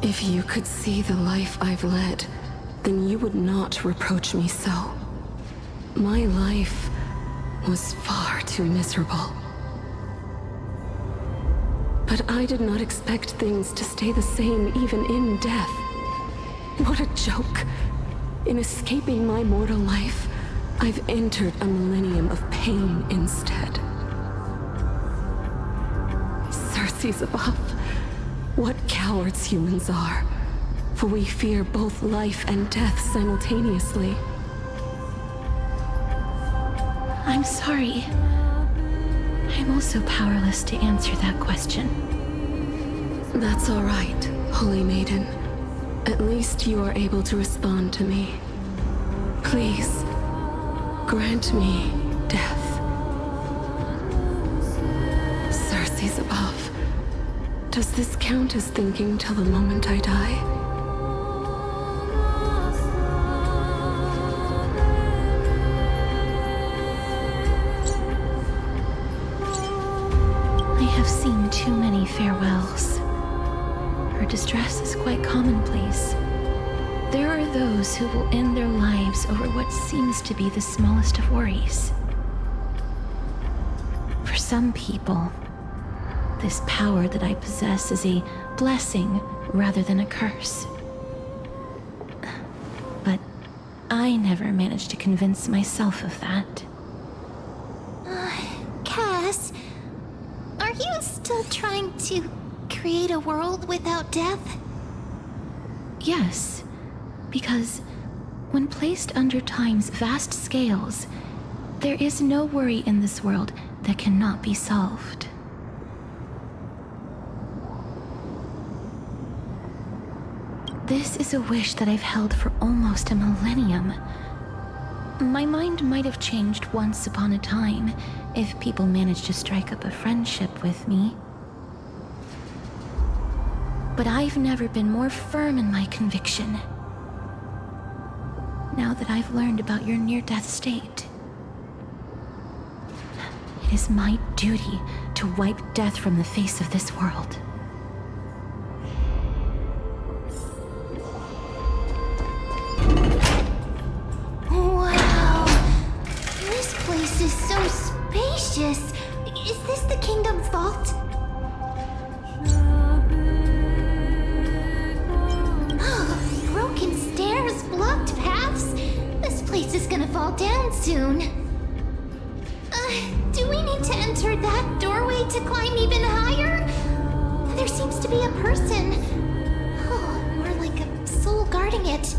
If you could see the life I've led, then you would not reproach me so. My life was far too miserable. But I did not expect things to stay the same even in death. What a joke. In escaping my mortal life, I've entered a millennium of pain instead. Circe's above. What cowards humans are. For we fear both life and death simultaneously. I'm sorry. I'm also powerless to answer that question. That's all right, Holy Maiden. At least you are able to respond to me. Please, grant me death. Circe's above. Does this count as thinking till the moment I die? I have seen too many farewells. Her distress is quite commonplace. There are those who will end their lives over what seems to be the smallest of worries. For some people, this power that I possess is a blessing rather than a curse. But I never managed to convince myself of that. Cass, are you still trying to create a world without death? Yes, because when placed under time's vast scales, there is no worry in this world that cannot be solved. This is a wish that I've held for almost a millennium. My mind might have changed once upon a time if people managed to strike up a friendship with me. But I've never been more firm in my conviction. Now that I've learned about your near-death state, it is my duty to wipe death from the face of this world. Wow! This place is so spacious. Is this the kingdom's vault? Broken stairs, blocked paths. This place is gonna fall down soon. Do we need to enter that doorway to climb even higher? There seems to be a person. Oh, more like a soul guarding it.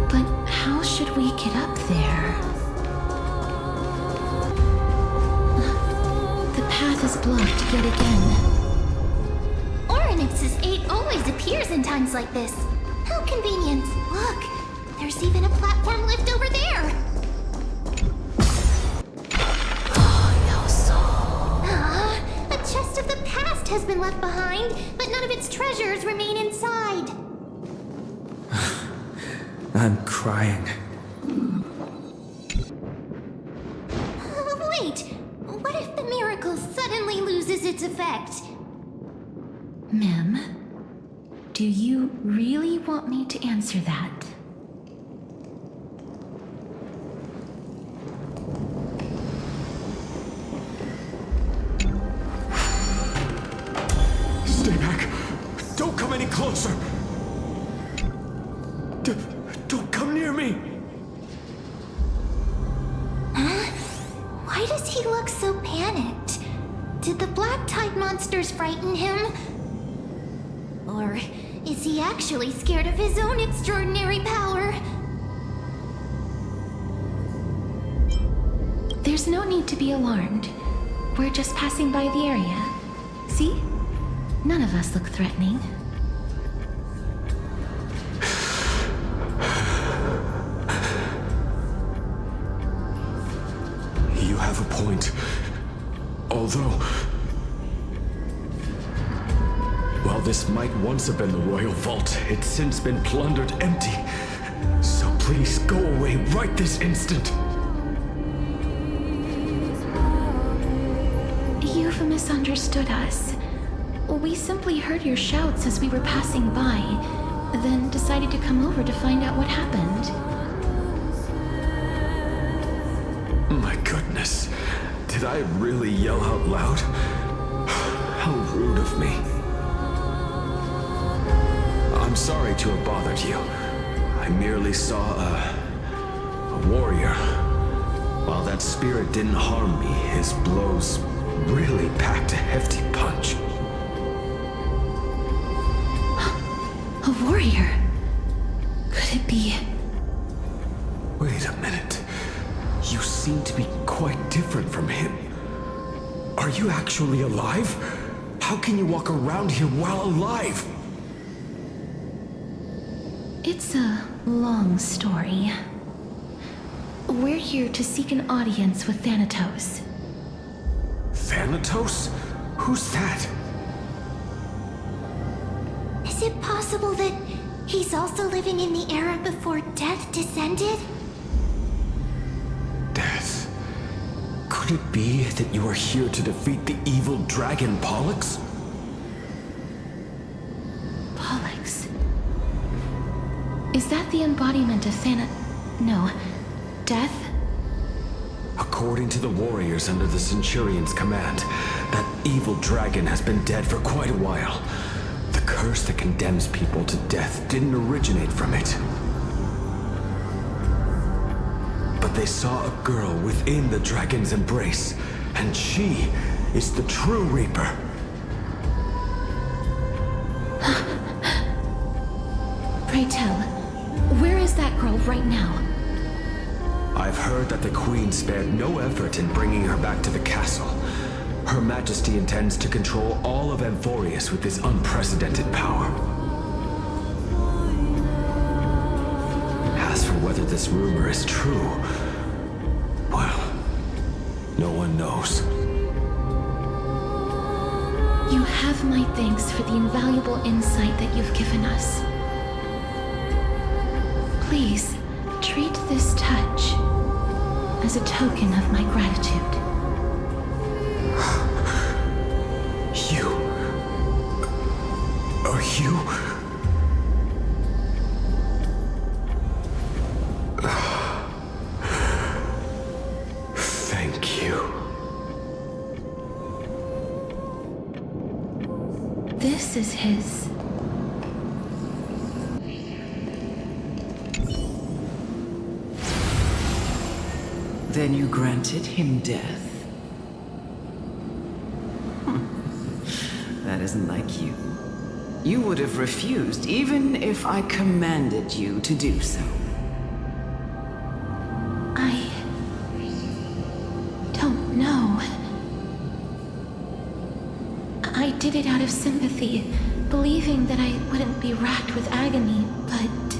But how should we get up there? The path is blocked yet again. Orynyx's 8 always appears in times like this. How convenient. Look, there's even a platform lift over there. A chest of the past has been left behind, but none of its treasures remain inside. I'm crying. Wait, what if the miracle suddenly loses its effect? Mem, do you really want me to answer that? Stay back. Don't come any closer. Don't come near me. Huh? Why does he look so panicked? Did the black tide monsters frighten him? Or is he actually scared of his own extraordinary power? There's no need to be alarmed. We're just passing by the area. See? None of us look threatening. You have a point. Although, while this might once have been the royal vault, it's since been plundered empty. So please go away right this instant. You've misunderstood us. We simply heard your shouts as we were passing by, then decided to come over to find out what happened. My goodness. Did I really yell out loud? How rude of me. I'm sorry to have bothered you. I merely saw a warrior. While that spirit didn't harm me, his blows really packed a hefty punch. A warrior? Could it be? Wait a minute. You seem to be quite different from him. Are you actually alive? How can you walk around here while alive? It's a long story. We're here to seek an audience with Thanatos. Thanatos? Who's that? Is it possible that he's also living in the era before death descended? Death? Could it be that you are here to defeat the evil dragon Pollux? Pollux? Is that the embodiment of No. Death? According to the warriors under the Centurion's command, that evil dragon has been dead for quite a while. The curse that condemns people to death didn't originate from it. But they saw a girl within the dragon's embrace, and she is the true Reaper. Pray tell, where is that girl right now? I've heard that the Queen spared no effort in bringing her back to the castle. Her Majesty intends to control all of Amphoreus with this unprecedented power. As for whether this rumor is true, well, no one knows. You have my thanks for the invaluable insight that you've given us. Please, treat this touch as a token of my gratitude. Are you? Thank you. This is his. Then you granted him death? That isn't like you. You would have refused even if I commanded you to do so. I don't know. I did it out of sympathy, believing that I wouldn't be racked with agony, but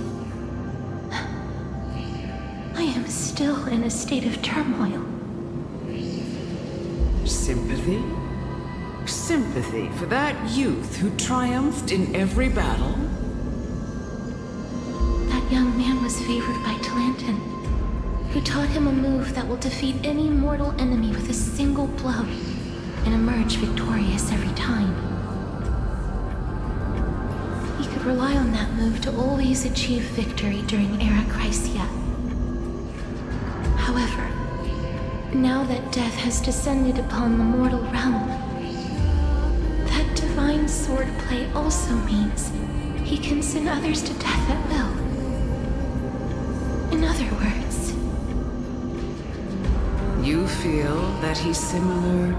I am still in a state of turmoil. Sympathy? Sympathy for that youth who triumphed in every battle? That young man was favored by Talantin, who taught him a move that will defeat any mortal enemy with a single blow and emerge victorious every time. He could rely on that move to always achieve victory during Era Chrysia. However, now that death has descended upon the mortal realm, that divine swordplay also means he can send others to death at will. In other words, you feel that he's similar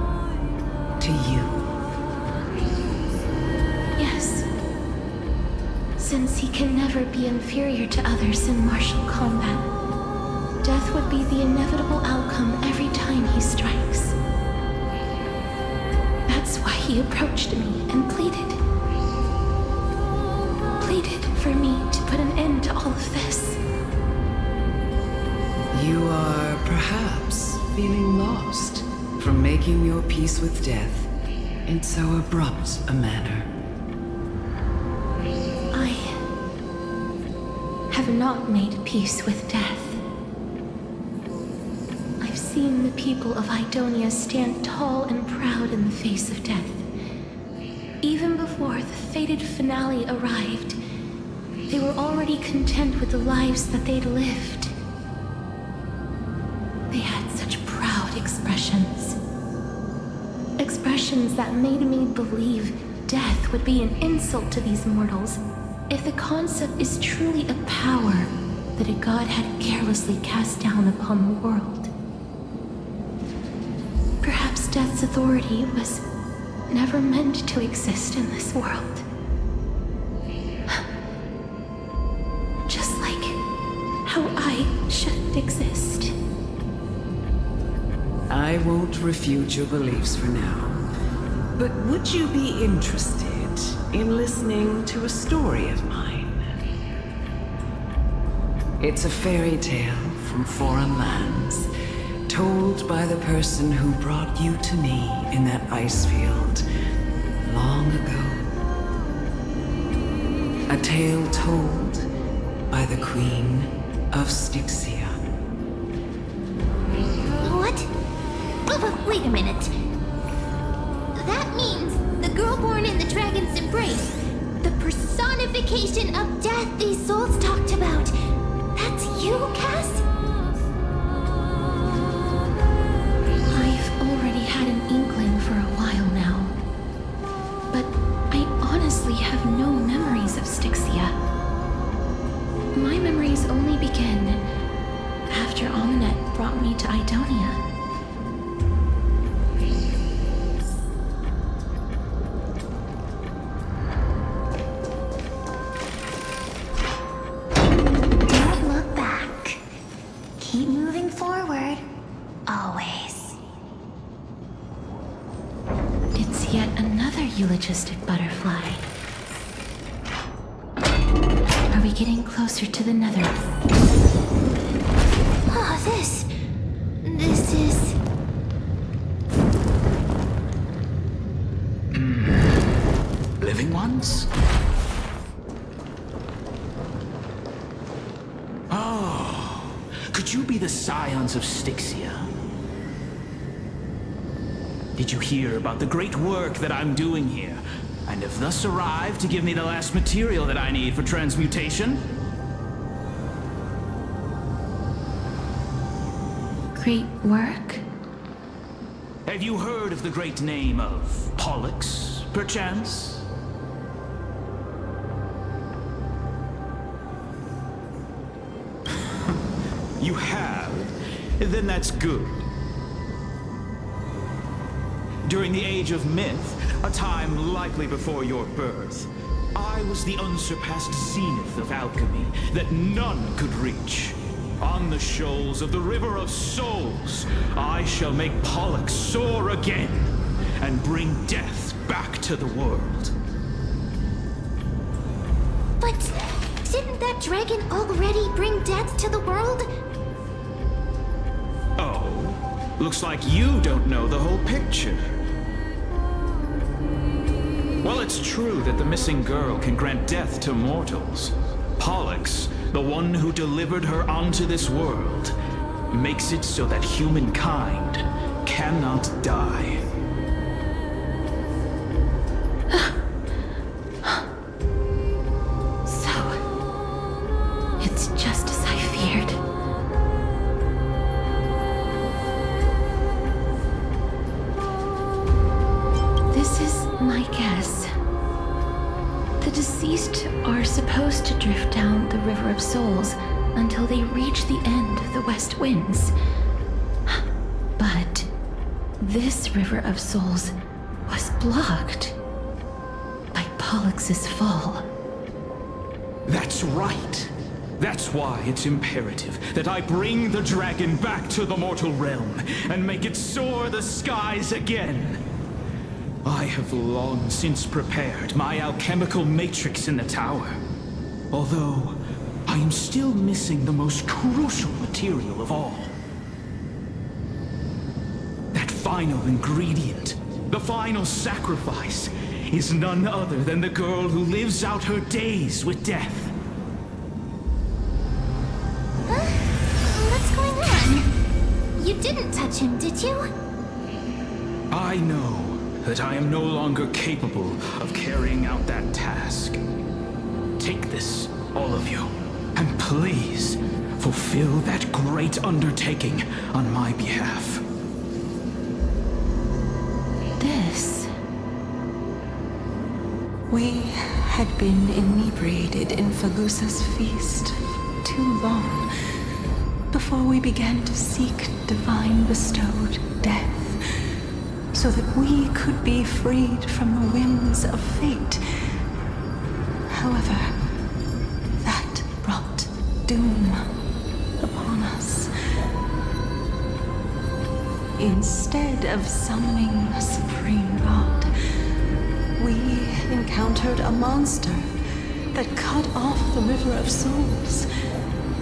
to you? Yes. Since he can never be inferior to others in martial combat, death would be the inevitable outcome every time he strikes. That's why he He approached me and pleaded for me to put an end to all of this. You are perhaps feeling lost from making your peace with death in so abrupt a manner. I have not made peace with death. I've seen the people of Idonia stand tall and proud in the face of death. Even before the fated finale arrived, they were already content with the lives that they'd lived. They had such proud expressions. Expressions that made me believe death would be an insult to these mortals if the concept is truly a power that a god had carelessly cast down upon the world. Perhaps death's authority was never meant to exist in this world. Just like how I shouldn't exist. I won't refute your beliefs for now. But would you be interested in listening to a story of mine? It's a fairy tale from foreign lands, told by the person who brought you to me in that ice field long ago. A tale told by the Queen of Styxia. What? Oh, wait a minute. That means the girl born in the dragon's embrace, the personification of death these souls talked about. That's you, Cass? I've already had an inkling for a while now. But I honestly have no memories of Styxia. My memories only begin after Aminet brought me to Idonia. Don't look back. Keep moving forward. Always. It's yet another eulogistic butterfly. Are we getting closer to the nether? Oh, this is... Living ones? Oh, could you be the scions of Styxia? Did you hear about the great work that I'm doing here, and have thus arrived to give me the last material that I need for transmutation? Great work? Have you heard of the great name of Pollux, perchance? You have? Then that's good. During the Age of Myth, a time likely before your birth, I was the unsurpassed zenith of alchemy that none could reach. On the shoals of the River of Souls, I shall make Pollux soar again and bring death back to the world. But didn't that dragon already bring death to the world? Oh, looks like you don't know the whole picture. Well, it's true that the missing girl can grant death to mortals. Pollux, the one who delivered her onto this world, makes it so that humankind cannot die. So, it's just as I feared. This is my guess. The deceased are supposed to drift down the River of Souls until they reach the end of the West Winds. But this River of Souls was blocked by Pollux's fall. That's right. That's why it's imperative that I bring the dragon back to the mortal realm and make it soar the skies again. I have long since prepared my alchemical matrix in the tower. Although, I am still missing the most crucial material of all. That final ingredient, the final sacrifice, is none other than the girl who lives out her days with death. What's going on? You didn't touch him, did you? I know that I am no longer capable of carrying out that task. Take this, all of you, and please fulfill that great undertaking on my behalf. This. We had been inebriated in Fagusa's feast too long before we began to seek divine bestowed death, so that we could be freed from the whims of fate. However, that brought doom upon us. Instead of summoning a supreme god, we encountered a monster that cut off the River of Souls.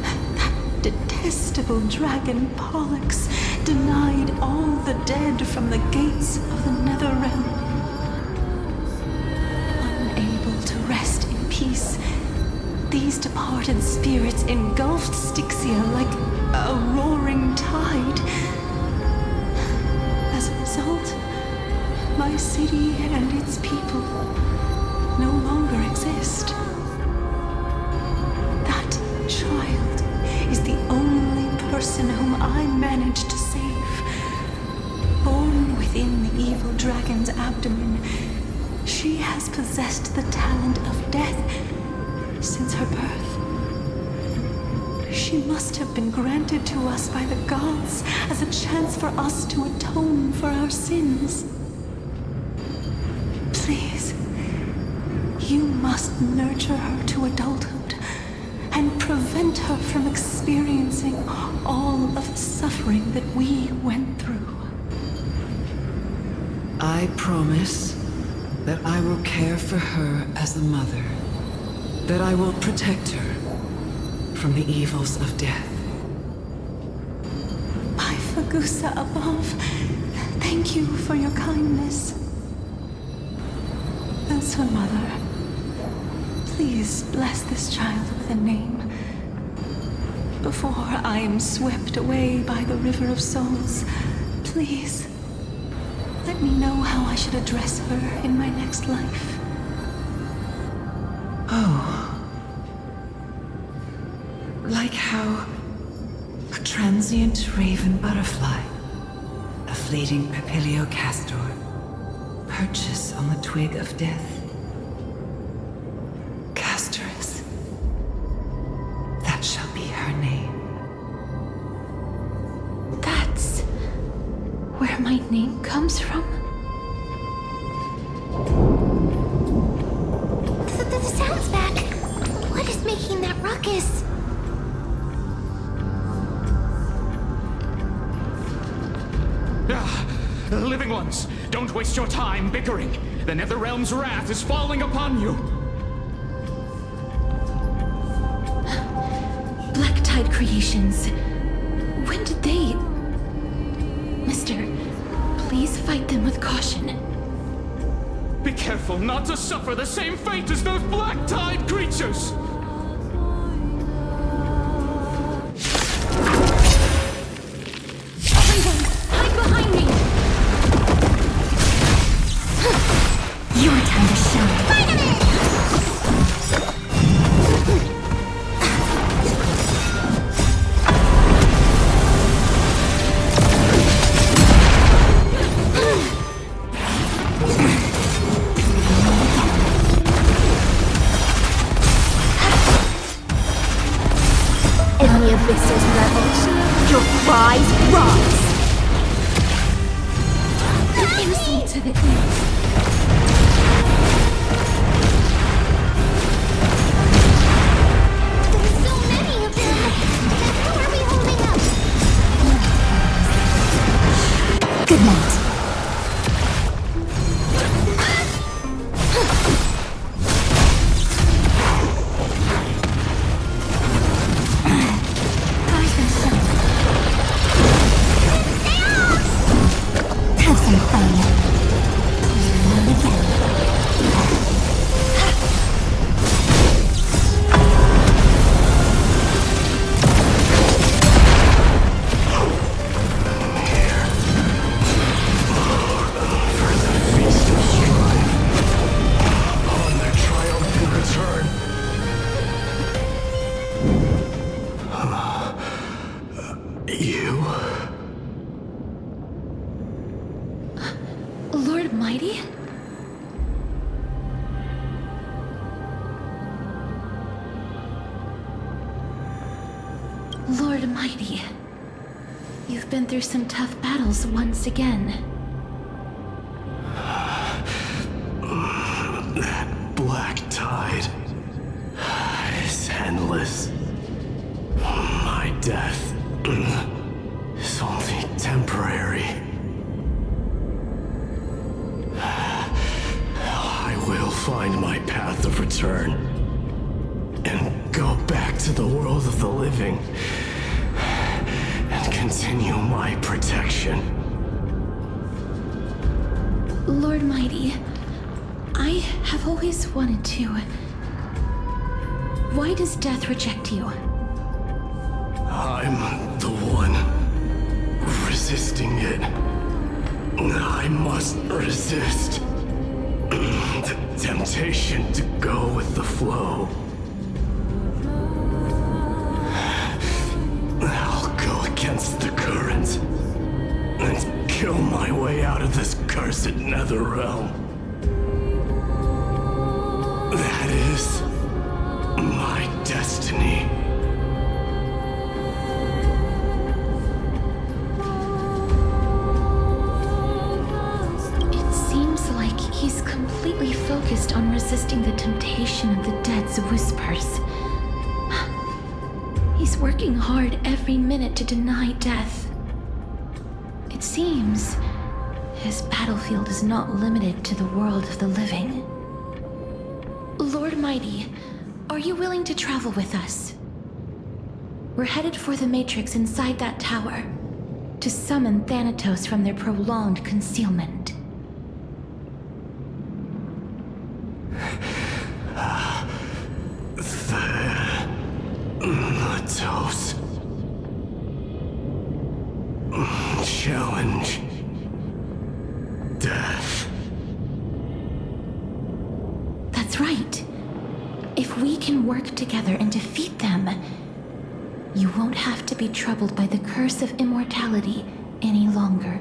That detestable dragon Pollux denied all the dead from the gates of the Nether Realm. Unable to rest in peace, these departed spirits engulfed Styxia like a roaring tide. As a result, my city and its people no longer exist. That child is the only person whom I managed to save. Born within the evil dragon's abdomen, she has possessed the talent of death since her birth. She must have been granted to us by the gods as a chance for us to atone for our sins. Please, you must nurture her to adulthood and prevent her from experiencing all of the suffering that we went through. I promise that I will care for her as a mother, that I will protect her from the evils of death. By Fagusa above, thank you for your kindness. As her mother, please bless this child with a name. Before I am swept away by the River of Souls, please let me know how I should address her in my next life. Oh. Like how a transient raven butterfly, a fleeting papilio castor, perches on the twig of death. Castorice. That shall be her name. That's where my name comes from? The sound's back. What is making that ruckus? Living ones, don't waste your time bickering. The Netherrealm's wrath is falling upon you. Black Tide Creations. When did they... Mister, please fight them with caution. Be careful not to suffer the same fate as those Black Tide creatures! Everyone, hide behind me! Your time to shine. Any abysses rebels, your cries rise. An insult to the ears. There's so many of them. How are we holding up? Good night. Lord Mydei? Lord Mydei, you've been through some tough battles once again. That black tide is endless. My death is only temporary. I will find my path of return and go back to the world of the living and continue my protection. Lord Mydei, I have always wanted to. Why does death reject you? I'm the one resisting it. I must resist the temptation to go with the flow. I'll go against the current and kill my way out of this cursed nether realm. That is my destiny. It seems like he's completely focused on resisting the temptation of the dead's whispers. He's working hard every minute to deny death. It seems his battlefield is not limited to the world of the living. Lord Mydei, are you willing to travel with us? We're headed for the Matrix inside that tower to summon Thanatos from their prolonged concealment. Thanatos. Challenge. Death. That's right. If we can work together and defeat them, you won't have to be troubled by the curse of immortality any longer.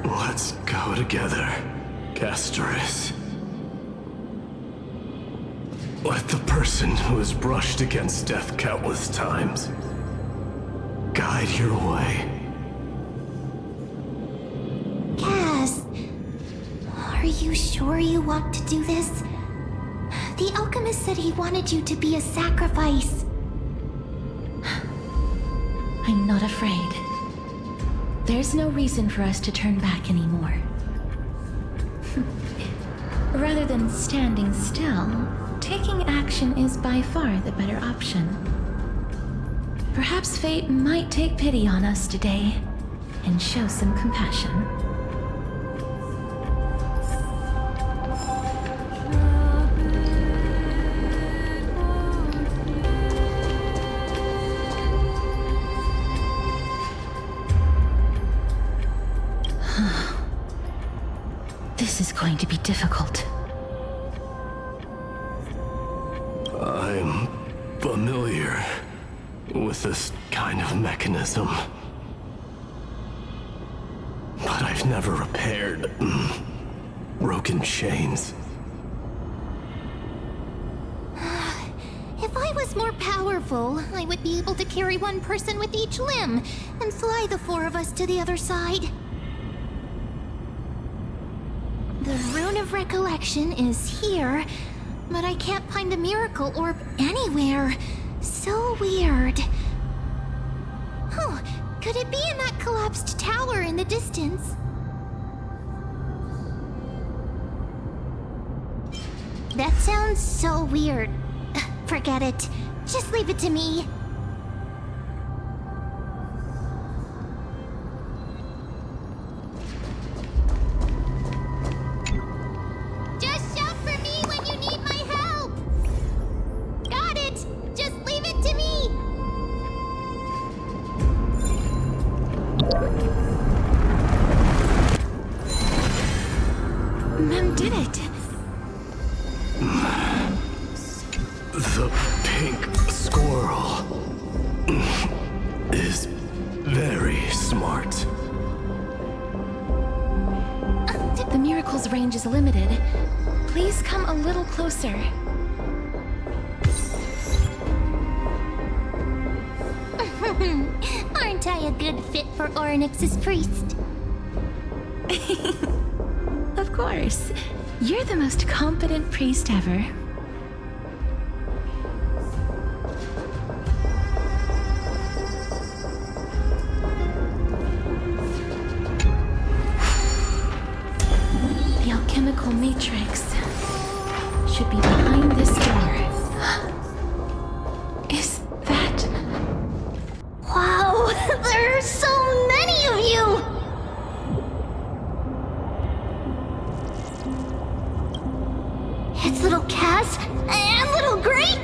Let's go together, Castorice. Let the person who has brushed against death countless times guide your way. Cass, are you sure you want to do this? The alchemist said he wanted you to be a sacrifice. I'm not afraid. There's no reason for us to turn back anymore. Rather than standing still, taking action is by far the better option. Perhaps fate might take pity on us today and show some compassion. This is going to be difficult. I'm familiar with this kind of mechanism, but I've never repaired broken chains. If I was more powerful, I would be able to carry one person with each limb and fly the four of us to the other side. The Rune of Recollection is here, but I can't find the miracle orb anywhere. So weird. Oh, could it be in that collapsed tower in the distance? That sounds so weird. Forget it. Just leave it to me. Just shout for me when you need my help. Got it. Just leave it to me. Mem did it. The pink Petals' range is limited. Please come a little closer. Aren't I a good fit for Orynyx's priest? Of course. You're the most competent priest ever. The alchemical matrix should be behind this door. Is that... Wow, there are so many of you! It's little Cass and little Gray.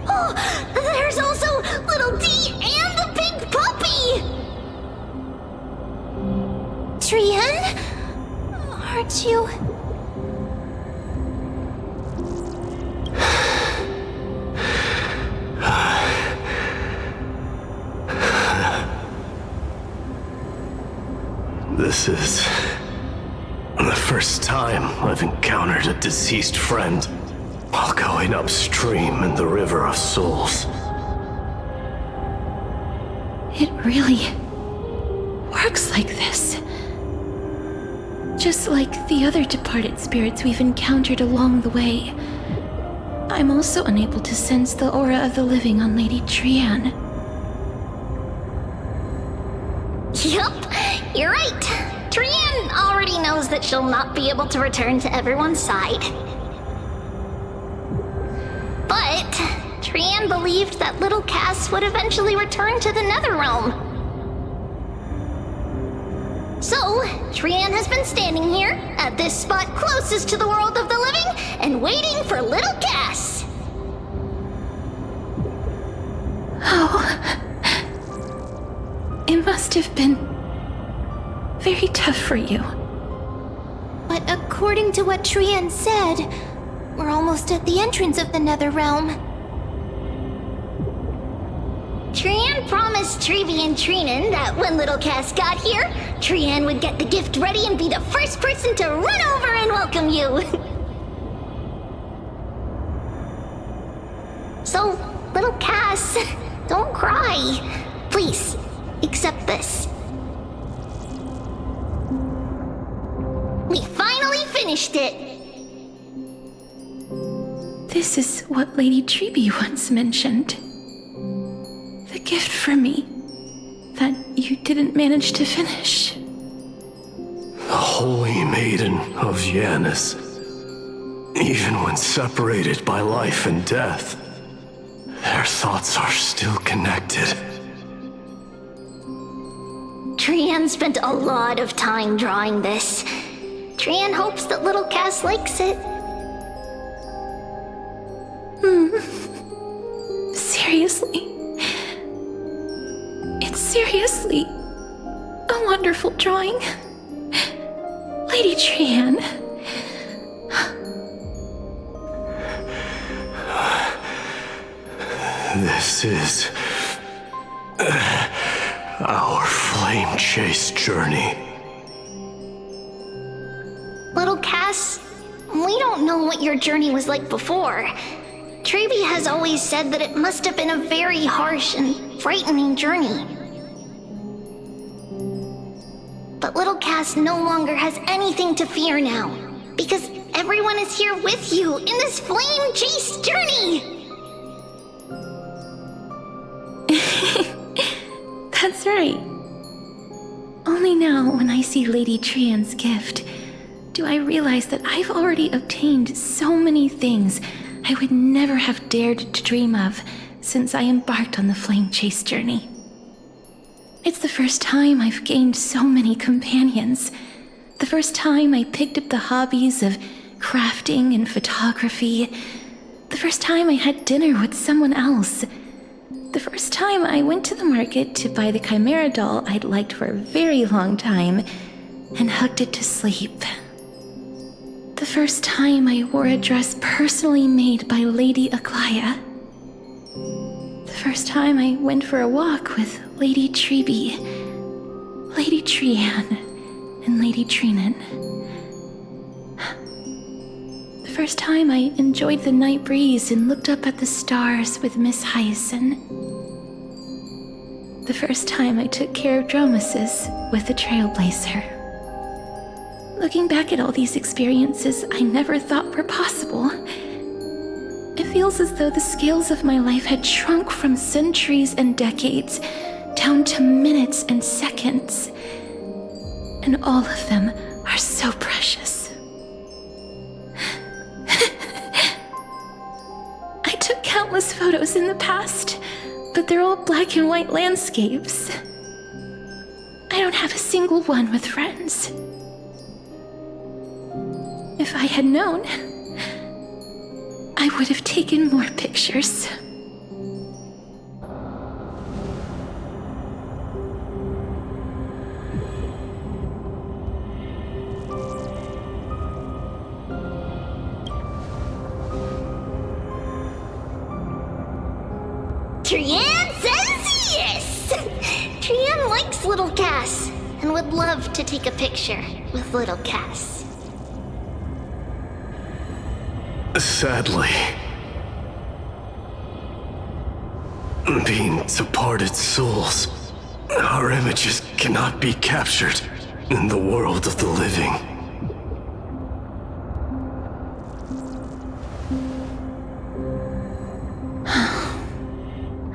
Oh, there's also little D and the big puppy! Trian? Aren't you... This is the first time I've encountered a deceased friend while going upstream in the River of Souls. It really works like this. Just like the other departed spirits we've encountered along the way. I'm also unable to sense the aura of the living on Lady Trian. Yup, you're right. Trian already knows that she'll not be able to return to everyone's side. But Trian believed that little Cass would eventually return to the Netherrealm. So, Trian has been standing here, at this spot closest to the world of the living, and waiting for little Cass. Oh. It must have been very tough for you. But according to what Trian said, we're almost at the entrance of the Netherrealm. Trian promised Tribbie and Trinan that when little Cass got here, Trian would get the gift ready and be the first person to run over and welcome you. So, little Cass, don't cry. Please, accept this. We finally finished it! This is what Lady Tribbie once mentioned. The gift for me that you didn't manage to finish. The Holy Maiden of Yanis. Even when separated by life and death, their thoughts are still connected. Trian spent a lot of time drawing this. Trian hopes that little Cass likes it. Seriously? It's seriously a wonderful drawing. Lady Trian. This is our flame chase journey. Little Cass, we don't know what your journey was like before. Tribbie has always said that it must have been a very harsh and frightening journey. But little Cass no longer has anything to fear now, because everyone is here with you in this flame chase journey! That's right. Only now, when I see Lady Trian's gift, do I realize that I've already obtained so many things I would never have dared to dream of since I embarked on the flame chase journey. It's the first time I've gained so many companions. The first time I picked up the hobbies of crafting and photography. The first time I had dinner with someone else. The first time I went to the market to buy the Chimera doll I'd liked for a very long time and hugged it to sleep. The first time I wore a dress personally made by Lady Aglea. The first time I went for a walk with Lady Tribbie, Lady Trian, and Lady Trinan. first time I enjoyed the night breeze and looked up at the stars with Miss Hyacine. The first time I took care of Dromesis with the Trailblazer. Looking back at all these experiences I never thought were possible, it feels as though the scales of my life had shrunk from centuries and decades down to minutes and seconds. And all of them are so precious. I took countless photos in the past, but they're all black and white landscapes. I don't have a single one with friends. If I had known, I would have taken more pictures. Trian says yes! Trian likes little Cass and would love to take a picture with little Cass. Sadly, being departed souls, our images cannot be captured in the world of the living.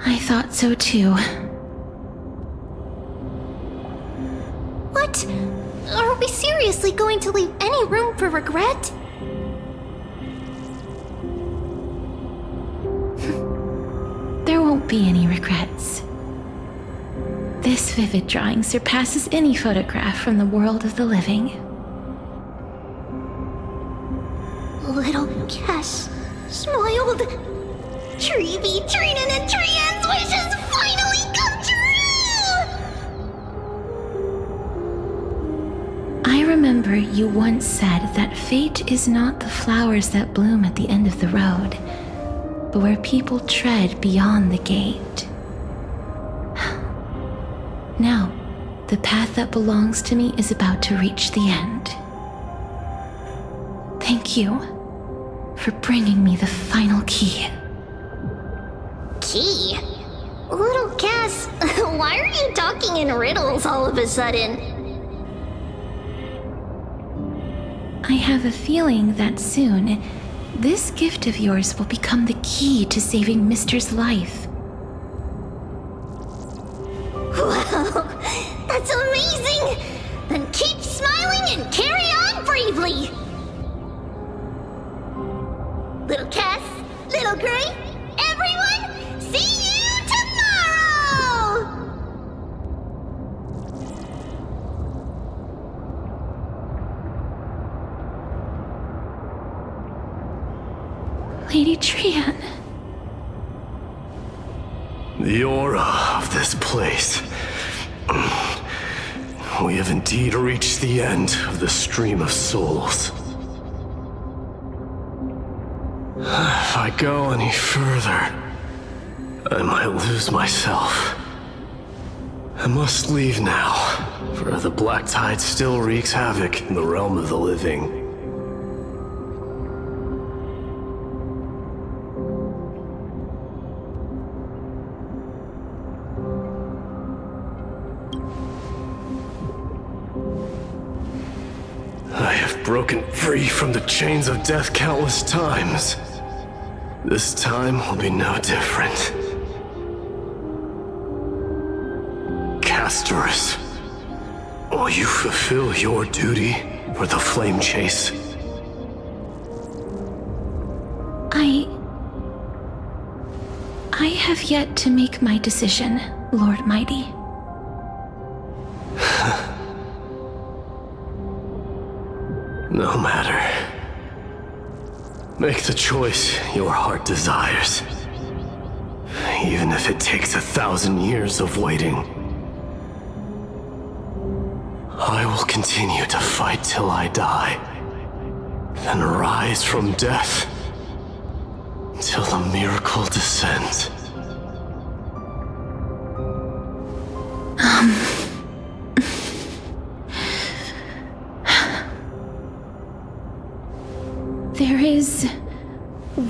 I thought so too. What? Are we seriously going to leave any room for regret? There won't be any regrets. This vivid drawing surpasses any photograph from the world of the living. Little Cass smiled. Tribbie, Phainon, and Trian's wishes finally come true! I remember you once said that fate is not the flowers that bloom at the end of the road, but where people tread beyond the gate. Now, the path that belongs to me is about to reach the end. Thank you for bringing me the final key. Key? Little Cass, why are you talking in riddles all of a sudden? I have a feeling that soon, this gift of yours will become the key to saving Mister's life. Wow, that's amazing! Then keep smiling and carry on bravely! Little Cass, Little Gray, everyone, see you tomorrow! Lady Trian. The aura of this place. We have indeed reached the end of the stream of souls. If I go any further, I might lose myself. I must leave now, for the black tide still wreaks havoc in the realm of the living. I have broken free from the chains of death countless times. This time will be no different. Castorice, will you fulfill your duty for the flame chase? I have yet to make my decision, Lord Mydei. No matter. Make the choice your heart desires. Even if it takes 1,000 years of waiting. I will continue to fight till I die. Then rise from death. Till the miracle descends. There is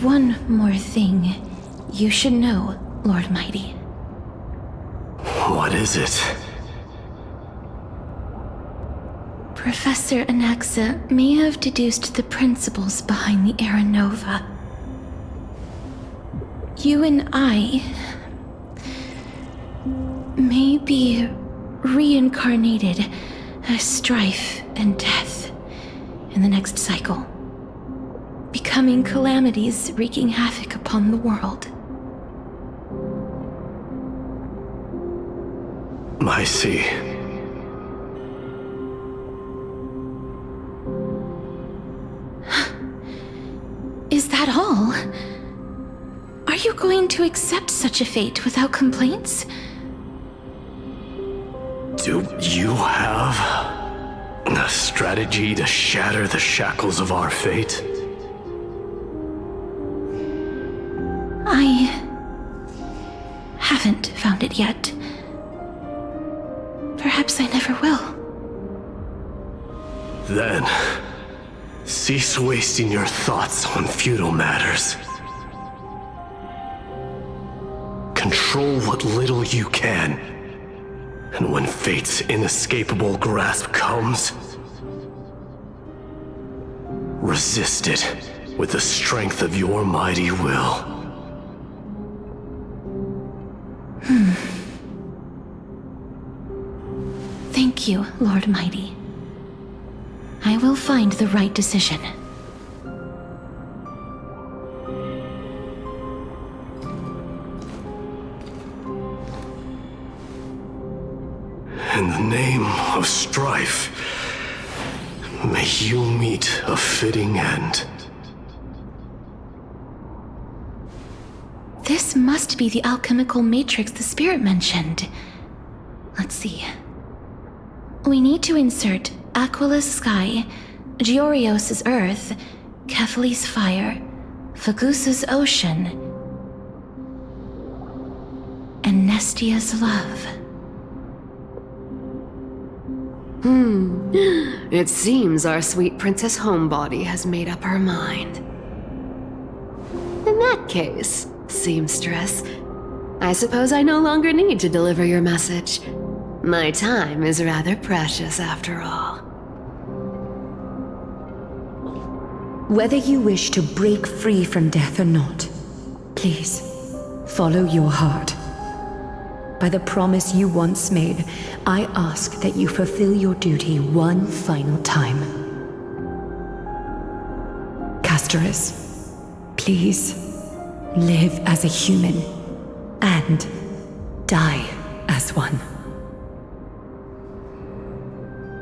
one more thing you should know, Lord Mydei. What is it? Professor Anaxa may have deduced the principles behind the Era Nova. You and I may be reincarnated as strife and death in the next cycle, becoming calamities wreaking havoc upon the world. I see. Is that all? Are you going to accept such a fate without complaints? Do you have a strategy to shatter the shackles of our fate? I haven't found it yet. Perhaps I never will. Then, cease wasting your thoughts on futile matters. Control what little you can, and when fate's inescapable grasp comes, resist it with the strength of your mighty will. Thank you, Lord Mydei. I will find the right decision. In the name of strife, may you meet a fitting end. This must be the alchemical matrix the spirit mentioned. Let's see. We need to insert Aquila's sky, Giorios' earth, Kephali's fire, Fagusa's ocean, and Nestia's love. It seems our sweet Princess Homebody has made up her mind. In that case, seamstress, I suppose I no longer need to deliver your message. My time is rather precious after all. Whether you wish to break free from death or not, please, follow your heart. By the promise you once made, I ask that you fulfill your duty one final time. Castorice, please, live as a human, and die as one.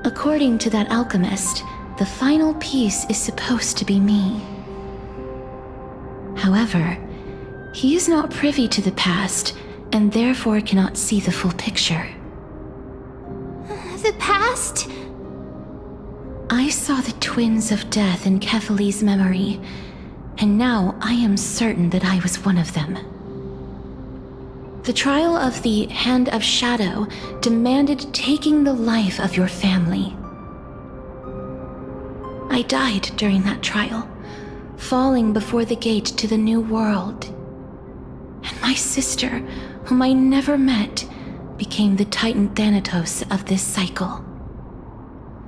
According to that alchemist, the final piece is supposed to be me. However, he is not privy to the past, and therefore cannot see the full picture. The past? I saw the twins of death in Kephali's memory, and now I am certain that I was one of them. The trial of the Hand of Shadow demanded taking the life of your family. I died during that trial, falling before the gate to the new world. And my sister, whom I never met, became the Titan Thanatos of this cycle.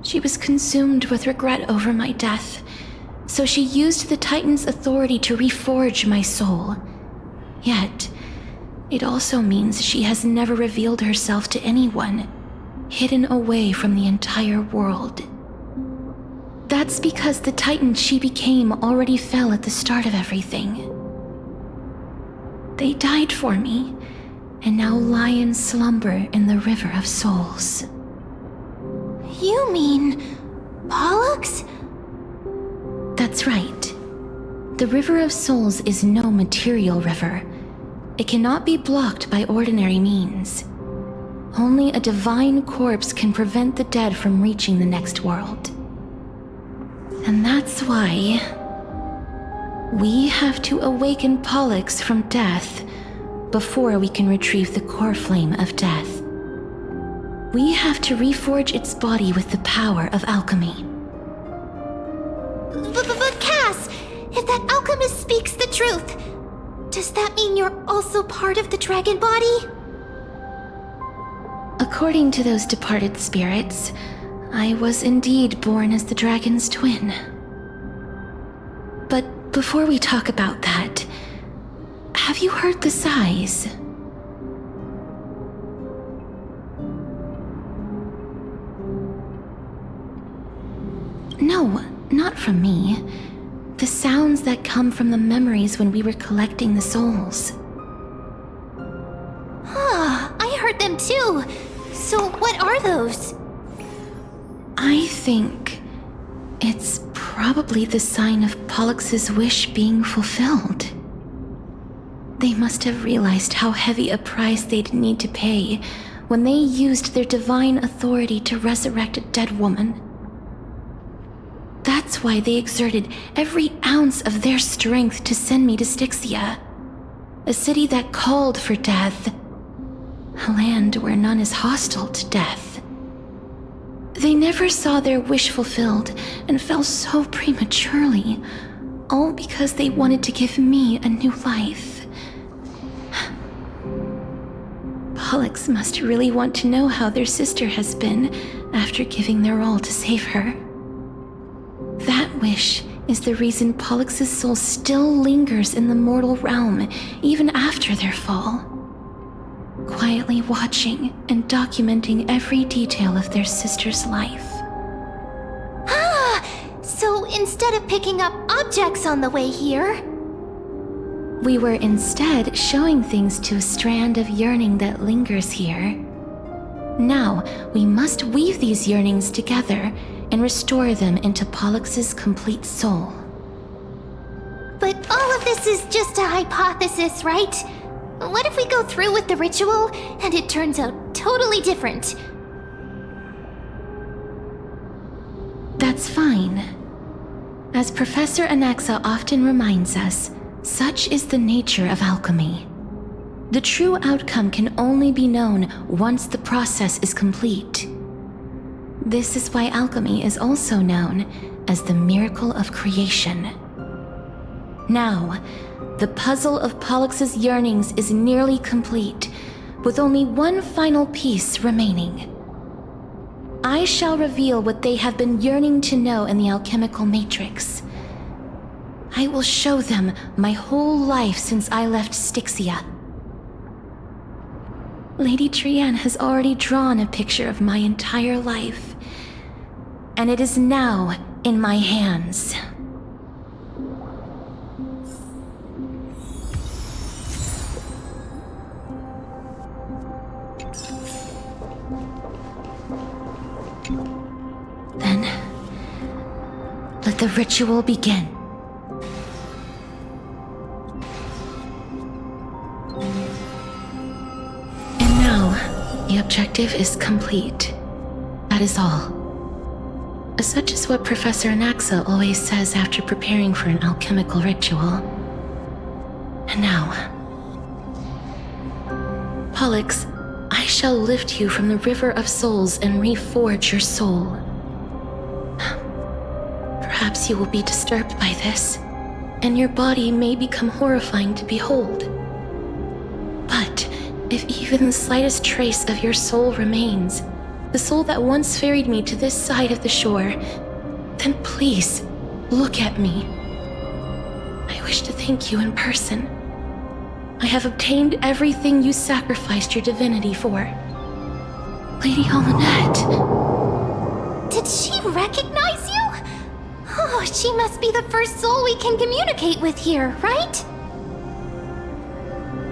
She was consumed with regret over my death, so she used the Titan's authority to reforge my soul. Yet, it also means she has never revealed herself to anyone, hidden away from the entire world. That's because the Titan she became already fell at the start of everything. They died for me, and now lie in slumber in the River of Souls. You mean Pollux? That's right. The River of Souls is no material river. It cannot be blocked by ordinary means. Only a divine corpse can prevent the dead from reaching the next world. And that's why we have to awaken Pollux from death before we can retrieve the core flame of death. We have to reforge its body with the power of alchemy. But Cass, if that alchemist speaks the truth. Does that mean you're also part of the dragon body? According to those departed spirits, I was indeed born as the dragon's twin. But before we talk about that, have you heard the sighs? No, not from me. The sounds that come from the memories when we were collecting the souls. I heard them too. So what are those? I think it's probably the sign of Pollux's wish being fulfilled. They must have realized how heavy a price they'd need to pay when they used their divine authority to resurrect a dead woman. That's why they exerted every ounce of their strength to send me to Styxia, a city that called for death, a land where none is hostile to death. They never saw their wish fulfilled and fell so prematurely, all because they wanted to give me a new life. Pollux must really want to know how their sister has been after giving their all to save her. That wish is the reason Pollux's soul still lingers in the mortal realm even after their fall, quietly watching and documenting every detail of their sister's life. So instead of picking up objects on the way here, we were instead showing things to a strand of yearning that lingers here. Now, we must weave these yearnings together and restore them into Pollux's complete soul. But all of this is just a hypothesis, right? What if we go through with the ritual and it turns out totally different? That's fine. As Professor Anaxa often reminds us, such is the nature of alchemy. The true outcome can only be known once the process is complete. This is why alchemy is also known as the miracle of creation. Now, the puzzle of Pollux's yearnings is nearly complete, with only one final piece remaining. I shall reveal what they have been yearning to know in the alchemical matrix. I will show them my whole life since I left Styxia. Lady Trianne has already drawn a picture of my entire life, and it is now in my hands. Then, let the ritual begin. The objective is complete. That is all. Such is what Professor Anaxa always says after preparing for an alchemical ritual. And now, Pollux, I shall lift you from the river of souls and reforge your soul. Perhaps you will be disturbed by this, and your body may become horrifying to behold. But if even the slightest trace of your soul remains, the soul that once ferried me to this side of the shore, then please, look at me. I wish to thank you in person. I have obtained everything you sacrificed your divinity for. Lady Almanette. Did she recognize you? Oh, she must be the first soul we can communicate with here, right?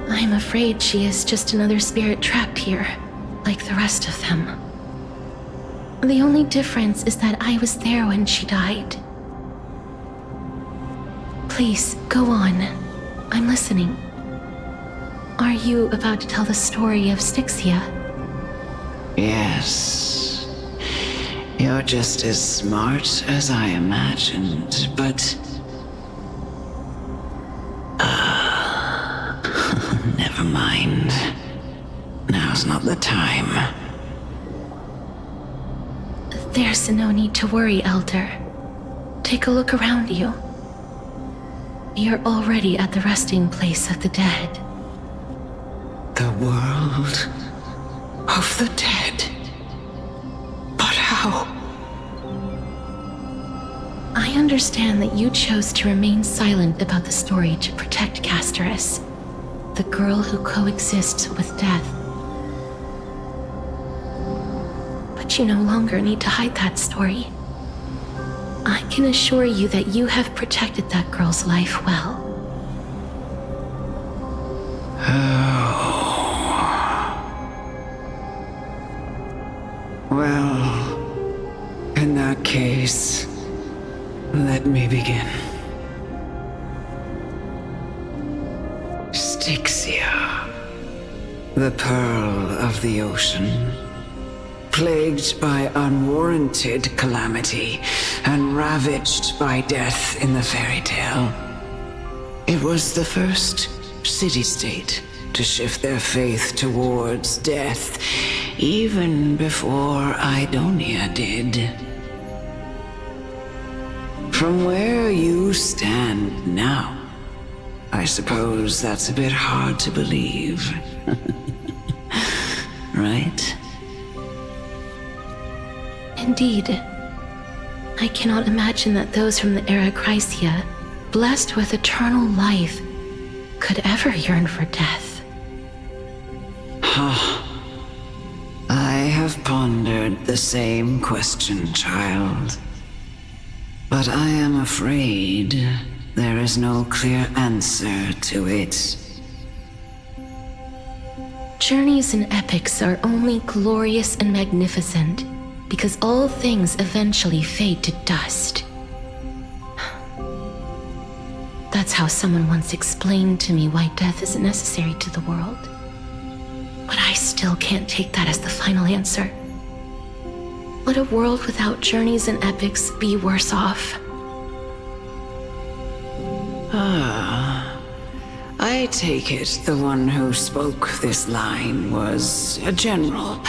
I'm afraid she is just another spirit trapped here, like the rest of them. The only difference is that I was there when she died. Please, go on. I'm listening. Are you about to tell the story of Styxia? Yes. You're just as smart as I imagined, but... never mind. Now's not the time. There's no need to worry, Elder. Take a look around you. We are already at the resting place of the dead. The world of the dead. But how? I understand that you chose to remain silent about the story to protect Castorice, the girl who coexists with death. But you no longer need to hide that story. I can assure you that you have protected that girl's life well. Well, in that case, let me begin. Styxia, the pearl of the ocean, plagued by unwarranted calamity and ravaged by death in the fairy tale. It was the first city-state to shift their faith towards death, even before Idonia did. From where you stand now, I suppose that's a bit hard to believe. Right? Indeed. I cannot imagine that those from the era Chrysia, blessed with eternal life, could ever yearn for death. I have pondered the same question, child. But I am afraid there is no clear answer to it. Journeys and epics are only glorious and magnificent because all things eventually fade to dust. That's how someone once explained to me why death is necessary to the world. But I still can't take that as the final answer. Would a world without journeys and epics be worse off? I take it the one who spoke this line was a general,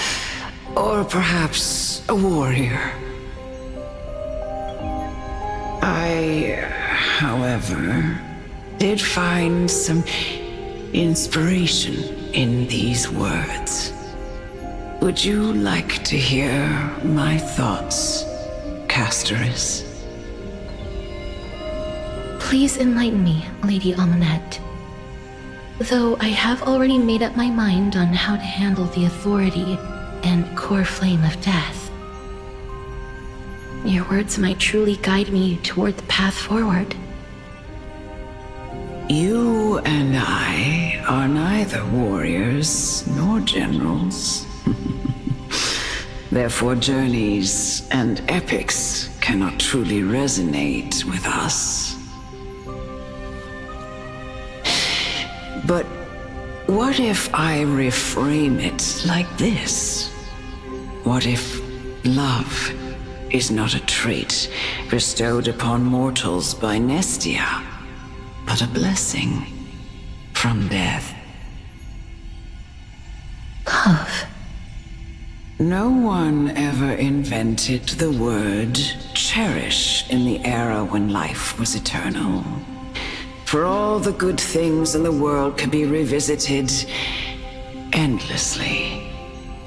or perhaps a warrior. I, however, did find some inspiration in these words. Would you like to hear my thoughts, Castorice? Please enlighten me, Lady Amunet. Though I have already made up my mind on how to handle the authority and core flame of death. Your words might truly guide me toward the path forward. You and I are neither warriors nor generals. Therefore, journeys and epics cannot truly resonate with us. But what if I reframe it like this? What if love is not a trait bestowed upon mortals by Nestia, but a blessing from death? Love. No one ever invented the word cherish in the era when life was eternal. For all the good things in the world could be revisited endlessly,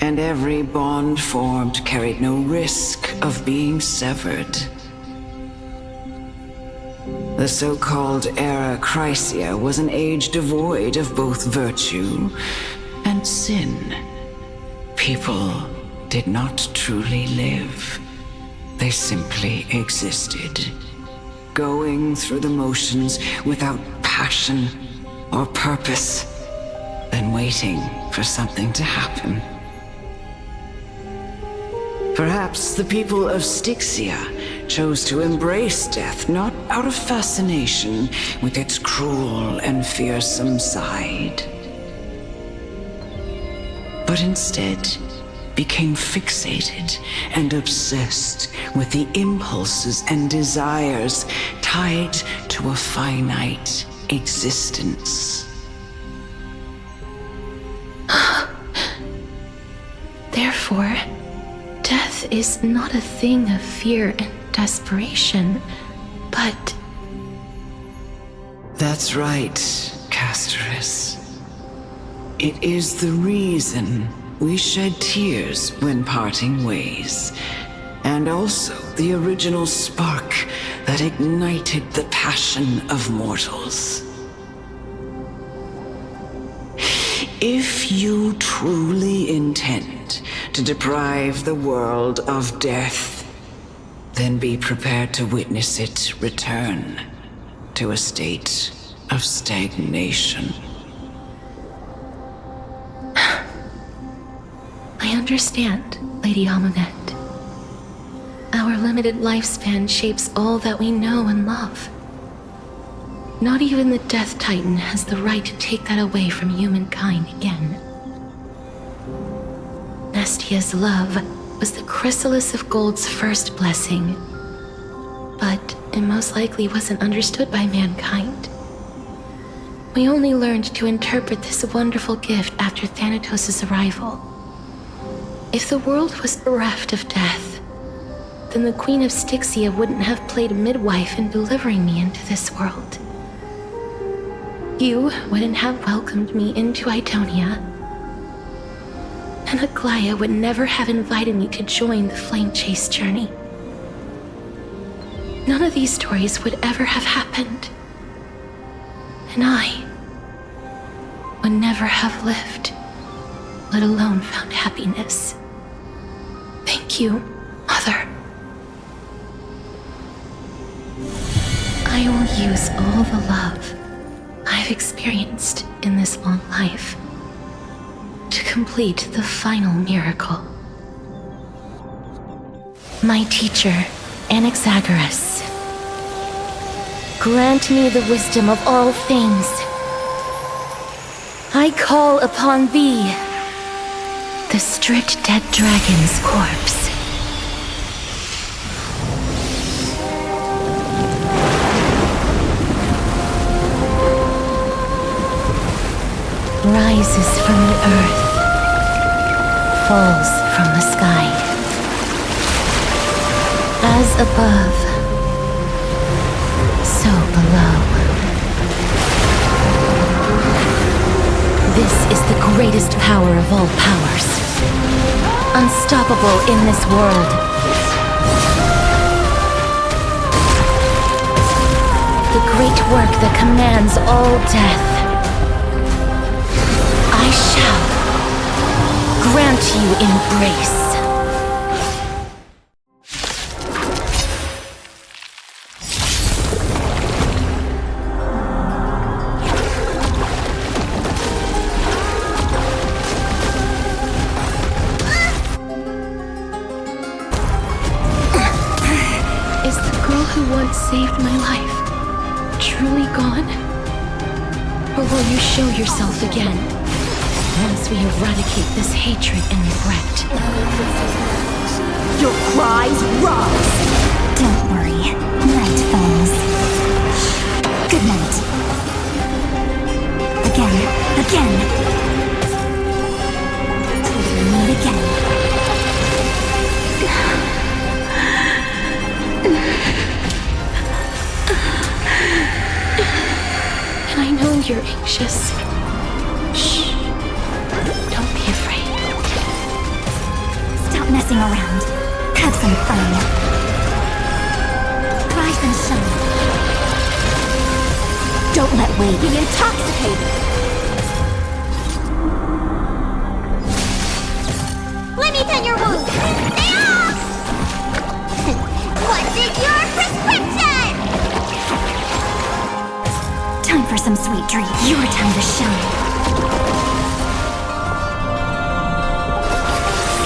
and every bond formed carried no risk of being severed. The so-called era Chrysia was an age devoid of both virtue and sin. People did not truly live. They simply existed, going through the motions without passion or purpose, then waiting for something to happen. Perhaps the people of Styxia chose to embrace death not out of fascination with its cruel and fearsome side, but instead became fixated and obsessed with the impulses and desires tied to a finite existence. Therefore, death is not a thing of fear and desperation, but... That's right, Castorice. It is the reason we shed tears when parting ways, and also the original spark that ignited the passion of mortals. If you truly intend to deprive the world of death, then be prepared to witness it return to a state of stagnation. I understand, Lady Amunet. Our limited lifespan shapes all that we know and love. Not even the Death Titan has the right to take that away from humankind again. Nestia's love was the chrysalis of gold's first blessing, but it most likely wasn't understood by mankind. We only learned to interpret this wonderful gift after Thanatos' arrival. If the world was bereft of death, then the Queen of Styxia wouldn't have played midwife in delivering me into this world. You wouldn't have welcomed me into Idonia, and Aglea would never have invited me to join the flame chase journey. None of these stories would ever have happened, and I would never have lived, let alone found happiness. Thank you, Mother. I will use all the love I've experienced in this long life to complete the final miracle. My teacher, Anaxagoras, grant me the wisdom of all things. I call upon thee, the stripped dead dragon's corpse. Rises from the earth, falls from the sky. As above, so below. This is the greatest power of all powers, unstoppable in this world. The great work that commands all death. I shall grant you embrace. Is the girl who once saved my life truly gone? Or will you show yourself again? Once we eradicate this hatred and regret. Your cries rise! Don't worry. Night falls. Good night. Again. Till we meet again. And I know you're anxious. Shh. Don't be afraid. Stop messing around. Have some fun. Rise and shine. Don't let Wei be intoxicated. Let me tend your wound. Stay off! What's in your prescription? Time for some sweet dreams. Your time to shine.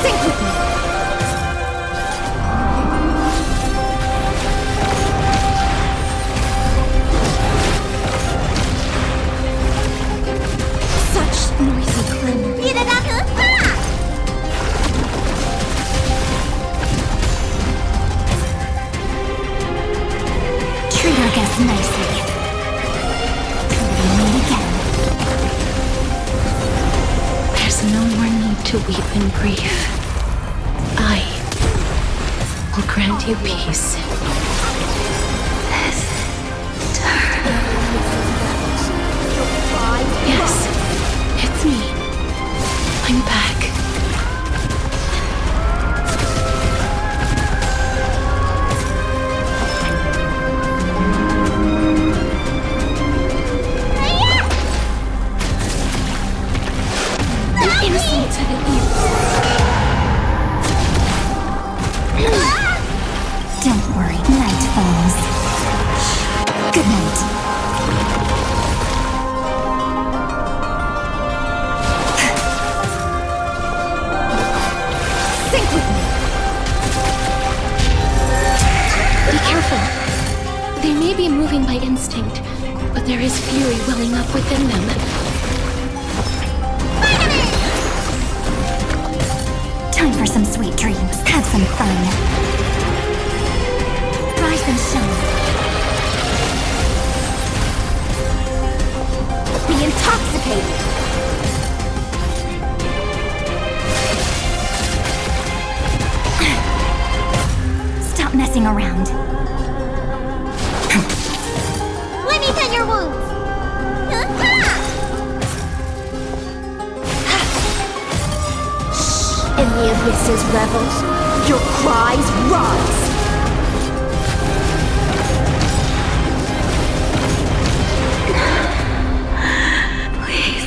Sink with me. Such noisy clamor. Treat our guests nicely. Till we meet again. There's no more need to weep in grief. I will grant you peace. This turn. I'm back. Innocent to the ears. Don't worry, night falls. Good night. Sync with me. Be careful. They may be moving by instinct, but there is fury welling up within them. Time for some sweet dreams. Have some fun. Rise and shine. Be intoxicated. Stop messing around. Let me pet your wounds. In the abyss's revels, your cries rise. Please,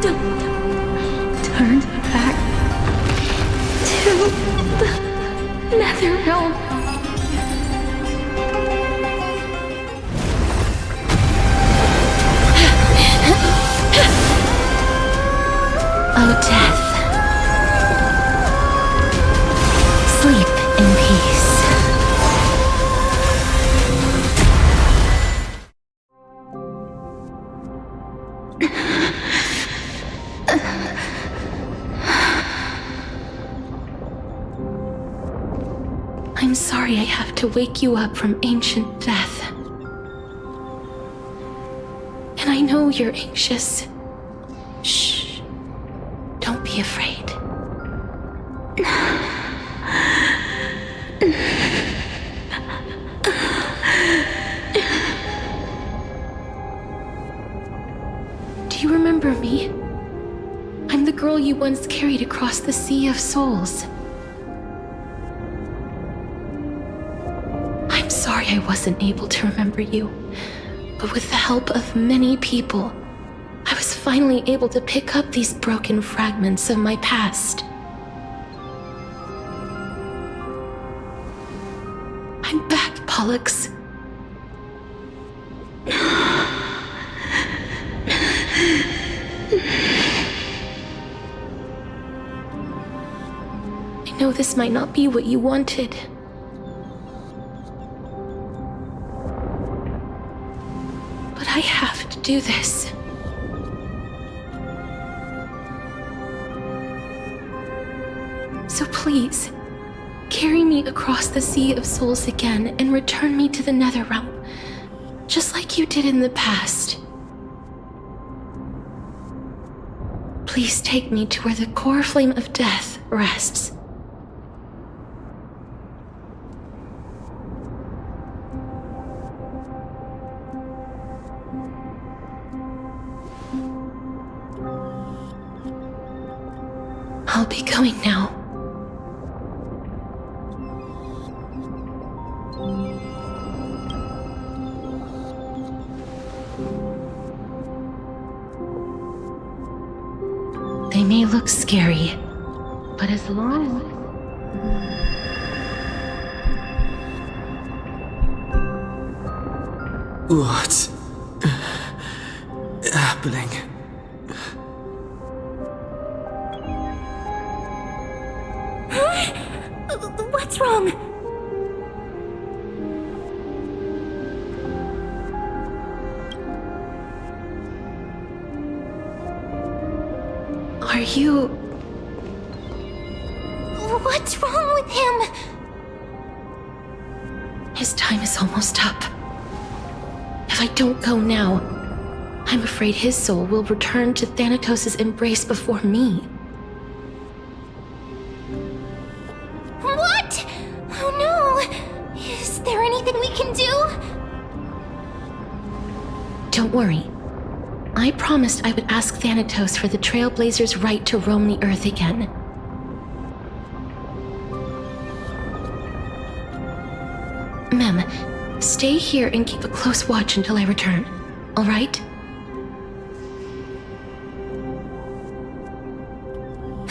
don't turn back to the nether realm. Oh, death. Sleep in peace. I'm sorry I have to wake you up from ancient death. And I know you're anxious. Shh. Don't be afraid. Do you remember me? I'm the girl you once carried across the Sea of Souls. I'm sorry I wasn't able to remember you, but with the help of many people, I was finally able to pick up these broken fragments of my past. I'm back, Pollux. I know this might not be what you wanted. But I have to do this. So please, carry me across the Sea of Souls again and return me to the Netherrealm, just like you did in the past. Please take me to where the core flame of death rests. I'll be going now. They may look scary, but as long as... What's happening? What's wrong? Are you... What's wrong with him? His time is almost up. If I don't go now, I'm afraid his soul will return to Thanatos' embrace before me. What? Oh no! Is there anything we can do? Don't worry. I promised I would ask Thanatos for the Trailblazer's right to roam the Earth again. Mem, stay here and keep a close watch until I return, all right?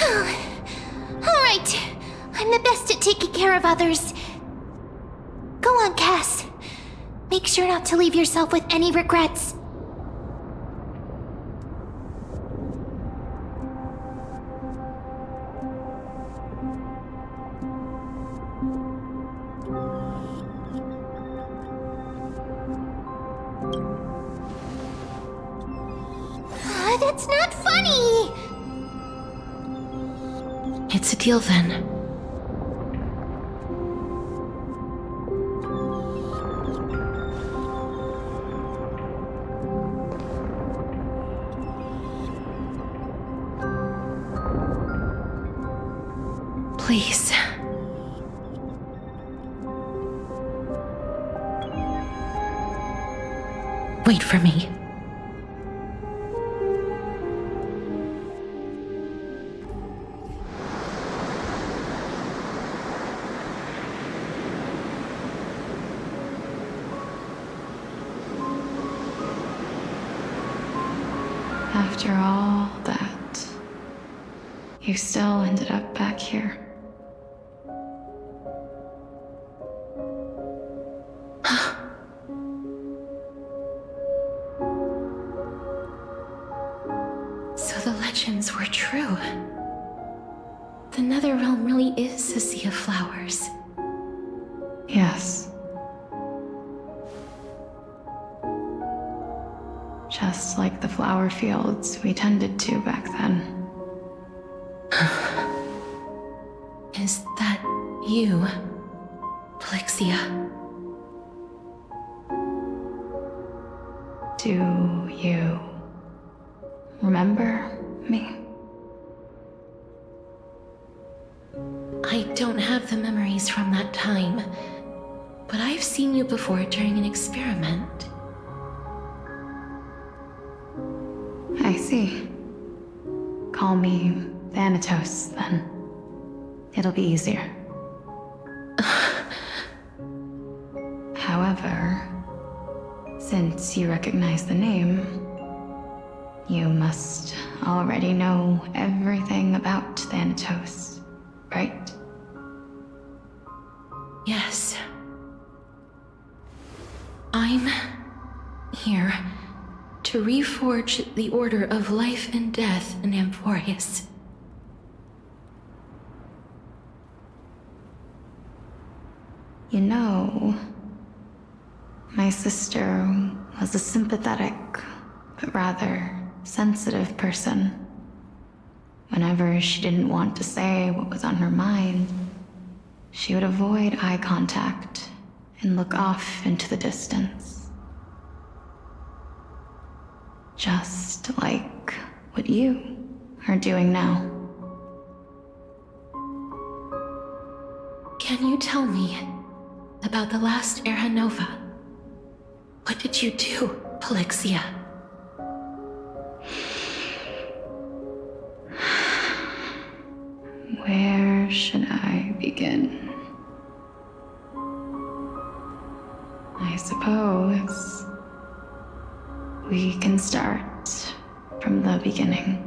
All right. I'm the best at taking care of others. Go on, Cass. Make sure not to leave yourself with any regrets. That's not funny! It's a deal then. Please. Wait for me. After all that, you still ended up back here. So the legends were true. The Netherrealm really is a sea of flowers. Yes. Just like the flower fields we tended to back then. Is that you, Plixia? Do you remember me? I don't have the memories from that time, but I've seen you before during an experiment. I see. Call me Thanatos, then. It'll be easier. However, since you recognize the name, you must already know everything about Thanatos, right? Yes. I'm here to reforge the order of life and death in Amphoreus. You know, my sister was a sympathetic, but rather sensitive person. Whenever she didn't want to say what was on her mind, she would avoid eye contact and look off into the distance. Just like what you are doing now. Can you tell me about the last Era Nova? What did you do, Plixia? Where should I begin? I suppose we can start from the beginning.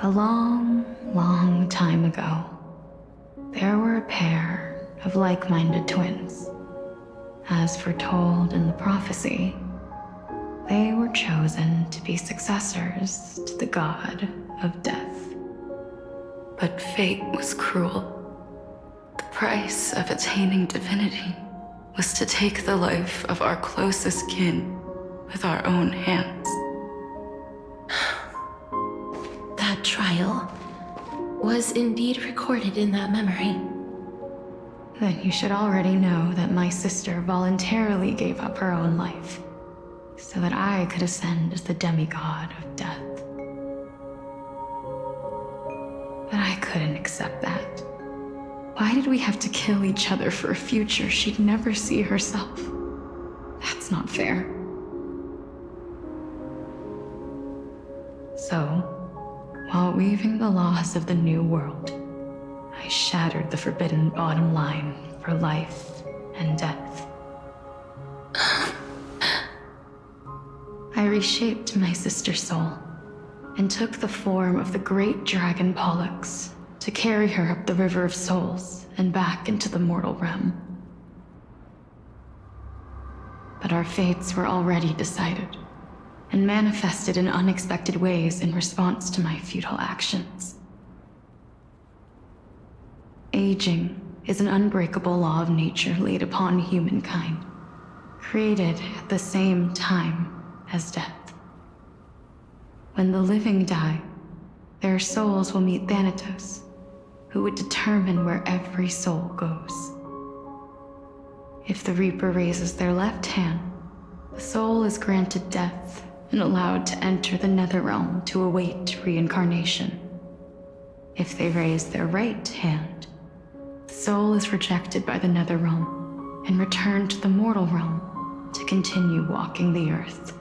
A long, long time ago, there were a pair of like-minded twins. As foretold in the prophecy, they were chosen to be successors to the god of death. But fate was cruel. The price of attaining divinity was to take the life of our closest kin with our own hands. That trial was indeed recorded in that memory. Then you should already know that my sister voluntarily gave up her own life so that I could ascend as the demigod of death. But I couldn't accept that. Why did we have to kill each other for a future she'd never see herself? That's not fair. So, while weaving the laws of the new world, I shattered the forbidden bottom line for life and death. I reshaped my sister's soul and took the form of the great dragon Pollux to carry her up the River of Souls and back into the mortal realm. But our fates were already decided and manifested in unexpected ways in response to my futile actions. Aging is an unbreakable law of nature laid upon humankind, created at the same time as death. When the living die, their souls will meet Thanatos, who would determine where every soul goes. If the Reaper raises their left hand, the soul is granted death and allowed to enter the Netherrealm to await reincarnation. If they raise their right hand, the soul is rejected by the Netherrealm and returned to the mortal realm to continue walking the earth.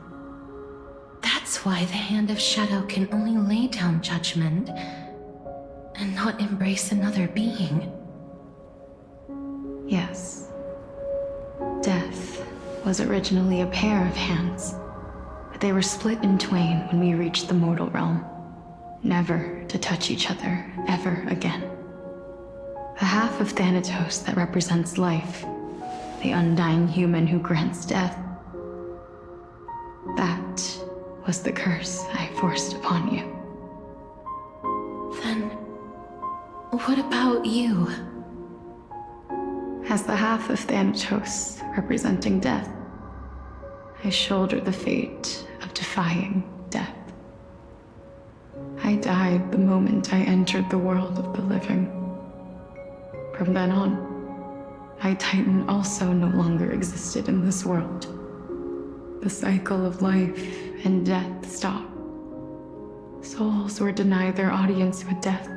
That's why the Hand of Shadow can only lay down judgment and not embrace another being. Yes. Death was originally a pair of hands, but they were split in twain when we reached the mortal realm, never to touch each other ever again. The half of Thanatos that represents life, the undying human who grants death, that was the curse I forced upon you. Then, what about you? As the half of Thanatos representing death, I shoulder the fate of defying death. I died the moment I entered the world of the living. From then on, my Titan also no longer existed in this world. The cycle of life and death stopped. Souls were denied their audience with death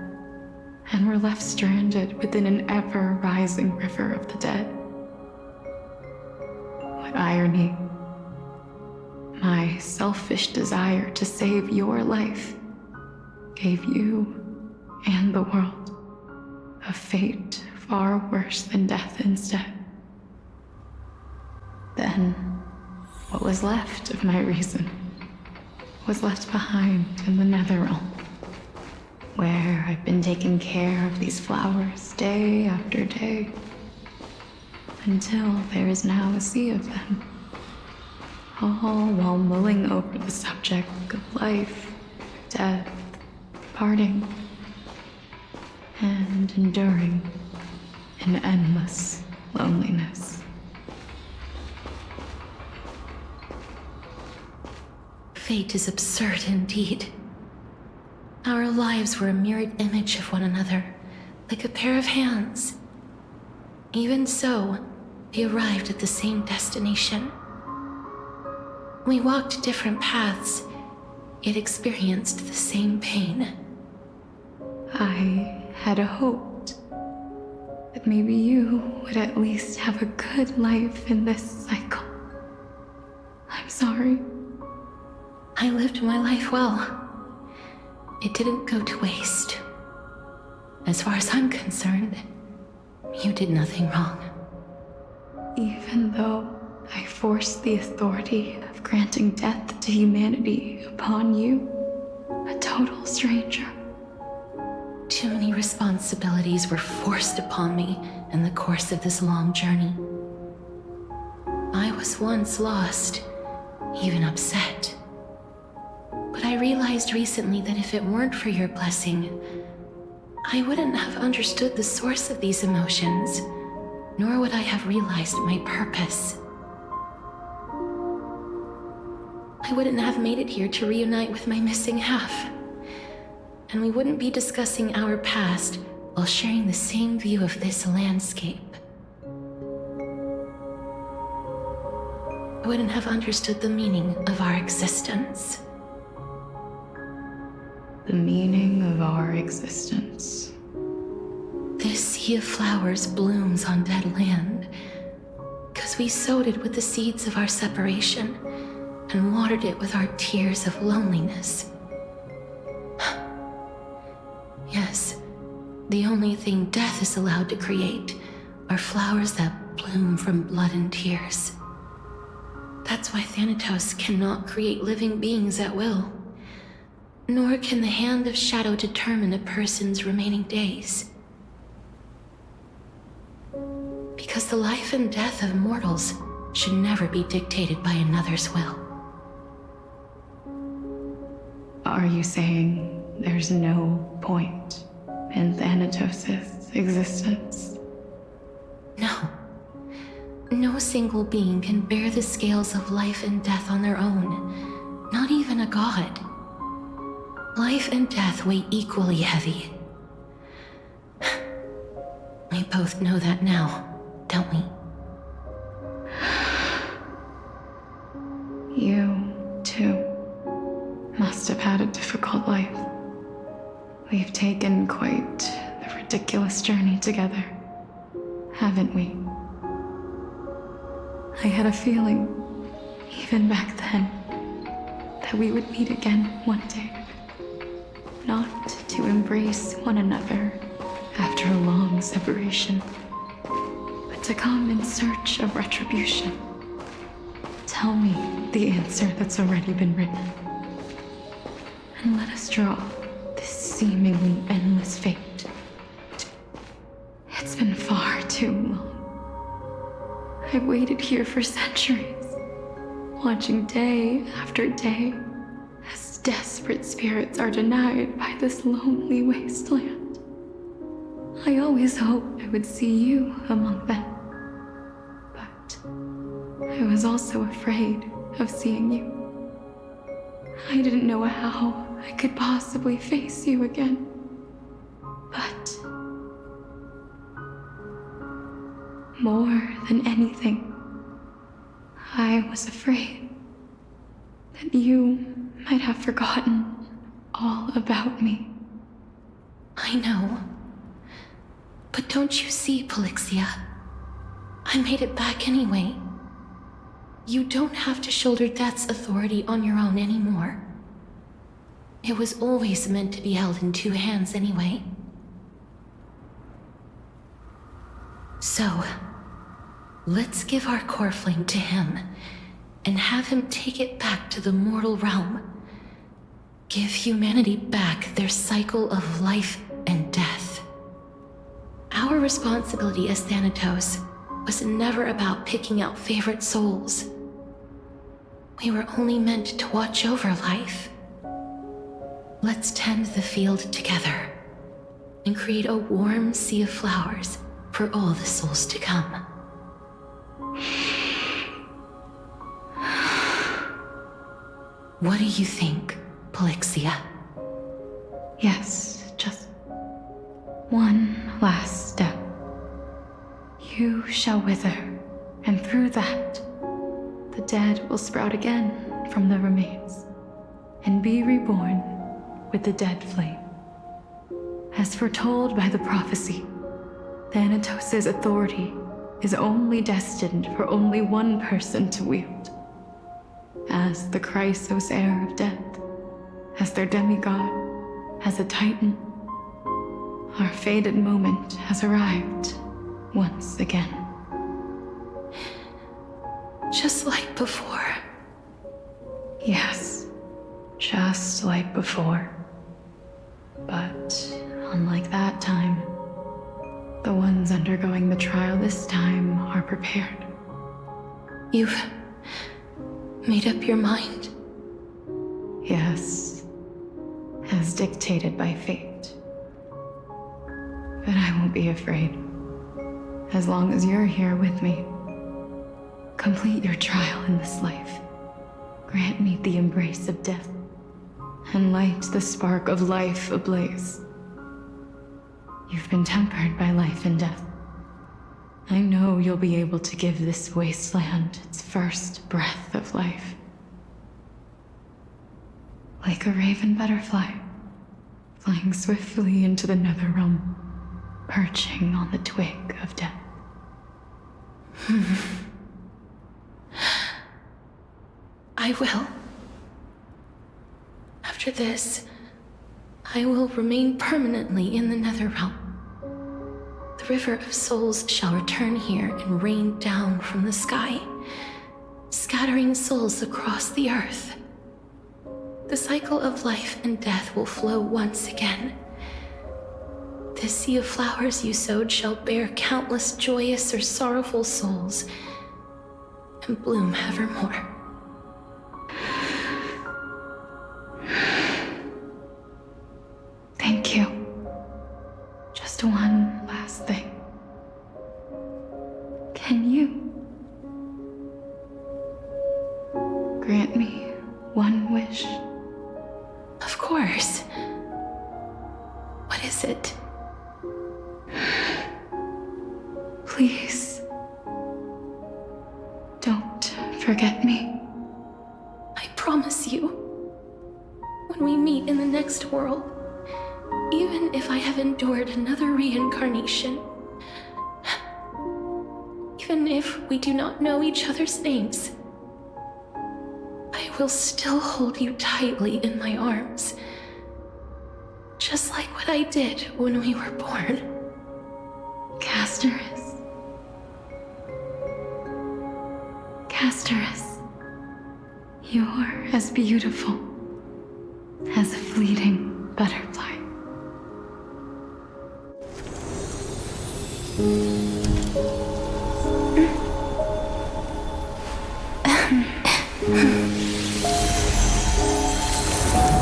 and were left stranded within an ever-rising river of the dead. What irony. My selfish desire to save your life gave you and the world a fate far worse than death instead. Then, what was left of my reason was left behind in the Netherrealm, where I've been taking care of these flowers day after day, until there is now a sea of them, all while mulling over the subject of life, death, parting, and enduring in endless loneliness. Fate is absurd indeed. Our lives were a mirrored image of one another, like a pair of hands. Even so, we arrived at the same destination. We walked different paths, yet experienced the same pain. I had hoped that maybe you would at least have a good life in this cycle. I'm sorry. I lived my life well. It didn't go to waste. As far as I'm concerned, you did nothing wrong. Even though I forced the authority of granting death to humanity upon you, a total stranger. Too many responsibilities were forced upon me in the course of this long journey. I was once lost, even upset. But I realized recently that if it weren't for your blessing, I wouldn't have understood the source of these emotions, nor would I have realized my purpose. I wouldn't have made it here to reunite with my missing half, and we wouldn't be discussing our past while sharing the same view of this landscape. I wouldn't have understood the meaning of our existence. The meaning of our existence. This sea of flowers blooms on dead land, because we sowed it with the seeds of our separation and watered it with our tears of loneliness. The only thing death is allowed to create are flowers that bloom from blood and tears. That's why Thanatos cannot create living beings at will. Nor can the Hand of Shadow determine a person's remaining days. Because the life and death of mortals should never be dictated by another's will. Are you saying there's no point in Thanatos' existence? No. No single being can bear the scales of life and death on their own. Not even a god. Life and death weigh equally heavy. We both know that now, don't we? You, too, must have had a difficult life. We've taken quite the ridiculous journey together, haven't we? I had a feeling, even back then, that we would meet again one day. Not to embrace one another after a long separation, but to come in search of retribution. Tell me the answer that's already been written, and let us draw this seemingly endless fate. It's been far too long. I've waited here for centuries, watching day after day as desperate spirits are denied by this lonely wasteland. I always hoped I would see you among them, but I was also afraid of seeing you. I didn't know how I could possibly face you again, but more than anything, I was afraid that you might have forgotten all about me. I know. But don't you see, Polixia? I made it back anyway. You don't have to shoulder death's authority on your own anymore. It was always meant to be held in two hands anyway. So, let's give our core flame to him, and have him take it back to the mortal realm. Give humanity back their cycle of life and death. Our responsibility as Thanatos was never about picking out favorite souls. We were only meant to watch over life. Let's tend the field together, and create a warm sea of flowers for all the souls to come. What do you think, Polixia? Yes, just one last step. You shall wither, and through that, the dead will sprout again from the remains, and be reborn with the dead flame. As foretold by the prophecy, Thanatos' authority is only destined for only one person to wield. As the Chrysos heir of death, as their demigod, as a titan, our fated moment has arrived once again. Just like before. Yes, just like before. But unlike that time, the ones undergoing the trial this time are prepared. You've made up your mind? Yes, as dictated by fate. But I won't be afraid, as long as you're here with me. Complete your trial in this life. Grant me the embrace of death, and light the spark of life ablaze. You've been tempered by life and death. I know you'll be able to give this wasteland its first breath of life. Like a raven butterfly, flying swiftly into the netherrealm, perching on the twig of death. I will. After this, I will remain permanently in the netherrealm, river of souls shall return here and rain down from the sky, scattering souls across the earth. The cycle of life and death will flow once again. The sea of flowers you sowed shall bear countless joyous or sorrowful souls, and bloom evermore. Thank you. Just one last thing. Can you grant me one wish? Of course. What is it? Please, don't forget me. I promise you, when we meet in the next world, even if I have endured another reincarnation, even if we do not know each other's names, I will still hold you tightly in my arms, just like what I did when we were born. Castorice. Castorice, you're as beautiful as a fleeting butterfly.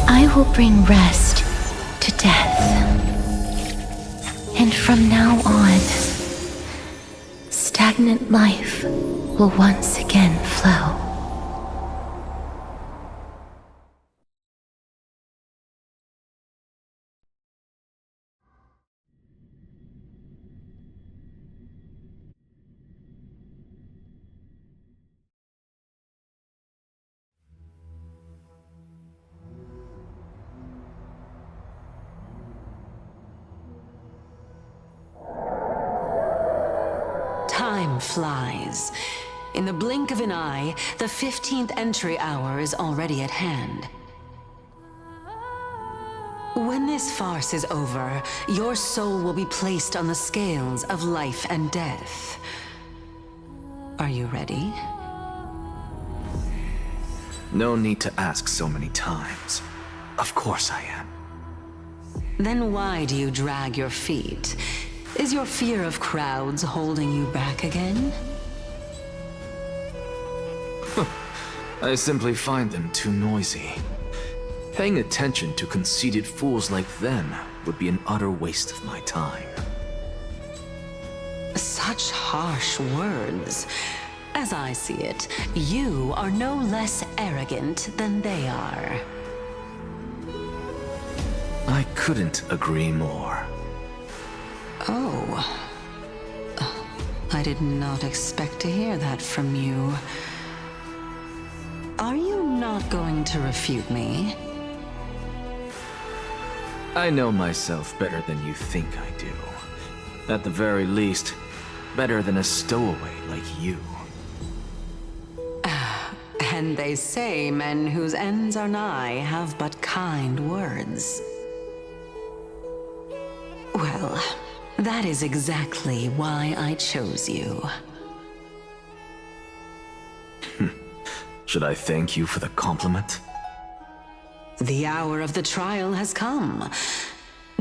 I will bring rest to death. And from now on, stagnant life will once again flow. Time flies. In the blink of an eye, the 15th entry hour is already at hand. When this farce is over, your soul will be placed on the scales of life and death. Are you ready? No need to ask so many times. Of course I am. Then why do you drag your feet? Is your fear of crowds holding you back again? I simply find them too noisy. Paying attention to conceited fools like them would be an utter waste of my time. Such harsh words. As I see it, you are no less arrogant than they are. I couldn't agree more. Oh. I did not expect to hear that from you. Are you not going to refute me? I know myself better than you think I do. At the very least, better than a stowaway like you. And they say men whose ends are nigh have but kind words. Well, that is exactly why I chose you. Should I thank you for the compliment? The hour of the trial has come.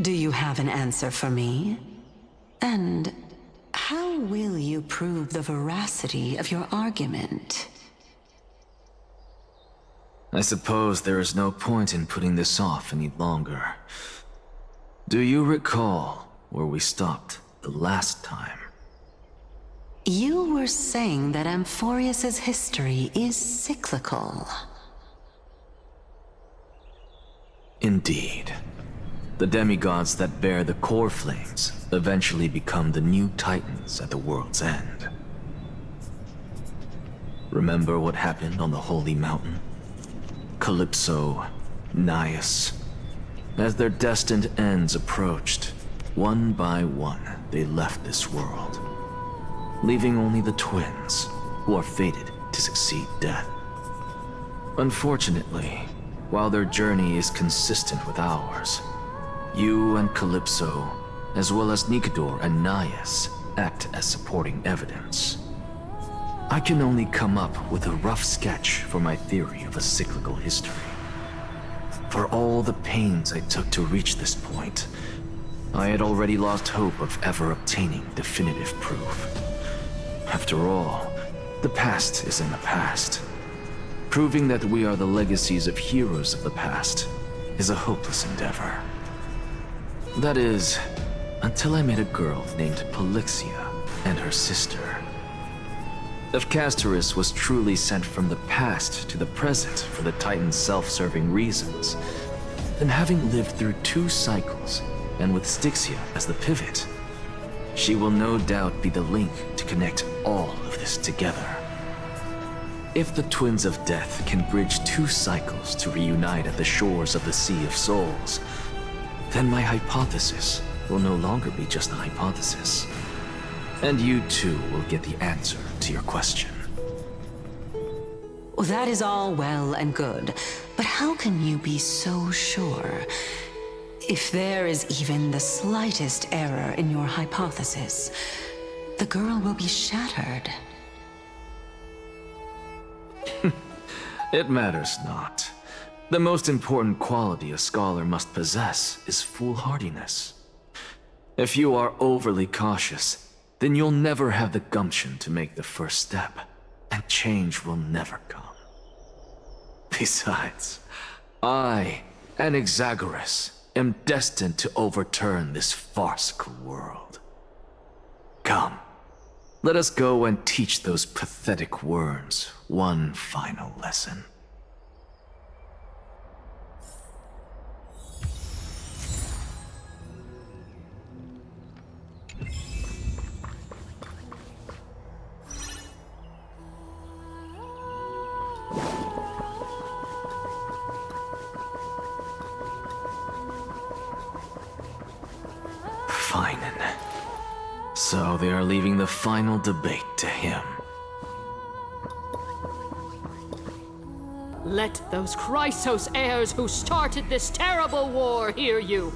Do you have an answer for me? And how will you prove the veracity of your argument? I suppose there is no point in putting this off any longer. Do you recall where we stopped the last time? You were saying that Amphoreus's history is cyclical. Indeed. The demigods that bear the core flames eventually become the new titans at the world's end. Remember what happened on the Holy Mountain? Calypso, Naias. As their destined ends approached, one by one they left this world, leaving only the twins, who are fated to succeed death. Unfortunately, while their journey is consistent with ours, you and Calypso, as well as Nikador and Naias, act as supporting evidence. I can only come up with a rough sketch for my theory of a cyclical history. For all the pains I took to reach this point, I had already lost hope of ever obtaining definitive proof. After all, the past is in the past. Proving that we are the legacies of heroes of the past is a hopeless endeavor. That is, until I met a girl named Polixia and her sister. If Castorice was truly sent from the past to the present for the Titan's self-serving reasons, then having lived through 2 cycles, and with Styxia as the pivot, she will no doubt be the link to connect all of this together. If the Twins of Death can bridge 2 cycles to reunite at the shores of the Sea of Souls, then my hypothesis will no longer be just a hypothesis. And you too will get the answer to your question. Well, that is all well and good, but how can you be so sure? If there is even the slightest error in your hypothesis, the girl will be shattered. It matters not. The most important quality a scholar must possess is foolhardiness. If you are overly cautious, then you'll never have the gumption to make the first step, and change will never come. Besides, I, Anaxagoras, am destined to overturn this farcical world. Come, let us go and teach those pathetic worms one final lesson. Phainon. So they are leaving the final debate to him. Let those Chrysos heirs who started this terrible war hear you.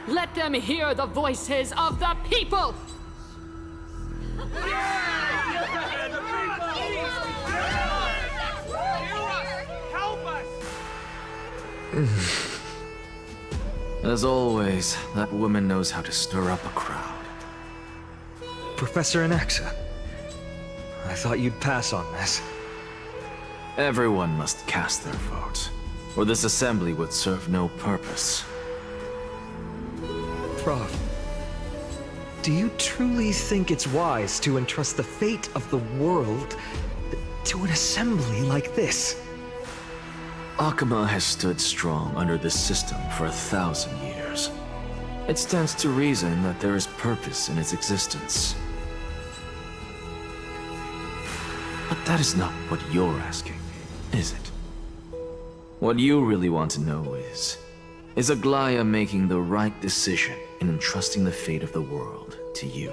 Let them hear the voices of the people! Help us! As always, that woman knows how to stir up a crowd. Professor Anaxa, I thought you'd pass on this. Everyone must cast their vote, or this assembly would serve no purpose. Prof, do you truly think it's wise to entrust the fate of the world to an assembly like this? Akhima has stood strong under this system for 1,000 years. It stands to reason that there is purpose in its existence. But that is not what you're asking, is it? What you really want to know is Aglea making the right decision in entrusting the fate of the world to you?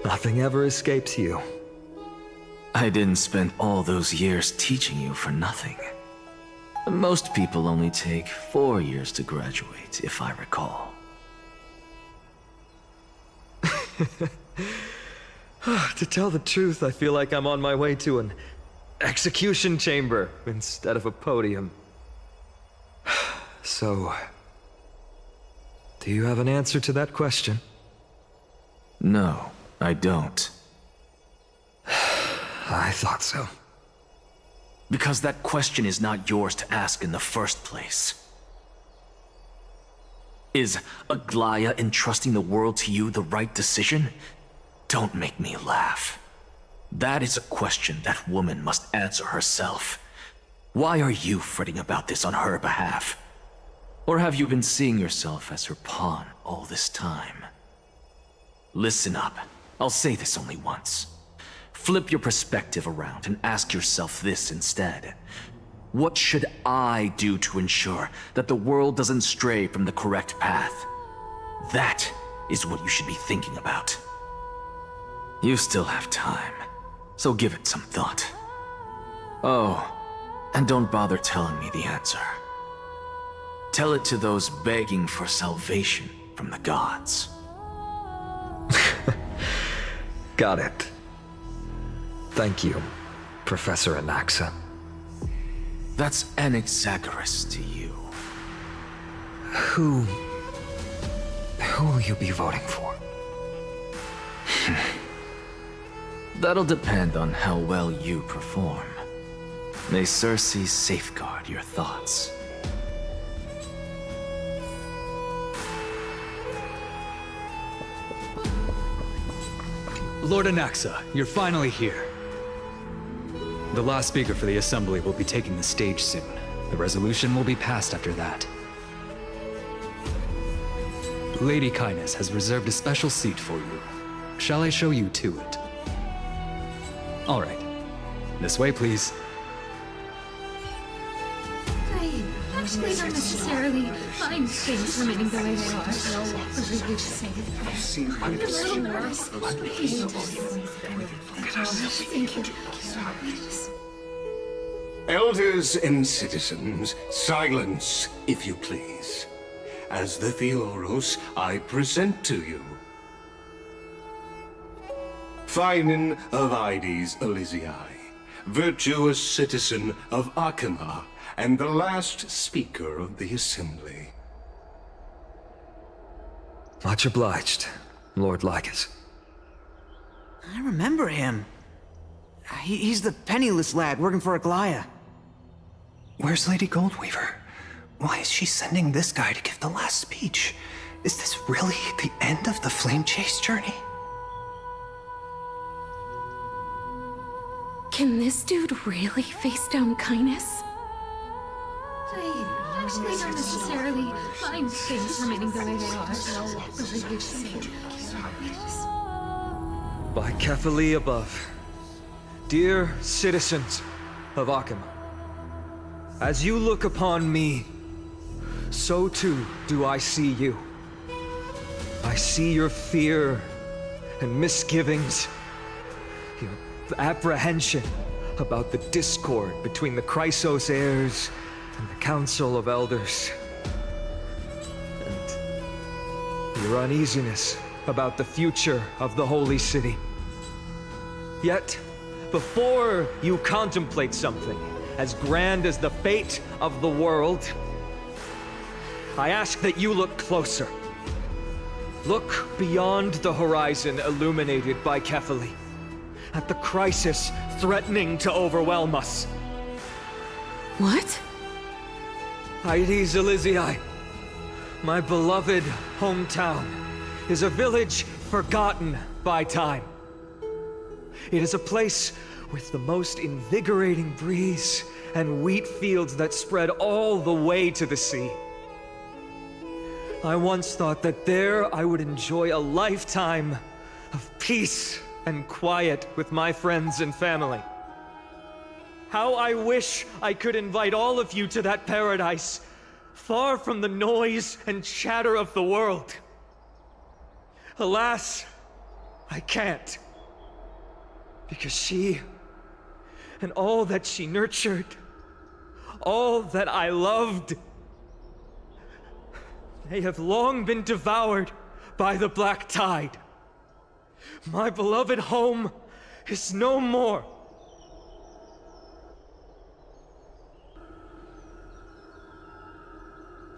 Nothing ever escapes you. I didn't spend all those years teaching you for nothing. Most people only take 4 years to graduate, if I recall. To tell the truth, I feel like I'm on my way to an execution chamber instead of a podium. So, do you have an answer to that question? No, I don't. I thought so. Because that question is not yours to ask in the first place. Is Aglea entrusting the world to you the right decision? Don't make me laugh. That is a question that woman must answer herself. Why are you fretting about this on her behalf? Or have you been seeing yourself as her pawn all this time? Listen up. I'll say this only once. Flip your perspective around and ask yourself this instead. What should I do to ensure that the world doesn't stray from the correct path? That is what you should be thinking about. You still have time, so give it some thought. Oh, and don't bother telling me the answer. Tell it to those begging for salvation from the gods. Got it. Thank you, Professor Anaxa. That's Anaxagoras to you. Who will you be voting for? That'll depend on how well you perform. May Circe safeguard your thoughts. Lord Anaxa, you're finally here. The last speaker for the Assembly will be taking the stage soon. The resolution will be passed after that. Lady Kindness has reserved a special seat for you. Shall I show you to it? All right. This way, please. I actually don't necessarily find things remaining the way they are. Really safe. A little nervous. Thank you. Elders and citizens, silence, if you please. As the Theoros, I present to you Phainon of Ides Elysiae, virtuous citizen of Akhima, and the last speaker of the Assembly. Much obliged, Lord Lycus. I remember him. He's the penniless lad working for Aglea. Where's Lady Goldweaver? Why is she sending this guy to give the last speech? Is this really the end of the Flame Chase journey? Can this dude really face down kindness? I actually don't necessarily find things remaining the way they are. Really safe. By Kefali above, dear citizens of Akhima, as you look upon me, so too do I see you. I see your fear and misgivings, your apprehension about the discord between the Chrysos heirs and the Council of Elders, and your uneasiness about the future of the Holy City. Yet, before you contemplate something as grand as the fate of the world, I ask that you look closer. Look beyond the horizon illuminated by Kefali, at the crisis threatening to overwhelm us. What? Ides Elysiae, my beloved hometown, is a village forgotten by time. It is a place with the most invigorating breeze and wheat fields that spread all the way to the sea. I once thought that there I would enjoy a lifetime of peace and quiet with my friends and family. How I wish I could invite all of you to that paradise, far from the noise and chatter of the world. Alas, I can't. Because she, and all that she nurtured, all that I loved, they have long been devoured by the black tide. My beloved home is no more.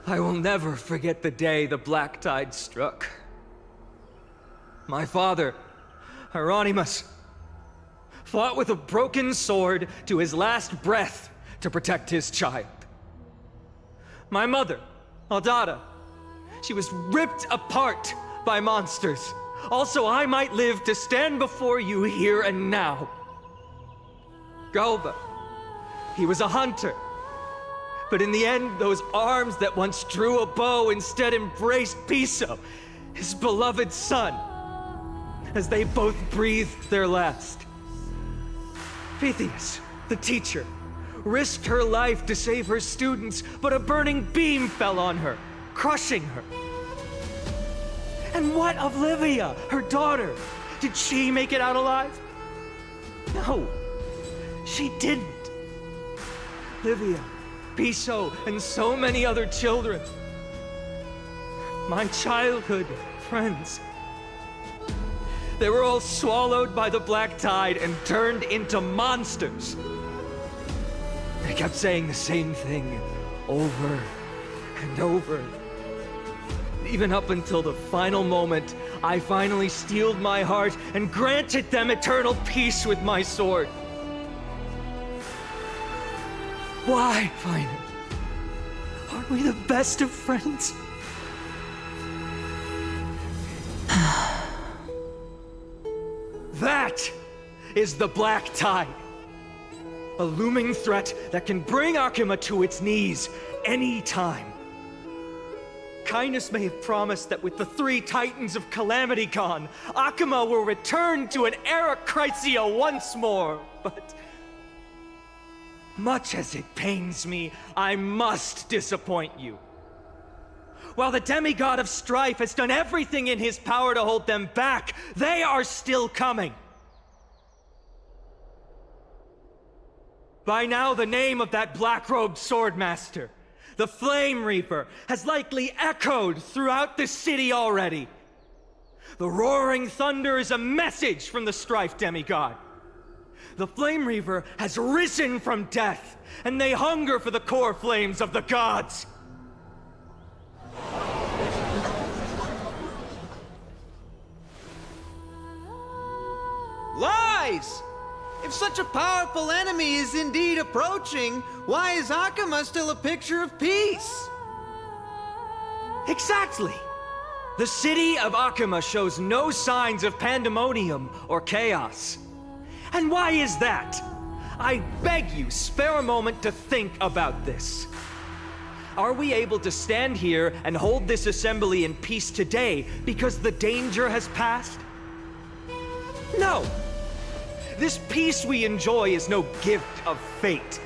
I will never forget the day the black tide struck. My father, Hieronymus, fought with a broken sword to his last breath to protect his child. My mother, Aldada, she was ripped apart by monsters. Also, I might live to stand before you here and now. Galba, he was a hunter. But in the end, those arms that once drew a bow instead embraced Piso, his beloved son, as they both breathed their last. Pythias, the teacher, risked her life to save her students, but a burning beam fell on her, crushing her. And what of Livia, her daughter? Did she make it out alive? No, she didn't. Livia Piso, and so many other children. My childhood friends. They were all swallowed by the black tide and turned into monsters. They kept saying the same thing over and over. Even up until the final moment, I finally steeled my heart and granted them eternal peace with my sword. Why, Phainon? Aren't we the best of friends? That is the black tide. A looming threat that can bring Akuma to its knees any time. Kindness may have promised that with the 3 Titans of Calamity gone, Akuma will return to an era Chrysia once more, but much as it pains me, I must disappoint you. While the demigod of strife has done everything in his power to hold them back, they are still coming. By now, the name of that black-robed swordmaster, the Flame Reaper, has likely echoed throughout the city already. The roaring thunder is a message from the strife demigod. The Flame Reaper has risen from death, and they hunger for the core flames of the gods. Lies! If such a powerful enemy is indeed approaching, why is Akuma still a picture of peace? Exactly! The city of Akuma shows no signs of pandemonium or chaos. And why is that? I beg you, spare a moment to think about this. Are we able to stand here and hold this assembly in peace today because the danger has passed? No! This peace we enjoy is no gift of fate.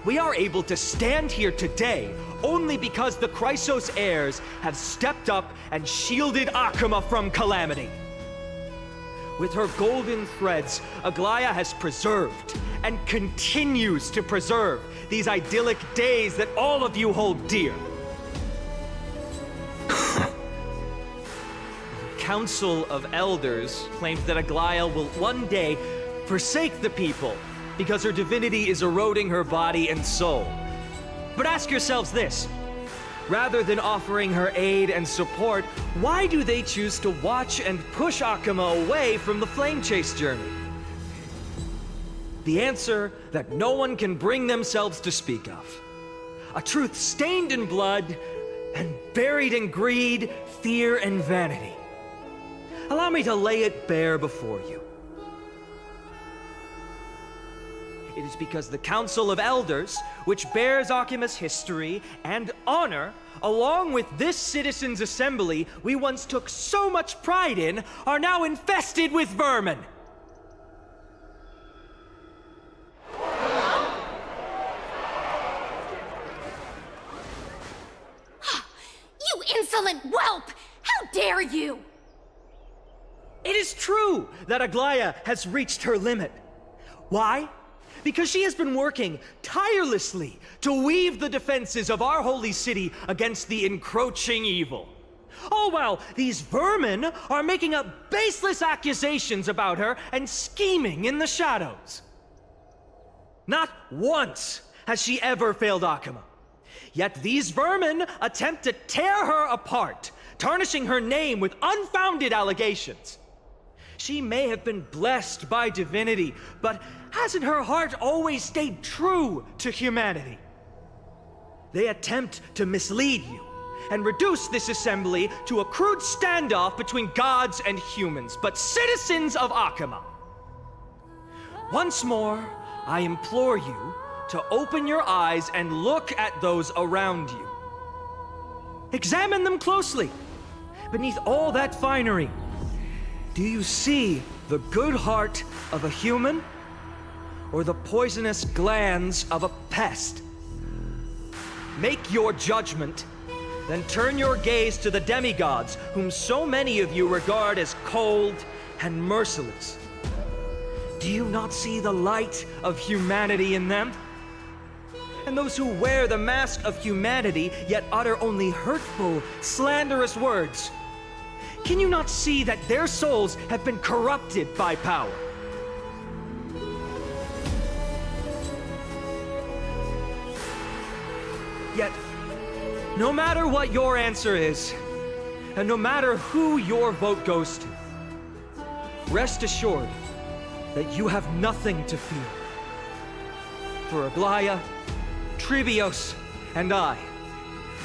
We are able to stand here today only because the Chrysos heirs have stepped up and shielded Akuma from calamity. With her golden threads, Aglea has preserved and continues to preserve these idyllic days that all of you hold dear. The Council of Elders claims that Aglea will one day forsake the people because her divinity is eroding her body and soul. But ask yourselves this. Rather than offering her aid and support, why do they choose to watch and push Akuma away from the Flame Chase journey? The answer that no one can bring themselves to speak of. A truth stained in blood and buried in greed, fear, and vanity. Allow me to lay it bare before you. It is because the Council of Elders, which bears Akuma's history and honor, along with this citizens' assembly we once took so much pride in, are now infested with vermin. You insolent whelp! How dare you! It is true that Aglea has reached her limit. Why? Because she has been working tirelessly to weave the defenses of our holy city against the encroaching evil. All while these vermin are making up baseless accusations about her and scheming in the shadows. Not once has she ever failed Akuma. Yet these vermin attempt to tear her apart, tarnishing her name with unfounded allegations. She may have been blessed by divinity, but hasn't her heart always stayed true to humanity? They attempt to mislead you and reduce this assembly to a crude standoff between gods and humans, but citizens of Akuma. Once more, I implore you to open your eyes and look at those around you. Examine them closely. Beneath all that finery, do you see the good heart of a human or the poisonous glands of a pest? Make your judgment, then turn your gaze to the demigods whom so many of you regard as cold and merciless. Do you not see the light of humanity in them? and those who wear the mask of humanity yet utter only hurtful, slanderous words. Can you not see that their souls have been corrupted by power? Yet, no matter what your answer is, and no matter who your vote goes to, rest assured that you have nothing to fear. For Aglea, Tribbie, and I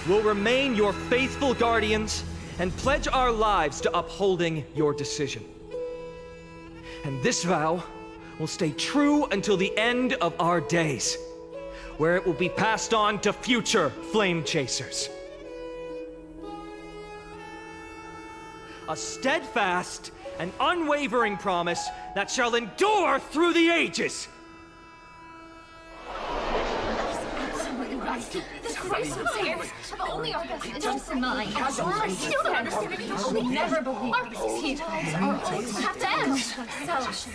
will remain your faithful guardians and pledge our lives to upholding your decision. And this vow will stay true until the end of our days, where it will be passed on to future flame chasers. A steadfast and unwavering promise that shall endure through the ages. This crisis have only our best interests in mind. I still don't understand it. I will never believe our Petals are always have to end. So,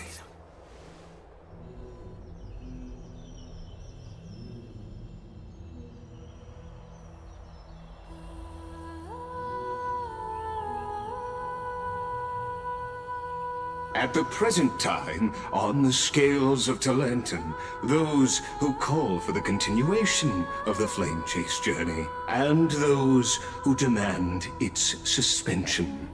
At the present time, on the scales of Talentum, those who call for the continuation of the Flame Chase journey, and those who demand its suspension.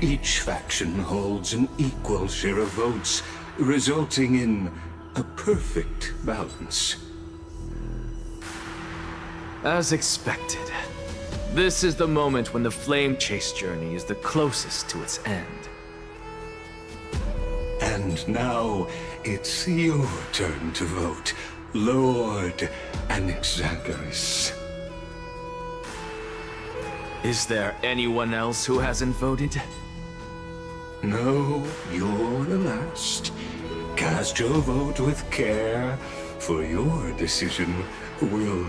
Each faction holds an equal share of votes, resulting in a perfect balance. As expected. This is the moment when the Flame Chase journey is the closest to its end. And now, it's your turn to vote, Lord Anaxa. Is there anyone else who hasn't voted? No, you're the last. Cast your vote with care, for your decision will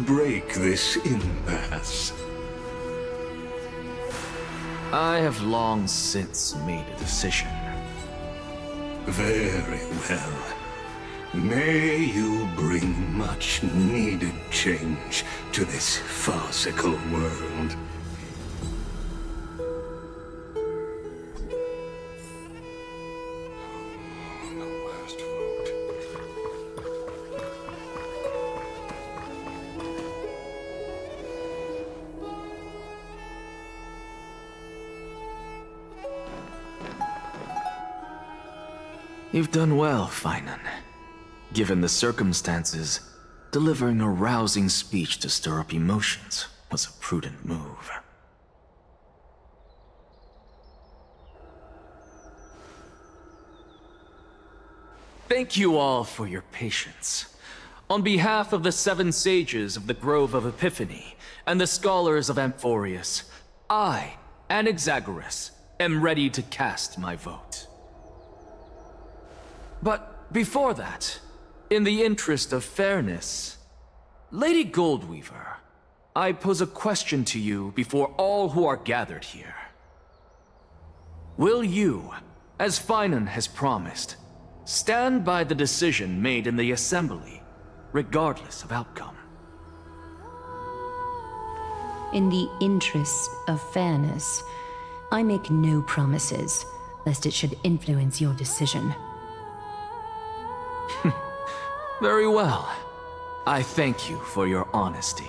break this impasse. I have long since made a decision. Very well. May you bring much needed change to this farcical world. You've done well, Phainon. Given the circumstances, delivering a rousing speech to stir up emotions was a prudent move. Thank you all for your patience. On behalf of the 7 sages of the Grove of Epiphany and the scholars of Amphoreus, I, Anaxa, am ready to cast my vote. But before that, in the interest of fairness, Lady Goldweaver, I pose a question to you before all who are gathered here. Will you, as Phainon has promised, stand by the decision made in the Assembly, regardless of outcome? In the interest of fairness, I make no promises, lest it should influence your decision. Very well. I thank you for your honesty.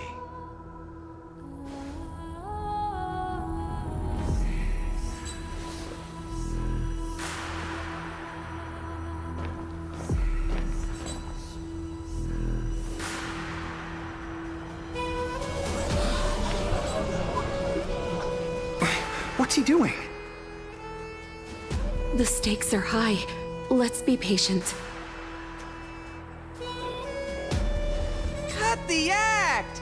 What's he doing? The stakes are high. Let's be patient. Cut the act!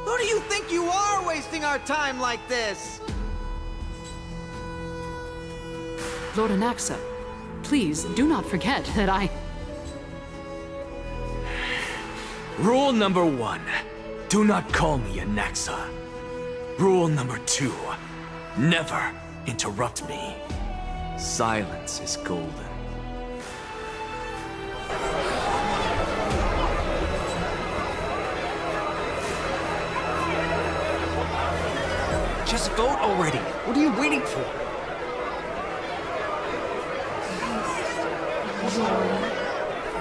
Who do you think you are wasting our time like this? Lord Anaxa, please do not forget that I... Rule number 1, do not call me Anaxa. Rule number 2, never interrupt me. Silence is golden. Just vote already. What are you waiting for?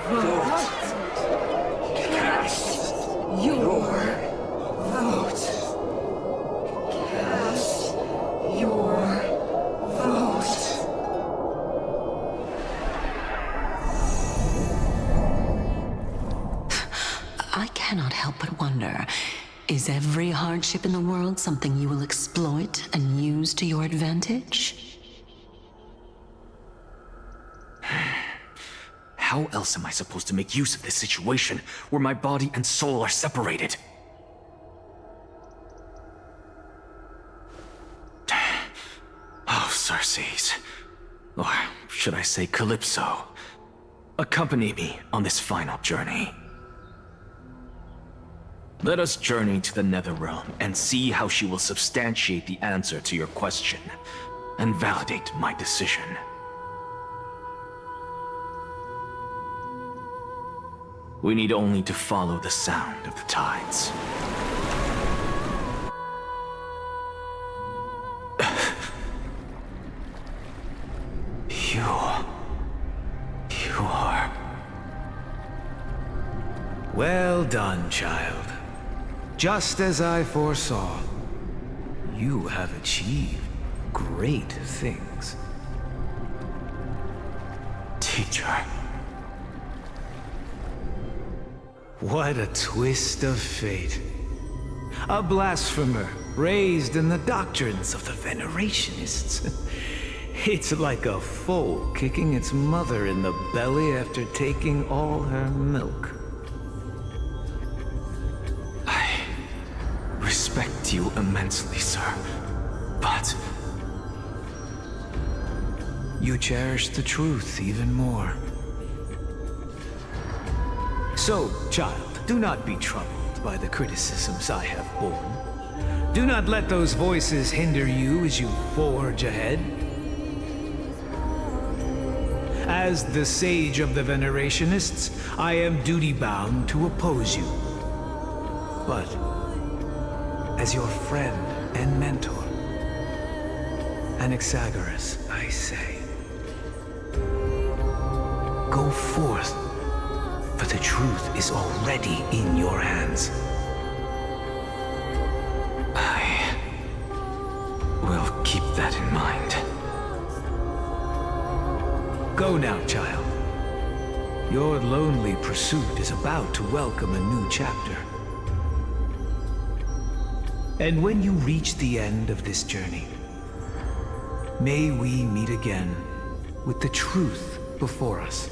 Vote. Cast your vote. Cast your vote. I cannot help but wonder, is every hardship in the world something you will exploit and use to your advantage? How else am I supposed to make use of this situation where my body and soul are separated? Oh, Circes. Or should I say Calypso? Accompany me on this final journey. Let us journey to the Netherrealm and see how she will substantiate the answer to your question and validate my decision. We need only to follow the sound of the tides. You are... Well done, child. Just as I foresaw, you have achieved great things. Teacher. What a twist of fate. A blasphemer raised in the doctrines of the Venerationists. It's like a foal kicking its mother in the belly after taking all her milk. I respect you immensely, sir, but... You cherish the truth even more. So, child, do not be troubled by the criticisms I have borne. Do not let those voices hinder you as you forge ahead. As the sage of the Venerationists, I am duty-bound to oppose you. But, as your friend and mentor, Anaxagoras, I say, go forth, for the truth is already in your hands. I will keep that in mind. Go now, child. Your lonely pursuit is about to welcome a new chapter. And when you reach the end of this journey, may we meet again with the truth before us.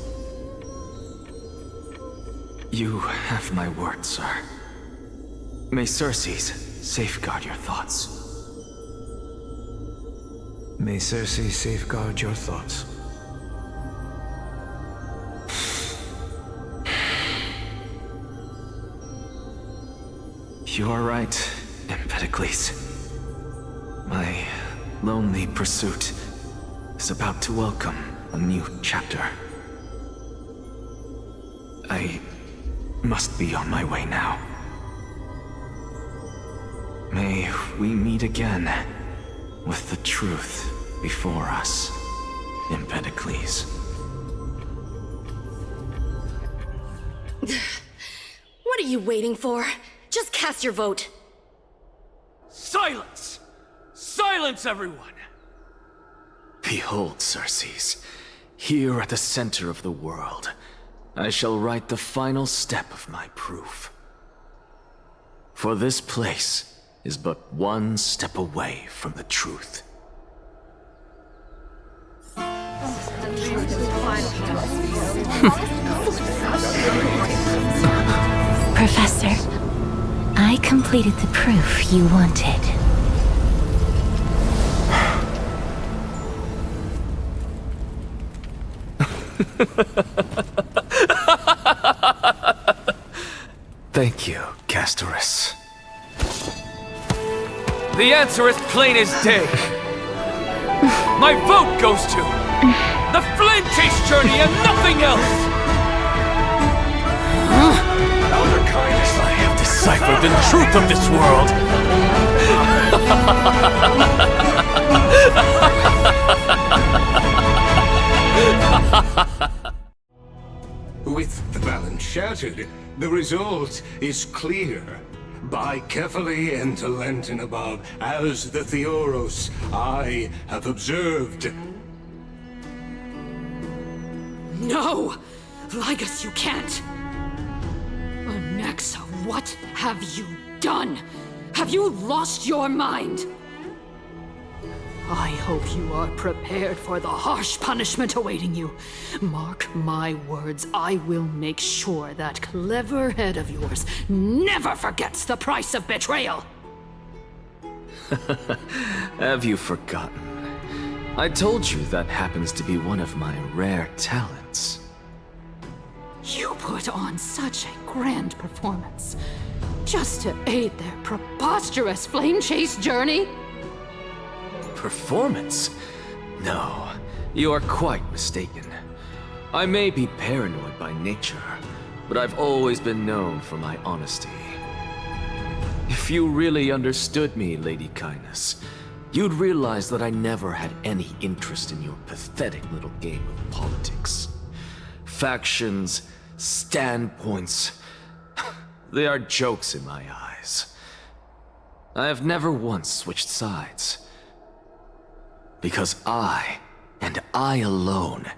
You have my word, sir. May Circes safeguard your thoughts. May Circes safeguard your thoughts. You are right, Empedocles. My lonely pursuit is about to welcome a new chapter. I must be on my way now. May we meet again with the truth before us, Empedocles. What are you waiting for? Just cast your vote. Silence! Silence, everyone! Behold, Circes, here at the center of the world, I shall write the final step of my proof. For this place is but one step away from the truth. Professor, I completed the proof you wanted. Thank you, Castorice. The answer is plain as day. My vote goes to the Flame Chase journey and nothing else! Elder Kindness, I have deciphered the truth of this world! With the balance shattered, the result is clear. By carefully and Lentin above, as the Theoros, I have observed. No! Lygus, you can't! Anaxa, what have you done? Have you lost your mind? I hope you are prepared for the harsh punishment awaiting you. Mark my words, I will make sure that clever head of yours never forgets the price of betrayal. Have you forgotten? I told you that happens to be one of my rare talents. You put on such a grand performance, just to aid their preposterous flame chase journey? Performance? No, you are quite mistaken. I may be paranoid by nature, but I've always been known for my honesty. If you really understood me, Lady Kindness, you'd realize that I never had any interest in your pathetic little game of politics. Factions, standpoints, they are jokes in my eyes. I have never once switched sides. Because I, and I alone,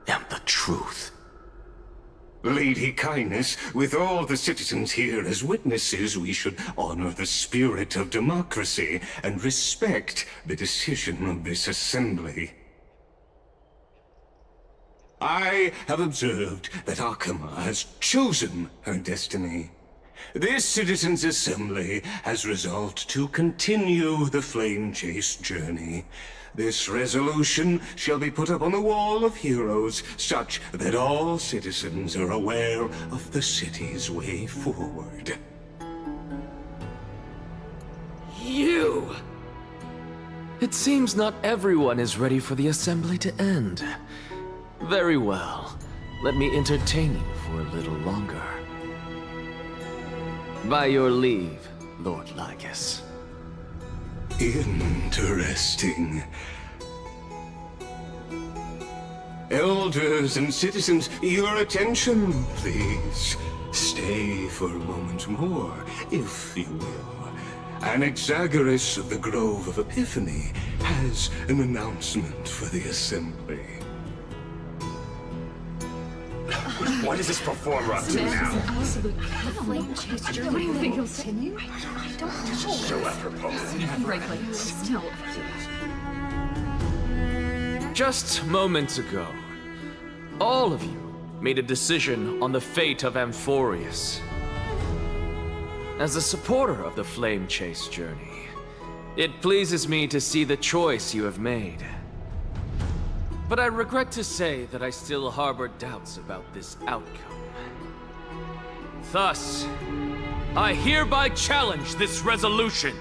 am the truth. Lady Kindness, with all the citizens here as witnesses, we should honor the spirit of democracy and respect the decision of this assembly. I have observed that Akama has chosen her destiny. This citizens' assembly has resolved to continue the flame chase journey. This resolution shall be put up on the Wall of Heroes, such that all citizens are aware of the city's way forward. You! It seems not everyone is ready for the assembly to end. Very well. Let me entertain you for a little longer. By your leave, Lord Lygus. Interesting. Elders and citizens, your attention, please. Stay for a moment more, if you will. Anaxagoras of the Grove of Epiphany has an announcement for the assembly. What is this performer up to now? Flame chase journey. What do you think he'll continue? I don't know. So apropos. Frankly, still. Just moments ago, all of you made a decision on the fate of Amphoreus. As a supporter of the Flame Chase journey, it pleases me to see the choice you have made. But I regret to say that I still harbor doubts about this outcome. Thus, I hereby challenge this resolution.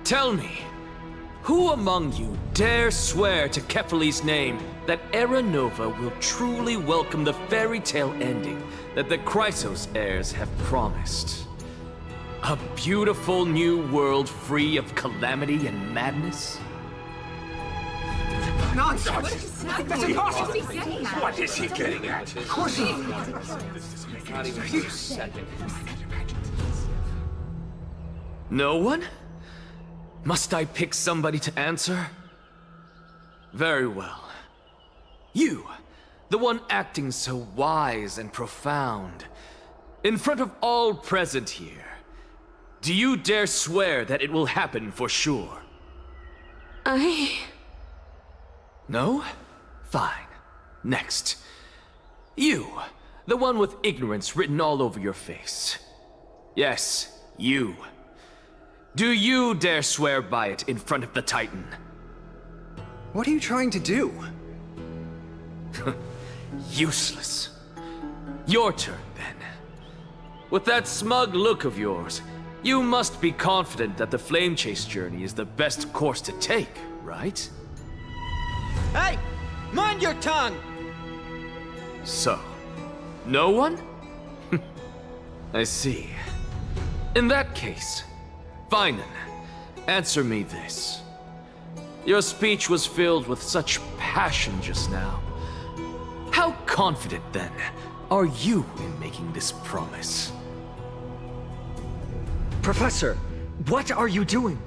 Tell me, who among you dare swear to Kefali's name that Era Nova will truly welcome the fairy tale ending that the Chrysos heirs have promised? A beautiful new world free of calamity and madness? Nonsense! That's impossible! What is he getting at? Of course he... Not even for a second. No one? Must I pick somebody to answer? Very well. You, the one acting so wise and profound, in front of all present here, do you dare swear that it will happen for sure? No? Fine. Next. You, the one with ignorance written all over your face. Yes, you. Do you dare swear by it in front of the Titan? What are you trying to do? Useless. Your turn, then. With that smug look of yours, you must be confident that the Flame Chase journey is the best course to take, right? Hey! Mind your tongue! So, no one? I see. In that case, Phainon, answer me this. Your speech was filled with such passion just now. How confident, then, are you in making this promise? Professor, what are you doing?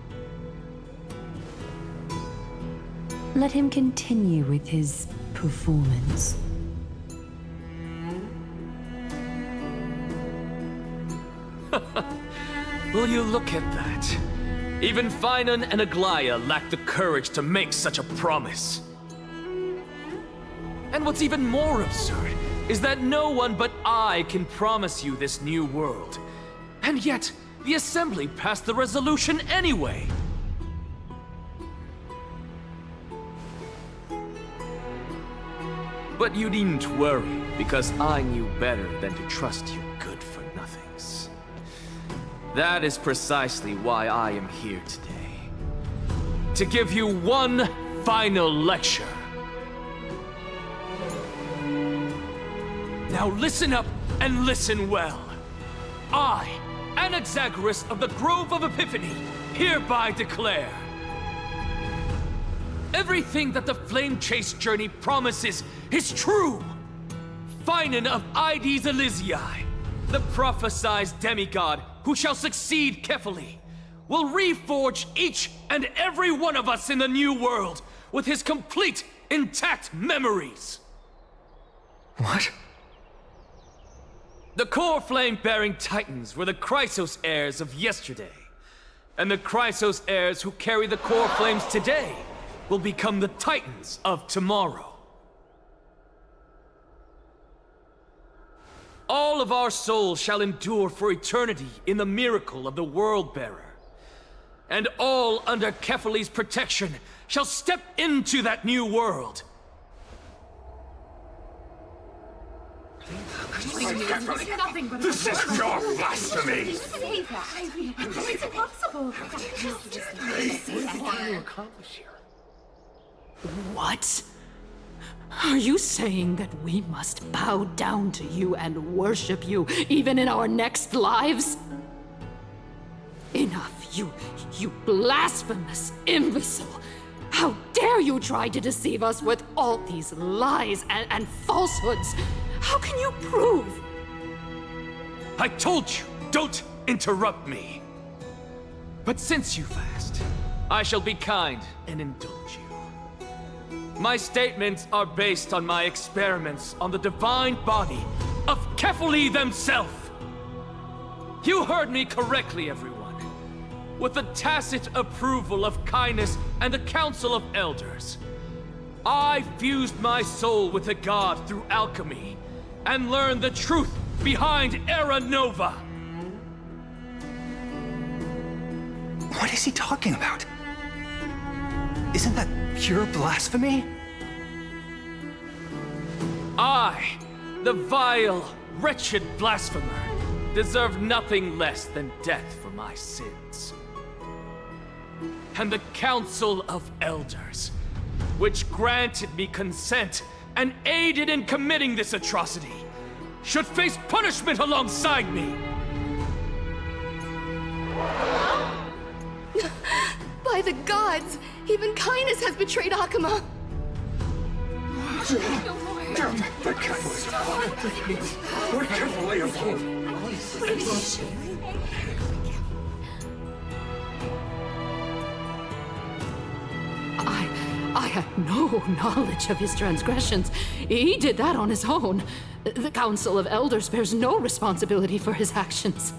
Let him continue with his performance. Will you look at that? Even Phainon and Aglea lack the courage to make such a promise. And what's even more absurd is that no one but I can promise you this new world. And yet, the Assembly passed the resolution anyway. But you needn't worry, because I knew better than to trust you good-for-nothings. That is precisely why I am here today. To give you one final lecture. Now listen up and listen well. I, Anaxagoras of the Grove of Epiphany, hereby declare everything that the Flame Chase journey promises is true! Phainon of Ides Elysiae, the prophesied demigod who shall succeed Kefali, will reforge each and every one of us in the new world with his complete, intact memories. What? The core flame-bearing titans were the Chrysos heirs of yesterday, and the Chrysos heirs who carry the core flames today will become the titans of tomorrow. All of our souls shall endure for eternity in the miracle of the World-Bearer. And all under Kefali's protection shall step into that new world. This is pure blasphemy! It's impossible. What? Are you saying that we must bow down to you and worship you, even in our next lives? Enough, you blasphemous imbecile! How dare you try to deceive us with all these lies and falsehoods? How can you prove? I told you, don't interrupt me. But since you've asked, I shall be kind and indulge you. My statements are based on my experiments on the divine body of Kefali themselves. You heard me correctly, everyone. With the tacit approval of Kindness and the Council of Elders, I fused my soul with the god through alchemy and learned the truth behind Era Nova. What is he talking about? Isn't that pure blasphemy? I, the vile, wretched blasphemer, deserve nothing less than death for my sins. And the Council of Elders, which granted me consent and aided in committing this atrocity, should face punishment alongside me. By the gods, even Kindness has betrayed Akama. The Catalyst. We're carefully involved. I had no knowledge of his transgressions. He did that on his own. The Council of Elders bears no responsibility for his actions.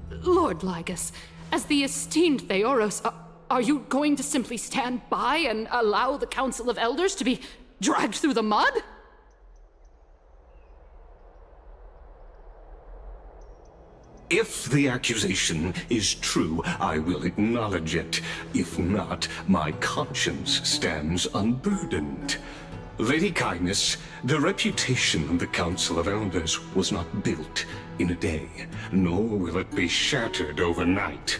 Lord Lygus, as the esteemed Theoros, are you going to simply stand by and allow the Council of Elders to be dragged through the mud? If the accusation is true, I will acknowledge it. If not, my conscience stands unburdened. Lady Kindness, the reputation of the Council of Elders was not built in a day, nor will it be shattered overnight.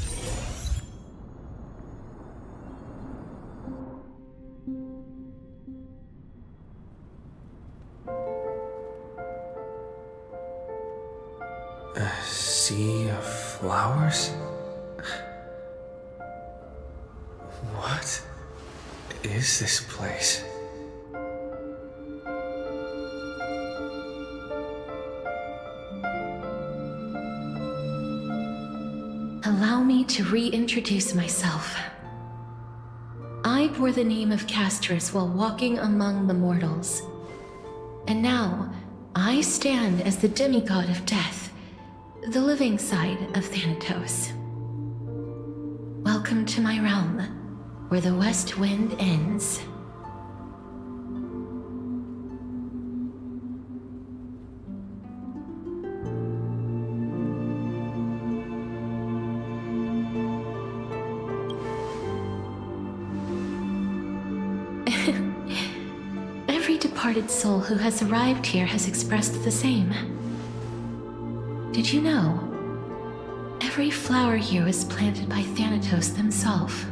A sea of flowers? What is this place? Allow me to reintroduce myself. I bore the name of Castorice while walking among the mortals. And now, I stand as the demigod of death, the living side of Thanatos. Welcome to my realm, where the west wind ends. Every departed soul who has arrived here has expressed the same. Did you know? Every flower here was planted by Thanatos themselves.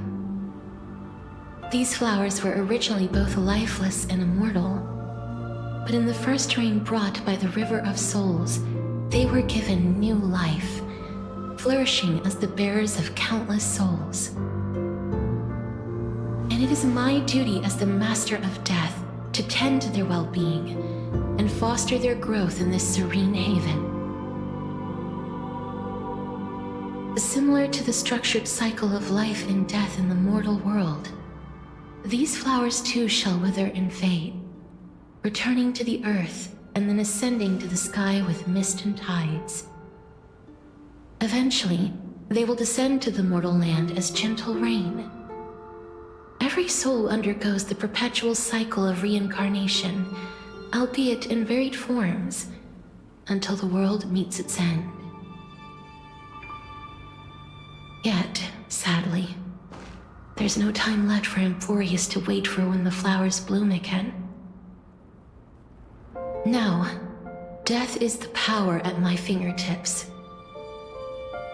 These flowers were originally both lifeless and immortal, but in the first rain brought by the River of Souls, they were given new life, flourishing as the bearers of countless souls. And it is my duty as the Master of Death to tend to their well-being and foster their growth in this serene haven. Similar to the structured cycle of life and death in the mortal world, these flowers too shall wither and fade, returning to the earth and then ascending to the sky with mist and tides. Eventually, they will descend to the mortal land as gentle rain. Every soul undergoes the perpetual cycle of reincarnation, albeit in varied forms, until the world meets its end. Yet, sadly, there's no time left for Amphoreus to wait for when the flowers bloom again. Now, death is the power at my fingertips.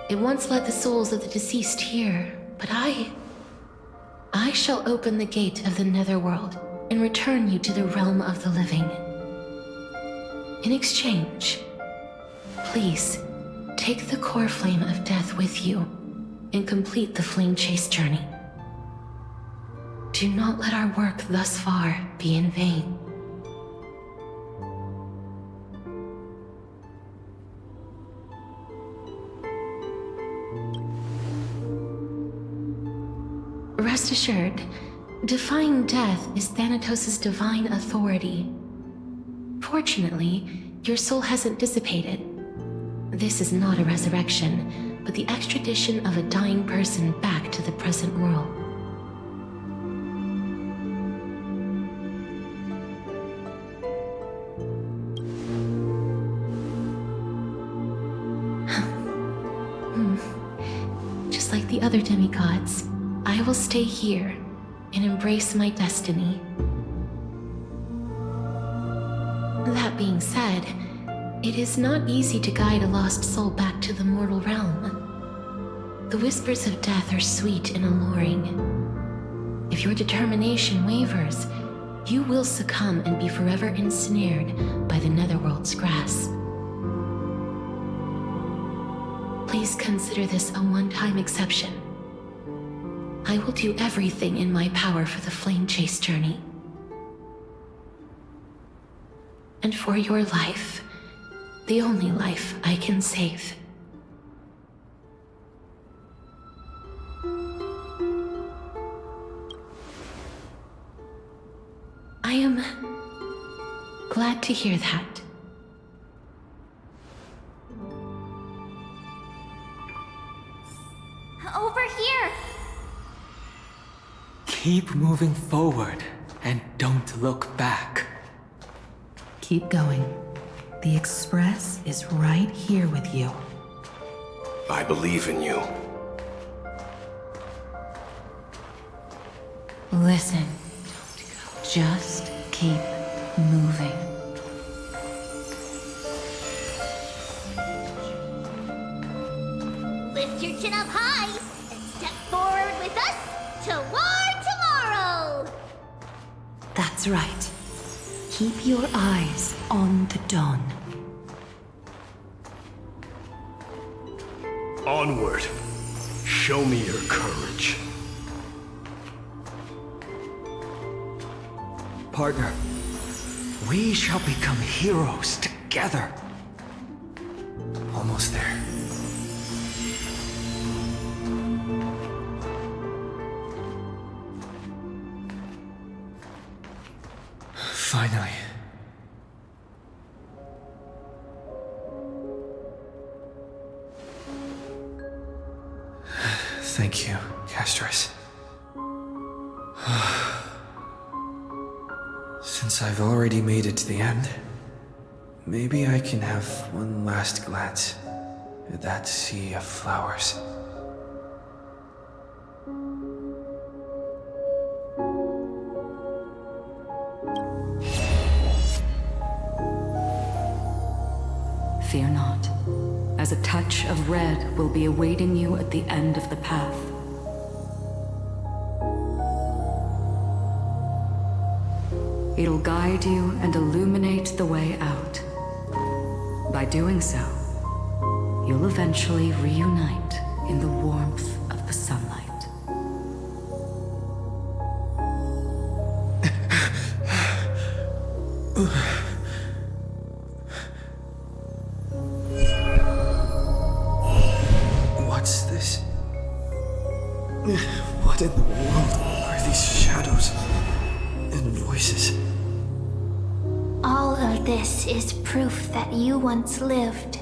It once led the souls of the deceased here, but I shall open the gate of the netherworld and return you to the realm of the living. In exchange, please take the core flame of death with you and complete the flame chase journey. Do not let our work thus far be in vain. Rest assured, defying death is Thanatos' divine authority. Fortunately, your soul hasn't dissipated. This is not a resurrection, but the extradition of a dying person back to the present world. Just like the other demigods, I will stay here and embrace my destiny. That being said, it is not easy to guide a lost soul back to the mortal realm. The whispers of death are sweet and alluring. If your determination wavers, you will succumb and be forever ensnared by the netherworld's grasp. Please consider this a one-time exception. I will do everything in my power for the flame chase journey. And for your life, the only life I can save. I am glad to hear that. Over here! Keep moving forward and don't look back. Keep going. The Express is right here with you. I believe in you. Listen. Just keep moving. Lift your chin up high and step forward with us toward tomorrow! That's right. Keep your eyes on the dawn. Onward. Show me your courage. Partner, we shall become heroes together. Almost there. Finally. Thank you, Castorice. Since I've already made it to the end, maybe I can have one last glance at that sea of flowers. Fear not, as a touch of red will be awaiting you at the end of the path. It'll guide you and illuminate the way out. By doing so, you'll eventually reunite in the warmth of the sunlight. What's this? What in the world are these shadows and voices? All of this is proof that you once lived.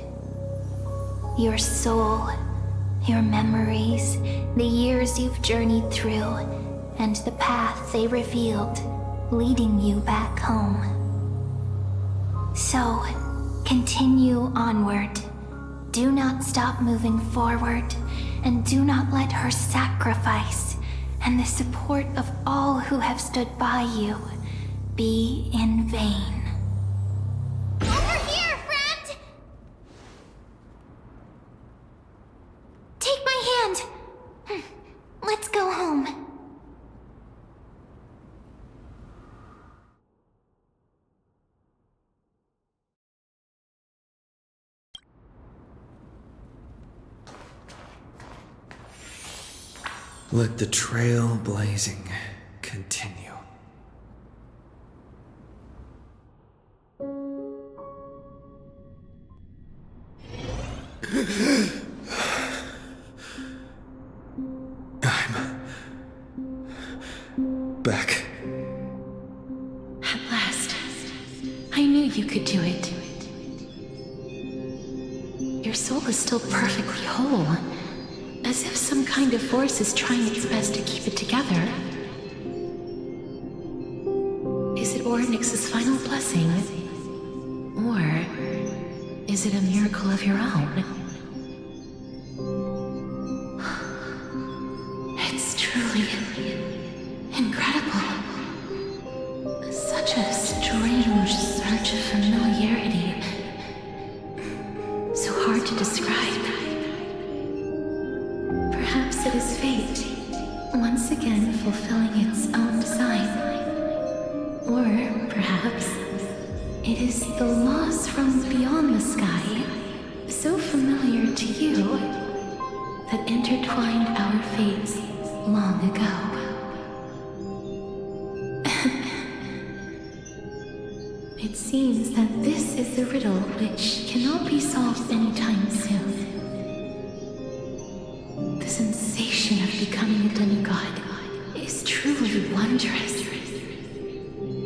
Your soul, your memories, the years you've journeyed through, and the path they revealed, leading you back home. So, continue onward. Do not stop moving forward, and do not let her sacrifice and the support of all who have stood by you be in vain. Over here, friend! Take my hand. Let's go home. Let the trailblazing continue. I'm back. At last. I knew you could do it. Your soul is still perfectly whole. As if some kind of force is trying its best to keep it together. Is it Orynyx's final blessing? Or is it a miracle of your own? It's truly incredible. Such a strange surge of familiarity. So hard to describe. Perhaps it is fate, once again fulfilling its own design. Or perhaps it is the laws from beyond the sky, so familiar to you, that intertwined our fates long ago. It seems that this is the riddle which cannot be solved anytime soon. The sensation of becoming a demigod is truly wondrous.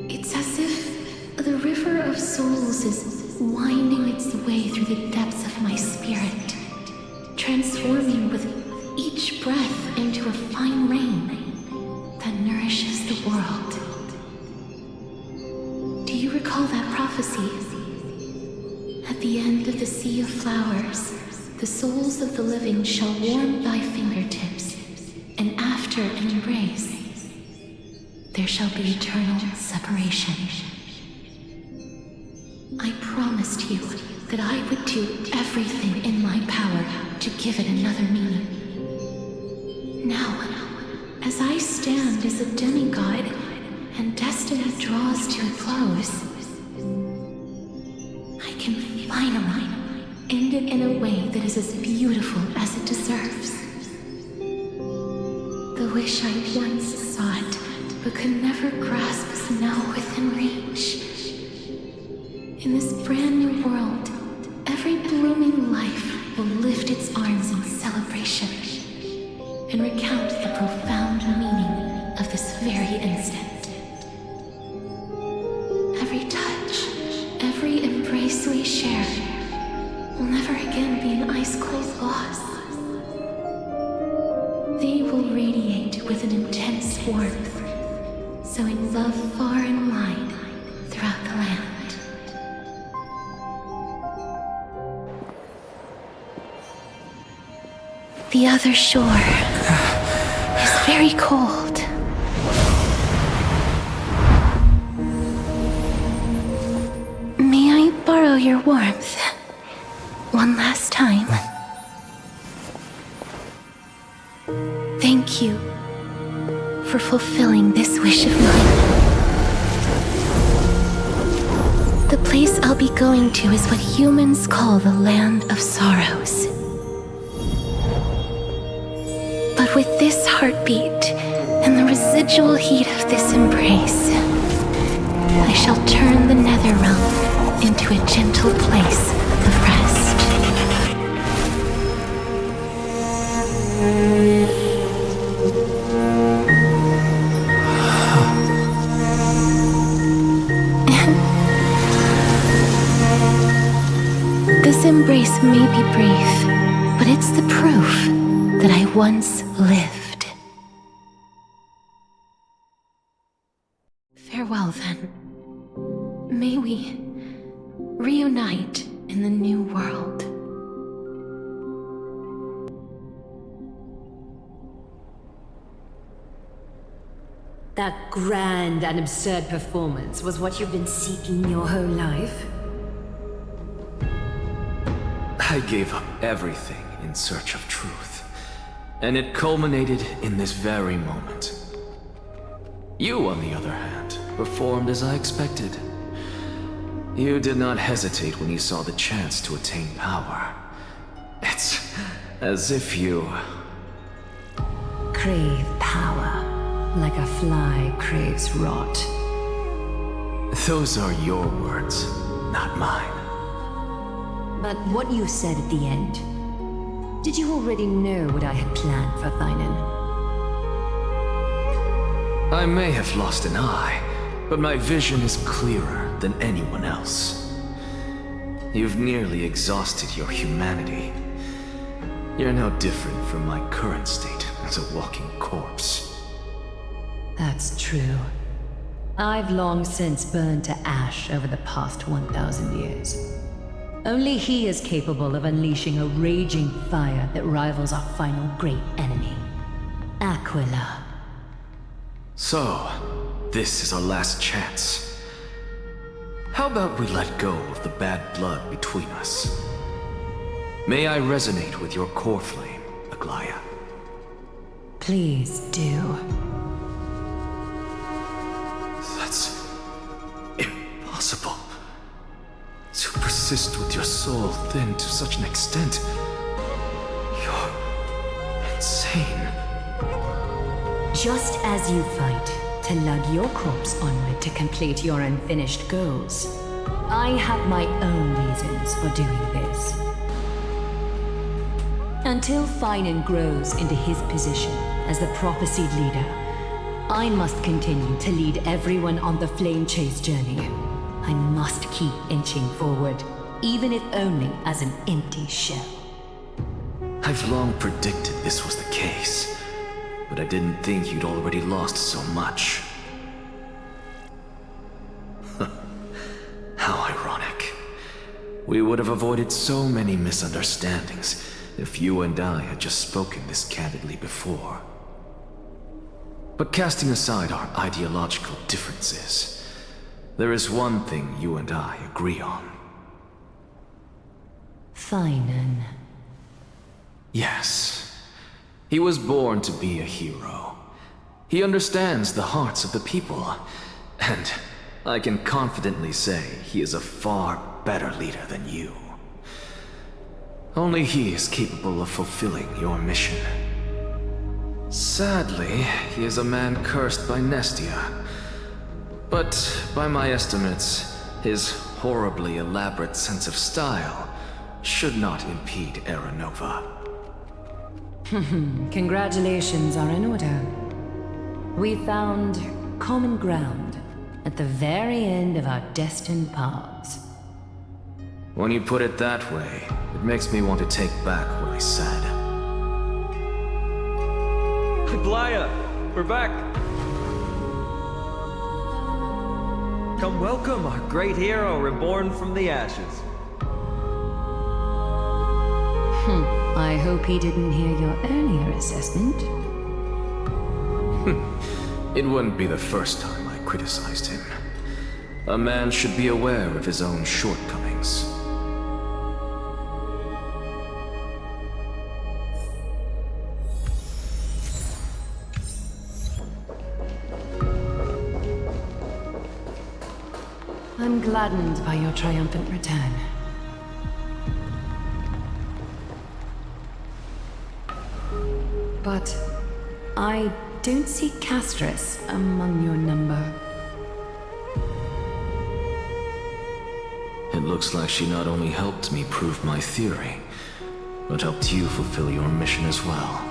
It's as if the river of souls is winding its way through the depths of my spirit, transforming with each breath into a fine rain that nourishes the world. Do you recall that prophecy? At the end of the sea of flowers, the souls of the living shall warm thy fingertips, and after an embrace, there shall be eternal separation. I promised you that I would do everything in my power to give it another meaning. Now, as I stand as a demigod, and destiny draws to a close, I can finally end it in a way that is as beautiful as it deserves. The wish I once sought, but could never grasp, is now within reach. In this brand new world, every blooming life will lift its arms in celebration and recount the profound meaning of this very instant. Every touch, every embrace we share will never again be an ice-cold loss. They will radiate with an intense warmth, sowing love far and wide throughout the land. The other shore is very cold. May I borrow your warmth one last time? Thank you for fulfilling this wish of mine. The place I'll be going to is what humans call the Land of Sorrows. But with this heartbeat and the residual heat of this embrace, I shall turn the Netherrealm into a gentle place of rest. This embrace may be brief, but it's the proof that I once lived. Farewell, then. May we reunite in the new world. That grand and absurd performance was what you've been seeking your whole life? I gave up everything in search of truth, and it culminated in this very moment. You, on the other hand, performed as I expected. You did not hesitate when you saw the chance to attain power. It's as if you crave power, like a fly craves rot. Those are your words, not mine. But what you said at the end, did you already know what I had planned for Phainon? I may have lost an eye, but my vision is clearer than anyone else. You've nearly exhausted your humanity. You're no different from my current state as a walking corpse. That's true. I've long since burned to ash over the past 1,000 years. Only he is capable of unleashing a raging fire that rivals our final great enemy, Aglea. So, this is our last chance. How about we let go of the bad blood between us? May I resonate with your core flame, Aglea? Please do. That's impossible. To persist with your soul thinned to such an extent. You're insane. Just as you fight to lug your corpse onward to complete your unfinished goals, I have my own reasons for doing this. Until Phainon grows into his position as the prophesied leader, I must continue to lead everyone on the flame chase journey. I must keep inching forward, even if only as an empty shell. I've long predicted this was the case, but I didn't think you'd already lost so much. How ironic. We would have avoided so many misunderstandings if you and I had just spoken this candidly before. But casting aside our ideological differences, there is one thing you and I agree on. Phainon. Yes. He was born to be a hero. He understands the hearts of the people, and I can confidently say he is a far better leader than you. Only he is capable of fulfilling your mission. Sadly, he is a man cursed by Nestia. But by my estimates, his horribly elaborate sense of style should not impede Era Nova. Congratulations are in order. We found common ground at the very end of our destined paths. When you put it that way, it makes me want to take back what I said. Aglea, we're back. Come welcome our great hero reborn from the ashes. I hope he didn't hear your earlier assessment. It wouldn't be the first time I criticized him. A man should be aware of his own shortcomings. I'm gladdened by your triumphant return. But I don't see Castorice among your number. It looks like she not only helped me prove my theory, but helped you fulfill your mission as well.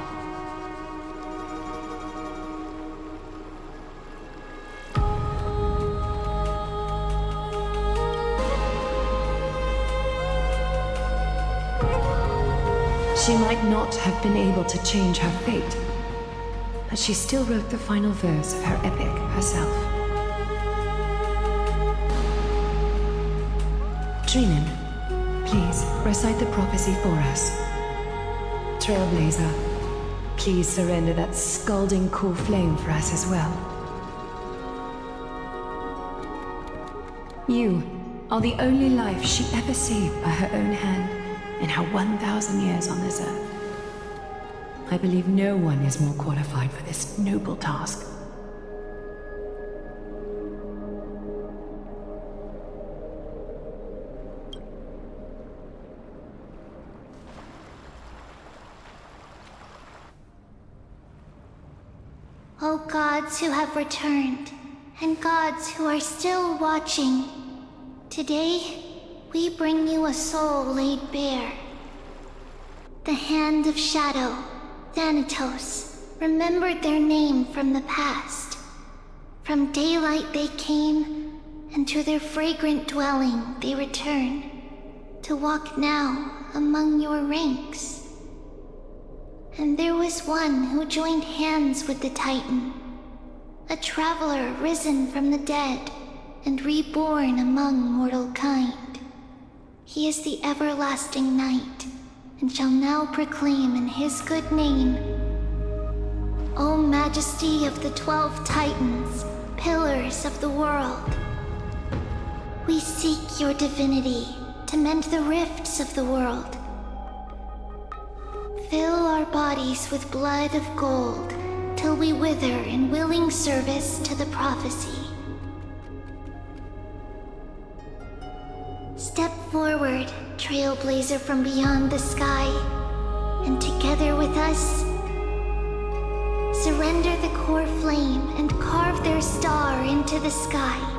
She might not have been able to change her fate, but she still wrote the final verse of her epic herself. Trinan, please recite the prophecy for us. Trailblazer, please surrender that scalding cool flame for us as well. You are the only life she ever saved by her own hand in her 1,000 years on this earth. I believe no one is more qualified for this noble task. O gods who have returned, and gods who are still watching, today we bring you a soul laid bare. The Hand of Shadow, Thanatos, remembered their name from the past. From daylight they came, and to their fragrant dwelling they return, to walk now among your ranks. And there was one who joined hands with the Titan, a traveler risen from the dead and reborn among mortal kind. He is the everlasting night, and shall now proclaim in his good name, O Majesty of the 12 Titans, pillars of the world, we seek your divinity to mend the rifts of the world. Fill our bodies with blood of gold, till we wither in willing service to the prophecy. Step forward, Trailblazer from beyond the sky, and together with us, surrender the core flame and carve their star into the sky.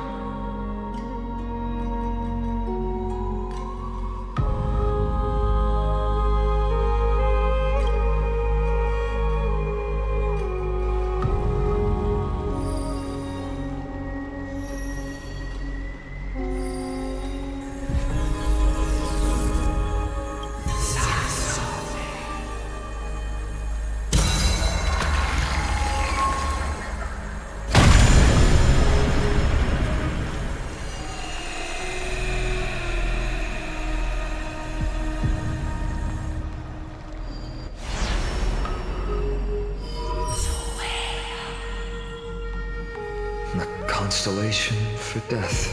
Constellation for death.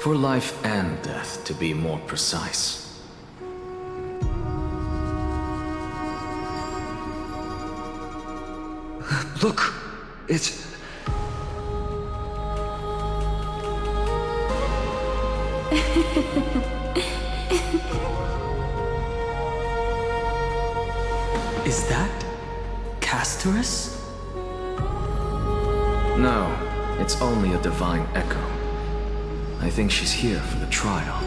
For life and death, to be more precise. Look! It's... Is that Castorice? No, it's only a divine echo. I think she's here for the trial.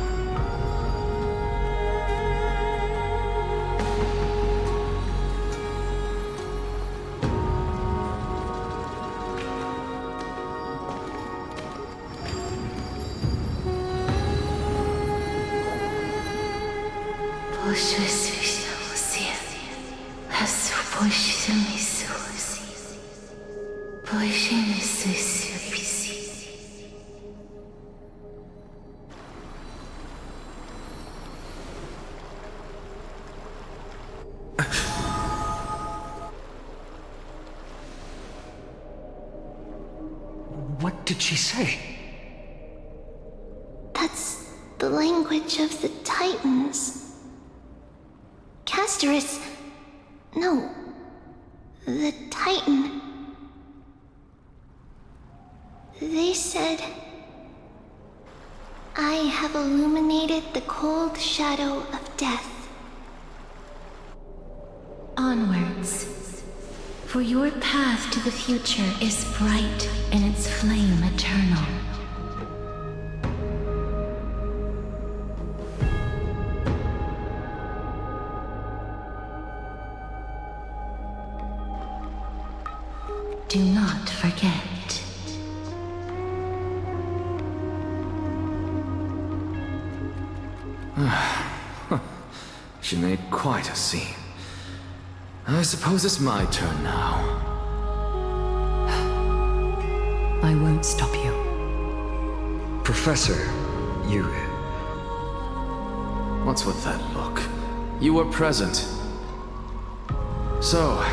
What did she say? That's the language of the Titans. Castorice... No. The Titan. They said... I have illuminated the cold shadow of death. Onwards. For your path to the future is bright and its flame eternal. Do not forget. She made quite a scene. I suppose it's my turn now. I won't stop you. Professor, you... What's with that look? You were present. So,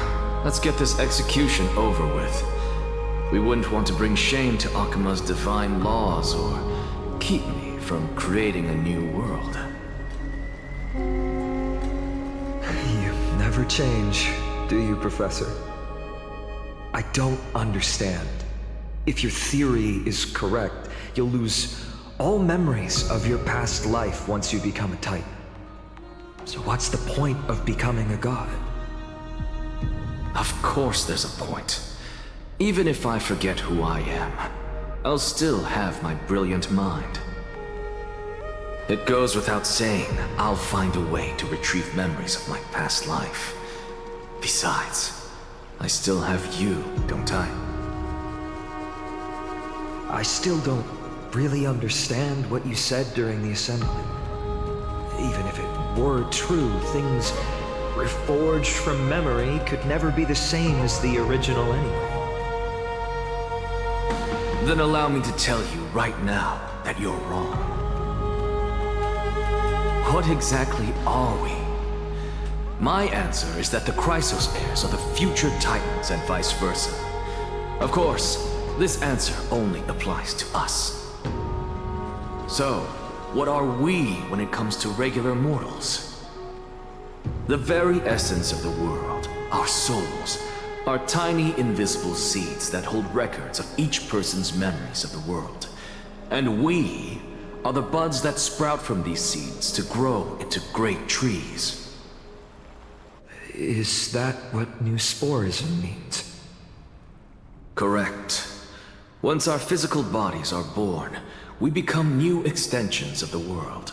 let's get this execution over with. We wouldn't want to bring shame to Akima's divine laws or keep me from creating a new world. Never change, do you, Professor? I don't understand. If your theory is correct, you'll lose all memories of your past life once you become a Titan. So what's the point of becoming a god? Of course there's a point. Even if I forget who I am, I'll still have my brilliant mind. It goes without saying, I'll find a way to retrieve memories of my past life. Besides, I still have you, don't I? I still don't really understand what you said during the assembly. Even if it were true, things reforged from memory could never be the same as the original anyway. Then allow me to tell you right now that you're wrong. What exactly are we? My answer is that the Chrysos heirs are the future Titans and vice versa. Of course, this answer only applies to us. So, what are we when it comes to regular mortals? The very essence of the world, our souls, are tiny invisible seeds that hold records of each person's memories of the world. And we are the buds that sprout from these seeds to grow into great trees. Is that what new sporism means? Correct. Once our physical bodies are born, we become new extensions of the world.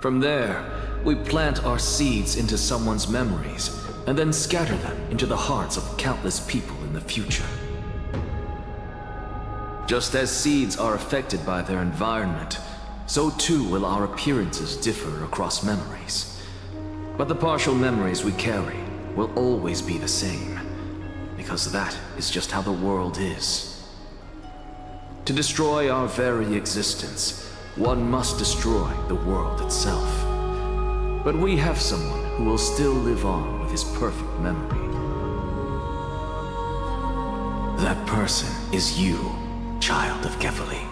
From there, we plant our seeds into someone's memories, and then scatter them into the hearts of countless people in the future. Just as seeds are affected by their environment, so too will our appearances differ across memories. But the partial memories we carry will always be the same, because that is just how the world is. To destroy our very existence, one must destroy the world itself. But we have someone who will still live on with his perfect memory. That person is you, child of Kefali.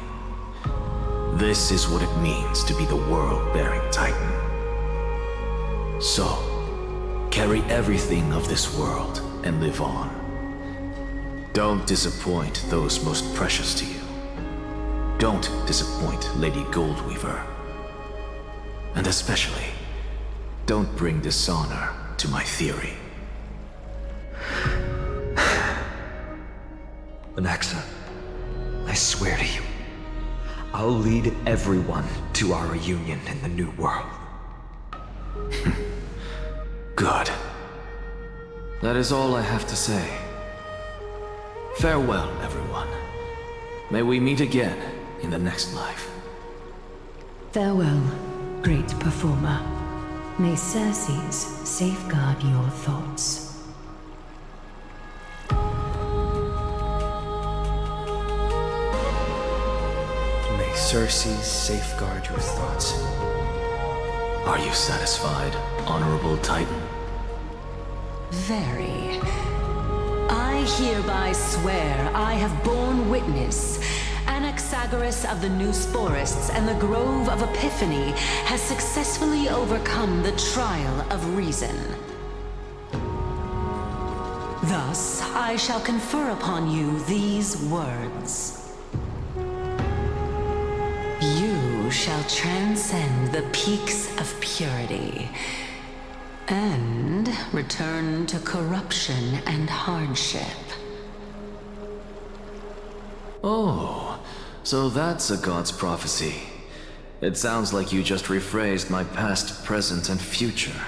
This is what it means to be the world-bearing Titan. So, carry everything of this world and live on. Don't disappoint those most precious to you. Don't disappoint Lady Goldweaver. And especially, don't bring dishonor to my theory. Anaxa, I swear to you, I'll lead everyone to our reunion in the New World. Good. That is all I have to say. Farewell, everyone. May we meet again in the next life. Farewell, great performer. May Circes safeguard your thoughts. May Circes safeguard your thoughts. Are you satisfied, Honorable Titan? Very. I hereby swear I have borne witness. Anaxagoras of the New Sporists and the Grove of Epiphany has successfully overcome the trial of reason. Thus, I shall confer upon you these words. You shall transcend the peaks of purity and return to corruption and hardship. Oh, so that's a god's prophecy. It sounds like you just rephrased my past, present, and future.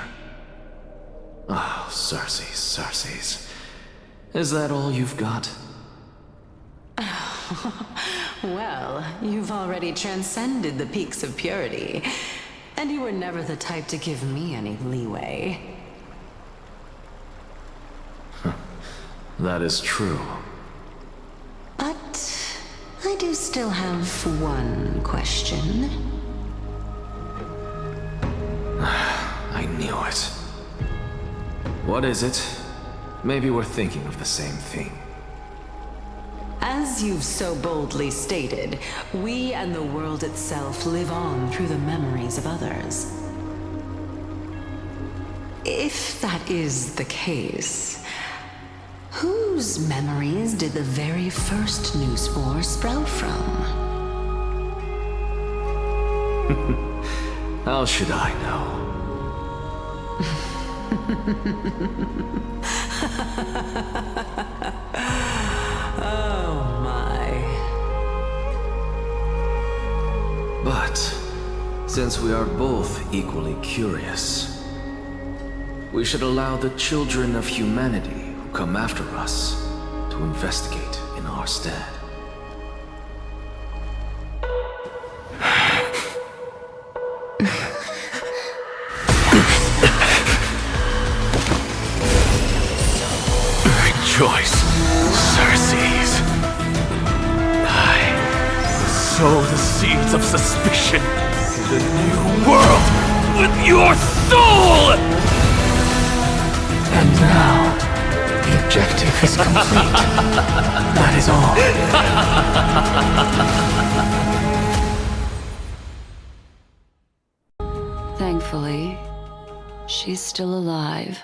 Oh, Circes. Is that all you've got? Well, you've already transcended the peaks of purity, and you were never the type to give me any leeway. That is true. But I do still have one question. I knew it. What is it? Maybe we're thinking of the same thing. As you've so boldly stated, we and the world itself live on through the memories of others. If that is the case, whose memories did the very first new spore sprout from? How should I know? Oh my. But, since we are both equally curious, we should allow the children of humanity who come after us to investigate in our stead. Rejoice, Circes. I sow the seeds of suspicion in the new world with your soul! And now, the objective is complete. That is all. Thankfully, she's still alive.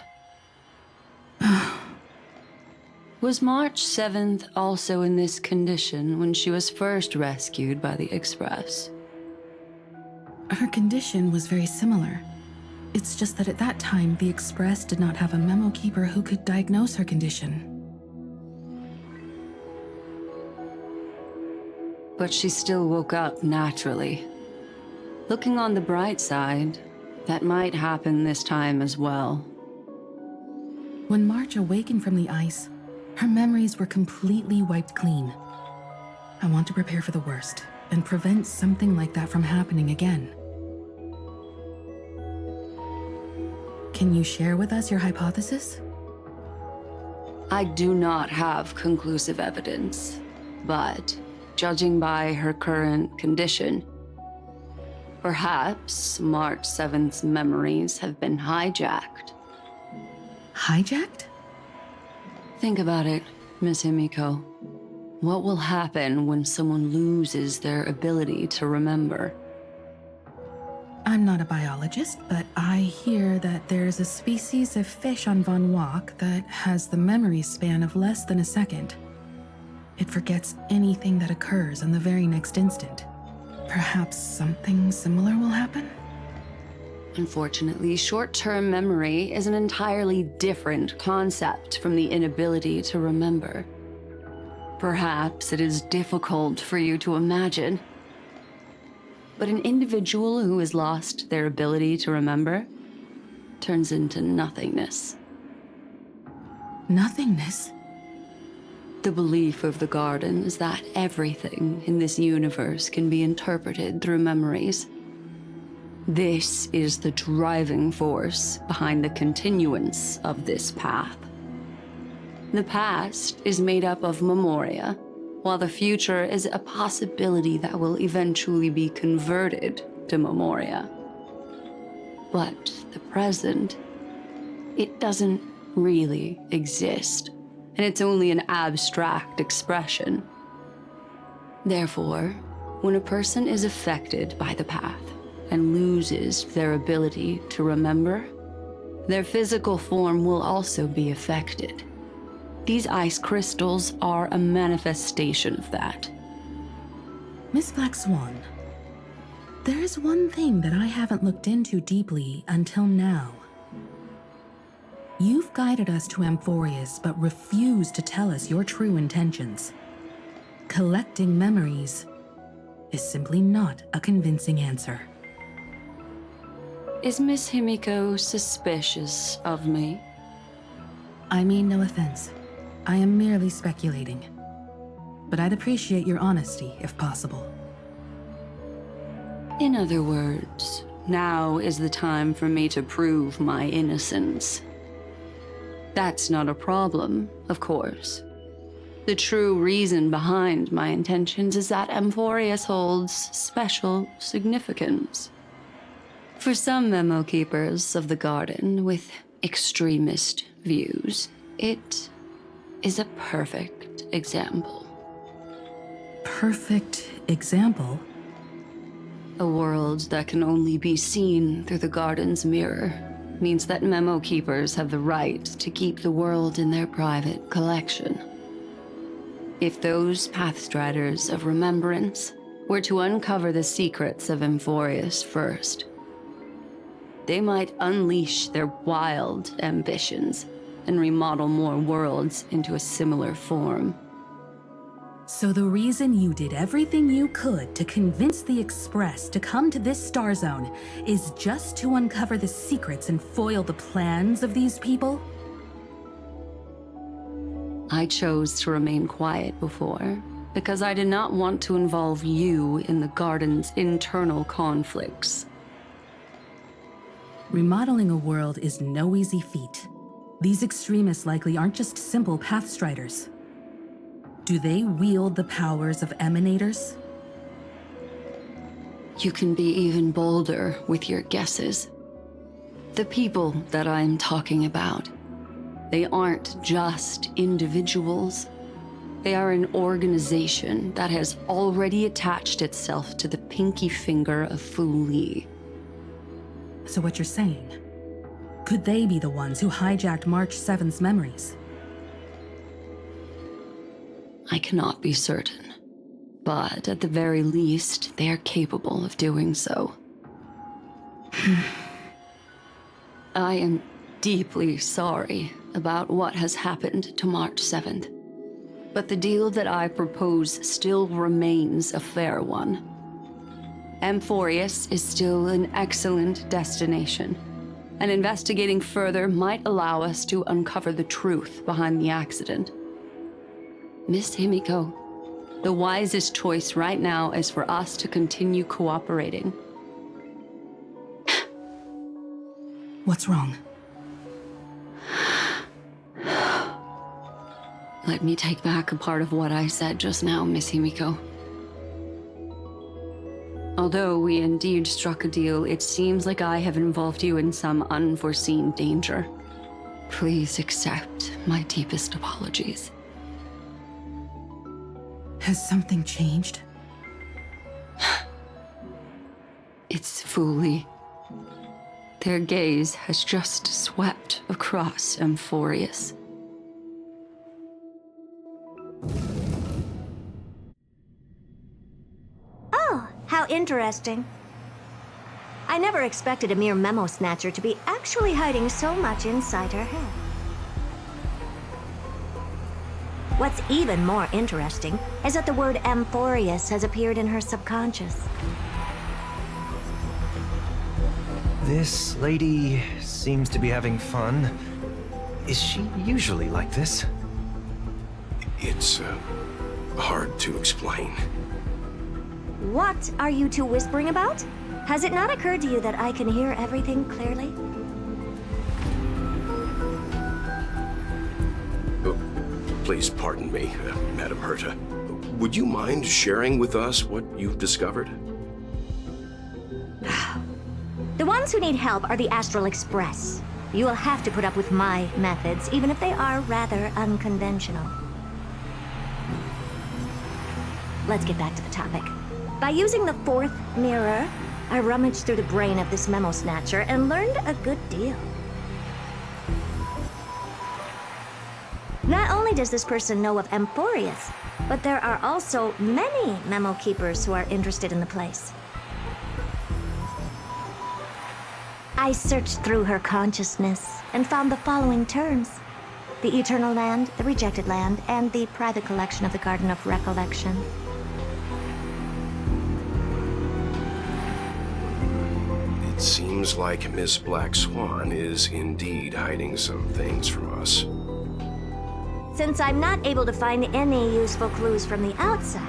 Was March 7th also in this condition when she was first rescued by the Express? Her condition was very similar. It's just that at that time, the Express did not have a memo keeper who could diagnose her condition. But she still woke up naturally. Looking on the bright side, that might happen this time as well. When March awakened from the ice, her memories were completely wiped clean. I want to prepare for the worst and prevent something like that from happening again. Can you share with us your hypothesis? I do not have conclusive evidence, but judging by her current condition, perhaps March 7th's memories have been hijacked. Hijacked? Think about it, Miss Himeko. What will happen when someone loses their ability to remember? I'm not a biologist, but I hear that there's a species of fish on Von Wach that has the memory span of less than a second. It forgets anything that occurs in the very next instant. Perhaps something similar will happen? Unfortunately, short-term memory is an entirely different concept from the inability to remember. Perhaps it is difficult for you to imagine, but an individual who has lost their ability to remember turns into nothingness. Nothingness? The belief of the Garden is that everything in this universe can be interpreted through memories. This is the driving force behind the continuance of this path. The past is made up of memoria, while the future is a possibility that will eventually be converted to memoria. But the present, it doesn't really exist, and it's only an abstract expression. Therefore, when a person is affected by the path and loses their ability to remember, their physical form will also be affected. These ice crystals are a manifestation of that. Miss Black Swan, there is one thing that I haven't looked into deeply until now. You've guided us to Amphoreus, but refused to tell us your true intentions. Collecting memories is simply not a convincing answer. Is Miss Himeko suspicious of me? I mean no offense. I am merely speculating. But I'd appreciate your honesty, if possible. In other words, now is the time for me to prove my innocence. That's not a problem, of course. The true reason behind my intentions is that Amphoreus holds special significance. For some memo keepers of the Garden with extremist views, it is a perfect example. Perfect example? A world that can only be seen through the Garden's mirror means that memo keepers have the right to keep the world in their private collection. If those Pathstriders of Remembrance were to uncover the secrets of Amphoreus first, they might unleash their wild ambitions and remodel more worlds into a similar form. So the reason you did everything you could to convince the Express to come to this star zone is just to uncover the secrets and foil the plans of these people? I chose to remain quiet before, because I did not want to involve you in the Garden's internal conflicts. Remodeling a world is no easy feat. These extremists likely aren't just simple Pathstriders. Do they wield the powers of emanators? You can be even bolder with your guesses. The people that I'm talking about, they aren't just individuals. They are an organization that has already attached itself to the pinky finger of Fu Li. So what you're saying, could they be the ones who hijacked March 7th's memories? I cannot be certain, but at the very least, they are capable of doing so. I am deeply sorry about what has happened to March 7th, but the deal that I propose still remains a fair one. Amphoreus is still an excellent destination, and investigating further might allow us to uncover the truth behind the accident. Miss Himeko, the wisest choice right now is for us to continue cooperating. What's wrong? Let me take back a part of what I said just now, Miss Himeko. Although we indeed struck a deal, it seems like I have involved you in some unforeseen danger. Please accept my deepest apologies. Has something changed? It's Fu Li. Their gaze has just swept across Amphoreus. Oh, how interesting. I never expected a mere memo snatcher to be actually hiding so much inside her head. What's even more interesting is that the word Amphoreus has appeared in her subconscious. This lady seems to be having fun. Is she usually like this? It's hard to explain. What are you two whispering about? Has it not occurred to you that I can hear everything clearly? Please pardon me, Madam Herta. Would you mind sharing with us what you've discovered? The ones who need help are the Astral Express. You will have to put up with my methods, even if they are rather unconventional. Let's get back to the topic. By using the fourth mirror, I rummaged through the brain of this memo snatcher and learned a good deal. Not only does this person know of Amphoreus, but there are also many memo keepers who are interested in the place. I searched through her consciousness and found the following terms: the Eternal Land, the Rejected Land, and the private collection of the Garden of Recollection. It seems like Miss Black Swan is indeed hiding some things from us. Since I'm not able to find any useful clues from the outside,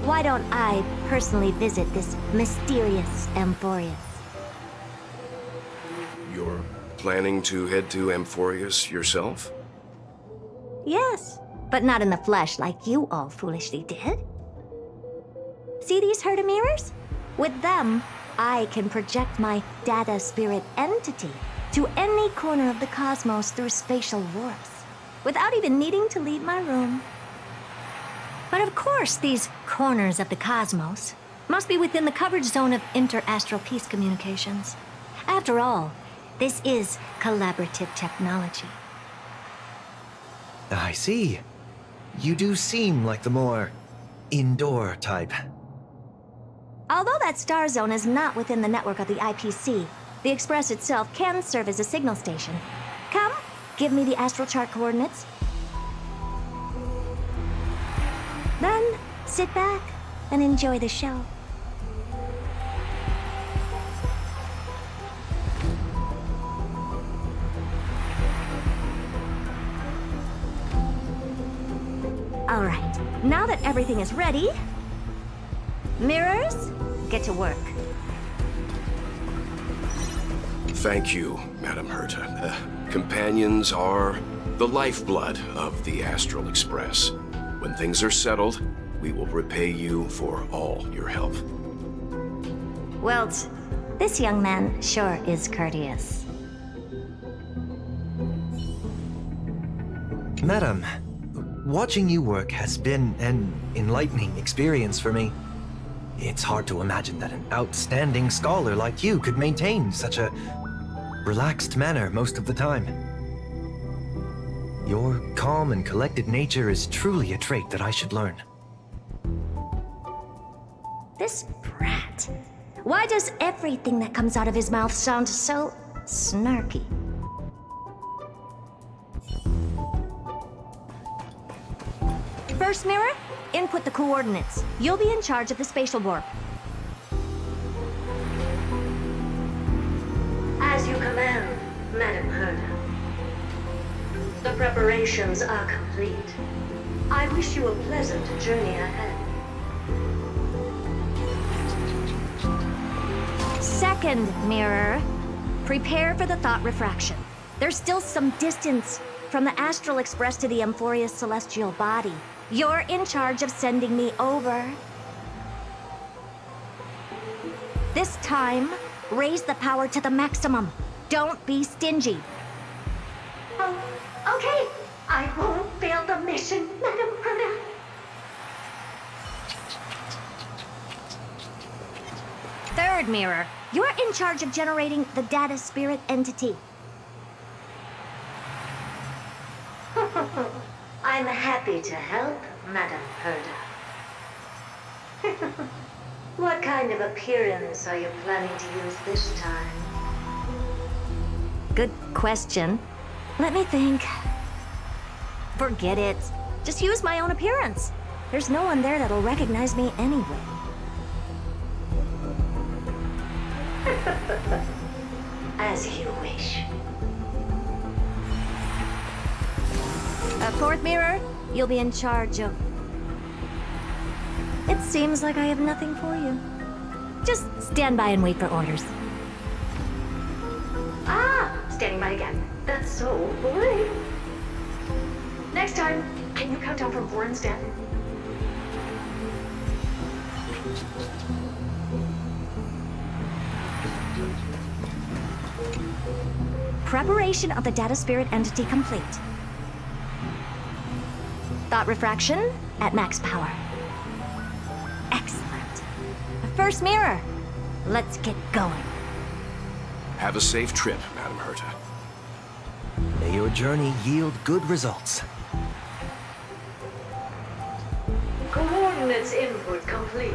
why don't I personally visit this mysterious Amphoreus? You're planning to head to Amphoreus yourself? Yes, but not in the flesh like you all foolishly did. See these Herta mirrors? With them, I can project my data spirit entity to any corner of the cosmos through spatial warps, without even needing to leave my room. But of course, these corners of the cosmos must be within the coverage zone of inter-astral peace communications. After all, this is collaborative technology. I see. You do seem like the more indoor type. Although that star zone is not within the network of the IPC, the Express itself can serve as a signal station. Come, give me the astral chart coordinates. Then, sit back and enjoy the show. All right, now that everything is ready, mirrors, get to work. Thank you, Madam Herta. Companions are the lifeblood of the Astral Express. When things are settled, we will repay you for all your help. Welt, this young man sure is courteous. Madam, watching you work has been an enlightening experience for me. It's hard to imagine that an outstanding scholar like you could maintain such a relaxed manner most of the time. Your calm and collected nature is truly a trait that I should learn. This brat. Why does everything that comes out of his mouth sound so snarky? First mirror, input the coordinates. You'll be in charge of the spatial warp. As you command, Madam Herta. The preparations are complete. I wish you a pleasant journey ahead. Second mirror, prepare for the thought refraction. There's still some distance from the Astral Express to the Amphoreus celestial body. You're in charge of sending me over. This time, raise the power to the maximum. Don't be stingy. Oh, okay. I won't fail the mission, Madam Herta. Third mirror, you're in charge of generating the data spirit entity. I'm happy to help, Madam Herta. What kind of appearance are you planning to use this time? Good question. Let me think. Forget it. Just use my own appearance. There's no one there that'll recognize me anyway. As you wish. Fourth mirror, you'll be in charge of... It seems like I have nothing for you. Just stand by and wait for orders. Ah, standing by again. That's so polite. Next time, can you count down from 4 and stand? Preparation of the data spirit entity complete. Thought refraction at max power. Excellent. The first mirror. Let's get going. Have a safe trip, Madam Herta. May your journey yield good results. Coordinates input complete.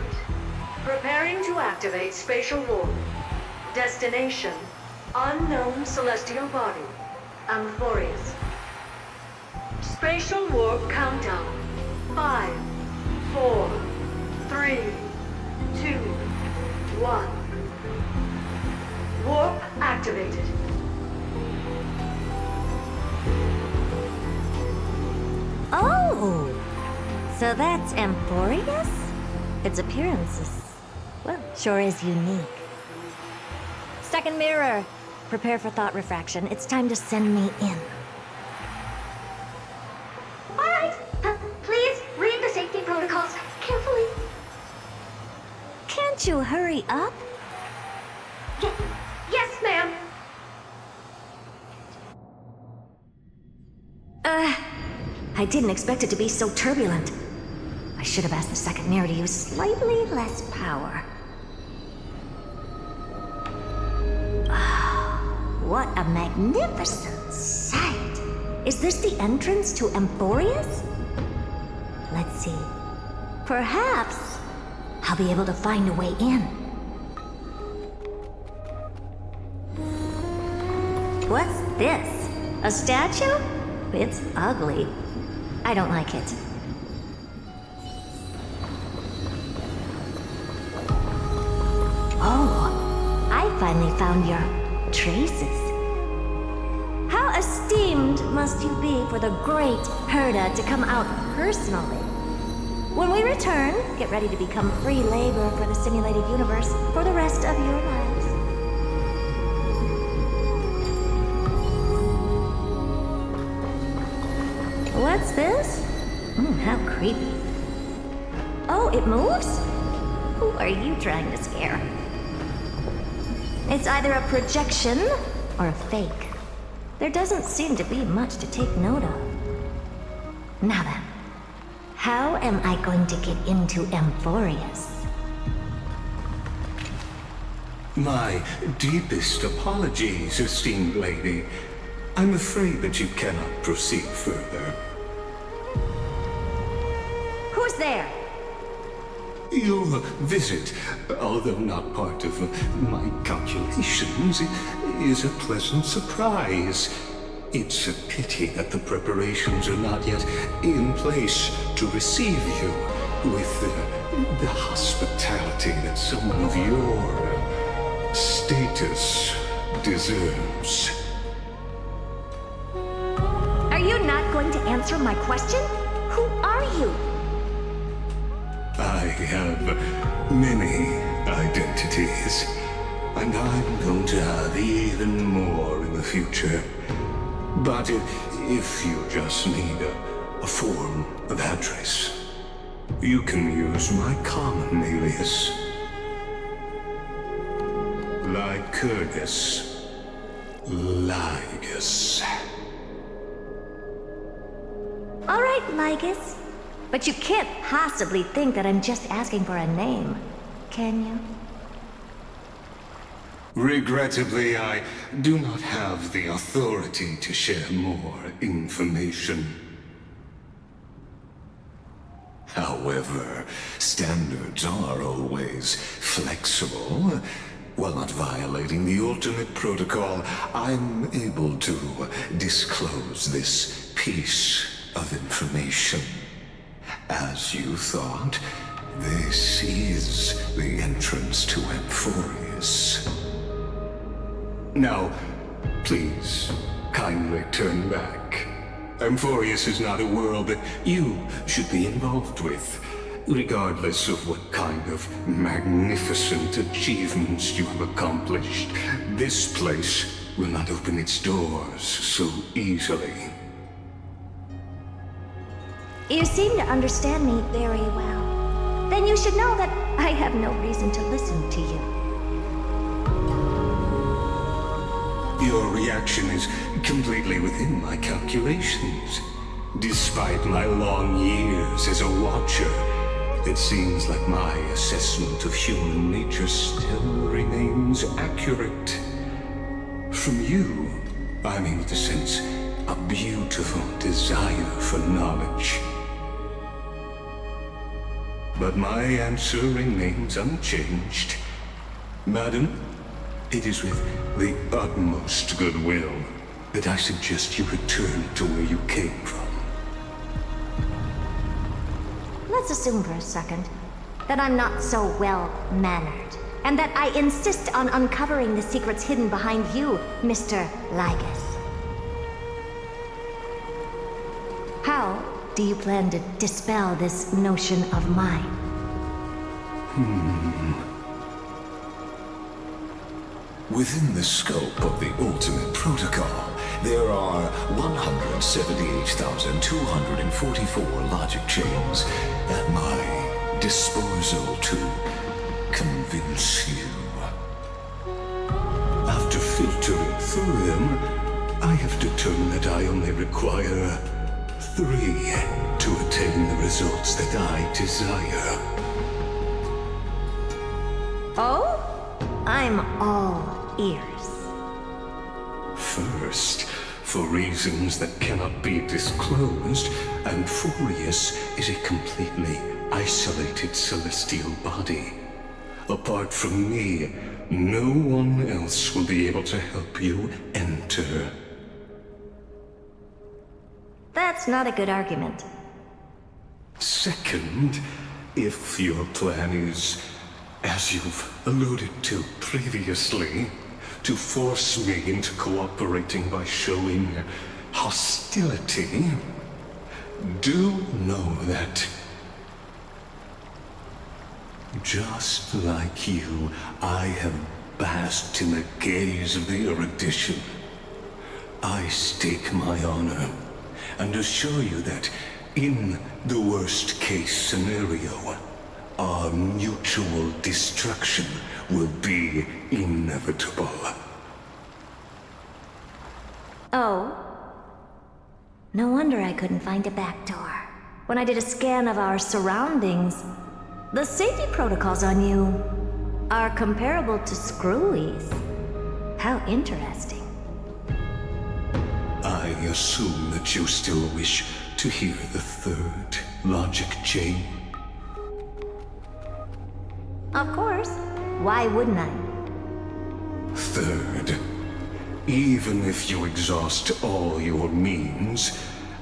Preparing to activate spatial warp. Destination, unknown celestial body, Amphoreus. Spatial warp countdown. 5, 4, 3, 2, 1. Warp activated. Oh! So that's Amphoreus? Its appearance is, well, sure is unique. Second mirror. Prepare for thought refraction. It's time to send me in. All right. Please read the safety protocols carefully. Can't you hurry up? Yes, ma'am. I didn't expect it to be so turbulent. I should have asked the second mirror to use slightly less power. What a magnificent sight! Is this the entrance to Amphoreus? Let's see. Perhaps I'll be able to find a way in. What's this? A statue? It's ugly. I don't like it. Oh, I finally found your traces. How esteemed must you be for the great Herta to come out personally? When we return, get ready to become free labor for the simulated universe for the rest of your lives. What's this? How creepy. Oh, it moves? Who are you trying to scare? It's either a projection or a fake. There doesn't seem to be much to take note of. Now then, how am I going to get into Amphoreus? My deepest apologies, esteemed lady. I'm afraid that you cannot proceed further. Who's there? Your visit, although not part of my calculations, is a pleasant surprise. It's a pity that the preparations are not yet in place to receive you with the hospitality that someone of your status deserves. Are you not going to answer my question? Who are you? I have many identities, and I'm going to have even more in the future. But if you just need a form of address, you can use my common alias. Lycurgus. Lygus. All right, Lygus. But you can't possibly think that I'm just asking for a name, can you? Regrettably, I do not have the authority to share more information. However, standards are always flexible. While not violating the ultimate protocol, I'm able to disclose this piece of information. As you thought, this is the entrance to Amphoreus. Now, please, kindly turn back. Amphoreus is not a world that you should be involved with, regardless of what kind of magnificent achievements you have accomplished. This place will not open its doors so easily. You seem to understand me very well. Then you should know that I have no reason to listen to you. Your reaction is completely within my calculations. Despite my long years as a watcher, it seems like my assessment of human nature still remains accurate. From you, I'm able to sense a beautiful desire for knowledge. But my answer remains unchanged. Madam, it is with the utmost goodwill that I suggest you return to where you came from. Let's assume for a second that I'm not so well-mannered, and that I insist on uncovering the secrets hidden behind you, Mr. Lygus. How do you plan to dispel this notion of mine? Within the scope of the Ultimate Protocol, there are 178,244 logic chains at my disposal to convince you. After filtering through them, I have determined that I only require 3 to attain the results that I desire. Oh? I'm all ears. First, for reasons that cannot be disclosed, Amphoreus is a completely isolated celestial body. Apart from me, no one else will be able to help you enter. That's not a good argument. Second, if your plan is, as you've alluded to previously, to force me into cooperating by showing hostility, do know that, just like you, I have basked in the gaze of the erudition. I stake my honor and assure you that, in the worst-case scenario, our mutual destruction will be inevitable. Oh? No wonder I couldn't find a back door. When I did a scan of our surroundings, the safety protocols on you are comparable to Screwy's. How interesting. I assume that you still wish to hear the third logic chain? Of course. Why wouldn't I? Third, even if you exhaust all your means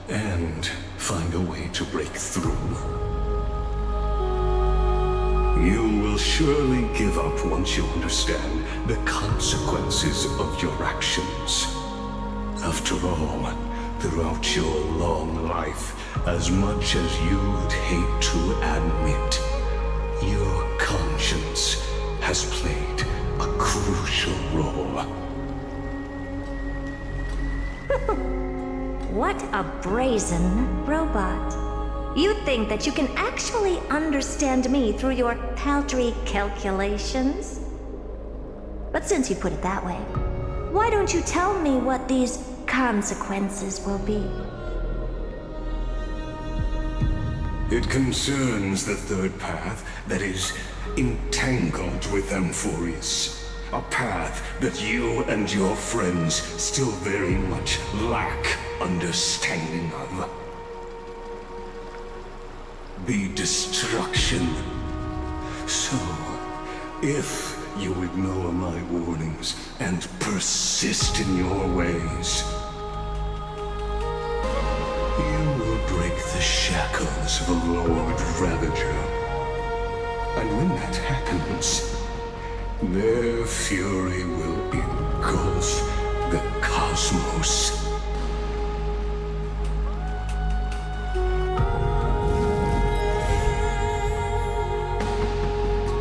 and find a way to break through, you will surely give up once you understand the consequences of your actions. After all, throughout your long life, as much as you'd hate to admit, your conscience has played a crucial role. What a brazen robot. You think that you can actually understand me through your paltry calculations? But since you put it that way, why don't you tell me what these consequences will be? It concerns the third path that is entangled with Amphoreus. A path that you and your friends still very much lack understanding of. The destruction. So, if you ignore my warnings and persist in your ways, you will break the shackles of a Lord Ravager. And when that happens, their fury will engulf the cosmos.